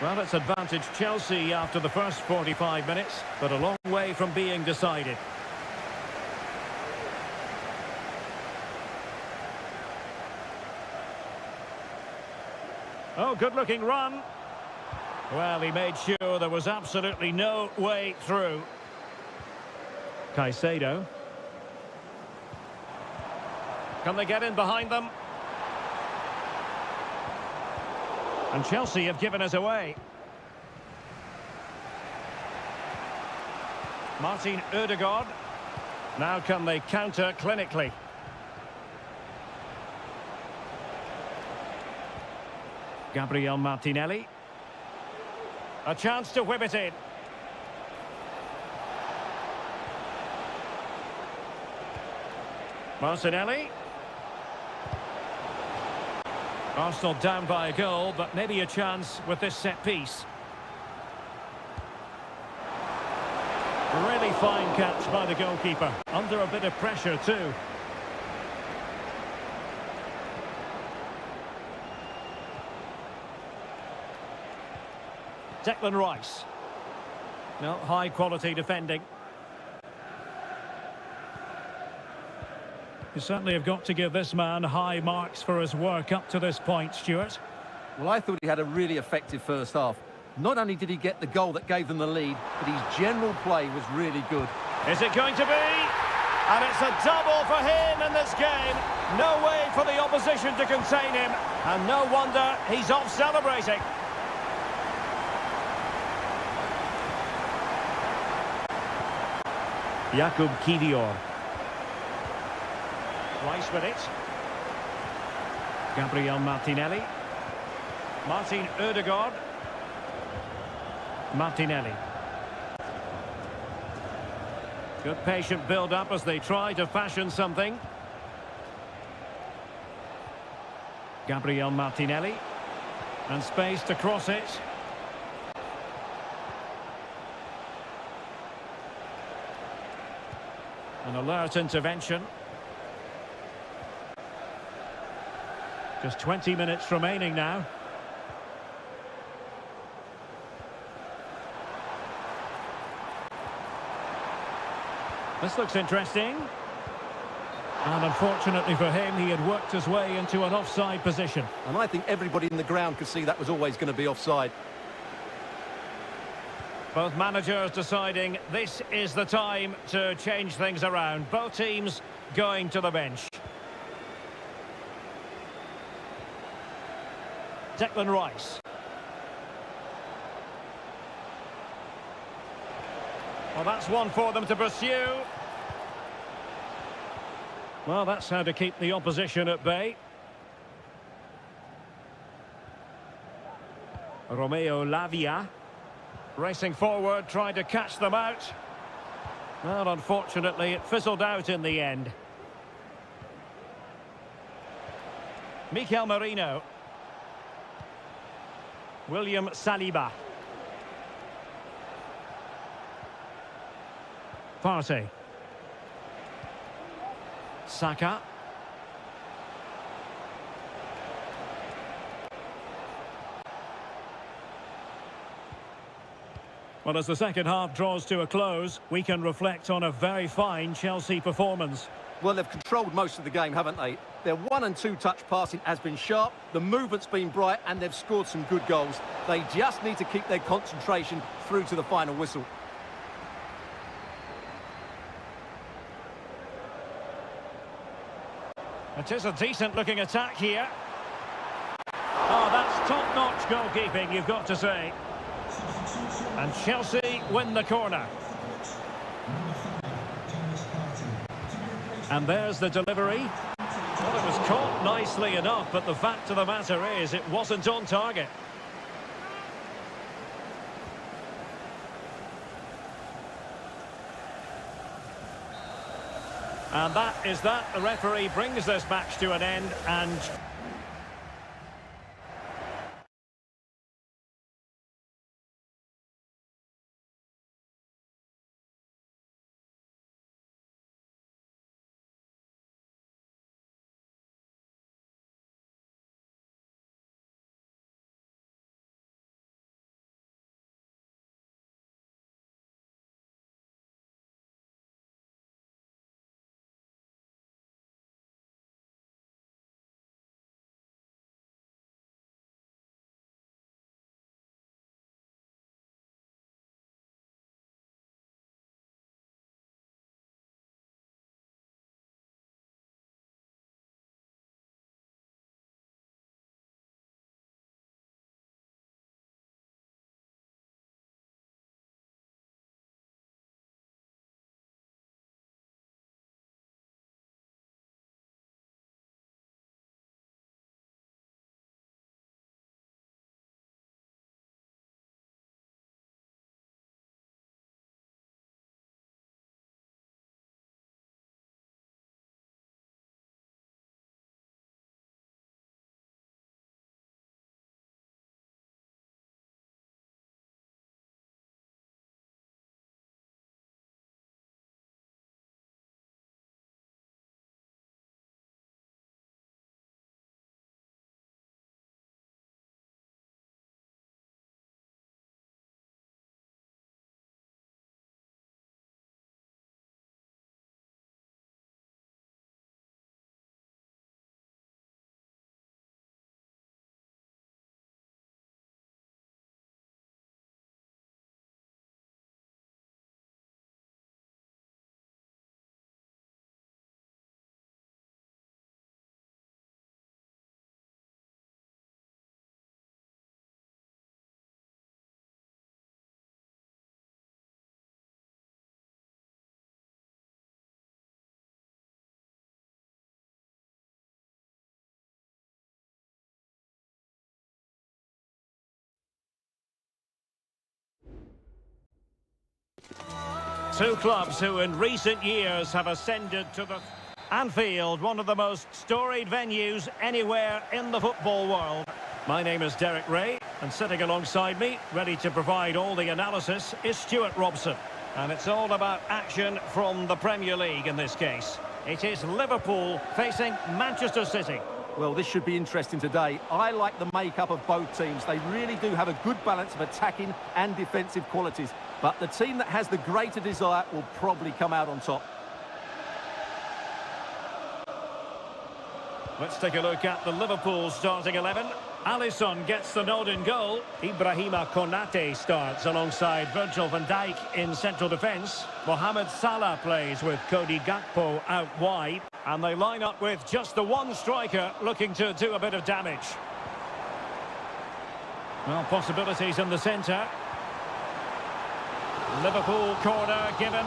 Well, it's advantage Chelsea after the first 45 minutes, but a long way from being decided. Oh, good-looking run. Well, he made sure there was absolutely no way through. Caicedo. Can they get in behind them? And Chelsea have given us away. Martin Ødegaard. Now can they counter clinically? Gabriel Martinelli. A chance to whip it in. Martinelli. Arsenal down by a goal, but maybe a chance with this set piece. Really fine catch by the goalkeeper. Under a bit of pressure too. Declan Rice. No, high quality defending. You certainly have got to give this man high marks for his work up to this point, Stuart. Well, I thought he had a really effective first half. Not only did he get the goal that gave them the lead, but his general play was really good. Is it going to be? And it's a double for him in this game. No way for the opposition to contain him. And no wonder he's off celebrating. Jakub Kivior. Rice with it. Gabriel Martinelli. Martin Ødegaard. Martinelli. Good patient build-up as they try to fashion something. Gabriel Martinelli. And space to cross it. An alert intervention. Just 20 minutes remaining now. This looks interesting. And unfortunately for him, he had worked his way into an offside position. And I think everybody in the ground could see that was always going to be offside. Both managers deciding this is the time to change things around. Both teams going to the bench. Declan Rice. Well, that's one for them to pursue. Well, that's how to keep the opposition at bay. Romeo Lavia. Racing forward, trying to catch them out. Well, unfortunately, it fizzled out in the end. Mikel Merino. William Saliba. Partey. Saka. Well, as the second half draws to a close, we can reflect on a very fine Chelsea performance. Well, they've controlled most of the game, haven't they? Their 1- and 2-touch passing has been sharp, the movement's been bright, and they've scored some good goals. They just need to keep their concentration through to the final whistle. It is a decent-looking attack here. Oh, that's top-notch goalkeeping, you've got to say. And Chelsea win the corner. And there's the delivery. Well, it was caught nicely enough, but the fact of the matter is it wasn't on target. And that is that. The referee brings this match to an end and... Two clubs who in recent years have ascended to the Anfield, one of the most storied venues anywhere in the football world. My name is Derek Ray, and sitting alongside me, ready to provide all the analysis, is Stuart Robson. And it's all about action from the Premier League in this case. It is Liverpool facing Manchester City. Well, this should be interesting today. I like the makeup of both teams. They really do have a good balance of attacking and defensive qualities. But the team that has the greater desire will probably come out on top. Let's take a look at the Liverpool starting 11. Alisson gets the nod in goal. Ibrahima Konate starts alongside Virgil van Dijk in central defence. Mohamed Salah plays with Cody Gakpo out wide. And they line up with just the one striker looking to do a bit of damage. Well, possibilities in the centre. Liverpool corner given.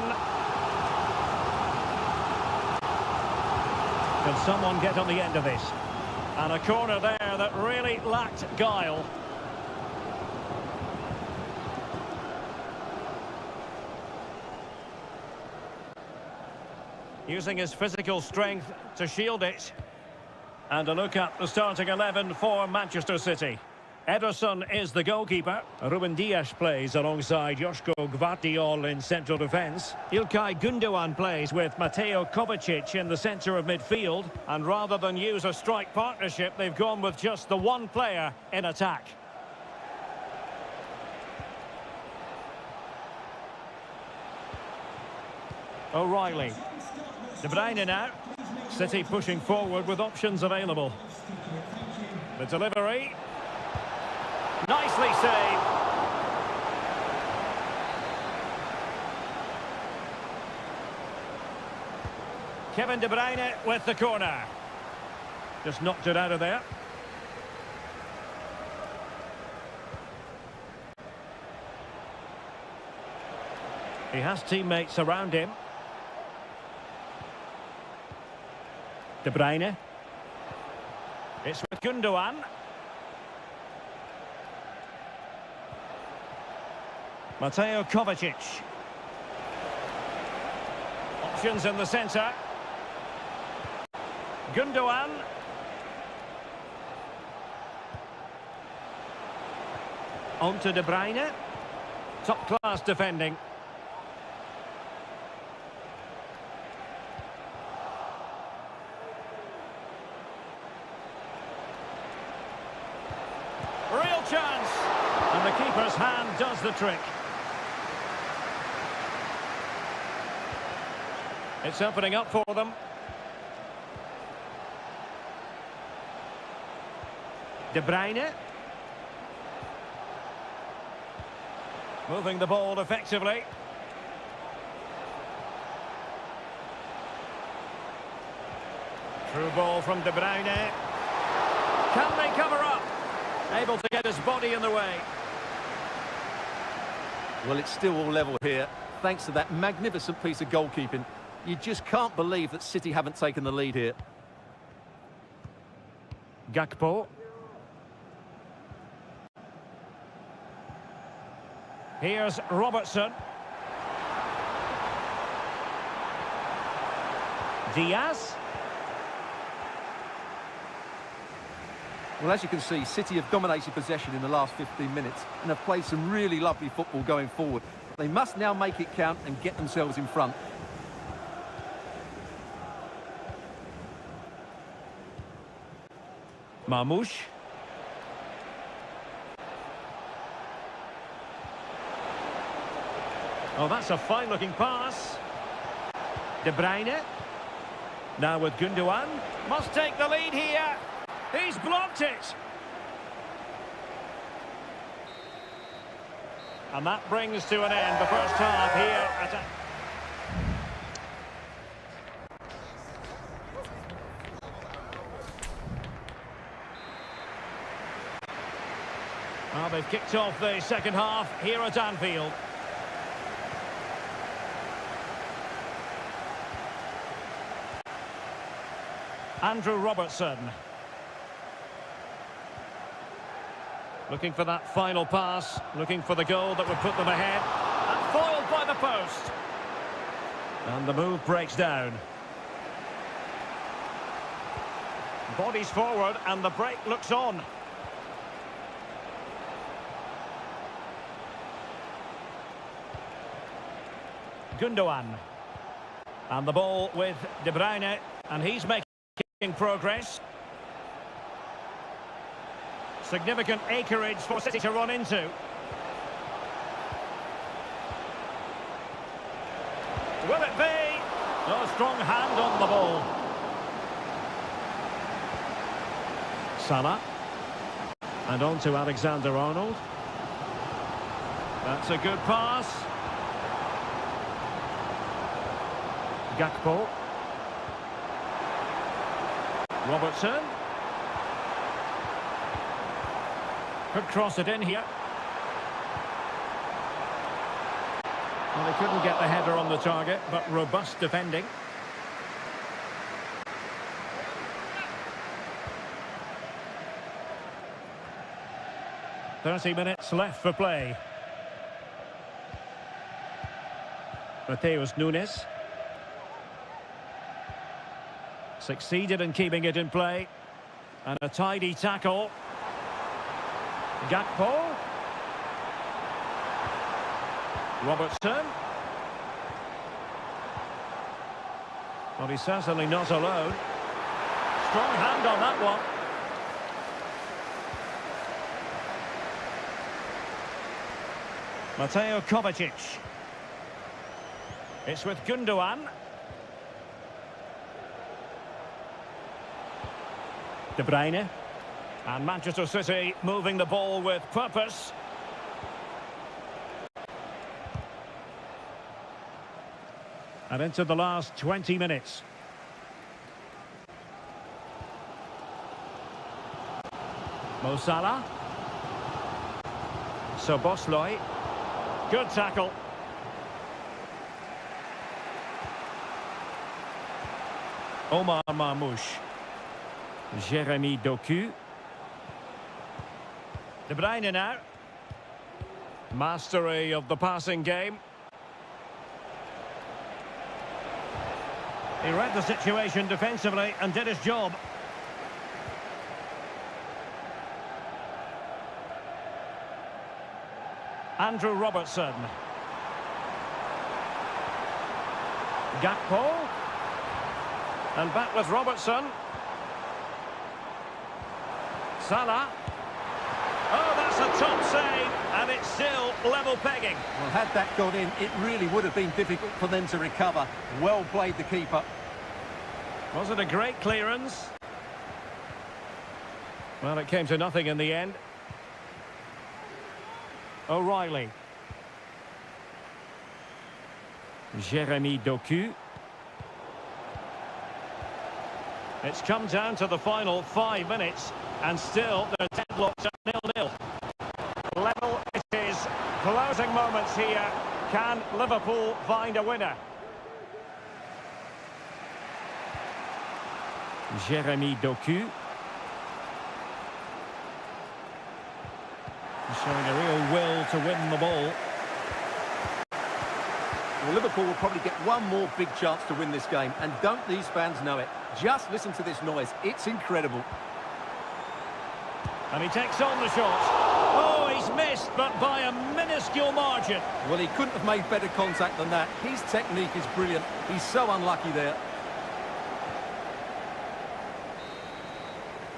Can someone get on the end of this? And a corner there that really lacked guile. Using his physical strength to shield it. And a look at the starting 11 for Manchester City. Ederson is the goalkeeper. Ruben Dias plays alongside Joško Gvardiol in central defence. Ilkay Gundogan plays with Mateo Kovacic in the centre of midfield. And rather than use a strike partnership, they've gone with just the one player in attack. O'Reilly. De Bruyne now. City pushing forward with options available. The delivery. Nicely saved. Kevin De Bruyne with the corner. Just knocked it out of there. He has teammates around him. De Bruyne. It's with Gundogan. Mateo Kovacic. Options in the centre. Gundogan. On to De Bruyne. Top-class defending. Real chance. And the keeper's hand does the trick. It's opening up for them. De Bruyne. Moving the ball effectively. Through ball from De Bruyne. Can they cover up? Able to get his body in the way. Well, it's still all level here, thanks to that magnificent piece of goalkeeping. You just can't believe that City haven't taken the lead here. Gakpo. Here's Robertson. Diaz. Well, as you can see, City have dominated possession in the last 15 minutes and have played some really lovely football going forward. They must now make it count and get themselves in front. Marmoush. Oh, that's a fine-looking pass. De Bruyne. Now with Gundogan. Must take the lead here. He's blocked it. And that brings to an end the first half here at Well, they've kicked off the second half here at Anfield. Andrew Robertson. Looking for that final pass, looking for the goal that would put them ahead. And foiled by the post. And the move breaks down. Bodies forward and the break looks on. Gundogan. And the ball with De Bruyne, and he's making progress. Significant acreage for City to run into. Will it be? No, strong hand on the ball. Salah. And on to Alexander-Arnold. That's a good pass. Gakpo. Robertson. Could cross it in here. Well, they couldn't get the header on the target, but robust defending. "30 minutes left for play." Mateus Nunes. Succeeded in keeping it in play. And a tidy tackle. Gakpo. Robertson. Well, he's certainly not alone. Strong hand on that one. Mateo Kovacic. It's with Gundogan. De Bruyne. And Manchester City moving the ball with purpose. And into the last 20 minutes. Mo Salah. Szoboszlai. Good tackle. Omar Marmoush. Jeremy Doku. De Bruyne now. Mastery of the passing game. He read the situation defensively and did his job. Andrew Robertson. Gakpo. And back with Robertson. Salah. Oh, that's a top save, and it's still level pegging. Well, had that gone in, it really would have been difficult for them to recover. Well played, the keeper. Was it a great clearance? Well, it came to nothing in the end. O'Reilly. Jeremy Doku. It's come down to the final 5 minutes, and still they're deadlocked at 0-0. Level it is. Closing moments here. Can Liverpool find a winner? Jeremy Doku. Showing a real will to win the ball. Well, Liverpool will probably get one more big chance to win this game, and don't these fans know it? Just listen to this noise. It's incredible. And he takes on the shot. Oh, he's missed, but by a minuscule margin. Well, he couldn't have made better contact than that. His technique is brilliant. He's so unlucky there.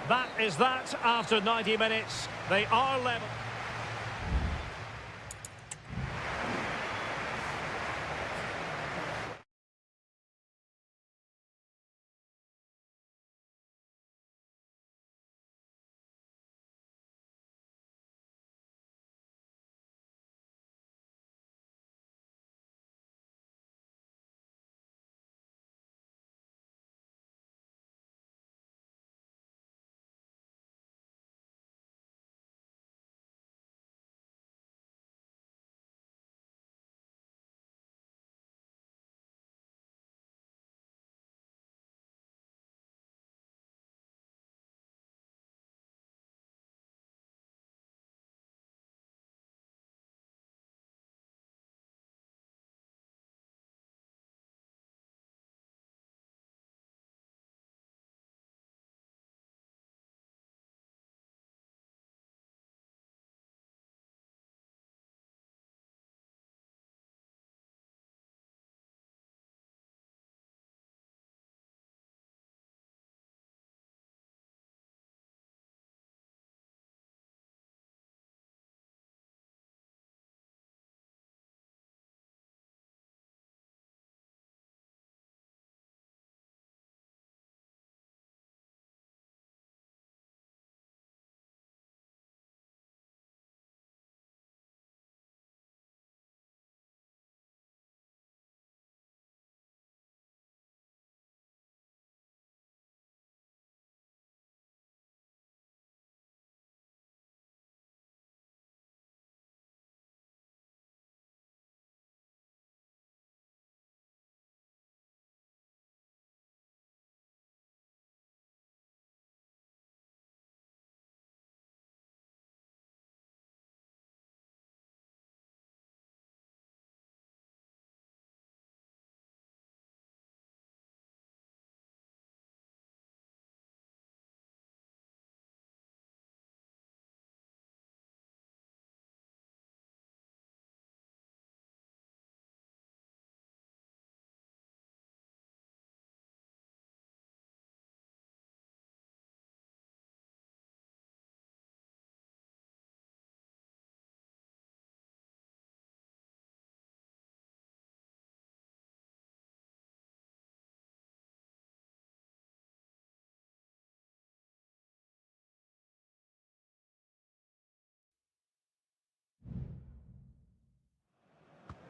That is that after 90 minutes. They are level.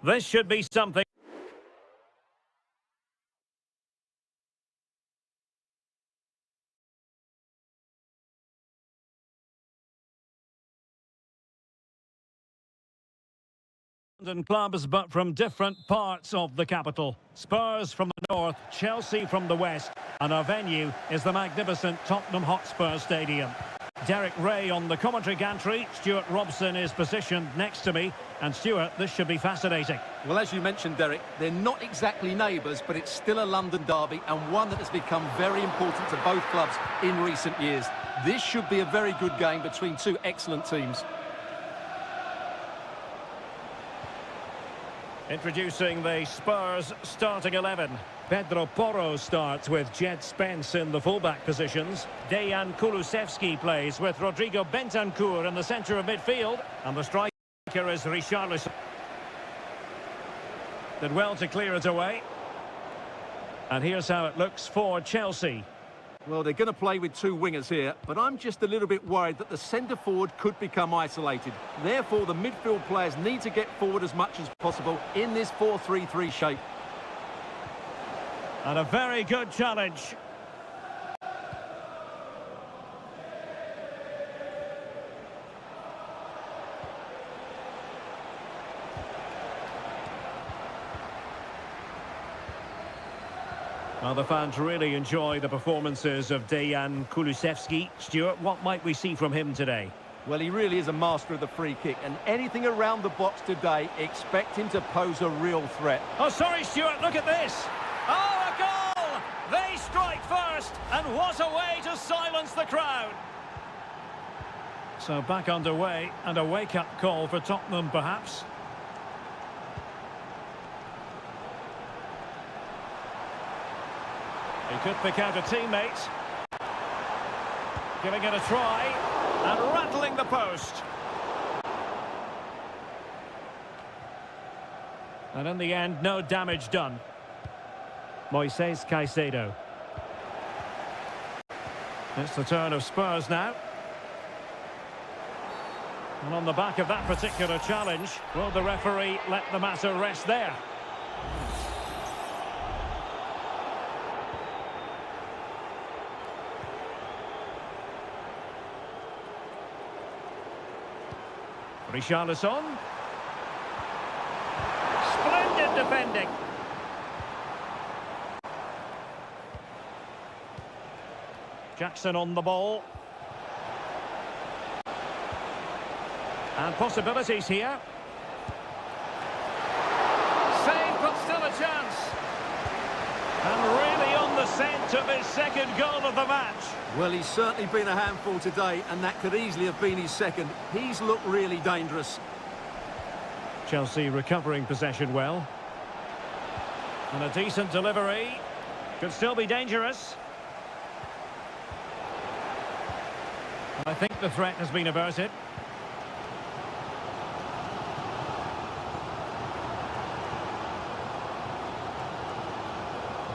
This should be something. London clubs, but from different parts of the capital. Spurs from the north, Chelsea from the west, and our venue is the magnificent Tottenham Hotspur Stadium. Derek Ray on the commentary gantry. Stuart Robson is positioned next to me. And Stuart, this should be fascinating. Well, as you mentioned, Derek, they're not exactly neighbours, but it's still a London derby and one that has become very important to both clubs in recent years. This should be a very good game between two excellent teams. Introducing the Spurs starting 11. Pedro Porro starts with Jed Spence in the fullback positions. Dejan Kulusevski plays with Rodrigo Bentancur in the centre of midfield. And the striker is Richarlison. Did well to clear it away. And here's how it looks for Chelsea. Well, they're going to play with two wingers here, but I'm just a little bit worried that the centre-forward could become isolated. Therefore, the midfield players need to get forward as much as possible in this 4-3-3 shape. And a very good challenge. Well, the fans really enjoy the performances of Dejan Kulusevski. Stuart, what might we see from him today? Well, he really is a master of the free kick, and anything around the box today, expect him to pose a real threat. Oh, sorry, Stuart, look at this. Oh, a goal! They strike first, and what a way to silence the crowd. So back underway, and a wake-up call for Tottenham, perhaps. He could pick out a teammate. Giving it a try, and rattling the post. And in the end, no damage done. Moises Caicedo. It's the turn of Spurs now. And on the back of that particular challenge, will the referee let the matter rest there? Richarlison. Splendid defending. Jackson on the ball. And possibilities here. Save, but still a chance. And really on the scent of his second goal of the match. Well, he's certainly been a handful today, and that could easily have been his second. He's looked really dangerous. Chelsea recovering possession well. And a decent delivery. Could still be dangerous. I think the threat has been averted.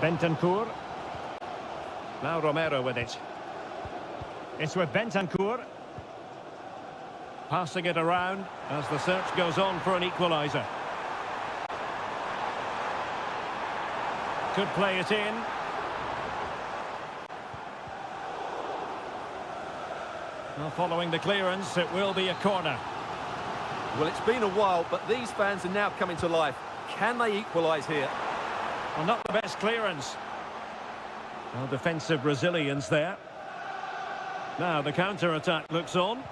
Bentancur. Now Romero with it. It's with Bentancur. Passing it around as the search goes on for an equaliser. Could play it in. Well, following the clearance, it will be a corner. Well, it's been a while, but these fans are now coming to life. Can they equalise here? Well, not the best clearance. Well, defensive resilience there. Now the counter-attack looks on.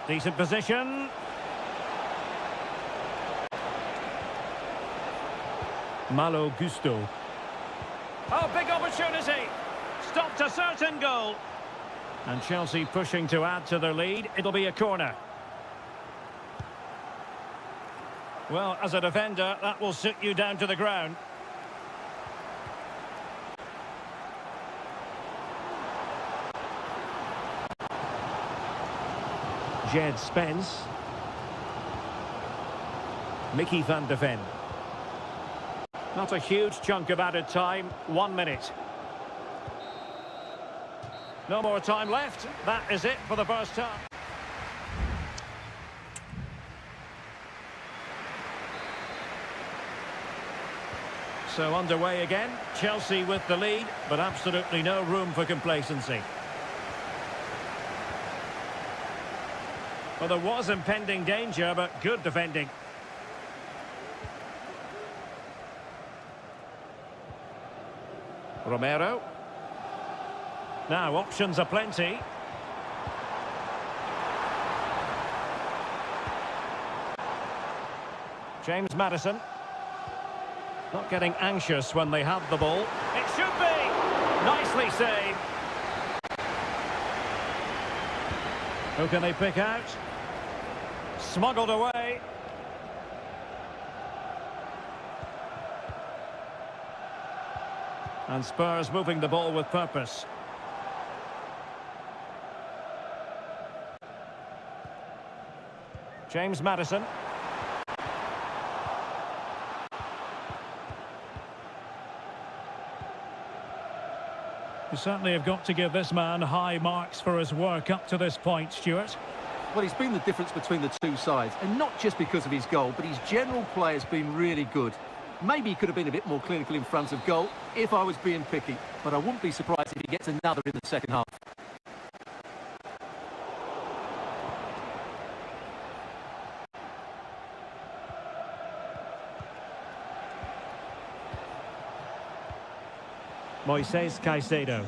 Decent position. Malo Gusto. Oh, big opportunity. Stopped a certain goal. And Chelsea pushing to add to their lead. It'll be a corner. Well, as a defender, that will sit you down to the ground. Jed Spence. Mickey van de Ven. Not a huge chunk of added time. 1 minute. No more time left. That is it for the first half. So underway again. Chelsea with the lead, but absolutely no room for complacency. Well, there was impending danger, but good defending. Romero. Now, options are plenty. James Maddison. Not getting anxious when they have the ball. It should be! Nicely saved. Who can they pick out? Smuggled away. And Spurs moving the ball with purpose. James Maddison. You certainly have got to give this man high marks for his work up to this point, Stuart. Well, he's been the difference between the two sides, and not just because of his goal, but his general play has been really good. Maybe he could have been a bit more clinical in front of goal, if I was being picky, but I wouldn't be surprised if he gets another in the second half. Moises Caicedo.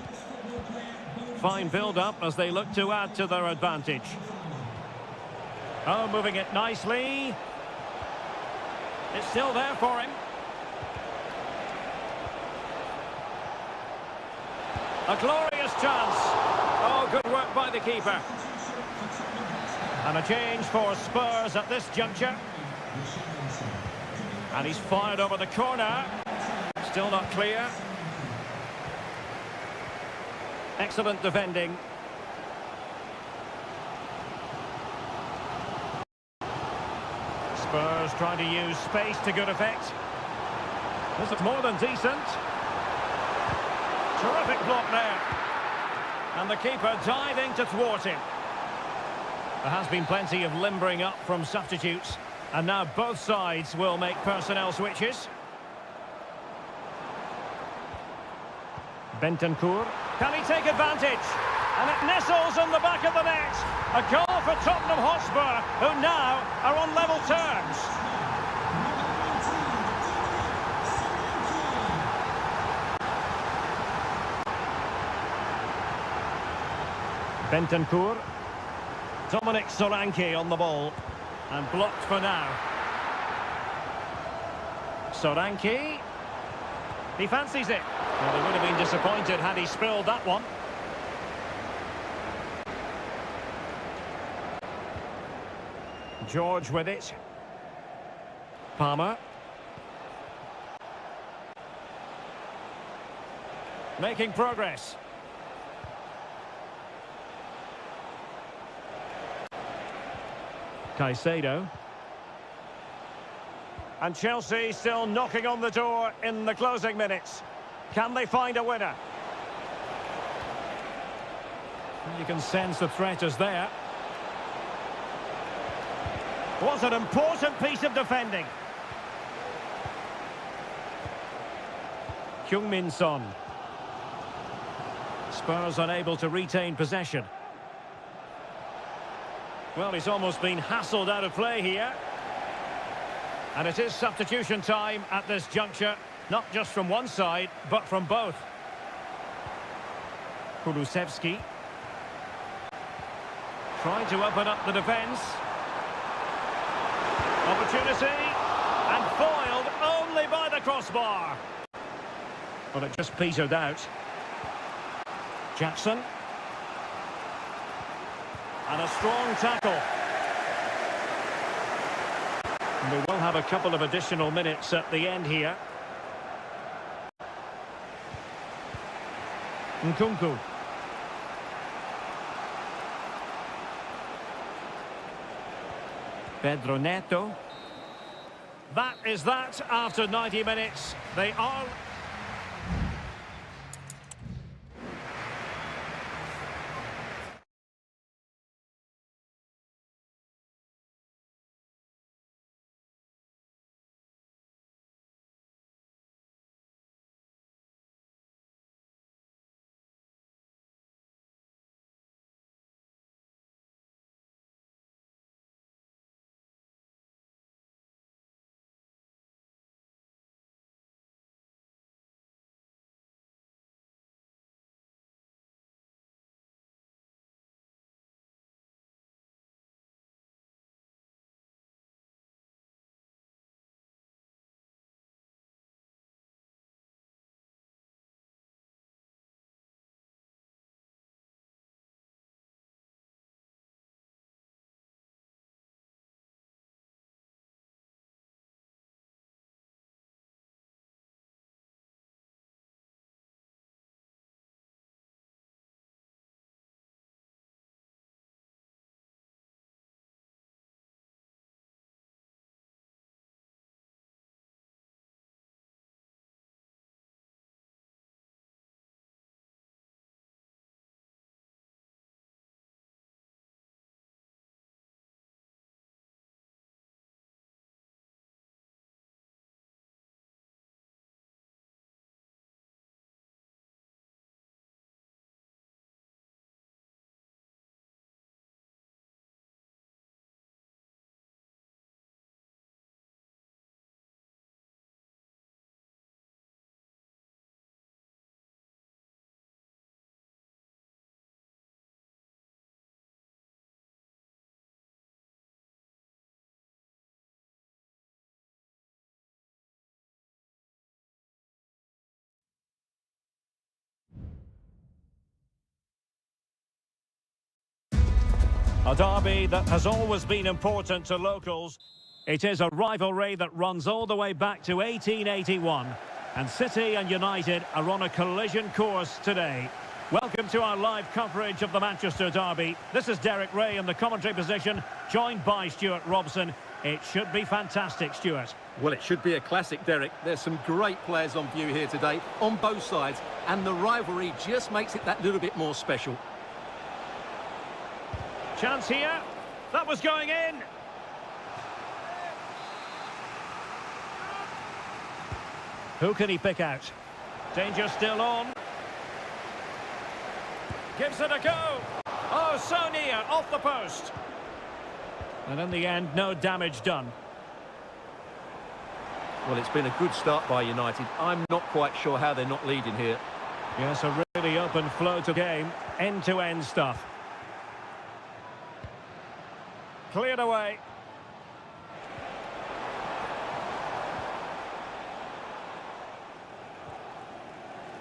Fine build-up as they look to add to their advantage. Oh, moving it nicely. It's still there for him. A glorious chance. Oh, good work by the keeper. And a change for Spurs at this juncture. And he's fired over the corner. Still not clear. Excellent defending. Spurs trying to use space to good effect. This is more than decent. Terrific block there. And the keeper diving to thwart him. There has been plenty of limbering up from substitutes. And now both sides will make personnel switches. Bentancur. Can he take advantage? And it nestles in the back of the net. A goal for Tottenham Hotspur, who now are on level terms. Bentancur. Dominic Solanke on the ball. And blocked for now. Solanke. He fancies it. Well, he would have been disappointed had he spilled that one. George with it. Palmer. Making progress. Caicedo. And Chelsea still knocking on the door in the closing minutes. Can they find a winner? You can sense the threat is there. What an important piece of defending. Heung-min Son. Spurs unable to retain possession. Well, he's almost been hassled out of play here. And it is substitution time at this juncture. Not just from one side, but from both. Kulusevski. Trying to open up the defence. Opportunity. And foiled only by the crossbar. Well, it just petered out. Jackson. And a strong tackle. And we will have a couple of additional minutes at the end here. Nkunku. Pedro Neto. That is that after 90 minutes. They are A derby that has always been important to locals. It is a rivalry that runs all the way back to 1881. And City and United are on a collision course today. Welcome to our live coverage of the Manchester derby. This is Derek Ray in the commentary position, joined by Stuart Robson. It should be fantastic, Stuart. Well, it should be a classic, Derek. There's some great players on view here today, on both sides, and the rivalry just makes it that little bit more special. Chance here. That was going in. Who can he pick out? Danger still on. Gives it a go. Oh, so near, off the post. And in the end, no damage done. Well, it's been a good start by United. I'm not quite sure how they're not leading here. Yes, a really open flow to game. End-to-end stuff. Cleared away.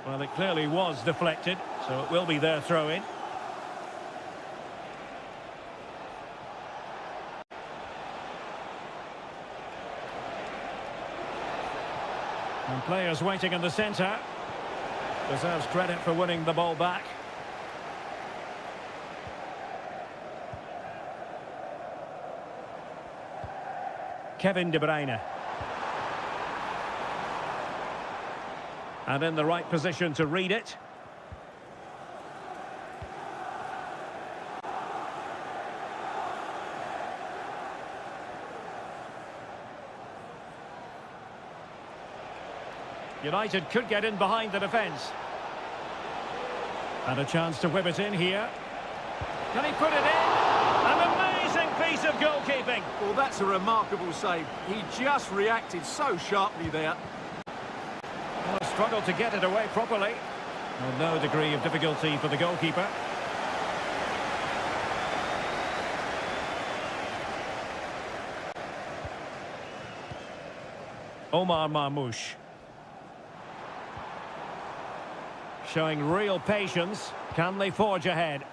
Well, it clearly was deflected, so it will be their throw-in. And players waiting in the centre. Deserves credit for winning the ball back. Kevin De Bruyne. And in the right position to read it. United could get in behind the defence. And a chance to whip it in here. Can he put it in? An amazing piece of goalkeeping. Well, that's a remarkable save. He just reacted so sharply there. Well, a struggle to get it away properly. Well, no degree of difficulty for the goalkeeper. Omar Marmoush. Showing real patience. Can they forge ahead?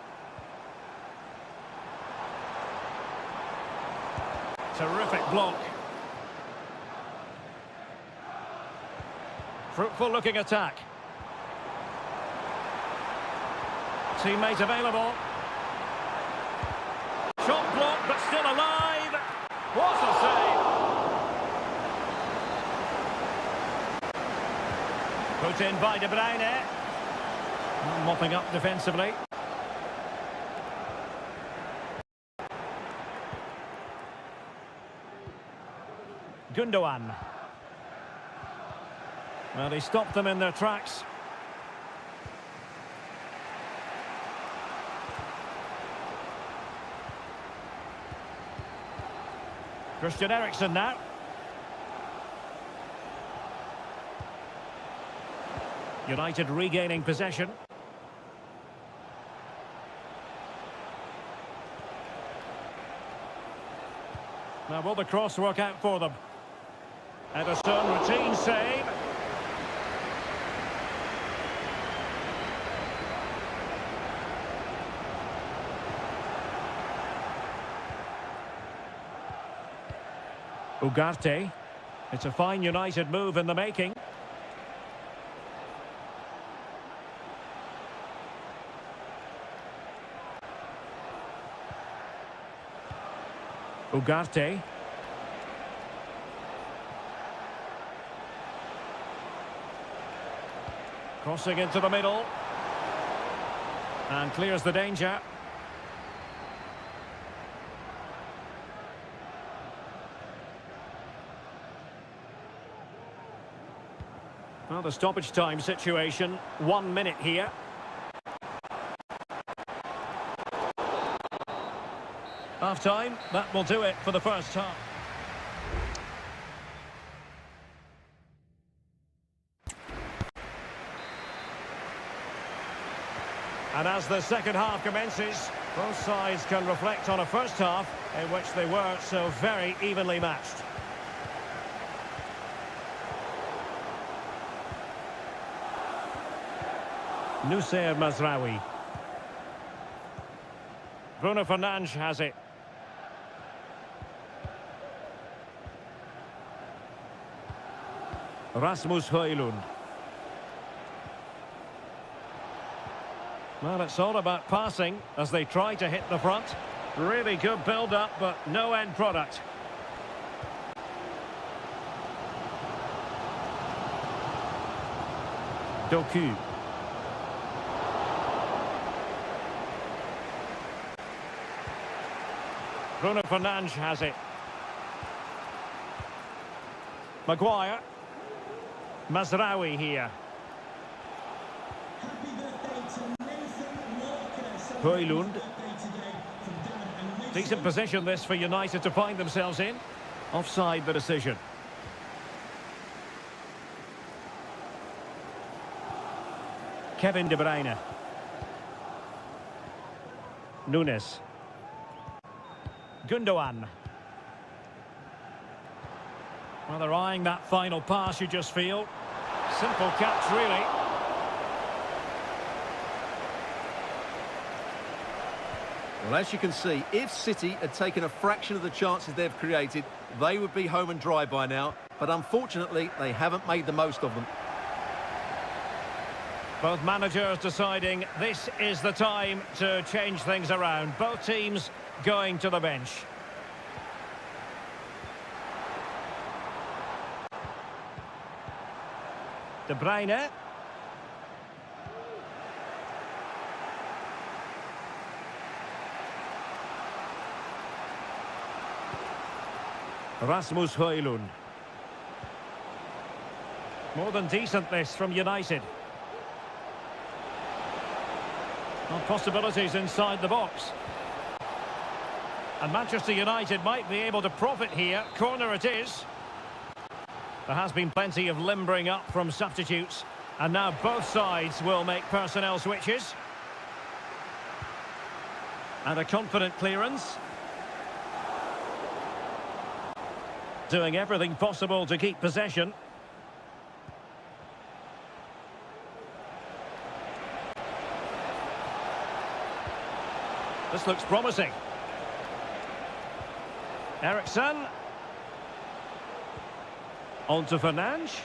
Terrific block. Fruitful looking attack. Teammate available. Shot blocked but still alive. What a save. Put in by De Bruyne. Mopping up defensively. Gundogan. Well, he stopped them in their tracks. Christian Eriksen now. United regaining possession. Now will the cross work out for them? Ederson, routine save. Ugarte. It's a fine United move in the making. Ugarte. Crossing into the middle. And clears the danger. Well, the stoppage time situation, 1 minute here. Half time, that will do it for the first half. And as the second half commences, both sides can reflect on a first half in which they were so very evenly matched. Nusayr Mazraoui. Bruno Fernandes has it. Rasmus Højlund. Well, it's all about passing as they try to hit the front. Really good build-up, but no end product. Doku. Bruno Fernandes has it. Maguire. Mazraoui here. Happy birthday to Nathan Walker. Højlund. Birthday today from Darren and Decent position this for United to find themselves in. Offside the decision. Kevin De Bruyne. Nunes. Gundogan. Well, they're eyeing that final pass, you just feel. Simple catch, really. Well, as you can see, if City had taken a fraction of the chances they've created, they would be home and dry by now. But unfortunately, they haven't made the most of them. Both managers deciding this is the time to change things around. Both teams going to the bench. De Bruyne. Rasmus Højlund. More than decent this from United. Well, possibilities inside the box. And Manchester United might be able to profit here. Corner it is. There has been plenty of limbering up from substitutes. And now both sides will make personnel switches. And a confident clearance. Doing everything possible to keep possession. This looks promising. Eriksson. On to Fernandes.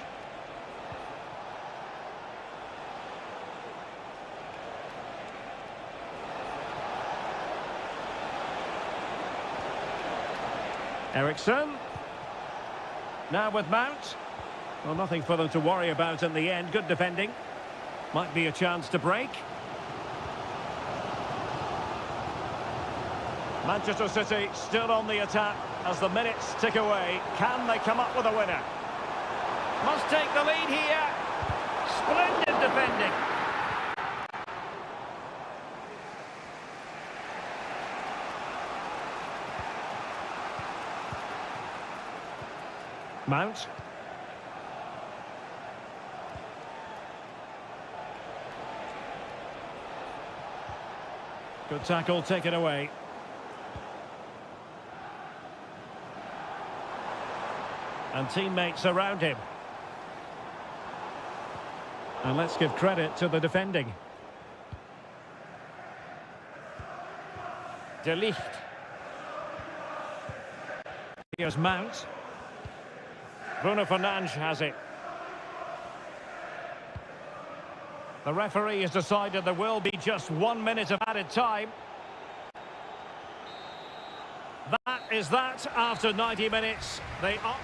Eriksson. Now with Mount. Well, nothing for them to worry about in the end. Good defending. Might be a chance to break. Manchester City still on the attack as the minutes tick away. Can they come up with a winner? Must take the lead here. Splendid defending. Mount. Good tackle taken away. And teammates around him. And let's give credit to the defending. De Ligt. Here's Mount. Bruno Fernandes has it. The referee has decided there will be just 1 minute of added time. That is that after 90 minutes. They are...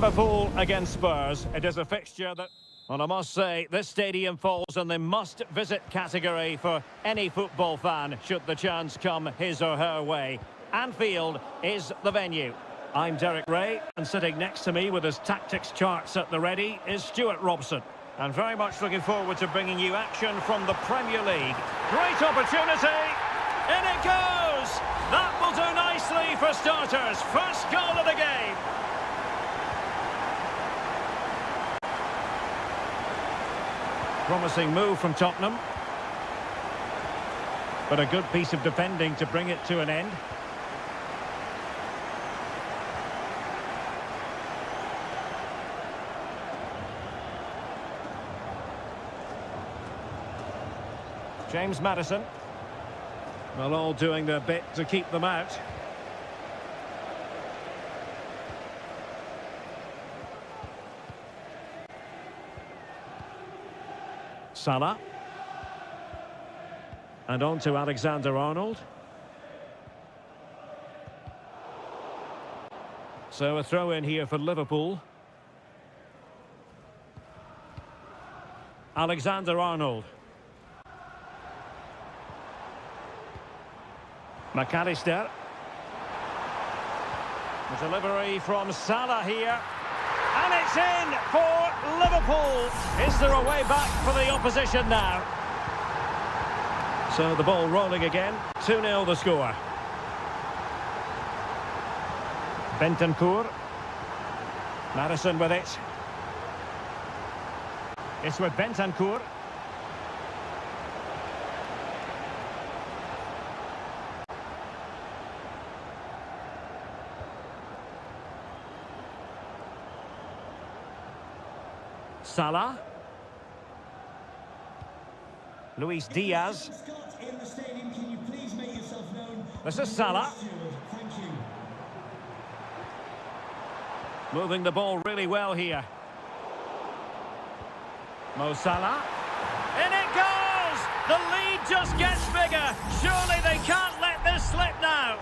Liverpool against Spurs. It is a fixture that, well, I must say, this stadium falls in the must-visit category for any football fan, should the chance come his or her way. Anfield is the venue. I'm Derek Ray, and sitting next to me with his tactics charts at the ready is Stuart Robson. And very much looking forward to bringing you action from the Premier League. Great opportunity! In it goes! That will do nicely for starters. First goal of the game. Promising move from Tottenham. But a good piece of defending to bring it to an end. James Maddison. Well, all doing their bit to keep them out. Salah. And on to Alexander-Arnold. So a throw in here for Liverpool. Alexander-Arnold. McAllister. The delivery from Salah here. And it's in for Liverpool. Is there a way back for the opposition now? So the ball rolling again. 2-0 the score. Bentancur. Maddison with it. It's with Bentancur. Salah. Luis Diaz. Scott in the stadium, can you please make yourself known? This is Salah. Thank you. Moving the ball really well here. Mo Salah. In it goes! The lead just gets bigger. Surely they can't let this slip now.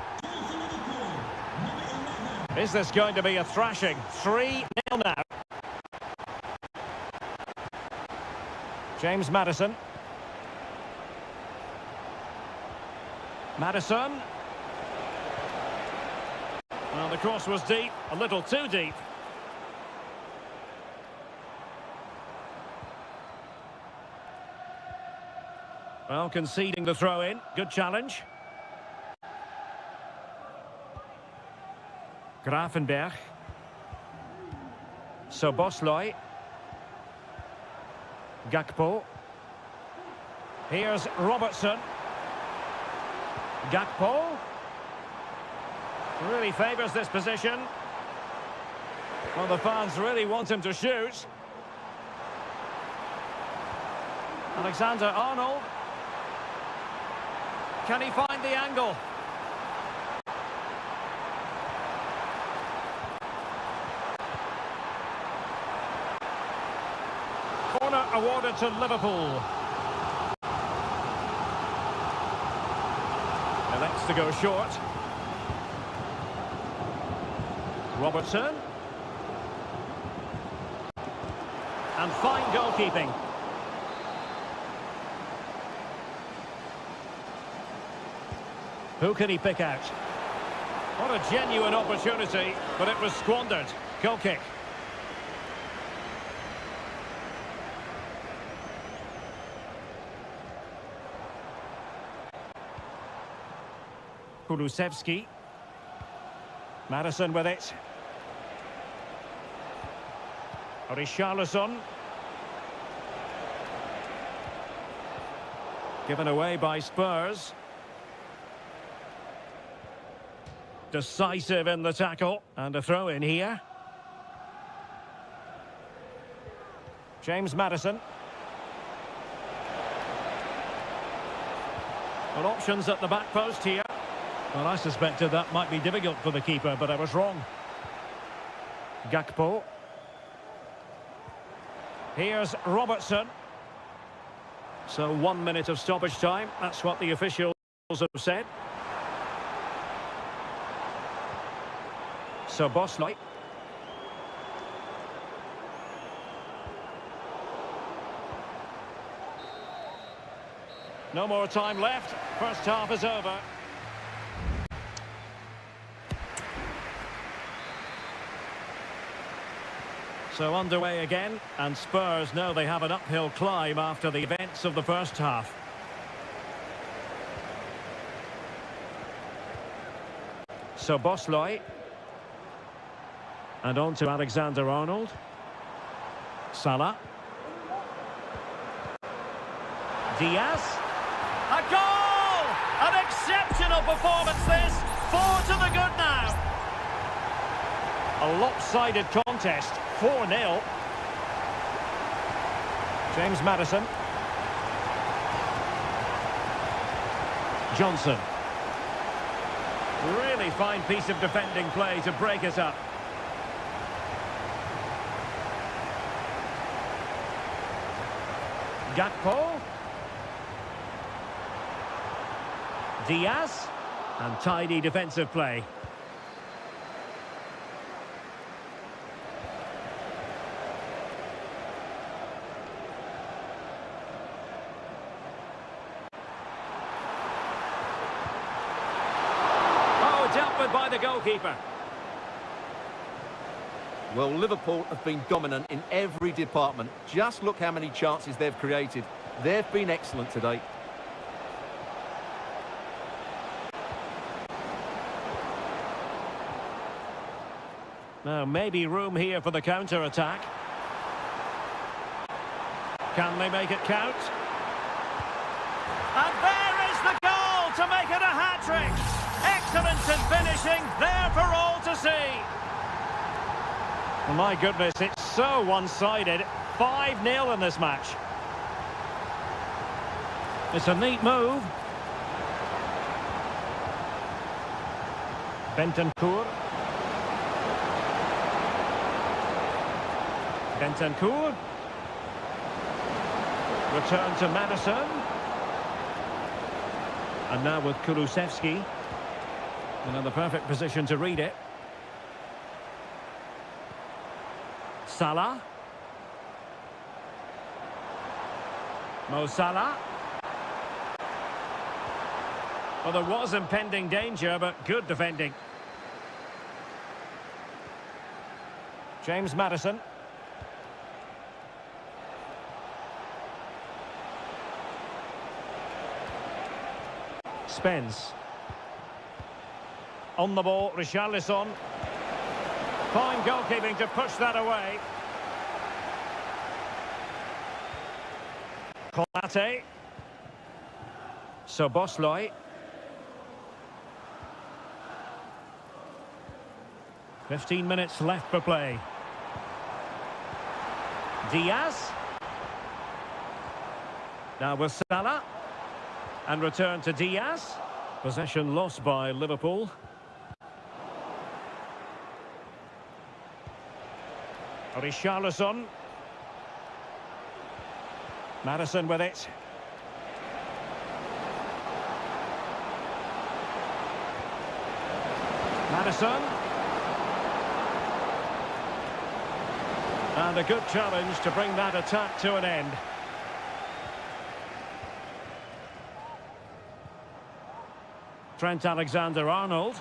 Is this going to be a thrashing? 3-0 now. James Maddison. Maddison. Well, the cross was deep, a little too deep. Well, conceding the throw-in. Good challenge. Grafenberg. Sobosloy. Gakpo. Here's Robertson. Gakpo. Really favours this position. Well, the fans really want him to shoot. Alexander-Arnold. Can he find the angle? Corner awarded to Liverpool. Elects to go short. Robertson. And fine goalkeeping. Who can he pick out? What a genuine opportunity, but it was squandered. Goal kick. Kulusevski. Maddison with it. Richarlison. Given away by Spurs. Decisive in the tackle. And a throw in here. James Maddison. Well, options at the back post here. Well, I suspected that might be difficult for the keeper, but I was wrong. Gakpo. Here's Robertson. So 1 minute of stoppage time. That's what the officials have said. Sobosloy. No more time left. First half is over. So underway again, and Spurs know they have an uphill climb after the events of the first half. So Bosley. And on to Alexander-Arnold. Salah. Diaz. A goal! An exceptional performance this. 4 to the good now. A lopsided contest. 4-0. James Maddison. Johnson. Really fine piece of defending play to break us up. Gakpo. Diaz. And tidy defensive play. Oh, dealt with by the goalkeeper. Well, Liverpool have been dominant in every department. Just look how many chances they've created. They've been excellent today. Now, maybe room here for the counter-attack. Can they make it count? And there is the goal to make it a hat-trick! Excellence in finishing, there for all to see. My goodness, it's so one-sided. 5-0 in this match. It's a neat move. Bentancur. Bentancur. Return to Maddison. And now with Kulusevski. In the perfect position to read it. Salah. Mo Salah. Well, there was impending danger, but good defending. James Maddison. Spence. On the ball, Richarlison. Fine goalkeeping to push that away. Konate. So Bosley. 15 minutes left for play. Diaz. Now with Salah. And return to Diaz. Possession lost by Liverpool. Richarlison. Maddison with it. Maddison. And a good challenge to bring that attack to an end. Trent Alexander-Arnold.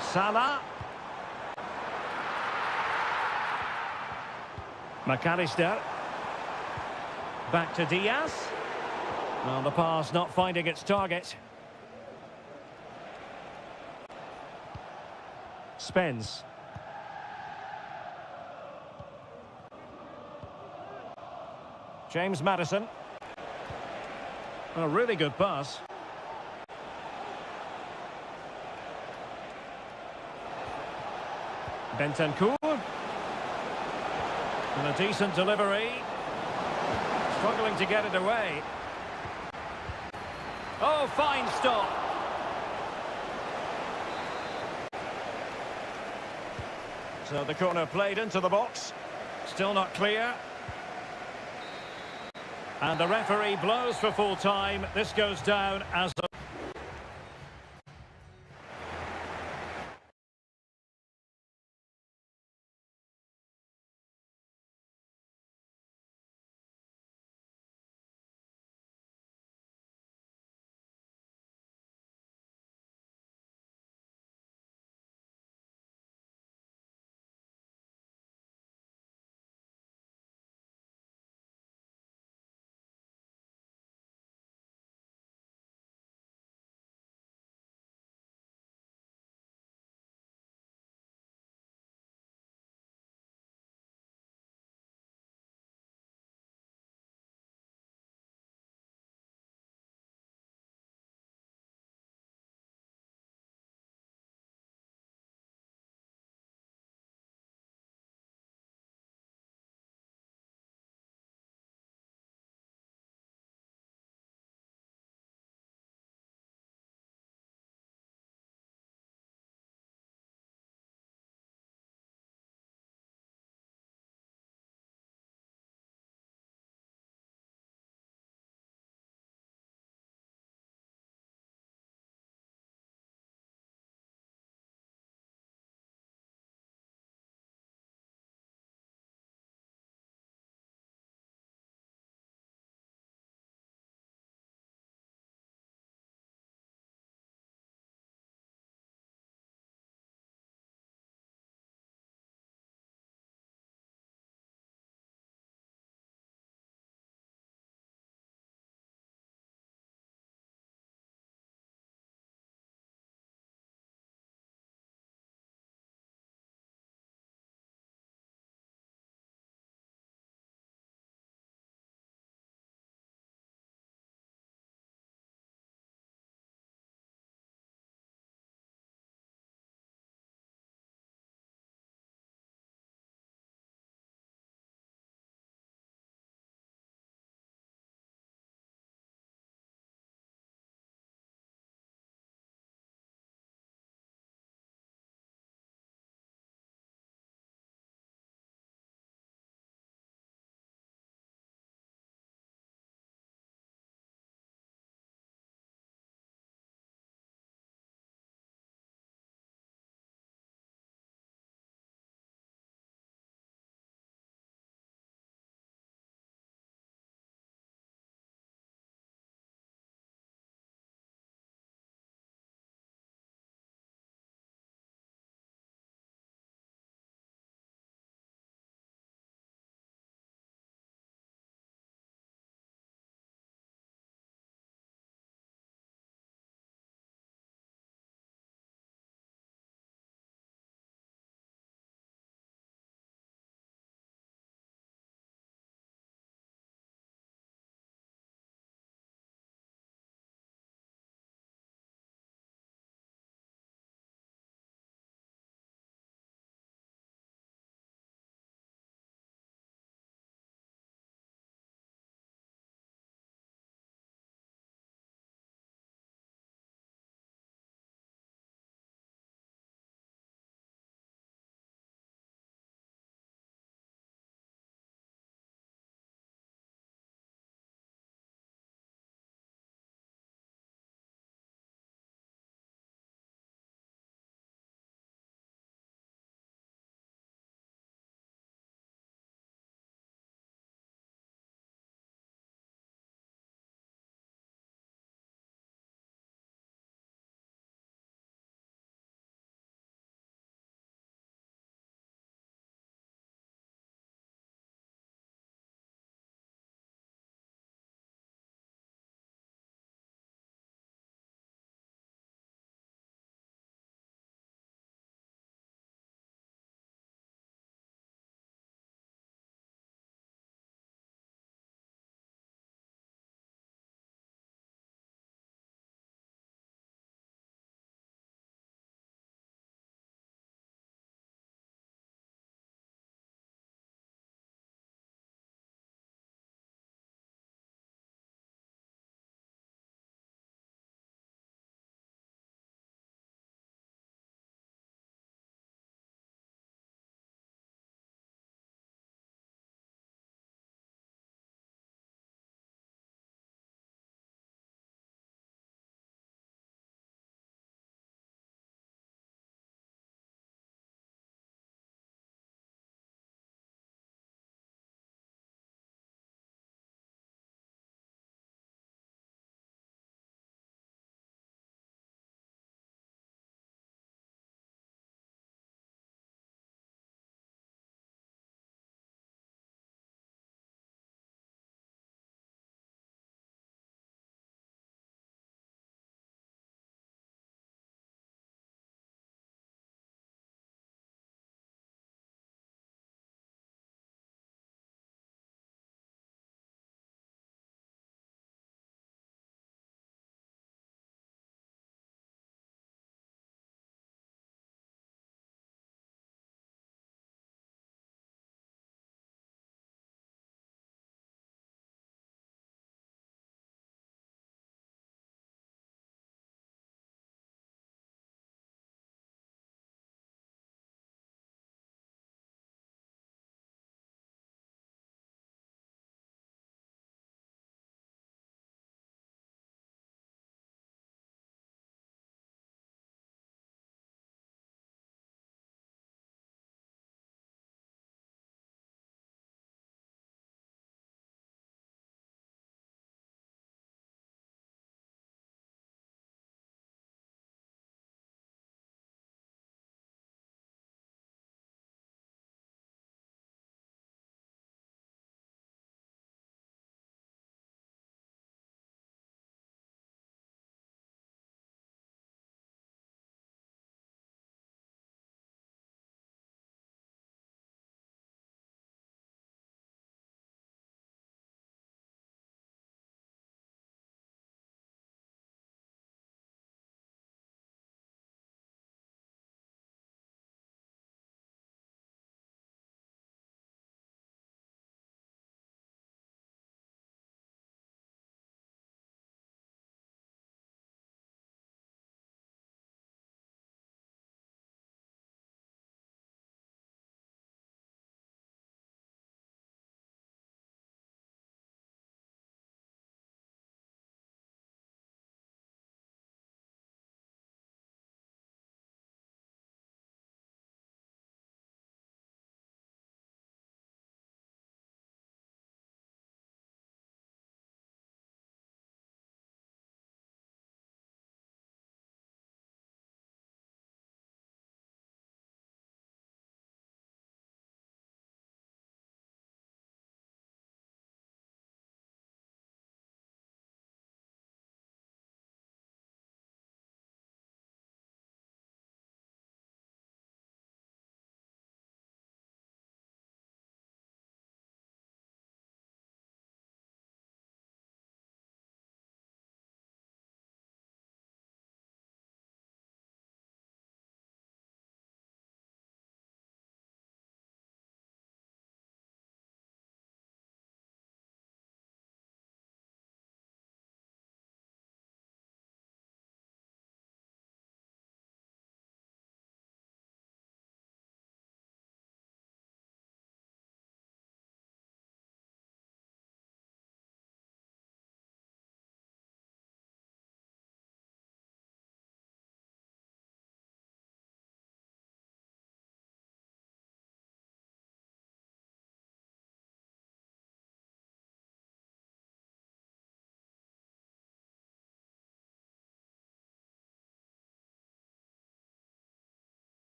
Salah. McAllister. Back to Diaz. Well, the pass not finding its target. Spence. James Maddison. A really good pass. Bentancur. And a decent delivery. Struggling to get it away. Oh, fine stop. So the corner played into the box. Still not clear. And the referee blows for full time. This goes down as a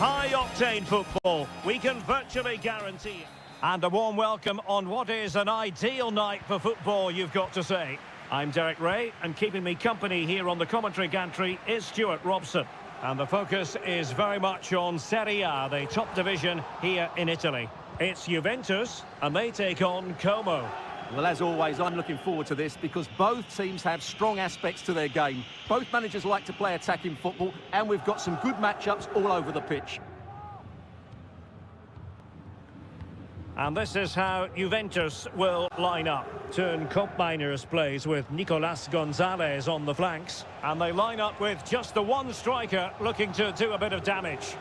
High-octane football, we can virtually guarantee it. And a warm welcome on what is an ideal night for football, you've got to say. I'm Derek Ray, and keeping me company here on the commentary gantry is Stuart Robson. And the focus is very much on Seria, the top division here in Italy. It's Juventus, and they take on Como. Well, as always, I'm looking forward to this because both teams have strong aspects to their game. Both managers like to play attacking football, and we've got some good matchups all over the pitch. And this is how Juventus will line up. Turn Koopmeiners plays with Nicolas Gonzalez on the flanks. And they line up with just the one striker looking to do a bit of damage.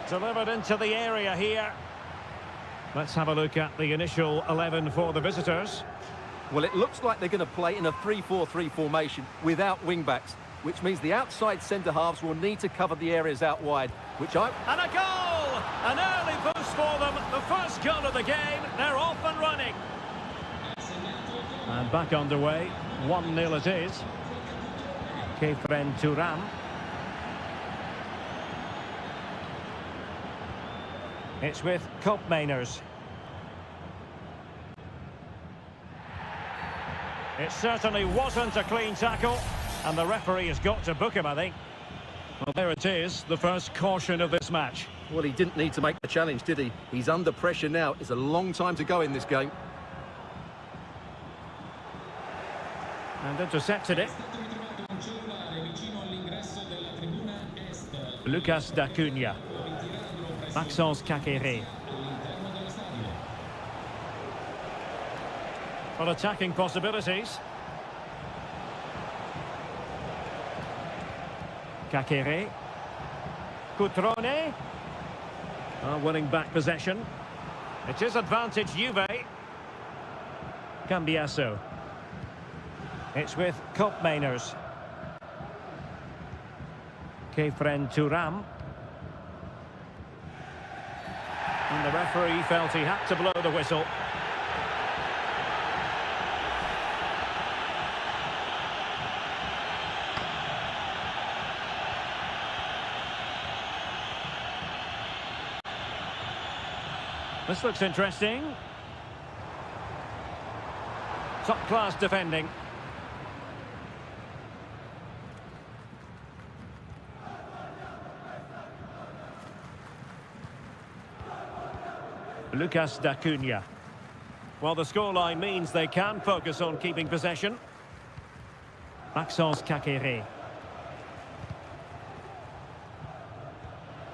Delivered into the area here. Let's have a look at the initial 11 for the visitors. Well, it looks like they're going to play in a 3-4-3 formation without wing-backs, which means the outside centre-halves will need to cover the areas out wide, which I... And a goal! An early boost for them. The first goal of the game. They're off and running. And back underway. 1-0 it is. Kefren Turam. It's with Koopmeiners. It certainly wasn't a clean tackle, and the referee has got to book him, I think. Well, there it is, the first caution of this match. Well, he didn't need to make the challenge, did he? He's under pressure now. It's a long time to go in this game. And intercepted it. Lucas D'Acunha. Maxence Caqueret. For attacking possibilities. Caqueret. Cutrone. Winning back possession. It is advantage Juve. Cambiasso. It's with Koopmeiners. Kefren Turam. And the referee felt he had to blow the whistle. This looks interesting. Top-class defending. Lucas D'Acunha. Well, the scoreline means they can focus on keeping possession. Maxence Caqueret.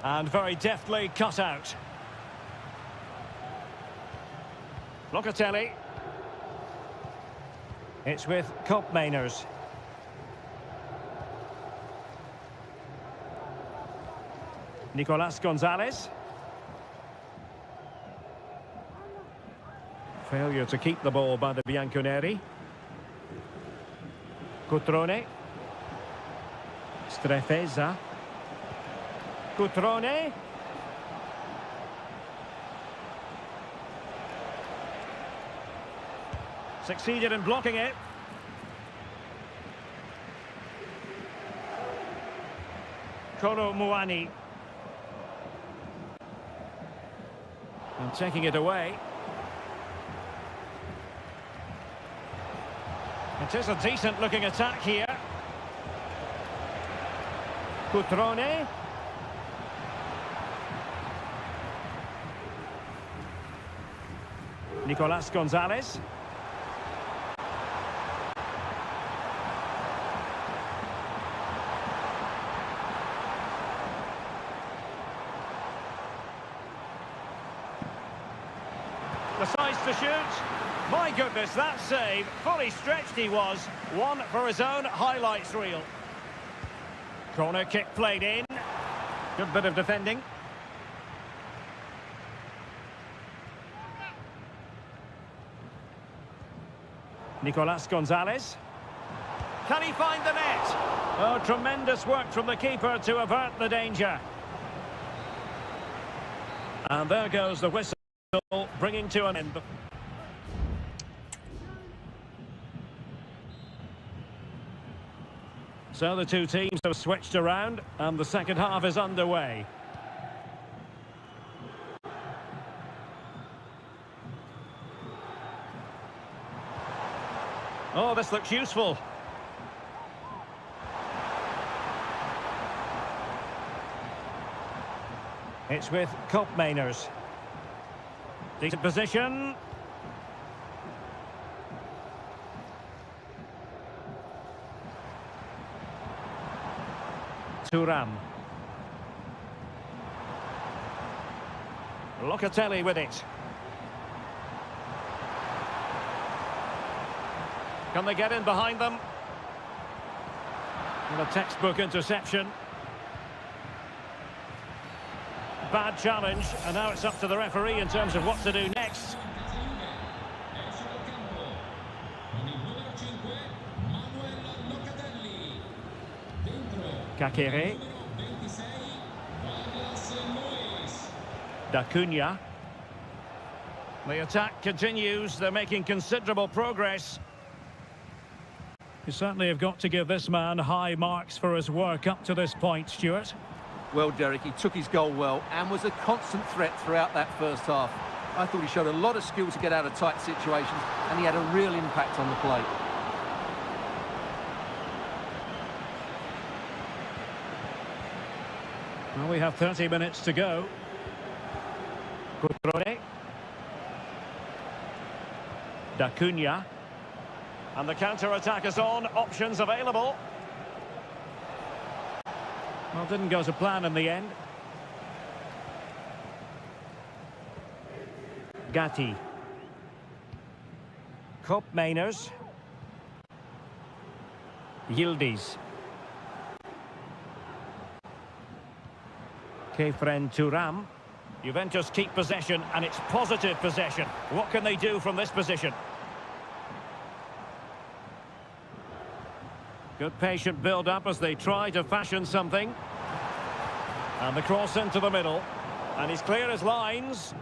And very deftly cut out. Locatelli. It's with Koopmeiners. Nicolas Gonzalez. Failure to keep the ball by the Bianconeri. Cutrone. Strefeza. Cutrone. Succeeded in blocking it. Kolo Muani. And taking it away. It is a decent-looking attack here. Cutrone. Nicolas Gonzalez. The size to shoot. My goodness, that save. Fully stretched he was. One for his own highlights reel. Corner kick played in. Good bit of defending. Nicolas Gonzalez. Can he find the net? Oh, tremendous work from the keeper to avert the danger. And there goes the whistle, bringing to an end. So the two teams have switched around and the second half is underway. Oh, this looks useful. It's with Koopmeiners. Decent position. Thuram. Locatelli with it. Can they get in behind them? And a textbook interception. Bad challenge, and now it's up to the referee in terms of what to do next. Kakere. D'Acunha. The attack continues. They're making considerable progress. You certainly have got to give this man high marks for his work up to this point, Stuart. Well, Derek, he took his goal well and was a constant threat throughout that first half. I thought he showed a lot of skill to get out of tight situations, and he had a real impact on the play. Well, we have 30 minutes to go. Cutrone. D'Acunha. And the counter-attack is on. Options available. Well, didn't go to plan in the end. Gatti. Koopmeiners. Yildiz. Kefren Thuram. Juventus keep possession, and it's positive possession. What can they do from this position? Good patient build-up as they try to fashion something. And the cross into the middle. And he's clear as lines.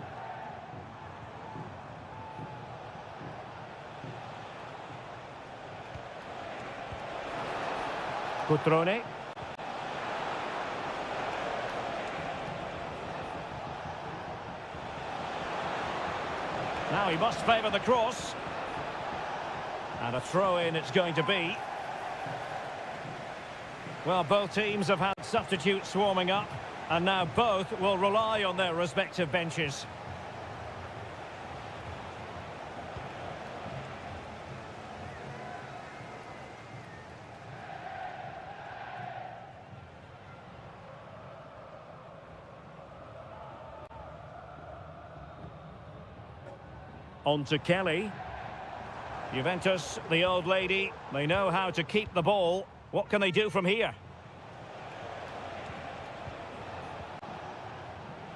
Cutrone. Now he must favour the cross. And a throw-in it's going to be. Well, both teams have had substitutes swarming up, and now both will rely on their respective benches. On to Kelly. Juventus, the old lady, they know how to keep the ball. What can they do from here?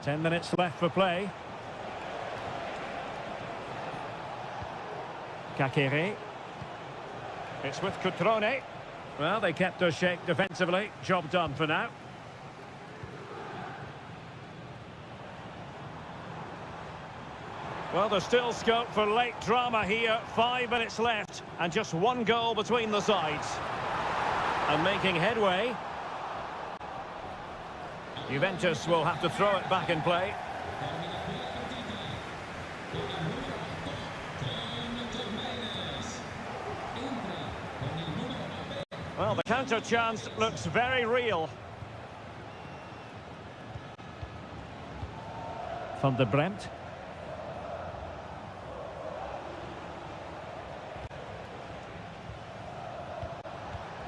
10 minutes left for play. Kakere. It's with Cutrone. Well, they kept their shape defensively. Job done for now. Well, there's still scope for late drama here. 5 minutes left and just one goal between the sides. And making headway. Juventus will have to throw it back in play. Well, the counter chance looks very real. Van der Bremt.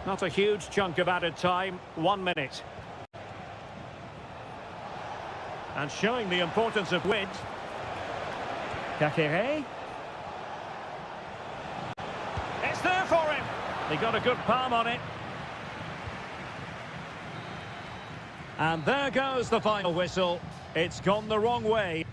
Not a huge chunk of added time, 1 minute. And showing the importance of width. Kakere. It's there for him. He got a good palm on it. And there goes the final whistle. It's gone the wrong way.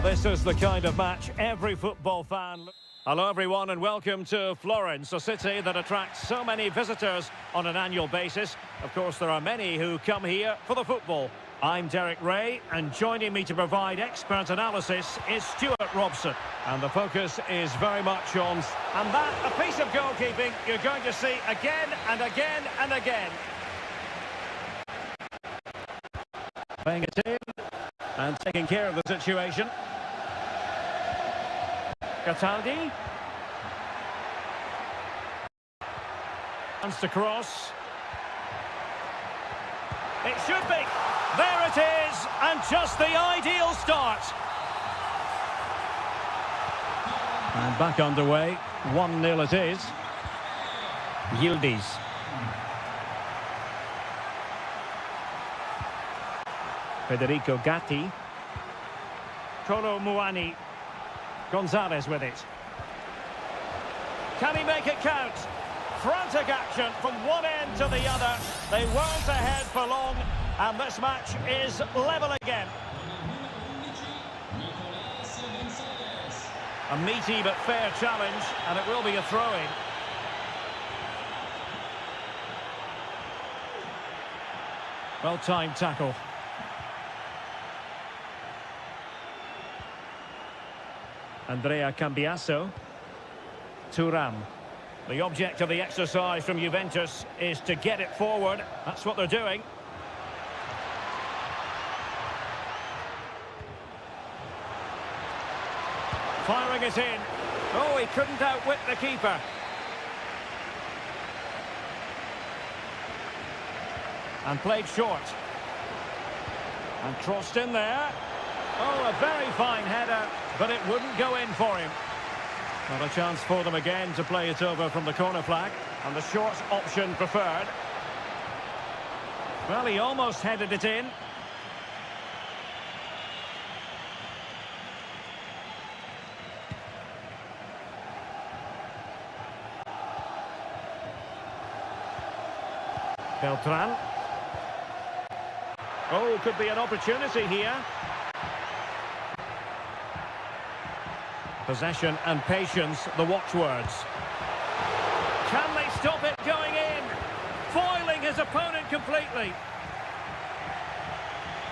this is the kind of match every football fan... Hello everyone and welcome to Florence, a city that attracts so many visitors on an annual basis. Of course, there are many who come here for the football. I'm Derek Ray, and joining me to provide expert analysis is Stuart Robson. And the focus is very much on... And that, a piece of goalkeeping you're going to see again and again and again. Playing it in and taking care of the situation. Cataldi. Wants to cross. It should be. There it is, and just the ideal start. And back underway, 1-0 it is. Yildiz. Federico Gatti. Kolo Muani. Gonzalez with it. Can he make it count? Frantic action from one end to the other. They weren't ahead for long, and this match is level again. A meaty but fair challenge, and it will be a throw-in. Well-timed tackle. Andrea Cambiaso. Thuram. The object of the exercise from Juventus is to get it forward. That's what they're doing. Firing it in. Oh, he couldn't outwit the keeper. And played short. And crossed in there. Oh, a very fine header, but it wouldn't go in for him. Not a chance for them again to play it over from the corner flag, and the short option preferred. Well, he almost headed it in. Beltran. Oh, could be an opportunity here. Possession and patience, the watchwords. Can they stop it going in? Foiling his opponent completely.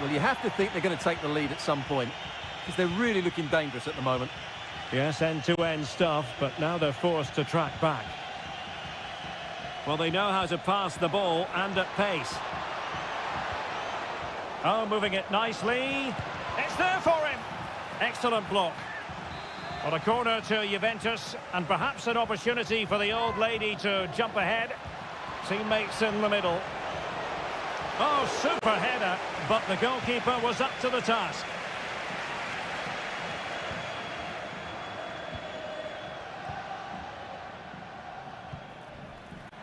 Well, you have to think they're going to take the lead at some point, because they're really looking dangerous at the moment. Yes, end-to-end stuff, but now they're forced to track back. Well, they know how to pass the ball and at pace. Oh, moving it nicely. It's there for him. Excellent block. Well, a corner to Juventus, and perhaps an opportunity for the old lady to jump ahead. Teammates in the middle. Oh, super header, but the goalkeeper was up to the task.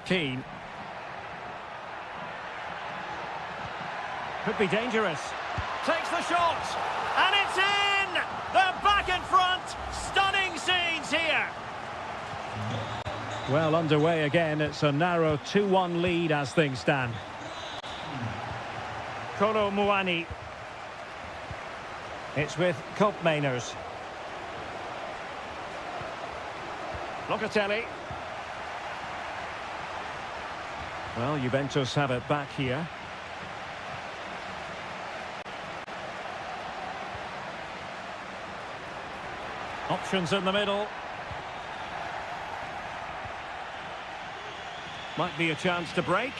Keane. Could be dangerous. Takes the shot, and it's in! They're back in front! Stunning scenes here! Well, underway again. It's a narrow 2-1 lead as things stand. Kolo Muani. It's with Koopmeiners. Locatelli. Well, Juventus have it back here. Options in the middle. Might be a chance to break.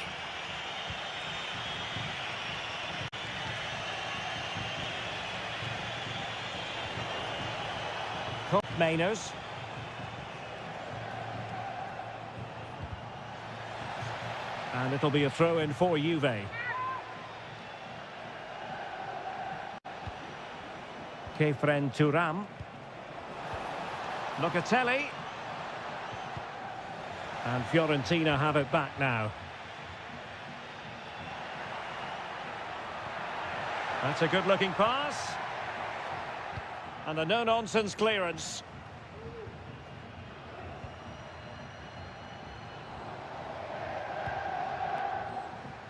Koopmeiners. And it'll be a throw-in for Juve. Kefren Thuram. Locatelli. And Fiorentina have it back now. That's a good-looking pass. And a no-nonsense clearance.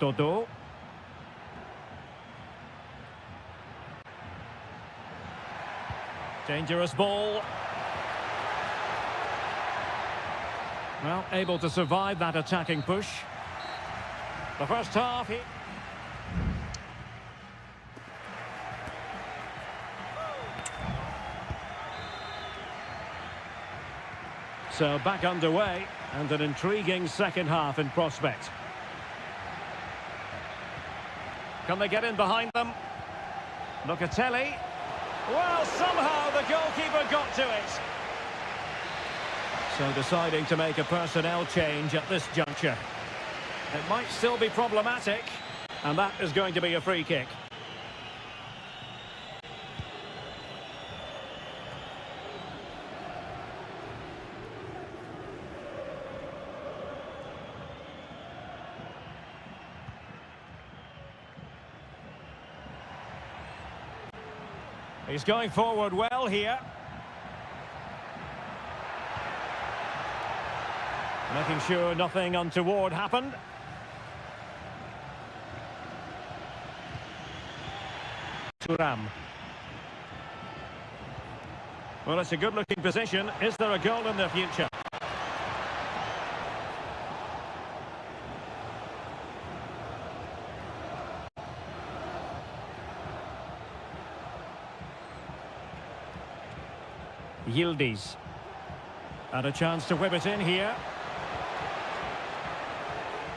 Dodo. Dangerous ball. Well, able to survive that attacking push. The first half, So back underway, and an intriguing second half in prospect. Can they get in behind them? Locatelli. Well, somehow the goalkeeper got to it. So deciding to make a personnel change at this juncture. It might still be problematic, and that is going to be a free kick. He's going forward well here. Making sure nothing untoward happened. Thuram. Well, it's a good-looking position. Is there a goal in the future? Yildiz. And a chance to whip it in here.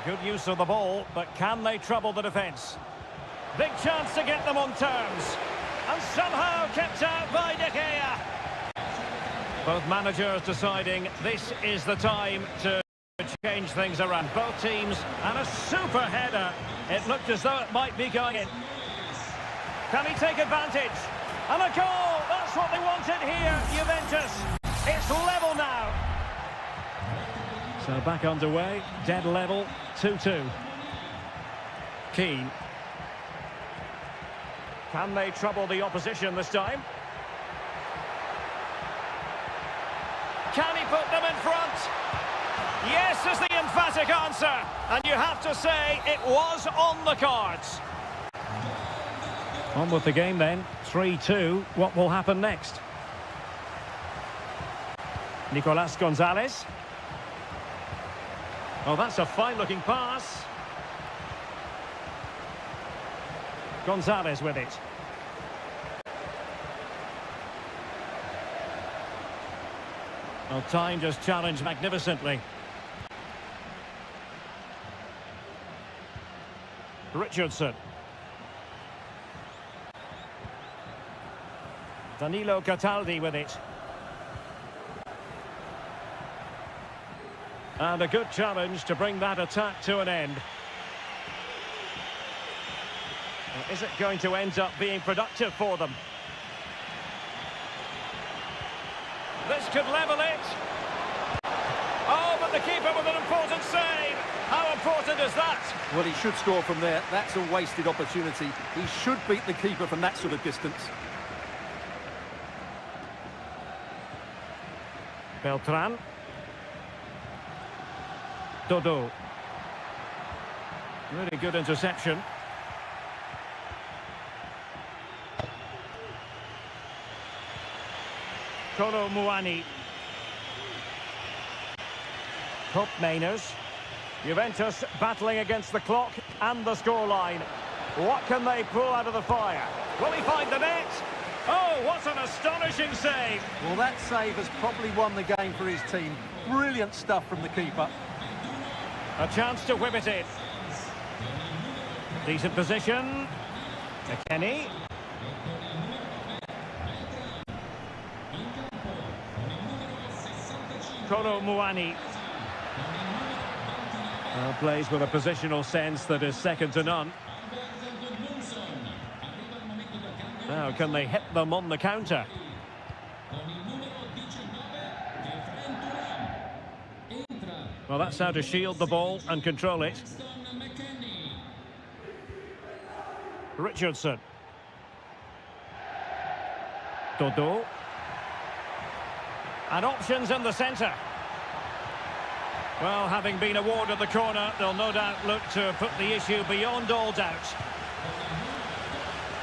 Good use of the ball, but can they trouble the defence? Big chance to get them on terms. And somehow kept out by De Gea. Both managers deciding this is the time to change things around. Both teams, and a super header. It looked as though it might be going in. Can he take advantage? And a goal! That's what they wanted here, Juventus. It's level now. So back underway, dead level, 2-2. Keane. Can they trouble the opposition this time? Can he put them in front? Yes is the emphatic answer. And you have to say it was on the cards. On with the game then, 3-2. What will happen next? Nicolas Gonzalez. Oh, that's a fine-looking pass. Gonzalez with it. Well, time just challenged magnificently. Richardson. Danilo Cataldi with it. And a good challenge to bring that attack to an end. Well, is it going to end up being productive for them? This could level it. Oh, but the keeper with an important save. How important is that? Well, he should score from there. That's a wasted opportunity. He should beat the keeper from that sort of distance. Beltran. Dodo. Really good interception. Kolo Muani. Hope Mainers. Juventus battling against the clock and the scoreline. What can they pull out of the fire? Will he find the net? Oh, what an astonishing save! Well, that save has probably won the game for his team. Brilliant stuff from the keeper. A chance to whip it in. Decent position. McKennie. Kolo Muani. Plays with a positional sense that is second to none. Now, can they hit them on the counter? Well, that's how to shield the ball and control it. Richardson. Dodo. And options in the centre. Well, having been awarded the corner, they'll no doubt look to put the issue beyond all doubt.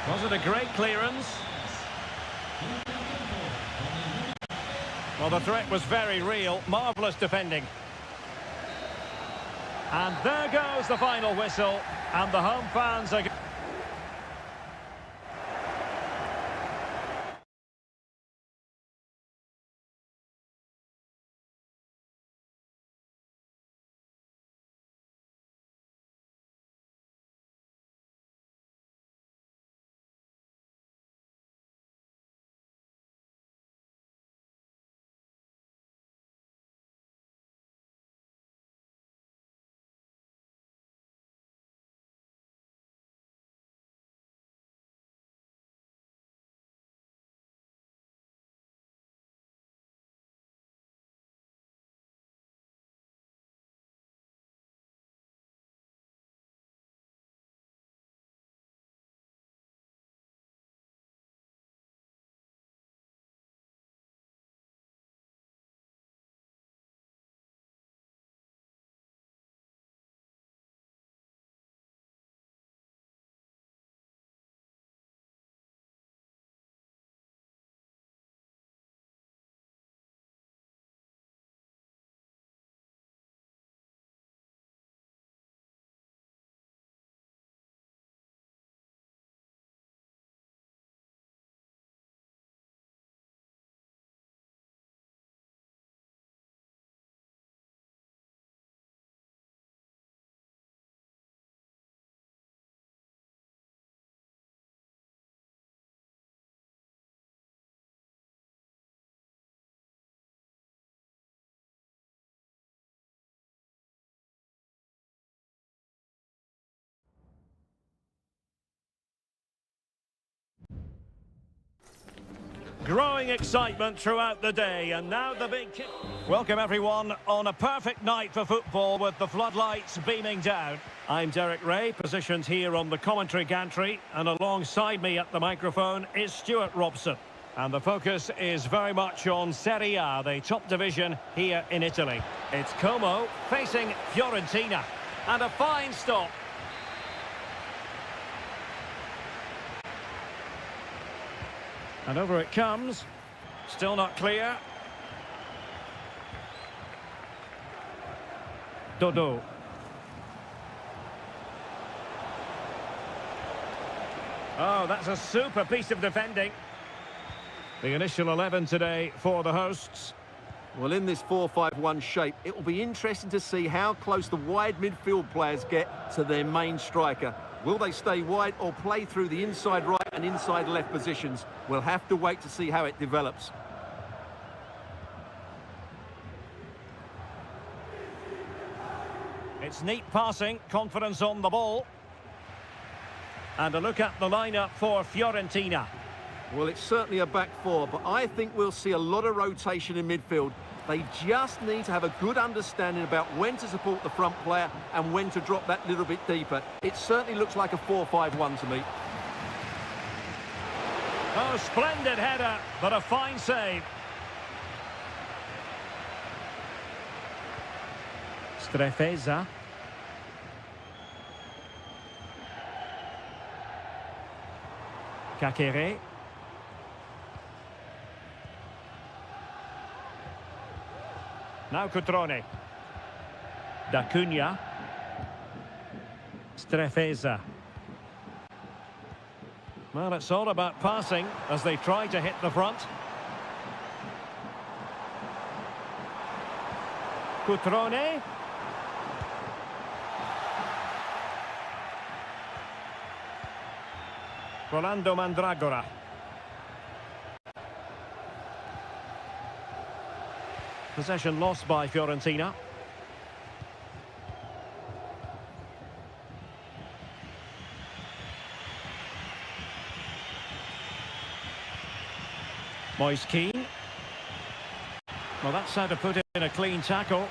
Was it a great clearance? Well, the threat was very real. Marvellous defending. And there goes the final whistle. And the home fans are... Growing excitement throughout the day, and now the big kick. Welcome everyone on a perfect night for football with the floodlights beaming down. I'm Derek Ray, positioned here on the commentary gantry, and alongside me at the microphone is Stuart Robson. And the focus is very much on Seria, the top division here in Italy. It's Como facing Fiorentina, and a fine stop. And over it comes. Still not clear. Dodo. Oh, that's a super piece of defending. The initial 11 today for the hosts. Well, in this 4-5-1 shape, it will be interesting to see how close the wide midfield players get to their main striker. Will they stay wide or play through the inside right and inside left positions? We'll have to wait to see how it develops. It's neat passing, confidence on the ball. And a look at the lineup for Fiorentina. Well, it's certainly a back four, but I think we'll see a lot of rotation in midfield. They just need to have a good understanding about when to support the front player and when to drop that little bit deeper. It certainly looks like a 4-5-1 to me. Oh, splendid header, but a fine save. Strefeza. Kakere. Now Cutrone. Da Cunha. Strefeza. Well, it's all about passing as they try to hit the front. Cutrone. Rolando Mandragora. Possession lost by Fiorentina. Moise Keane. Well, that's how to put in a clean tackle.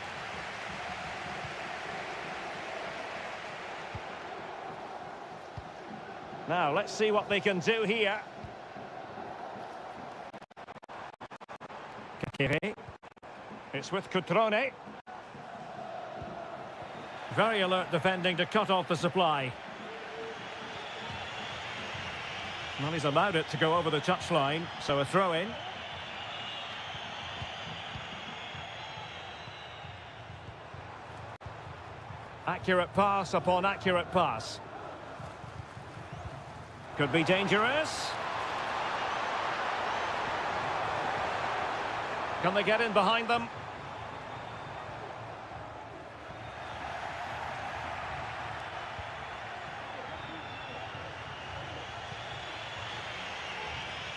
Now, let's see what they can do here. Kakere. It's with Cutrone. Very alert defending to cut off the supply. Well, he's allowed it to go over the touchline, so a throw-in. Accurate pass upon accurate pass. Could be dangerous. Can they get in behind them?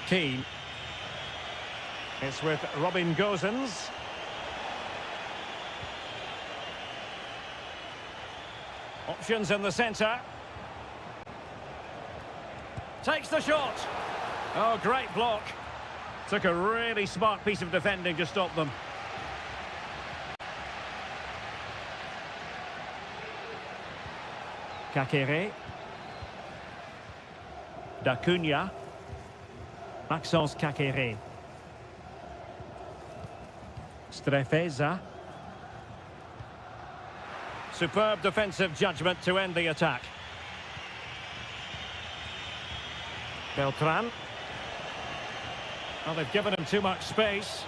Keane. It's with Robin Gosens. Options in the centre. Takes the shot. Oh, great block. Took a really smart piece of defending to stop them. Kakere. D'Acunha. Maxence Kakere. Strefeza. Superb defensive judgment to end the attack. Beltran. Well, they've given him too much space.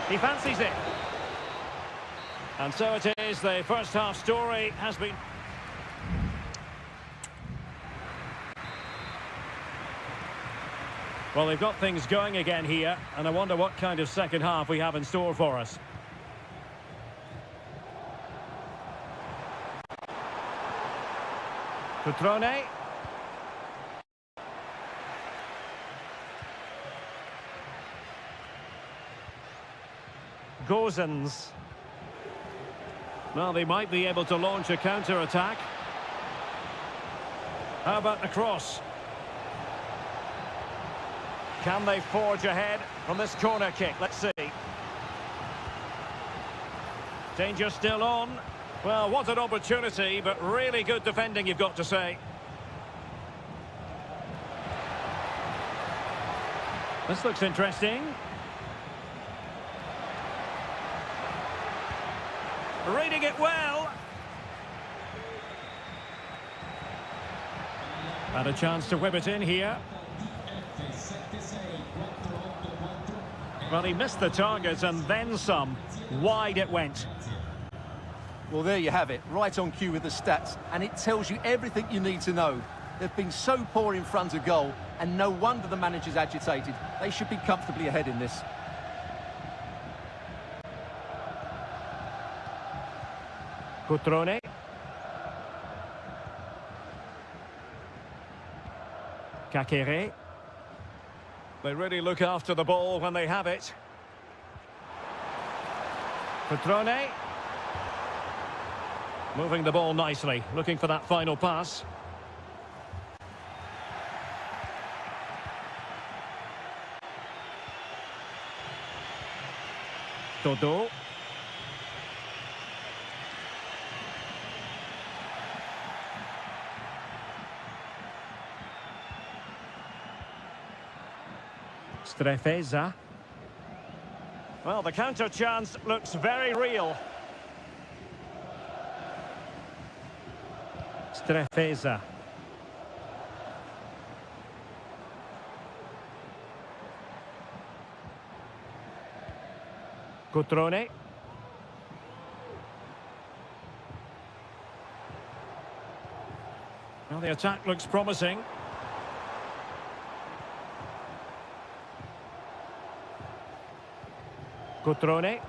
He fancies it. And so it is, the first half story has been... Well, they've got things going again here, and I wonder what kind of second half we have in store for us. Cutrone. Gosens. Well, they might be able to launch a counter-attack. How about the cross? Can they forge ahead from this corner kick? Let's see. Danger still on. Well, what an opportunity, but really good defending, you've got to say. This looks interesting. Reading it well. Had a chance to whip it in here. Well, he missed the target and then some. Wide it went. Well, there you have it, right on cue with the stats, and it tells you everything you need to know. They've been so poor in front of goal, and no wonder the manager's agitated. They should be comfortably ahead in this. Cutrone. Kakere. They really look after the ball when they have it. Cutrone. Moving the ball nicely, looking for that final pass. Todo. Strefeza. Well, the counter chance looks very real. Strefeza. Cutrone. Well, the attack looks promising. Cutrone.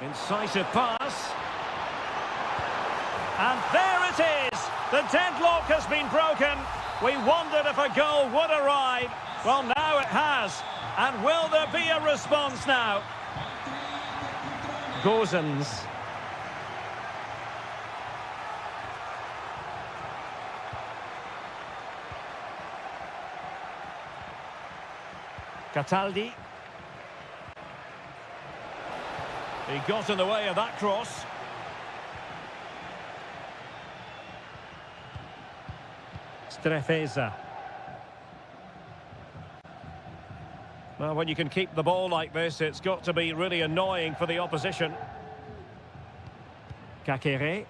Incisive pass. And there it is! The deadlock has been broken. We wondered if a goal would arrive. Well, now it has. And will there be a response now? Gosens. Cataldi. He got in the way of that cross. Strefeza. Well, when you can keep the ball like this, it's got to be really annoying for the opposition. Kakere.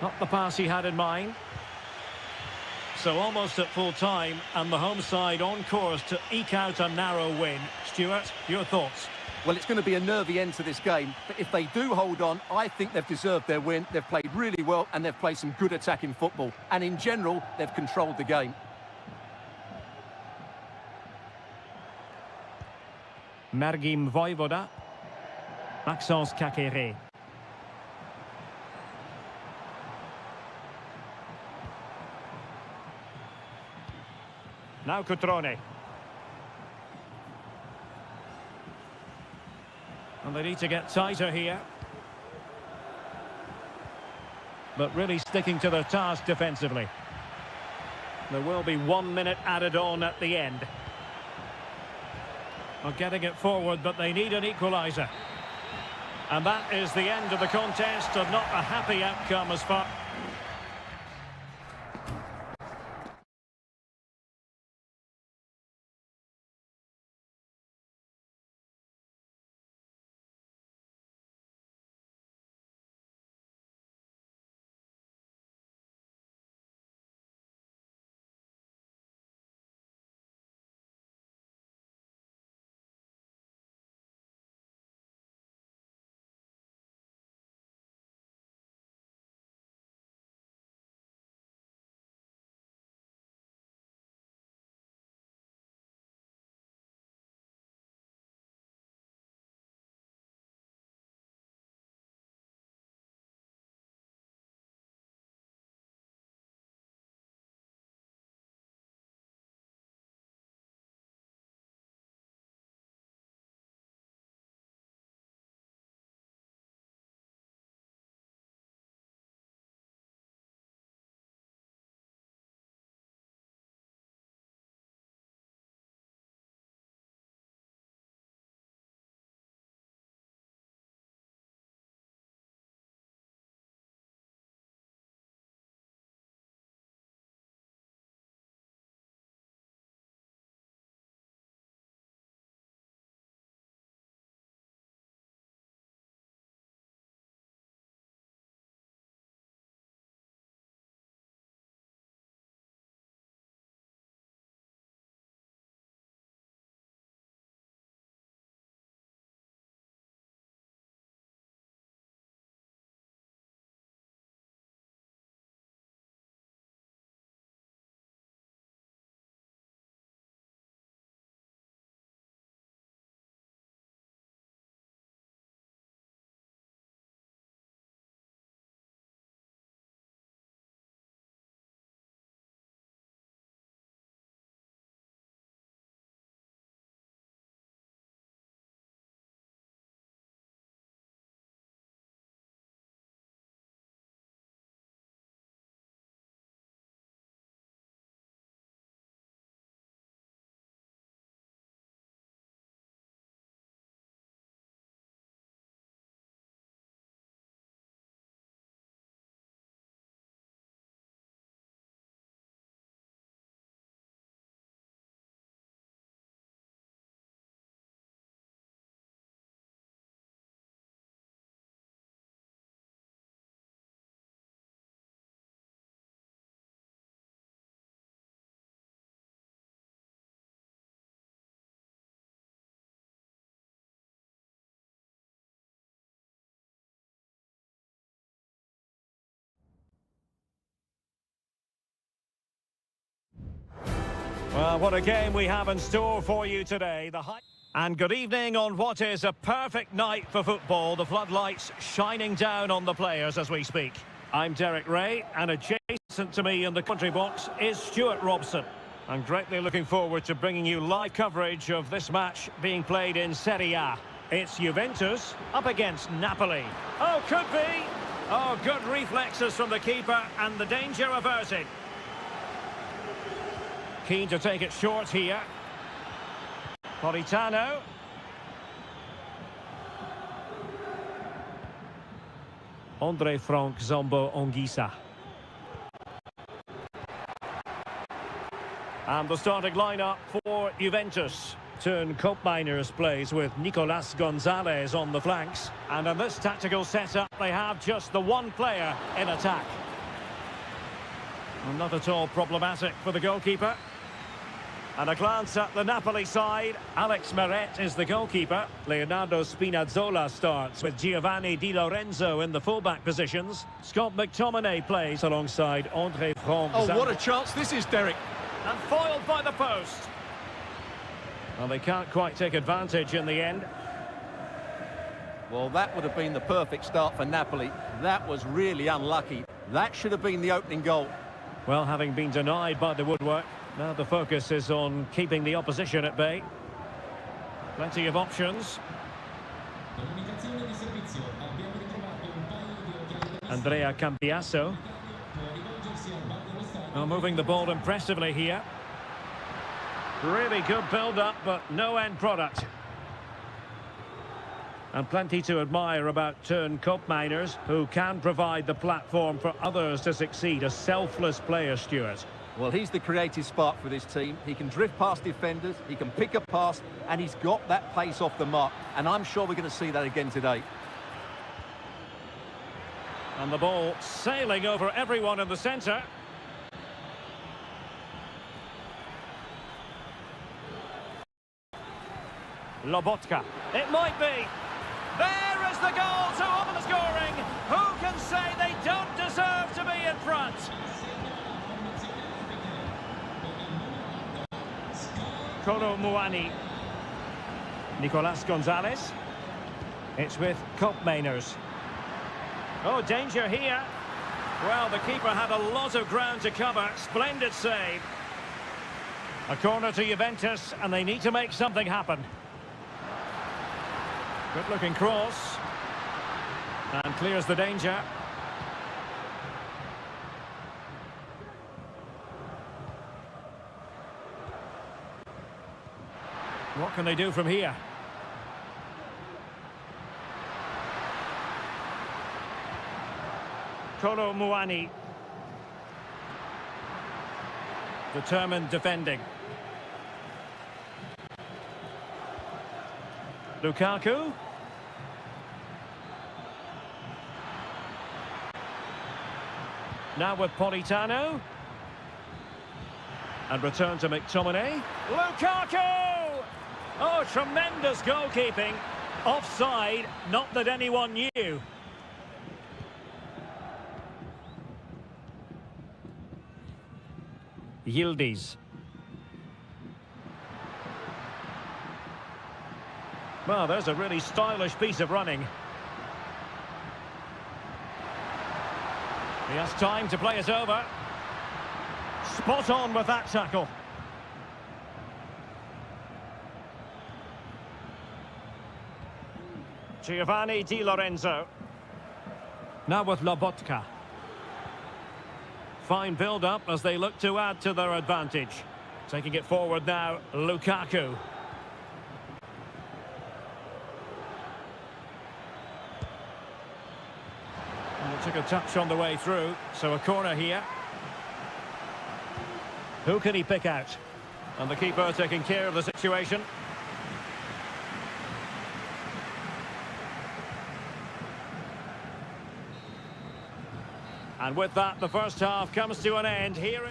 Not the pass he had in mind. So almost at full time, and the home side on course to eke out a narrow win. Stuart, your thoughts? Well, it's going to be a nervy end to this game, but if they do hold on, I think they've deserved their win. They've played really well, and they've played some good attacking football. And in general, they've controlled the game. Mergim Voivoda. Maxence Kakere. Now Cutrone. And they need to get tighter here. But really sticking to their task defensively. There will be 1 minute added on at the end. Well, getting it forward, but they need an equaliser. And that is the end of the contest, and not a happy outcome as far... Well, what a game we have in store for you today. And good evening on what is a perfect night for football. The floodlights shining down on the players as we speak. I'm Derek Ray, and adjacent to me in the country box is Stuart Robson. I'm greatly looking forward to bringing you live coverage of this match being played in Seria. It's Juventus up against Napoli. Oh, could be! Oh, good reflexes from the keeper, and the danger averted. Keen to take it short here. Politano. Andre Frank Zombo Ongisa. And the starting lineup for Juventus. Turn Koopmeiners plays with Nicolas Gonzalez on the flanks. And in this tactical setup, they have just the one player in attack. Not at all problematic for the goalkeeper. And a glance at the Napoli side. Alex Meret is the goalkeeper. Leonardo Spinazzola starts with Giovanni Di Lorenzo in the fullback positions. Scott McTominay plays alongside André Franck. Oh, what a chance this is, Derek. And foiled by the post. Well, they can't quite take advantage in the end. Well, that would have been the perfect start for Napoli. That was really unlucky. That should have been the opening goal. Well, having been denied by the woodwork, now the focus is on keeping the opposition at bay. Plenty of options. Comunicazione di servizio. Abbiamo ritrovato un paio di occhiali da Andrea Cambiasso. può rivolgersi al bar dello stadio. Oh, moving the ball impressively here. Really good build-up, but no end product. And plenty to admire about Teun Koopmeiners, who can provide the platform for others to succeed. A selfless player, Stuart. Well, he's the creative spark for this team. He can drift past defenders, he can pick a pass, and he's got that pace off the mark. And I'm sure we're going to see that again today. And the ball sailing over everyone in the centre. Lobotka. It might be. There is the goal to open the scoring. Who can say they don't deserve to be in front? Kolo Muani. Nicolas Gonzalez. It's with Koopmeiners. Oh, danger here. Well, the keeper had a lot of ground to cover. Splendid save. A corner to Juventus, and they need to make something happen. Good-looking cross. And clears the danger. What can they do from here? Kolo Muani. Determined defending. Lukaku. Now with Politano. And return to McTominay. Lukaku! Oh, tremendous goalkeeping. Offside, not that anyone knew. Yildiz. Well, there's a really stylish piece of running. He has time to play it over. Spot on with that tackle. Giovanni Di Lorenzo. Now with Lobotka. Fine build-up as they look to add to their advantage. Taking it forward now, Lukaku. And it took a touch on the way through, so a corner here. Who can he pick out? And the keeper taking care of the situation. And with that, the first half comes to an end here.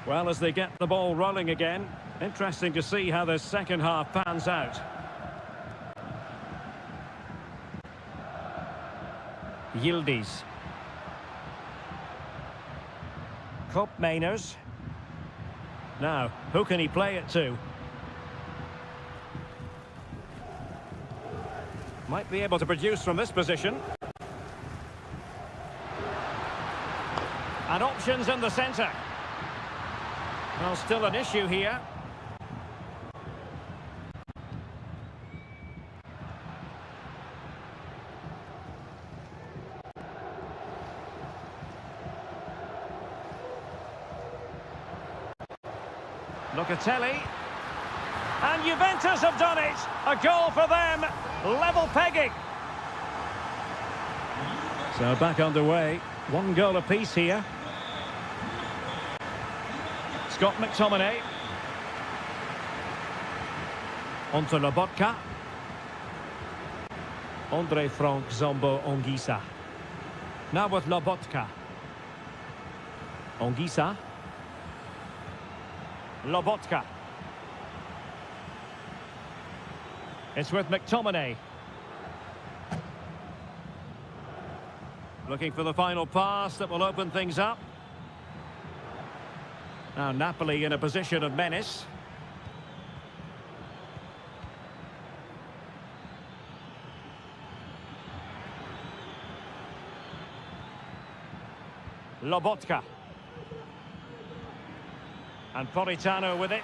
Well, as they get the ball rolling again, interesting to see how this second half pans out. Yildiz. Koopmeiners. Now, who can he play it to? Might be able to produce from this position. And options in the centre. Well, still an issue here. Locatelli. And Juventus have done it. A goal for them. Level pegging. So back underway. One goal apiece here. Scott McTominay. On to Lobotka. Andre Frank Zombo Ongisa. Now with Lobotka. Ongisa. Lobotka. It's with McTominay. Looking for the final pass that will open things up. Now Napoli in a position of menace. Lobotka. And Politano with it.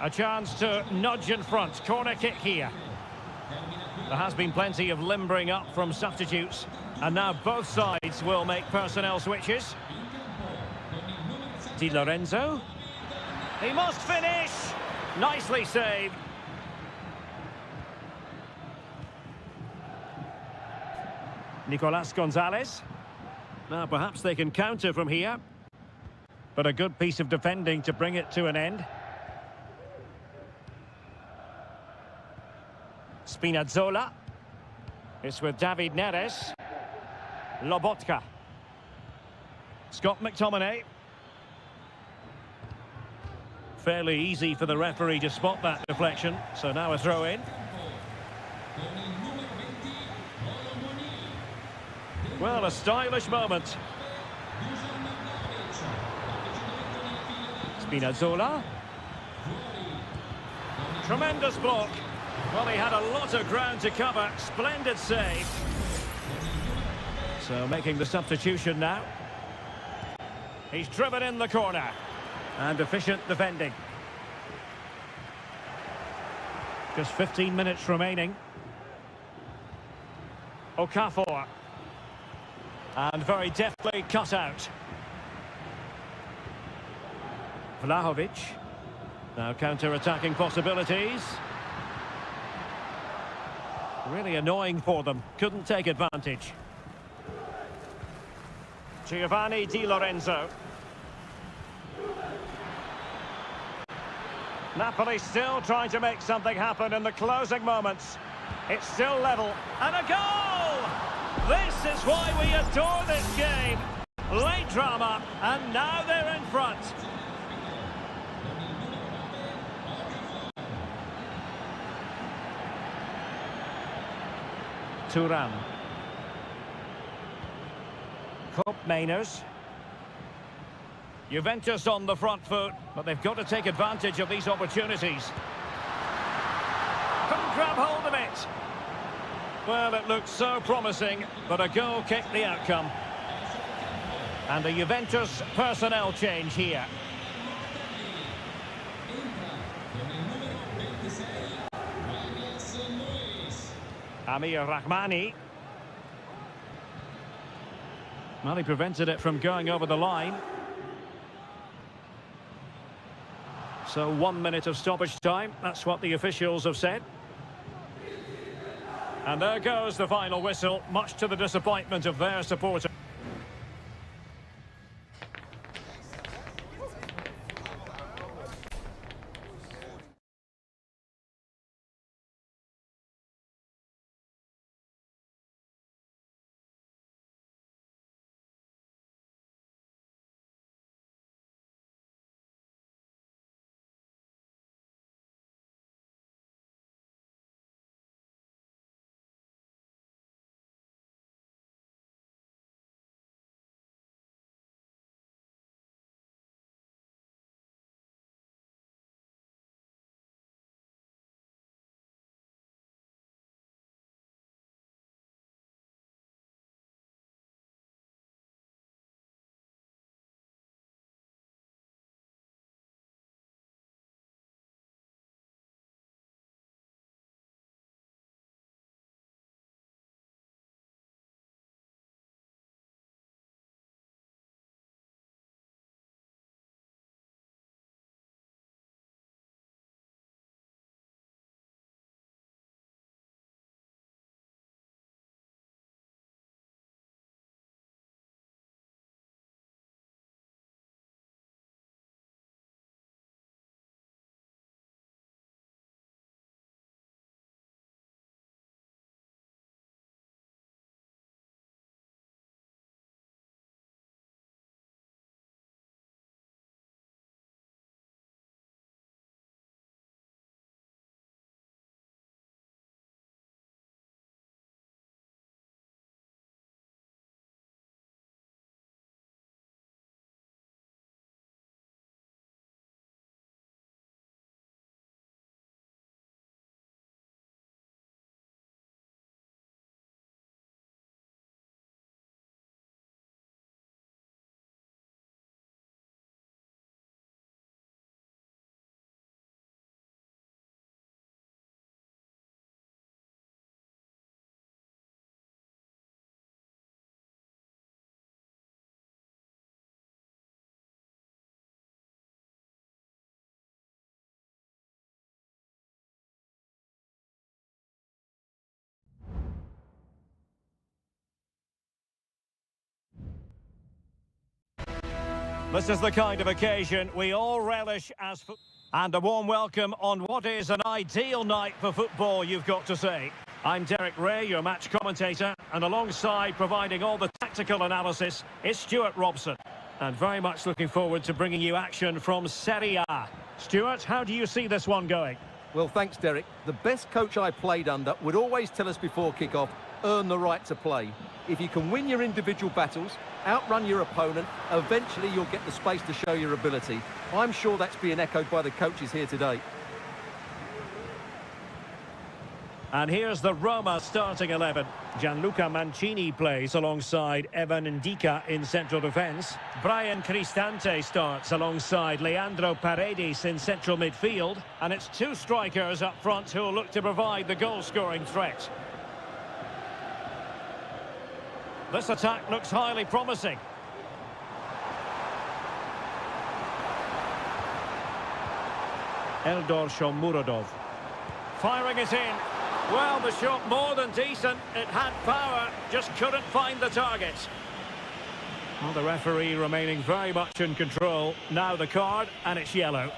A chance to nudge in front. Corner kick here. There has been plenty of limbering up from substitutes. And now both sides will make personnel switches. Di Lorenzo. He must finish. Nicely saved. Nicolas Gonzalez. Now perhaps they can counter from here. But a good piece of defending to bring it to an end. Spinazzola. It's with David Neres. Lobotka. Scott McTominay. Fairly easy for the referee to spot that deflection. So now a throw in. Well, a stylish moment. Spinazzola. Tremendous block. Well, he had a lot of ground to cover. Splendid save. So making the substitution now. He's driven in the corner. And efficient defending. Just 15 minutes remaining. Okafor. And very deftly cut out. Vlahovic. Now counter-attacking possibilities. Really annoying for them. Couldn't take advantage. Giovanni Di Lorenzo. Napoli still trying to make something happen in the closing moments. It's still level. And a goal! This is why we adore this game. Late drama, and now they're in front. Thuram. Koop Mainers. Juventus on the front foot, but they've got to take advantage of these opportunities. Couldn't grab hold of it. Well, it looked so promising, but a goal kicked the outcome. And a Juventus personnel change here. Amir Rahmani. Well, he prevented it from going over the line. So 1 minute of stoppage time. That's what the officials have said. And there goes the final whistle, much to the disappointment of their supporters. This is the kind of occasion we all relish as and a warm welcome on what is an ideal night for football, you've got to say. I'm Derek Ray, your match commentator, and alongside providing all the tactical analysis is Stuart Robson. And very much looking forward to bringing you action from Seria. Stuart, how do you see this one going? Well, thanks, Derek. The best coach I played under would always tell us before kick-off, earn the right to play. If you can win your individual battles, outrun your opponent, eventually you'll get the space to show your ability. I'm sure that's being echoed by the coaches here today. And here's the Roma starting 11. Gianluca Mancini plays alongside Evan Ndika in central defence. Brian Cristante starts alongside Leandro Paredes in central midfield. And it's two strikers up front who will look to provide the goal-scoring threat. This attack looks highly promising. Eldor Shomurodov. Firing it in. Well, the shot more than decent. It had power, just couldn't find the target. Well, the referee remaining very much in control. Now the card, and it's yellow.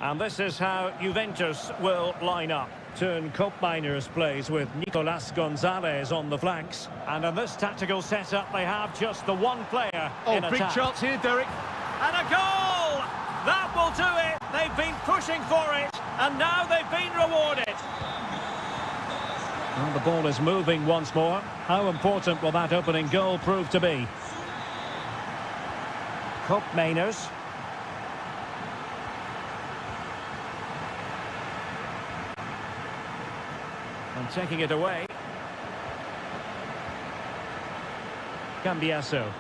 And this is how Juventus will line up. Turn Koopmeiners plays with Nicolas Gonzalez on the flanks. And in this tactical setup, they have just the one player in attack. Big chance here, Derek. And a goal! That will do it. They've been pushing for it, and now they've been rewarded. Well, the ball is moving once more. How important will that opening goal prove to be? Koopmeiners. And taking it away. Cambiasso.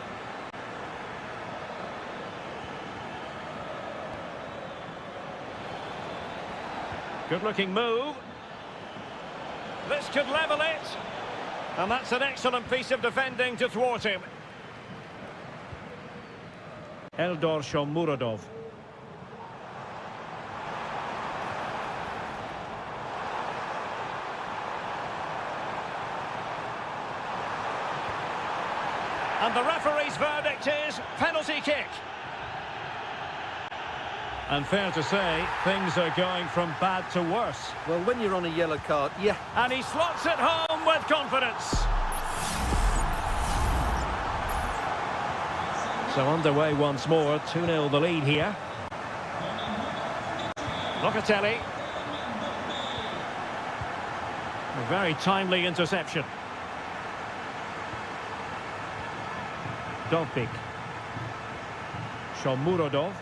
Good-looking move. This could level it. And that's an excellent piece of defending to thwart him. Eldor Shomurodov. And the referee's verdict is penalty kick. And fair to say, things are going from bad to worse. Well, when you're on a yellow card, yeah. And he slots it home with confidence. So underway once more, 2-0 the lead here. Locatelli. A very timely interception. Dovbik. Shomurodov.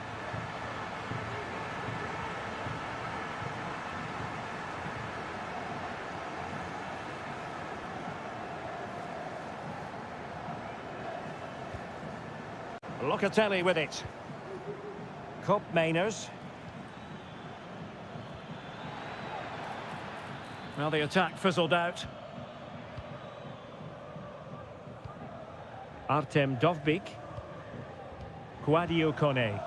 Locatelli with it. Koopmeiners. Well, the attack fizzled out. Artem Dovbik. Quadio Kone.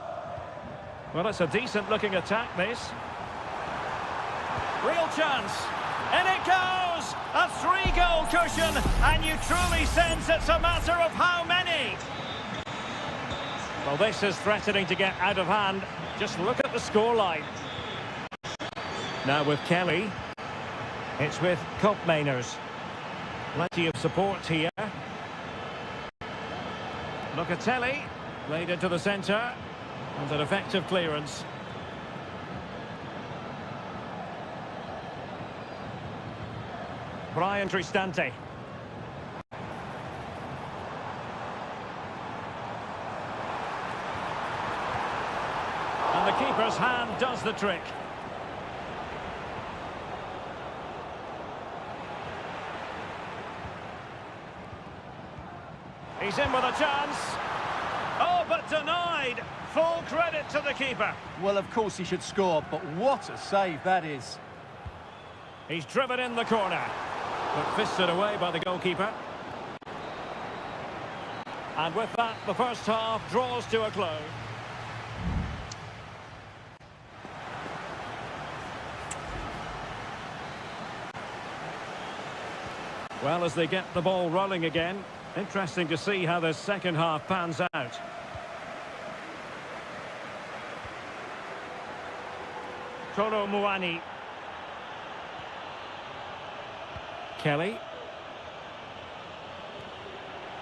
Well, it's a decent-looking attack, this. Real chance. And it goes! A 3-goal cushion, and you truly sense it's a matter of how many. Well, this is threatening to get out of hand. Just look at the scoreline. Now with Kelly. It's with Koopmeiners. Plenty of support here. Locatelli, laid into the centre, and an effective clearance. Brian Cristante. And the keeper's hand does the trick. He's in with a chance. Oh, but denied. Full credit to the keeper. Well, of course he should score, but what a save that is. He's driven in the corner, but fisted away by the goalkeeper. And with that, the first half draws to a close. Well, as they get the ball rolling again, interesting to see how the second half pans out. Toro Muani. Kelly.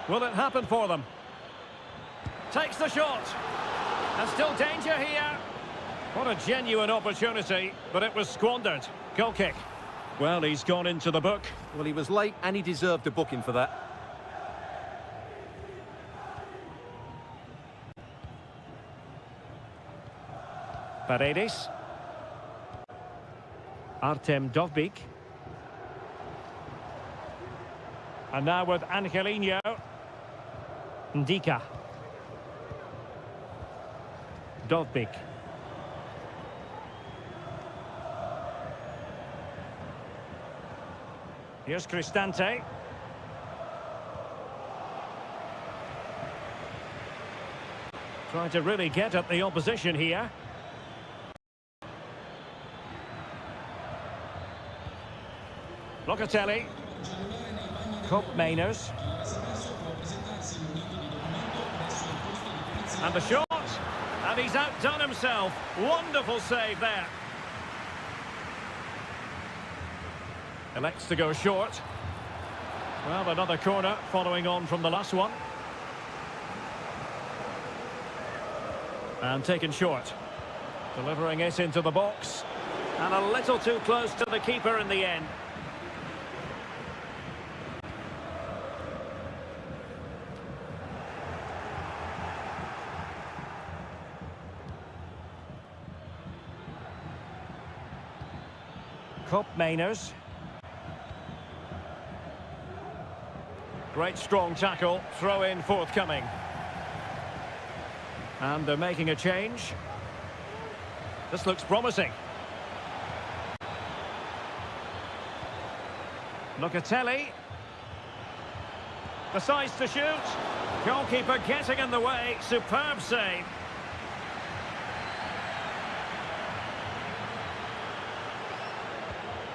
Will it happen for them? Takes the shot. And still danger here. What a genuine opportunity, but it was squandered. Goal kick. Well, he's gone into the book. Well, he was late and he deserved a booking for that. Paredes. Artem Dovbyk. And now with Angelino. Ndika. Dovbyk. Here's Cristante. Trying to really get at the opposition here. Locatelli. Koopmeiners. And the shot. And he's outdone himself. Wonderful save there. Elects to go short. Well, another corner following on from the last one. And taken short. Delivering it into the box. And a little too close to the keeper in the end. Koopmeiners. Great strong tackle, throw in forthcoming. And they're making a change. This looks promising. Locatelli. Decides to shoot. Goalkeeper getting in the way, superb save.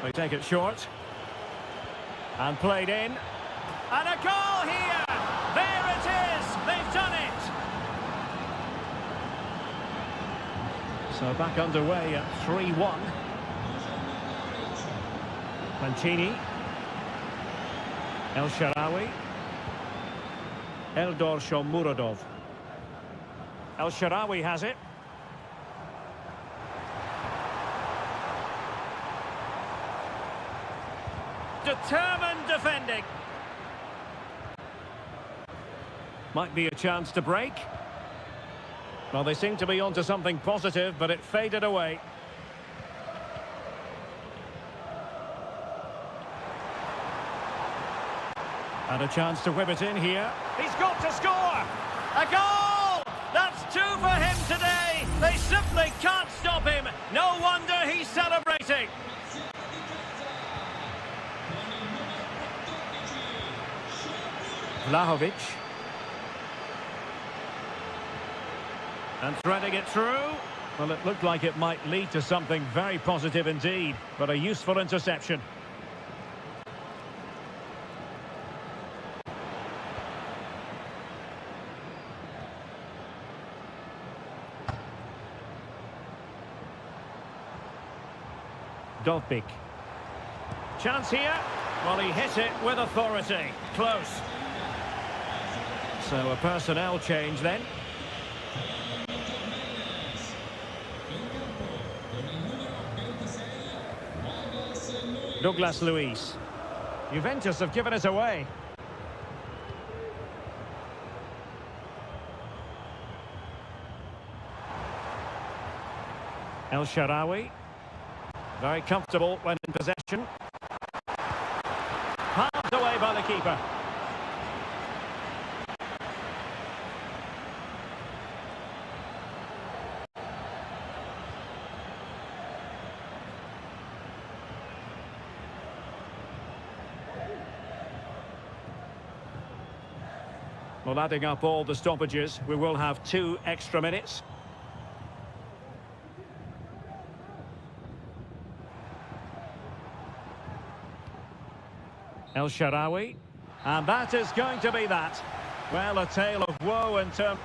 They take it short. And played in. And a goal here! There it is! They've done it! So back underway at 3-1. Mancini. El Shaarawy. Eldor Shomurodov. El Shaarawy has it. Determined defending. Might be a chance to break. Well, they seem to be onto something positive, but it faded away. And a chance to whip it in here. He's got to score! A goal! That's two for him today! They simply can't stop him! No wonder he's celebrating! Vlahovic. And threading it through. Well, it looked like it might lead to something very positive indeed, but a useful interception. Dovbyk. Chance here. Well, he hit it with authority. Close. So a personnel change then. Douglas Luiz. Juventus have given it away. El Shaarawy. Very comfortable when in possession. Palmed away by the keeper. Well, adding up all the stoppages, we will have 2 extra minutes. El Shaarawy. And that is going to be that. Well, a tale of woe in terms...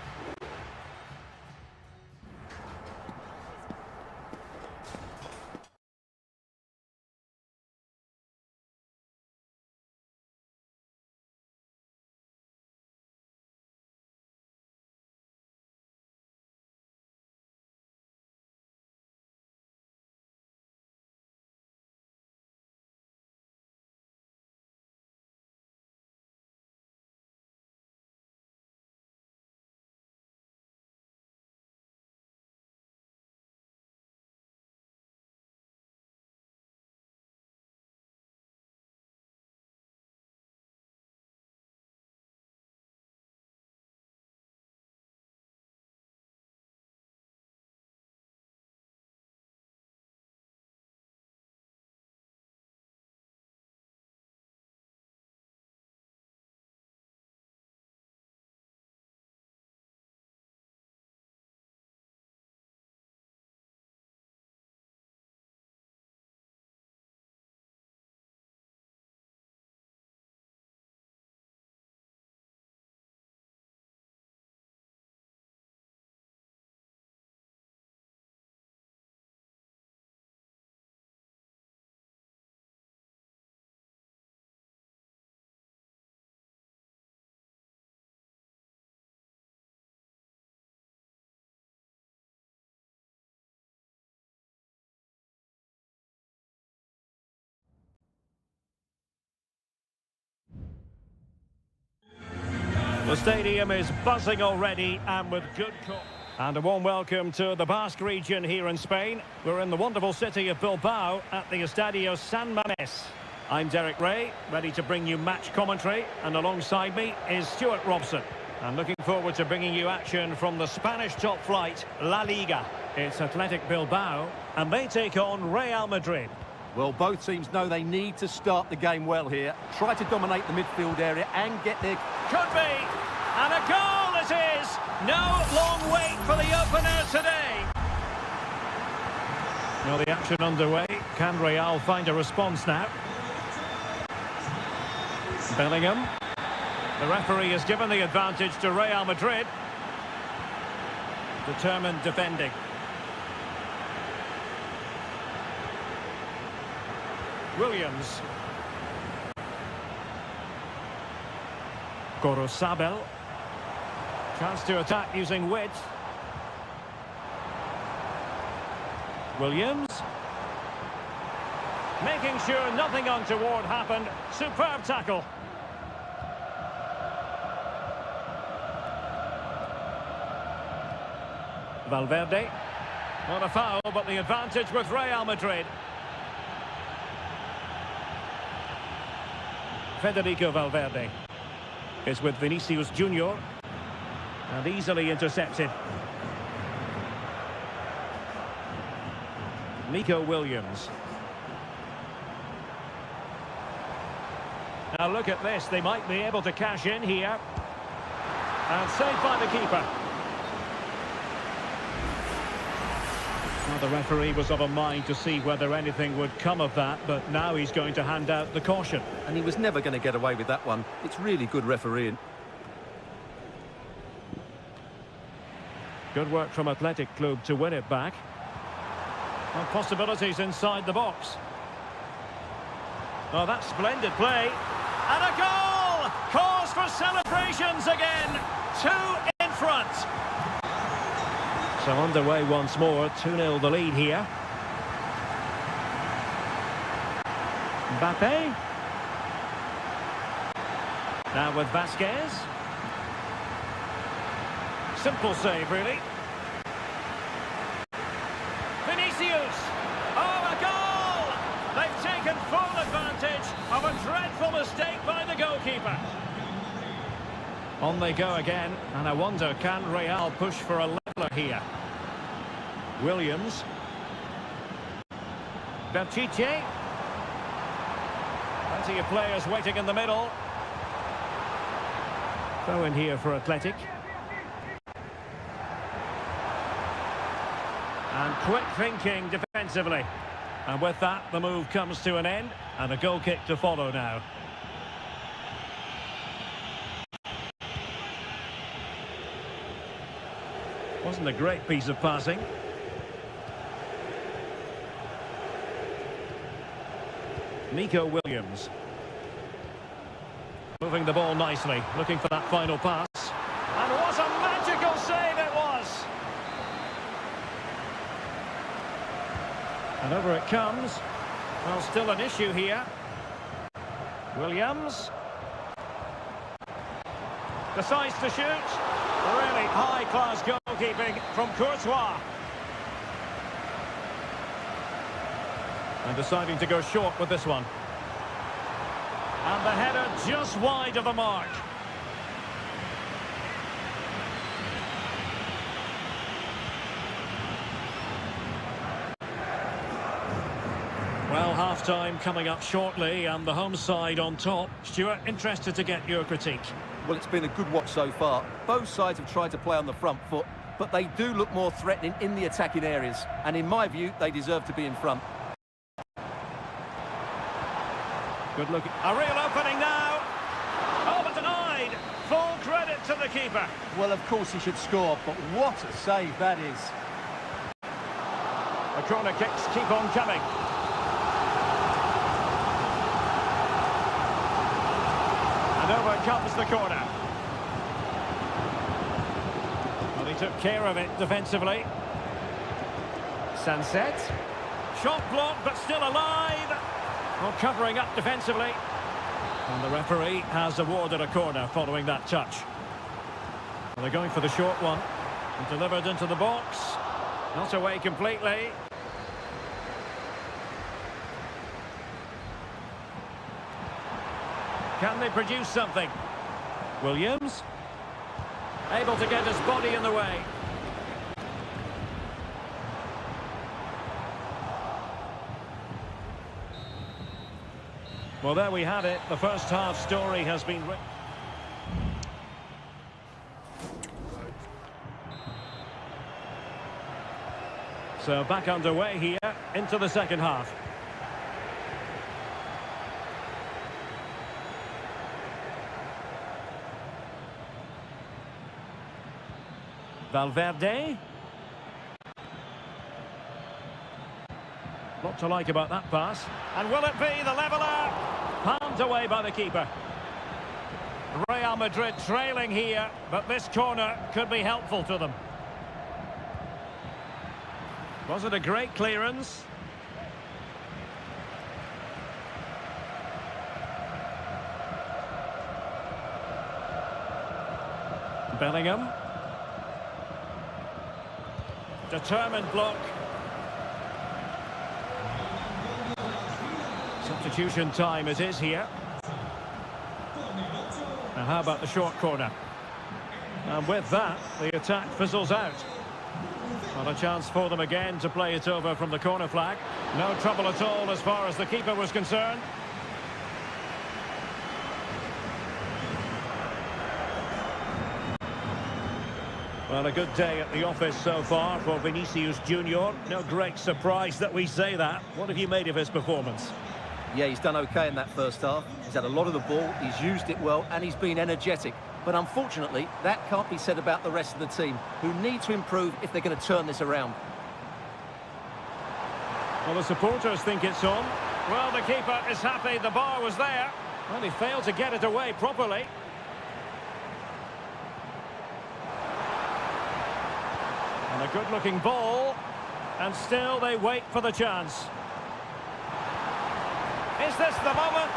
The stadium is buzzing already and with good call. And a warm welcome to the Basque region here in Spain. We're in the wonderful city of Bilbao at the Estadio San Mamés. I'm Derek Ray, ready to bring you match commentary, and alongside me is Stuart Robson. I'm looking forward to bringing you action from the Spanish top flight, La Liga. It's Athletic Bilbao, and they take on Real Madrid. Well, both teams know they need to start the game well here. Try to dominate the midfield area and get their... Could be! And a goal it is! No long wait for the opener today. Well, the action underway. Can Real find a response now? Bellingham. The referee has given the advantage to Real Madrid. Determined defending. Williams. Gorosabel. Chance to attack using width. Williams. Making sure nothing untoward happened. Superb tackle. Valverde. Not a foul, but the advantage with Real Madrid. Federico Valverde is with Vinicius Junior and easily intercepted. Nico Williams. Now look at this, they might be able to cash in here. And saved by the keeper. Well, the referee was of a mind to see whether anything would come of that, but now he's going to hand out the caution. And he was never going to get away with that one. It's really good refereeing. Good work from Athletic Club to win it back. And possibilities inside the box. Oh, that's splendid play. And a goal! Cause for celebrations again. 2 in front. So underway once more, 2-0 the lead here. Mbappe. Now with Vasquez. Simple save, really. Vinicius. Oh, a goal! They've taken full advantage of a dreadful mistake by the goalkeeper. On they go again, and I wonder, can Real push for a leveller here? Williams. Pichetty. Plenty of players waiting in the middle. Throw in here for Athletic. And quick thinking defensively. And with that, the move comes to an end, and a goal kick to follow now. Wasn't a great piece of passing. Nico Williams. Moving the ball nicely, looking for that final pass. And what a magical save it was! And over it comes. Well, still an issue here. Williams. Decides to shoot. Really high-class goalkeeping from Courtois. And deciding to go short with this one. And the header just wide of the mark. Well, half-time coming up shortly and the home side on top. Stuart, interested to get your critique. Well, it's been a good watch so far. Both sides have tried to play on the front foot, but they do look more threatening in the attacking areas. And in my view, they deserve to be in front. Good look. A real opening now. Oh, but denied. Full credit to the keeper. Well, of course he should score, but what a save that is. The corner kicks keep on coming. And over comes the corner. Well, he took care of it defensively. Sunset. Shot blocked, but still alive. Well, covering up defensively. And the referee has awarded a corner following that touch. Well, they're going for the short one. And delivered into the box. Not away completely. Can they produce something? Williams. Able to get his body in the way. Well, there we have it. The first half story has been written. So back underway here into the second half. Valverde. Lot to like about that pass. And will it be the leveller? Palmed away by the keeper. Real Madrid trailing here, but this corner could be helpful to them. Was it a great clearance? Bellingham. Determined block. Substitution time it is here. Now how about the short corner? And with that, the attack fizzles out. Not a chance for them again to play it over from the corner flag. No trouble at all as far as the keeper was concerned. Well, a good day at the office so far for Vinicius Junior. No great surprise that we say that. What have you made of his performance? Yeah, he's done okay in that first half. He's had a lot of the ball, he's used it well, and he's been energetic. But unfortunately, that can't be said about the rest of the team, who need to improve if they're going to turn this around. Well, the supporters think it's on. Well, the keeper is happy the bar was there. Well, he failed to get it away properly. And a good-looking ball. And still they wait for the chance. Is this the moment?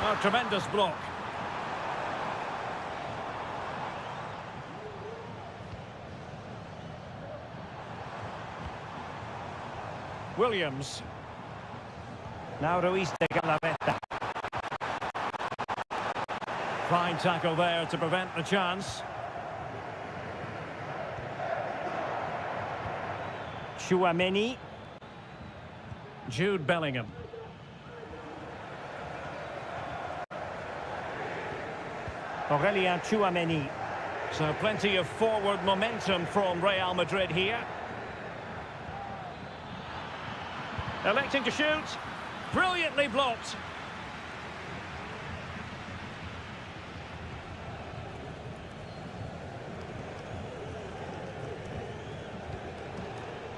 Oh, tremendous block. Williams. Now Ruiz de Galaveta. Fine tackle there to prevent the chance. Chouameni. Jude Bellingham. Aurelien Chouameni. So plenty of forward momentum from Real Madrid here. Electing to shoot. Brilliantly blocked.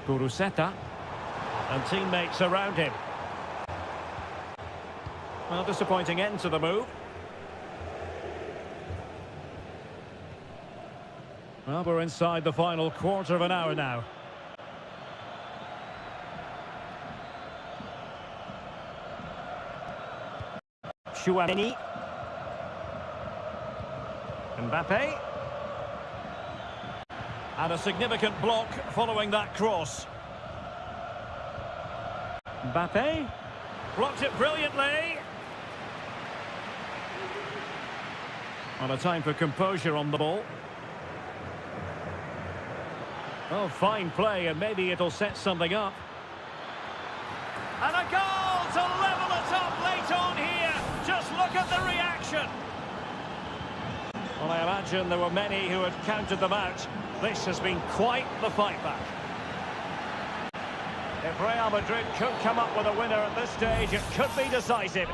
Kuruseta. And teammates around him. Well, disappointing end to the move. Well, we're inside the final quarter of an hour now. Chouameni. Mbappe. And a significant block following that cross. Mbappe. Blocked it brilliantly. On a time for composure on the ball. Oh, fine play, and maybe it'll set something up. And a goal to level it up late on here. Just look at the reaction. Well, I imagine there were many who had counted them out. This has been quite the fight back. If Real Madrid could come up with a winner at this stage, it could be decisive.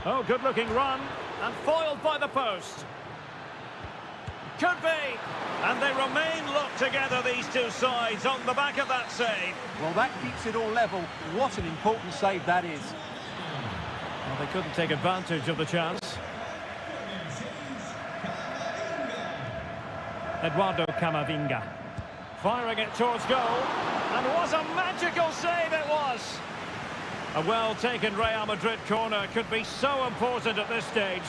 Oh, good-looking run, and foiled by the post. Could be, and they remain locked together, these two sides, on the back of that save. Well, that keeps it all level. What an important save that is. Well, they couldn't take advantage of the chance. Eduardo Camavinga. Firing it towards goal, and what a magical save it was. A well-taken Real Madrid corner could be so important at this stage.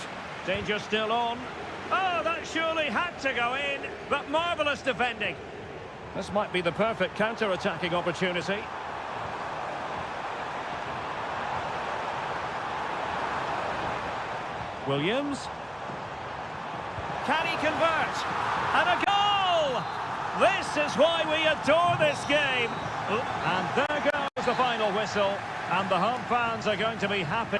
Danger still on. Oh, that surely had to go in, but marvellous defending. This might be the perfect counter-attacking opportunity. Williams. Can he convert? And a goal! This is why we adore this game. And there goes the final whistle. And the home fans are going to be happy.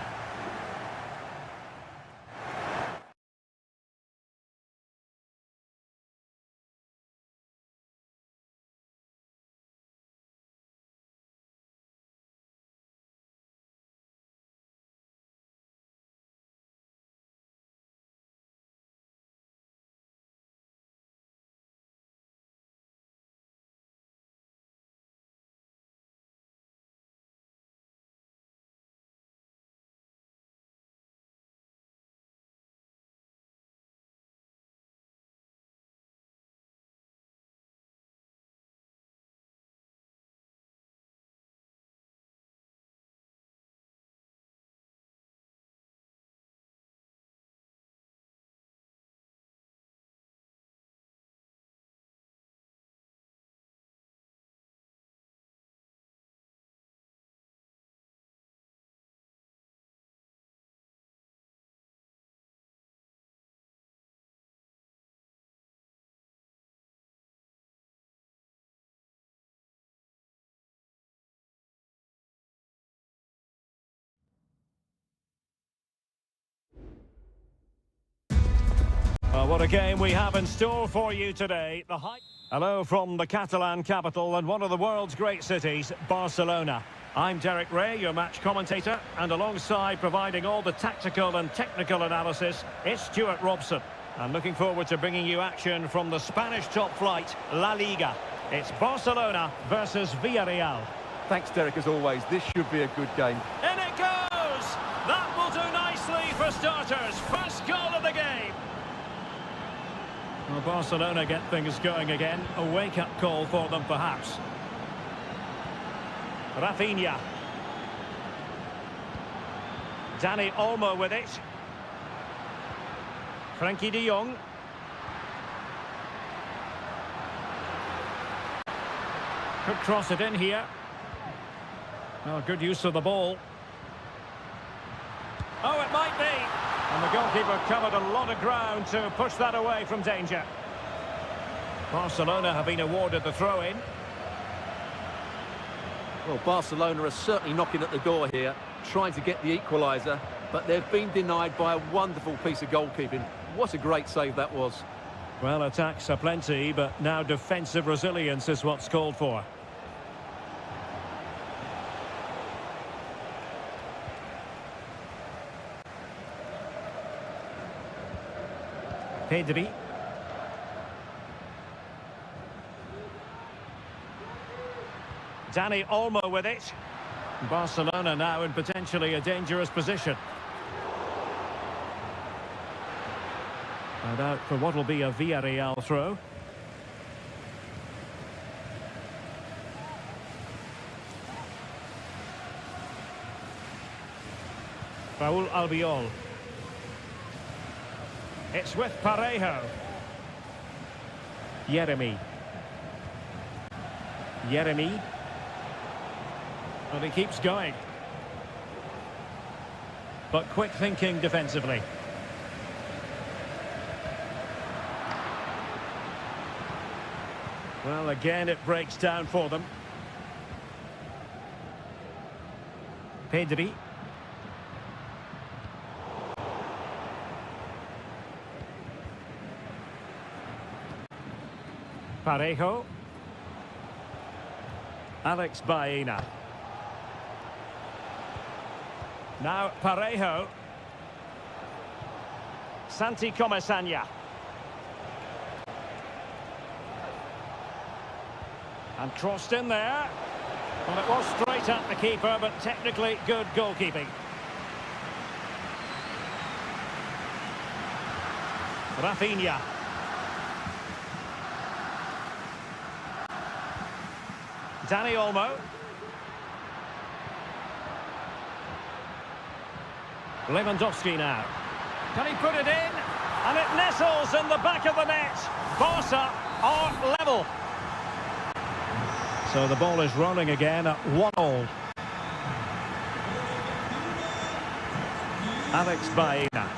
Well, what a game we have in store for you today. Hello from the Catalan capital and one of the world's great cities, Barcelona. I'm Derek Ray, your match commentator, and alongside providing all the tactical and technical analysis, it's Stuart Robson. I'm looking forward to bringing you action from the Spanish top flight, La Liga. It's Barcelona versus Villarreal. Thanks, Derek, as always. This should be a good game. In it goes! That will do nicely for starters. First goal of the game. Well, Barcelona get things going again. A wake-up call for them, perhaps. Rafinha. Dani Olmo with it. Frankie de Jong. Could cross it in here. Oh, good use of the ball. Oh, it might be. And the goalkeeper covered a lot of ground to push that away from danger. Barcelona have been awarded the throw-in. Well, Barcelona are certainly knocking at the door here, trying to get the equaliser, but they've been denied by a wonderful piece of goalkeeping. What a great save that was. Well, attacks are plenty, but now defensive resilience is what's called for. Pedri. Dani Olmo with it. Barcelona now in potentially a dangerous position. And out for what will be a Villarreal throw. Raúl Albiol. It's with Parejo. Yeremy. And he keeps going. But quick thinking defensively. Well, again, it breaks down for them. Pedri. Parejo. Alex Baena. Now Parejo. Santi Comesaña. And crossed in there. Well, it was straight at the keeper, but technically good goalkeeping. Rafinha. Dani Olmo. Lewandowski now. Can he put it in? And it nestles in the back of the net. Barca are level. So the ball is rolling again at 1-1. Alex Baena.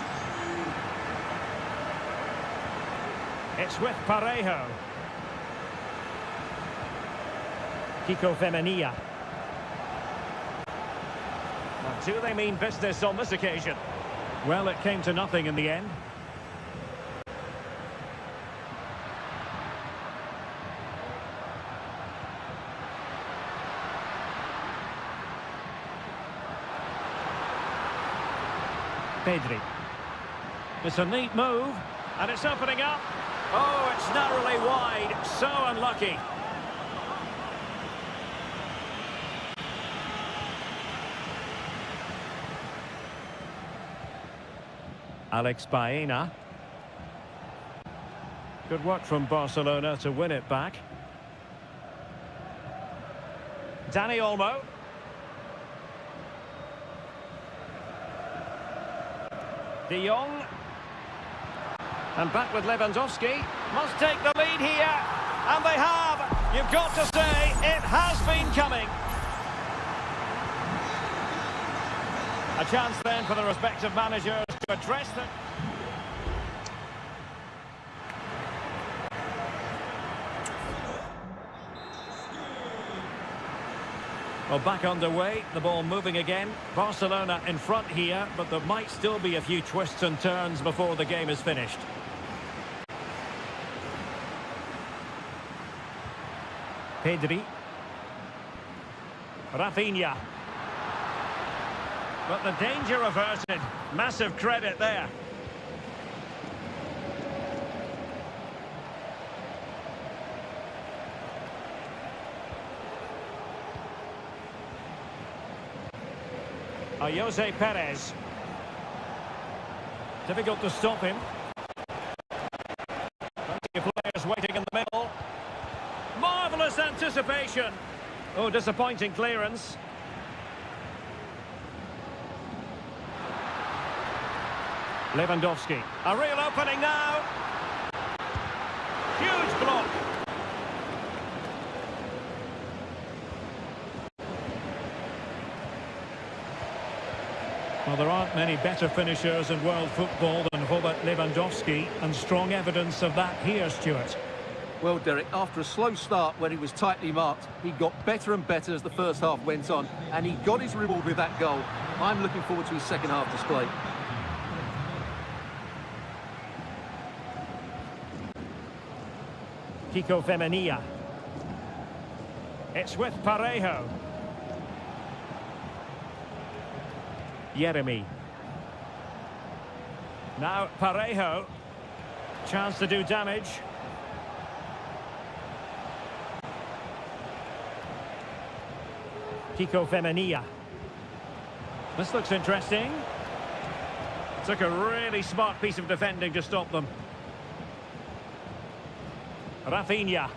It's with Parejo. Kiko Femenia. Now, do they mean business on this occasion? Well, it came to nothing in the end. Pedri. It's a neat move, and it's opening up. Oh, it's narrowly wide. So unlucky. Alex Baena. Good work from Barcelona to win it back. Dani Olmo. De Jong. And back with Lewandowski. Must take the lead here. And they have. You've got to say, it has been coming. A chance then for the respective managers to address them. Well, back underway, the ball moving again. Barcelona in front here, but there might still be a few twists and turns before the game is finished. Pedri. Rafinha. But the danger averted. Massive credit there. Jose Perez. Difficult to stop him. Plenty of players waiting in the middle. Marvellous anticipation. Oh, disappointing clearance. Lewandowski. A real opening now. Huge block. Well, there aren't many better finishers in world football than Robert Lewandowski, and strong evidence of that here, Stuart. Well, Derek, after a slow start when he was tightly marked, he got better and better as the first half went on, and he got his reward with that goal. I'm looking forward to his second half display. Kiko Femenia. It's with Parejo. Yeremy. Now Parejo. Chance to do damage. Kiko Femenia. This looks interesting. Took a really smart piece of defending to stop them. Rafinha.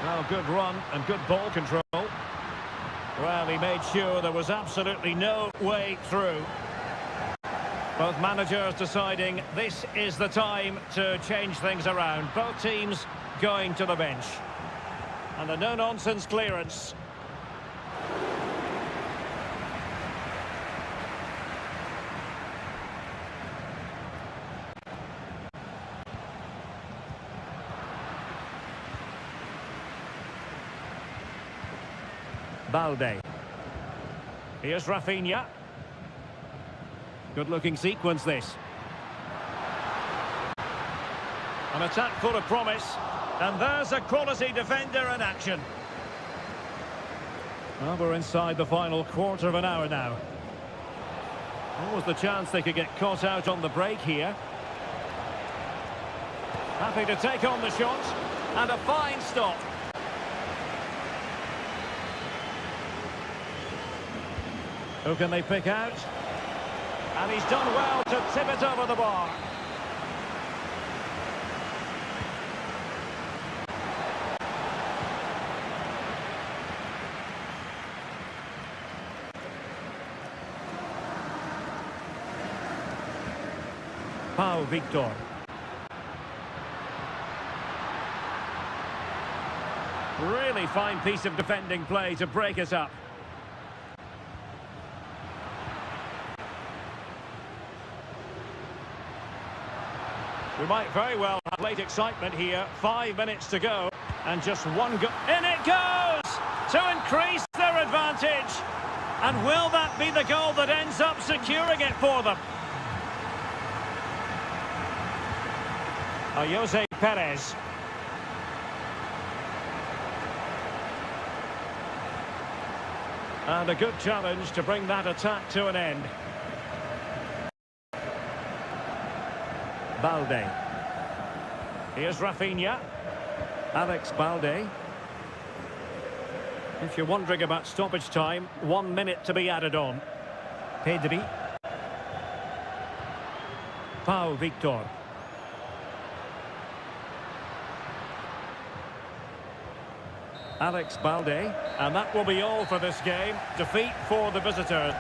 Well, good run and good ball control. Well, he made sure there was absolutely no way through. Both managers deciding this is the time to change things around. Both teams going to the bench. And a no-nonsense clearance. Balde. Here's Rafinha. Good-looking sequence, this. An attack full of promise. And there's a quality defender in action. Well, we're inside the final quarter of an hour now. What was the chance they could get caught out on the break here? Happy to take on the shot. And a fine stop. Who can they pick out? And he's done well to tip it over the bar. Pau Victor. Really fine piece of defending play to break us up. We might very well have late excitement here. 5 minutes to go. And just one go. In it goes! To increase their advantage. And will that be the goal that ends up securing it for them? Jose Perez. And a good challenge to bring that attack to an end. Balde. Here's Rafinha. Alex Balde. If you're wondering about stoppage time, 1 minute to be added on. Pedri. Pau Victor. Alex Balde. And that will be all for this game. Defeat for the visitors.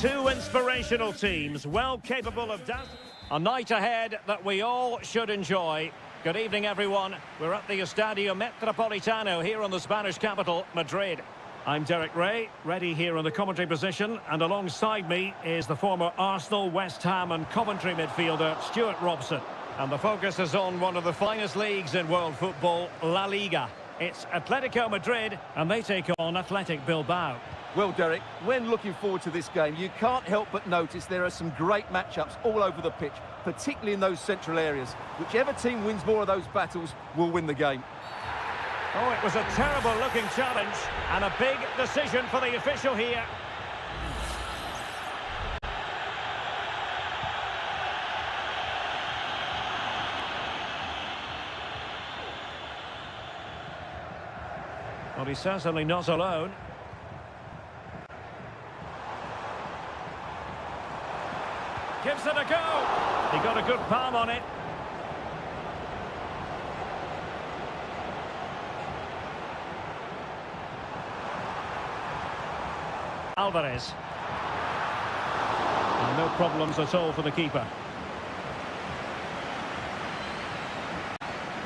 Two inspirational teams, well capable of dazzling. A night ahead that we all should enjoy. Good evening, everyone. We're at the Estadio Metropolitano here in the Spanish capital, Madrid. I'm Derek Ray, ready here in the commentary position, and alongside me is the former Arsenal, West Ham and Coventry midfielder, Stuart Robson. And the focus is on one of the finest leagues in world football, La Liga. It's Atletico Madrid, and they take on Athletic Bilbao. Well, Derek, when looking forward to this game, you can't help but notice there are some great matchups all over the pitch, particularly in those central areas. Whichever team wins more of those battles will win the game. Oh, it was a terrible-looking challenge, and a big decision for the official here. Well, he's certainly not alone. Gives it a go. He got a good palm on it. Alvarez. And no problems at all for the keeper.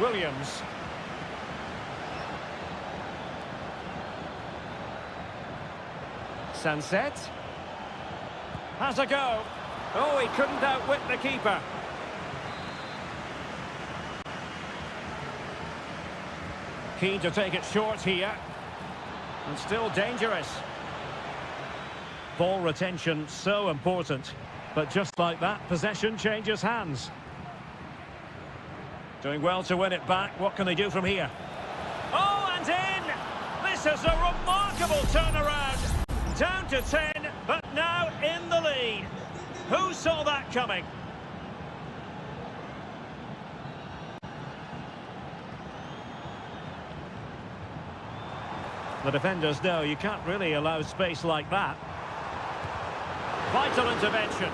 Williams. Sunset. Has a go. Oh, he couldn't outwit the keeper. Keen to take it short here. And still dangerous. Ball retention, so important. But just like that, possession changes hands. Doing well to win it back. What can they do from here? Oh, and in! This is a remarkable turnaround. Down to 10, but now in the lead. Who saw that coming? The defenders know you can't really allow space like that. Vital intervention.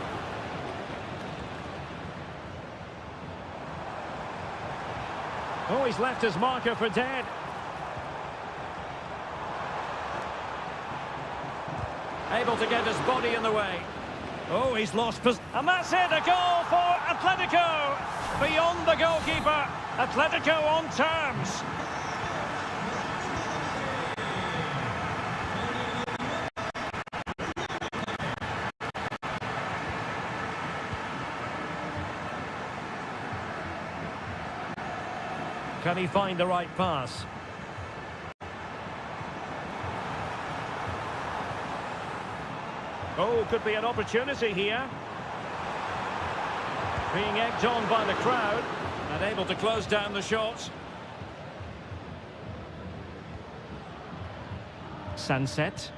Oh, he's left his marker for dead. Able to get his body in the way. Oh, he's lost possession. And that's it, a goal for Atletico. Beyond the goalkeeper, Atletico on terms. Can he find the right pass? Oh, could be an opportunity here. Being egged on by the crowd and able to close down the shots. Sunset.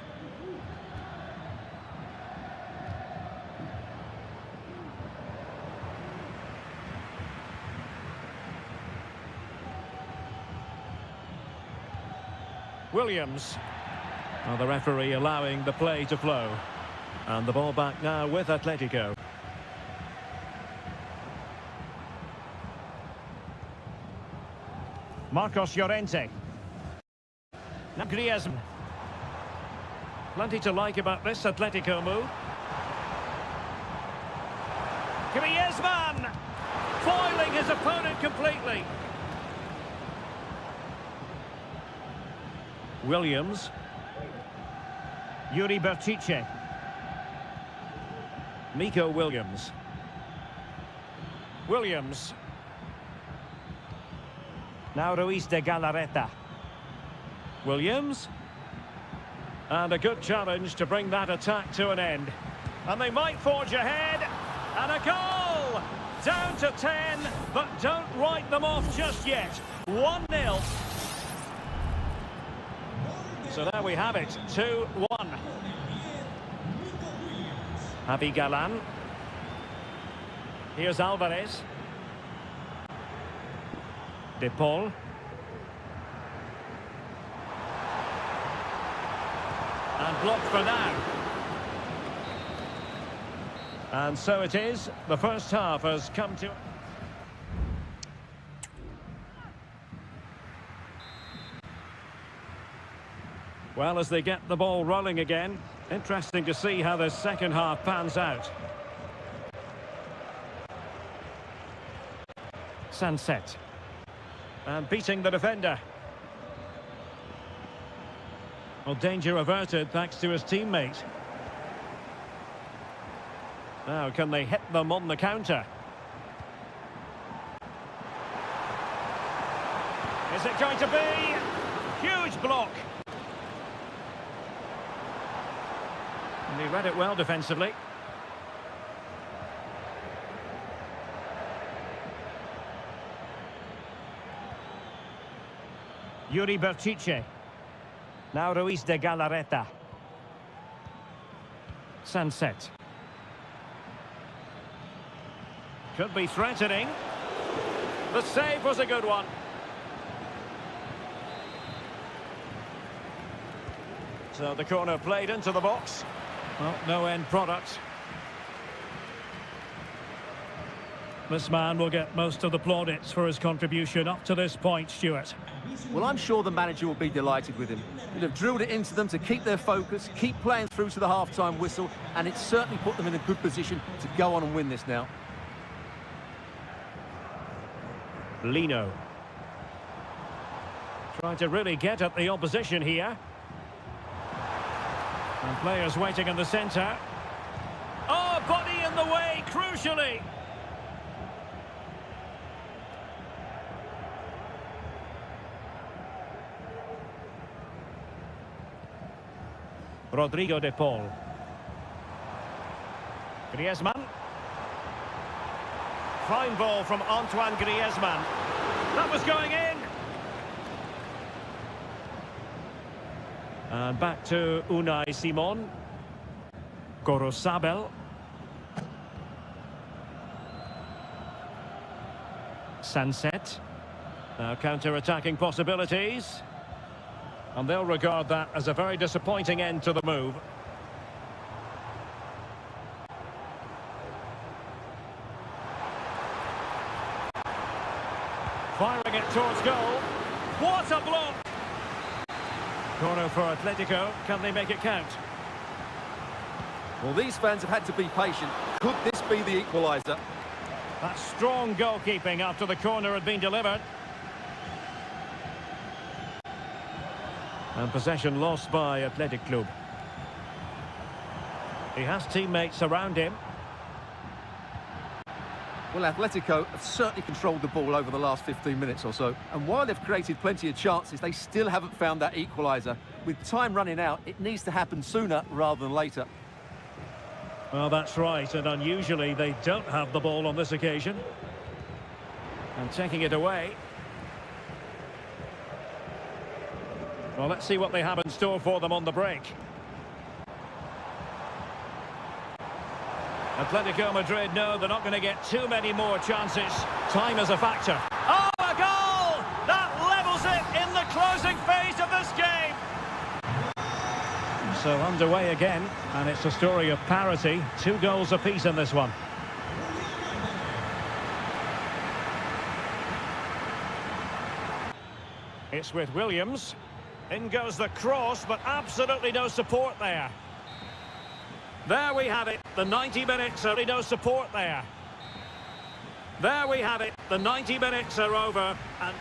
Williams. Well, the referee allowing the play to flow. And the ball back now with Atletico. Marcos Llorente. Now Griezmann. Plenty to like about this Atletico move. Griezmann! Foiling his opponent completely. Williams. Yuri Bertice. Nico Williams. Williams. Now Ruiz de Galarreta. Williams. And a good challenge to bring that attack to an end. And they might forge ahead. And a goal! Down to 10, but don't write them off just yet. 1-0. So there we have it, 2-1. Javi Galan. Here's Alvarez. De Paul. And blocked for now. And so it is. The first half has come to... Well, as they get the ball rolling again. Interesting to see how the second half pans out. Sunset. And beating the defender. Well, danger averted thanks to his teammate. Now, can they hit them on the counter? Is it going to be? Huge block. And he read it well defensively. Yuri Berchiche. Now Ruiz de Galarreta. Sunset. Could be threatening. The save was a good one. So the corner played into the box. Well, no end product. This man will get most of the plaudits for his contribution up to this point, Stuart. Well, I'm sure the manager will be delighted with him. He'd have drilled it into them to keep their focus, keep playing through to the half-time whistle, and it's certainly put them in a good position to go on and win this now. Lino. Trying to really get at the opposition here. And players waiting in the centre. Oh, body in the way, crucially. Rodrigo de Paul. Griezmann. Fine ball from Antoine Griezmann. That was going in. And back to Unai Simon. Gorosabel. Sunset. Now counter-attacking possibilities. And they'll regard that as a very disappointing end to the move. Firing it towards goal. What a block! Corner for Atletico. Can they make it count? Well, these fans have had to be patient. Could this be the equaliser? That's strong goalkeeping after the corner had been delivered. And possession lost by Athletic Club. He has teammates around him. Well, Atletico have certainly controlled the ball over the last 15 minutes or so. And while they've created plenty of chances, they still haven't found that equaliser. With time running out, it needs to happen sooner rather than later. Well, that's right, and unusually they don't have the ball on this occasion. And taking it away. Well, let's see what they have in store for them on the break. Atletico Madrid know they're not going to get too many more chances. Time is a factor. Oh, a goal! That levels it in the closing phase of this game. So underway again, and it's a story of parity. 2 goals apiece in this one. It's with Williams. In goes the cross, but absolutely no support there. There we have it, the 90 minutes, only no support there. There we have it, the 90 minutes are over, and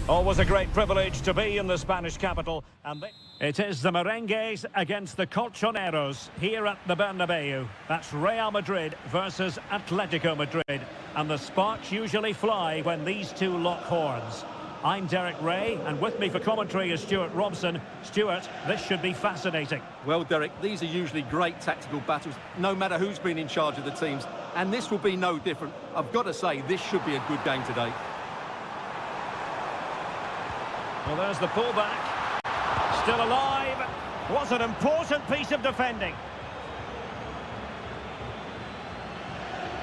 Always a great privilege to be in the Spanish capital. And it is the Merengues against the Colchoneros here at the Bernabeu. That's Real Madrid versus Atletico Madrid. And the sparks usually fly when these two lock horns. I'm Derek Ray, and with me for commentary is Stuart Robson. Stuart, this should be fascinating. Well, Derek, these are usually great tactical battles, no matter who's been in charge of the teams. And this will be no different. I've got to say, this should be a good game today. Well, there's the pullback. Still alive. What an important piece of defending.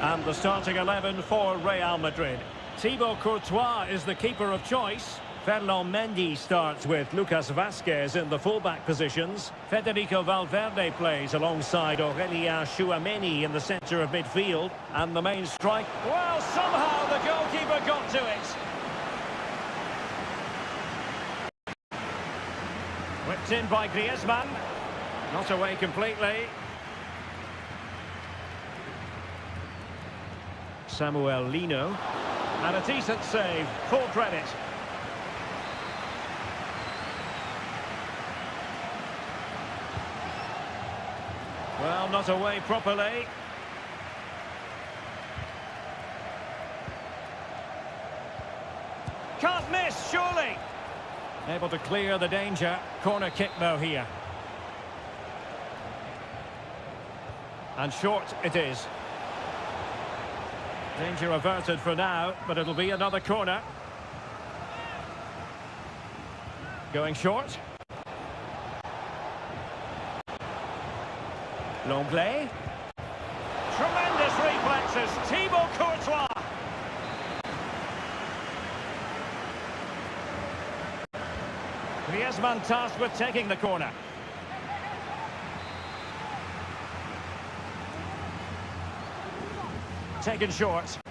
And the starting 11 for Real Madrid. Thibaut Courtois is the keeper of choice. Ferland Mendy starts with Lucas Vazquez in the fullback positions. Federico Valverde plays alongside Aurélien Tchouameni in the centre of midfield. And the main strike... Well, somehow the goalkeeper got to it. Whipped in by Griezmann. Not away completely. Samuel Lino. And a decent save. Full credit. Well, not away properly. Can't miss, surely. Able to clear the danger. Corner kick though here. And short it is. Danger averted for now, but it'll be another corner. Going short. Longley. Tremendous reflexes. Thibaut Courtois. Griezmann tasked with taking the corner. Taken short. Stopped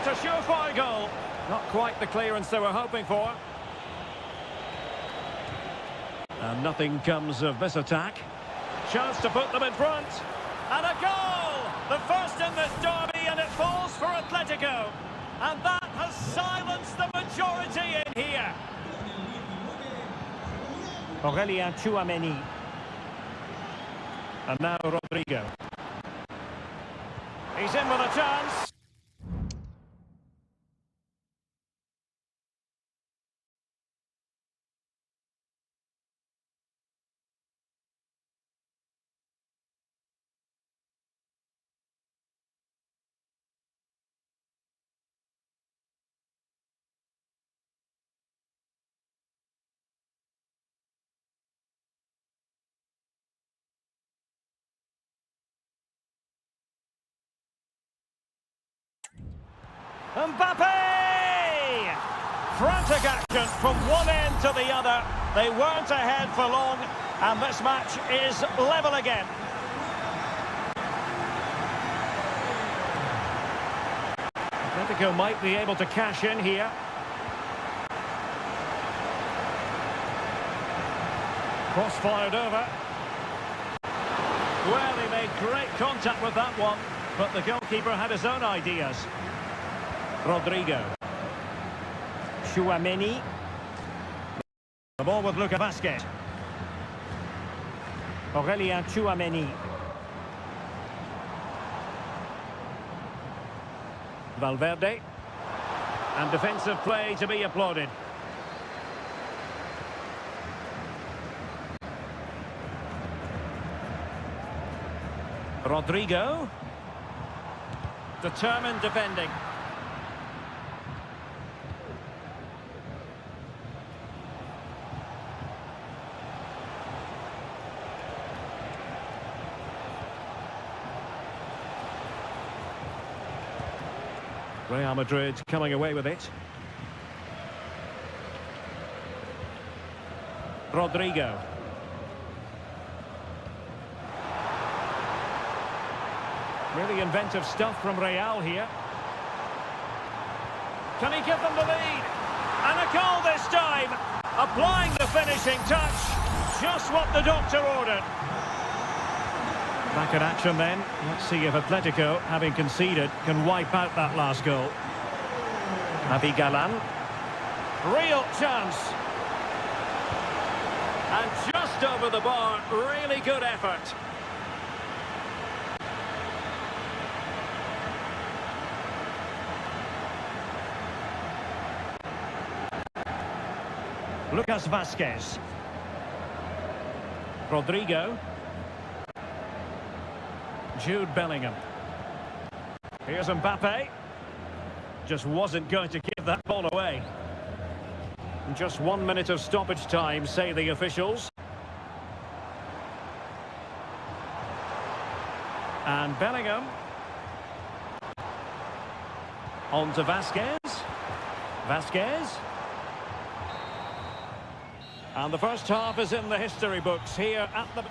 a surefire goal. Not quite the clearance they were hoping for. And nothing comes of this attack. Chance to put them in front. And a goal! The first in this derby, and it falls for Atletico. And that has silenced the majority in here. Aurélien Tchouameni. And now Rodrigo. He's in with a chance. Mbappe! Frantic action from one end to the other. They weren't ahead for long, and this match is level again. Atletico might be able to cash in here. Cross fired over. Well, he made great contact with that one, but the goalkeeper had his own ideas. Rodrigo. Tchouameni. The ball with Lucas Vazquez. Aurélien Tchouameni. Valverde. And defensive play to be applauded. Rodrigo. Determined defending. Real Madrid coming away with it. Rodrigo. Really inventive stuff from Real here. Can he give them the lead? And a goal this time. Applying the finishing touch. Just what the doctor ordered. Back in action then. Let's see if Atletico, having conceded, can wipe out that last goal. Galan. Real chance. And just over the bar, really good effort. Lucas Vazquez. Rodrigo. Jude Bellingham. Here's Mbappe. Just wasn't going to give that ball away. Just 1 minute of stoppage time, say the officials. And Bellingham. On to Vazquez. Vazquez. And the first half is in the history books here at the...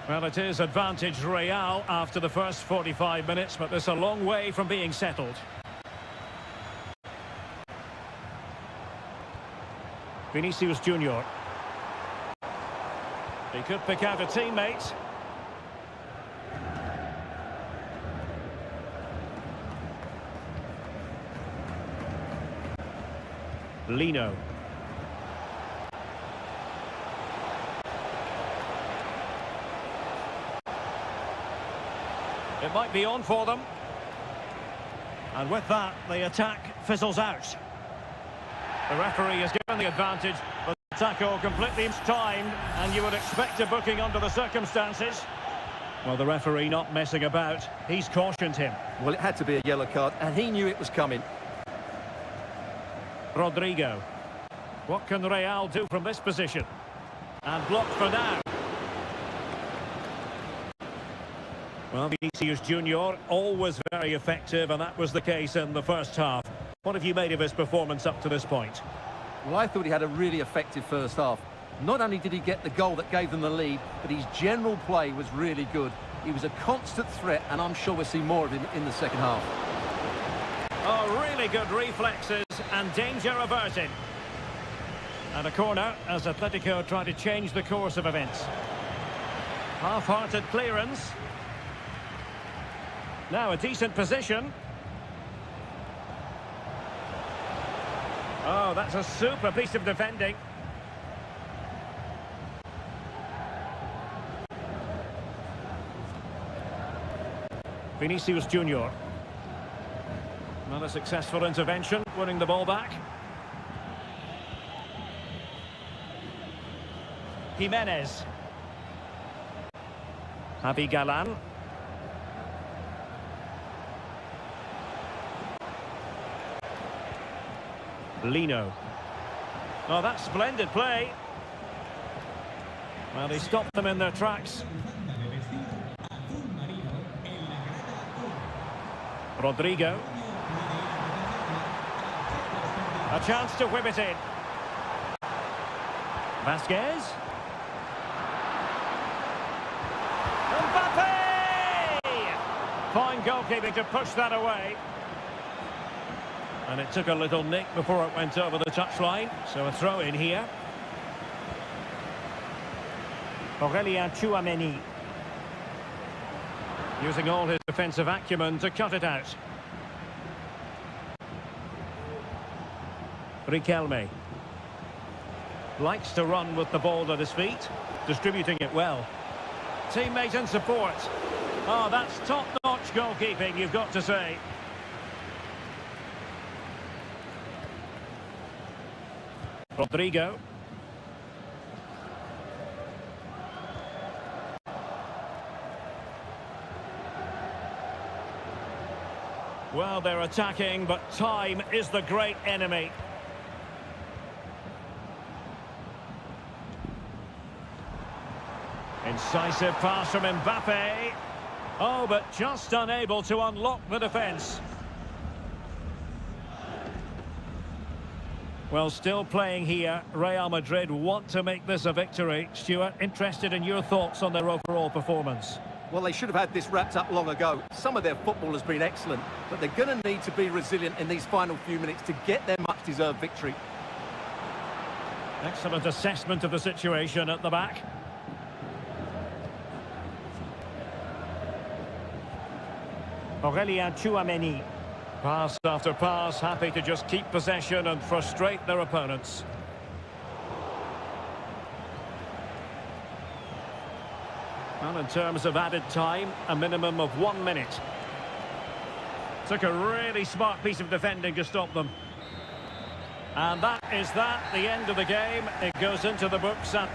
Well, it is advantage Real after the first 45 minutes, but there's a long way from being settled. Vinicius Junior. He could pick out a teammate. Lino. It might be on for them. And with that, the attack fizzles out. The referee has given the advantage, but the tackle completely mistimed, and you would expect a booking under the circumstances. Well, the referee not messing about. He's cautioned him. Well, it had to be a yellow card, and he knew it was coming. Rodrigo. What can Real do from this position? And blocked for now. Well, Vinicius Junior, always very effective, and that was the case in the first half. What have you made of his performance up to this point? Well, I thought he had a really effective first half. Not only did he get the goal that gave them the lead, but his general play was really good. He was a constant threat, and I'm sure we'll see more of him in the second half. Oh, really good reflexes and danger averted. And a corner as Atletico try to change the course of events. Half-hearted clearance. Now a decent position. Oh, that's a super piece of defending. Vinicius Junior. Not a successful intervention, winning the ball back. Jimenez. Galan. Lino. Oh, that's splendid play. Well, they stopped them in their tracks. Rodrigo. A chance to whip it in. Vazquez. Mbappe! Fine goalkeeping to push that away. And it took a little nick before it went over the touchline. So a throw in here. Aurelien Tchouameni. Using all his defensive acumen to cut it out. Riquelme. Likes to run with the ball at his feet. Distributing it well. Teammate and support. Oh, that's top-notch goalkeeping, you've got to say. Rodrigo. Well, they're attacking, but time is the great enemy. Incisive pass from Mbappe. Oh, but just unable to unlock the defence. Well, still playing here. Real Madrid want to make this a victory. Stuart, interested in your thoughts on their overall performance? Well, they should have had this wrapped up long ago. Some of their football has been excellent, but they're going to need to be resilient in these final few minutes to get their much-deserved victory. Excellent assessment of the situation at the back. Aurelien Tchouameni. Pass after pass, happy to just keep possession and frustrate their opponents. Well, in terms of added time, a minimum of 1 minute. Took a really smart piece of defending to stop them. And that is that, the end of the game. It goes into the books. And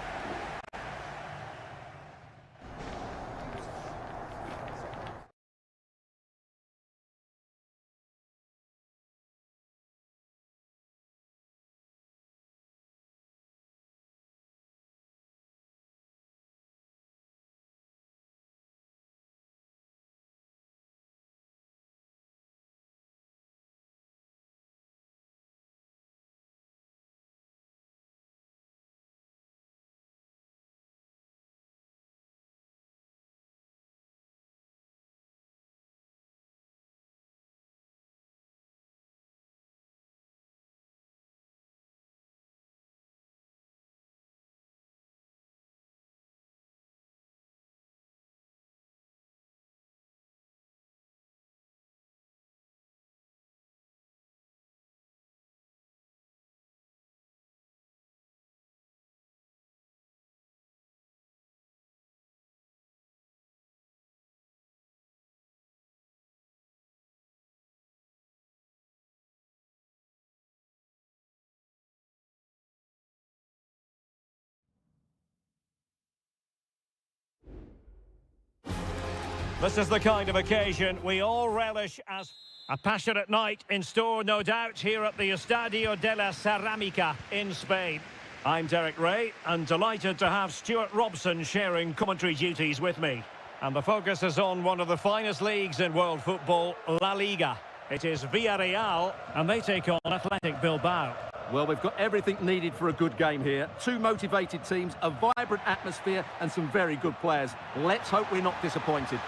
this is the kind of occasion we all relish as a passionate night in store, no doubt, here at the Estadio de la Cerámica in Spain. I'm Derek Ray, and delighted to have Stuart Robson sharing commentary duties with me. And the focus is on one of the finest leagues in world football, La Liga. It is Villarreal, and they take on Athletic Bilbao. Well, we've got everything needed for a good game here. Two motivated teams, a vibrant atmosphere, and some very good players. Let's hope we're not disappointed.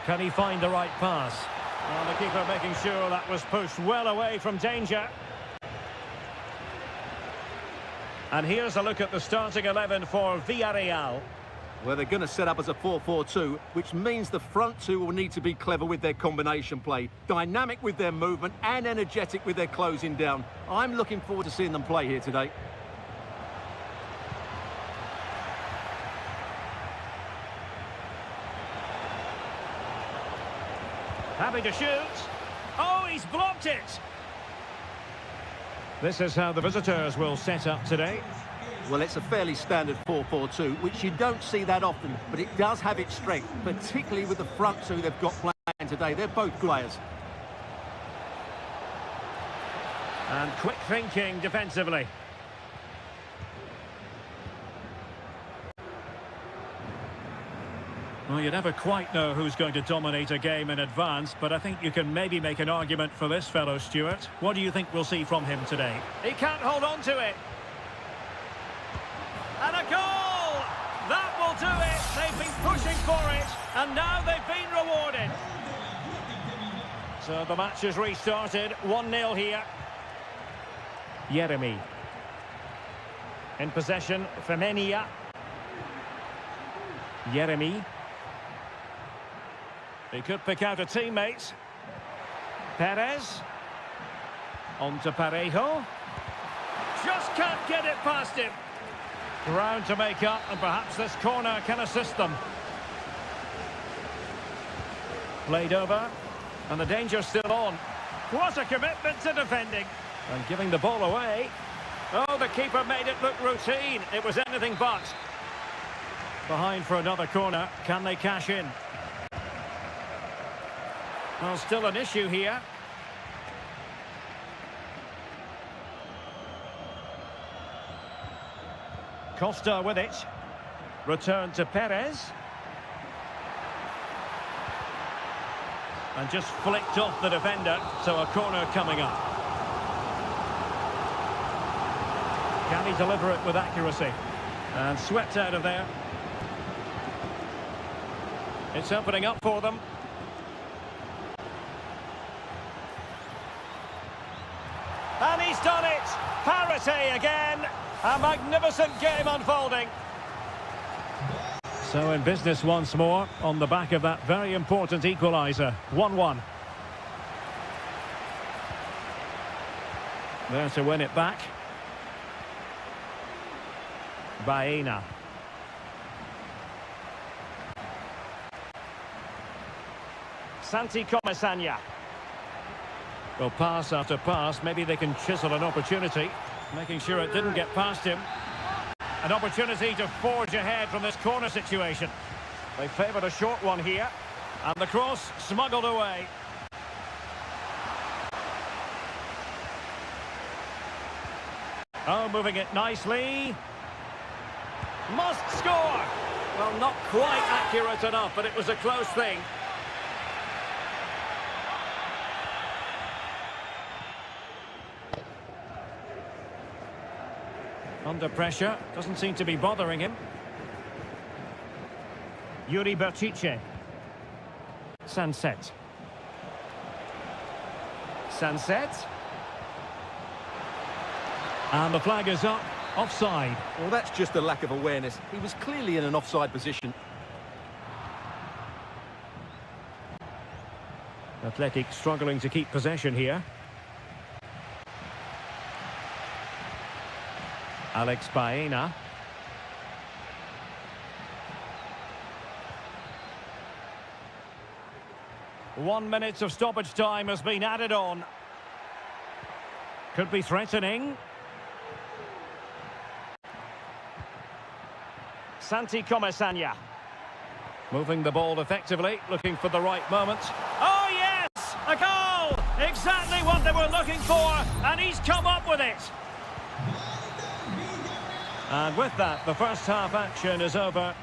Can he find the right pass? Well, the keeper making sure that was pushed well away from danger. And here's a look at the starting 11 for Villarreal. Well, they're going to set up as a 4-4-2, which means the front two will need to be clever with their combination play, dynamic with their movement and energetic with their closing down. I'm looking forward to seeing them play here today. Happy to shoot. Oh, he's blocked it. This is how the visitors will set up today. Well, it's a fairly standard 4-4-2, which you don't see that often, but it does have its strength, particularly with the front two they've got playing today. They're both players. And quick thinking defensively. Well, you never quite know who's going to dominate a game in advance, but I think you can maybe make an argument for this fellow, Stuart. What do you think we'll see from him today? He can't hold on to it. And a goal! That will do it. They've been pushing for it, and now they've been rewarded. So the match is restarted. 1-0 here. Yeremy. In possession, Femenia. Yeremy. He could pick out a teammate. Perez. On to Parejo. Just can't get it past him. Ground to make up, and perhaps this corner can assist them. Played over, and the danger's still on. What a commitment to defending. And giving the ball away. Oh, the keeper made it look routine. It was anything but. Behind for another corner. Can they cash in? Well, still an issue here. Costa with it. Return to Perez. And just flicked off the defender, so a corner coming up. Can he deliver it with accuracy? And swept out of there. It's opening up for them. And he's done it! Parity again! A magnificent game unfolding. So in business once more on the back of that very important equaliser. 1-1. There to win it back. Baena. Santi Comasagna. Well, pass after pass, maybe they can chisel an opportunity, making sure it didn't get past him. An opportunity to forge ahead from this corner situation. They favoured a short one here, and the cross smuggled away. Oh, moving it nicely. Must score! Well, not quite accurate enough, but it was a close thing. Under pressure, doesn't seem to be bothering him. Yuri Berchiche. Sunset. Sunset. And the flag is up. Offside. Well, that's just a lack of awareness. He was clearly in an offside position. Athletic struggling to keep possession here. Alex Baena. One minute of stoppage time has been added on. Could be threatening. Santi Comasagna. Moving the ball effectively, looking for the right moment. Oh yes! A goal! Exactly what they were looking for, and he's come up with it. And with that, the first half action is over.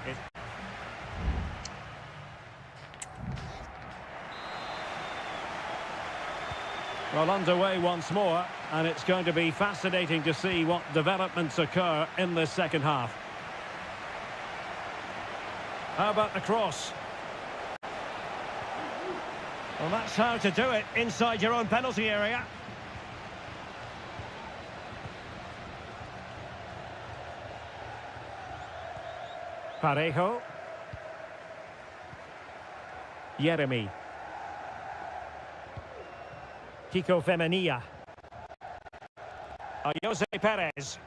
Well, underway once more, and it's going to be fascinating to see what developments occur in this second half. How about the cross? Well, that's how to do it inside your own penalty area. Parejo. Jeremy. Kiko Femenia. Jose Perez.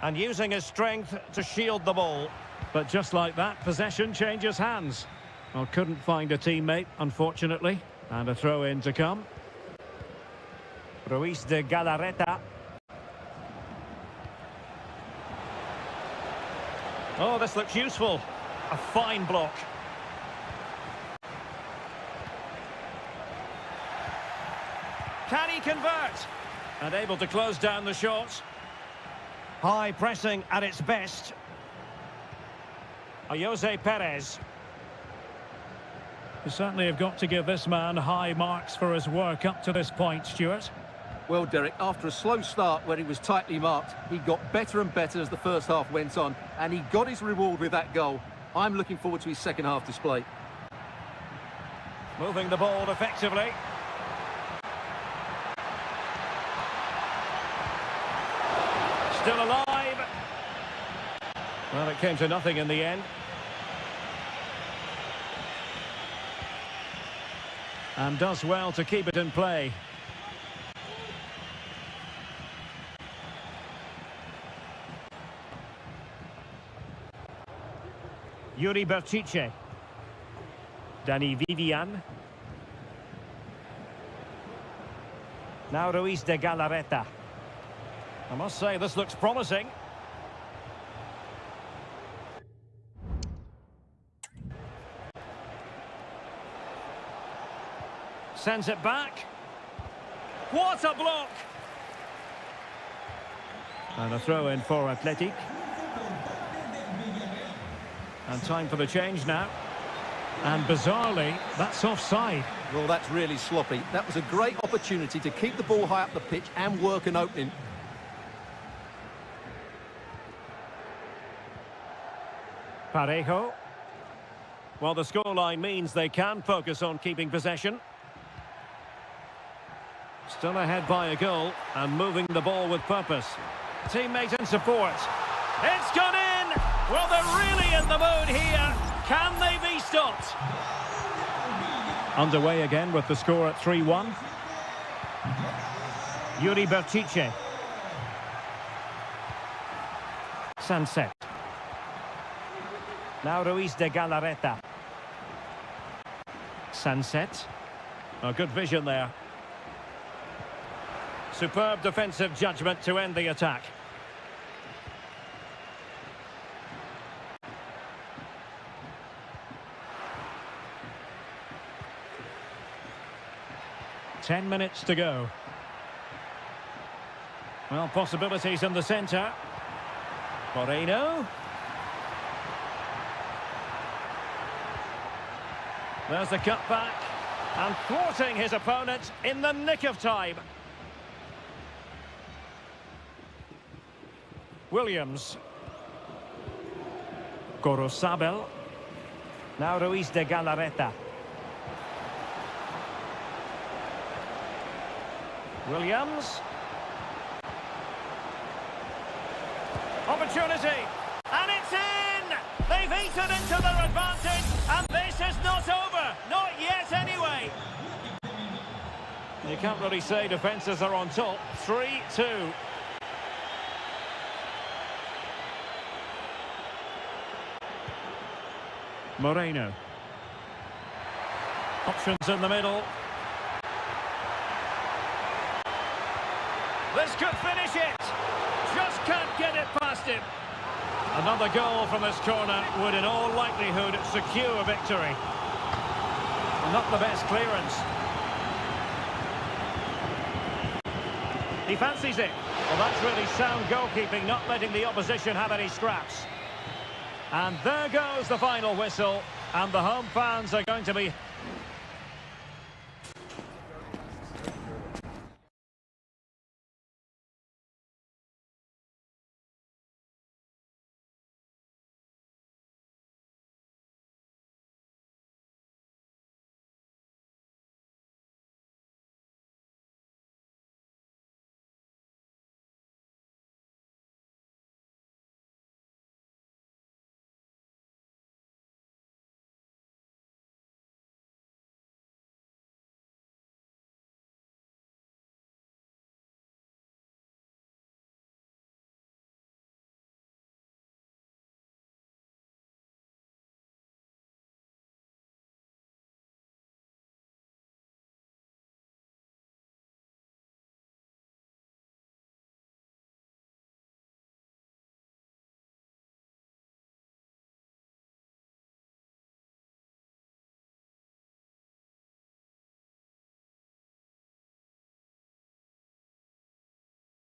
And using his strength to shield the ball. But just like that, possession changes hands. Well, couldn't find a teammate, unfortunately. And a throw-in to come. Ruiz de Galarreta. Oh, this looks useful. A fine block. Can he convert? And able to close down the shots. High pressing at its best. Jose Perez. You certainly have got to give this man high marks for his work up to this point, Stuart. Well, Derek, after a slow start where he was tightly marked, he got better and better as the first half went on, and he got his reward with that goal. I'm looking forward to his second half display. Moving the ball effectively. Still alive. Well, it came to nothing in the end. And does well to keep it in play. Yuri Berchiche. Danny Vivian. Now Ruiz de Galarreta. I must say, this looks promising. Sends it back. What a block! And a throw in for Athletic. And time for the change now. And bizarrely, that's offside. Well, that's really sloppy. That was a great opportunity to keep the ball high up the pitch and work an opening. Parejo. Well, the scoreline means they can focus on keeping possession. Still ahead by a goal and moving the ball with purpose. Teammate in support. It's gone in! Well, they're really in the mood here. Can they be stopped? Underway again with the score at 3-1. Yuri Bertice. Sunset. Now Ruiz de Galarreta. Sunset. Oh, good vision there. Superb defensive judgment to end the attack. Ten minutes to go. Well, possibilities in the centre. Moreno. There's the cutback. And thwarting his opponent in the nick of time. Williams. Gorosabel. Now Ruiz de Galarreta. Williams. Opportunity. And it's in! They've eaten into their advantage, and this is not over. Not yet, anyway. You can't really say defences are on top. 3-2. Moreno. Options in the middle. This could finish it. Just can't get it past him. Another goal from this corner would in all likelihood secure a victory. Not the best clearance. He fancies it. Well, that's really sound goalkeeping, not letting the opposition have any scraps. And there goes the final whistle. And the home fans are going to be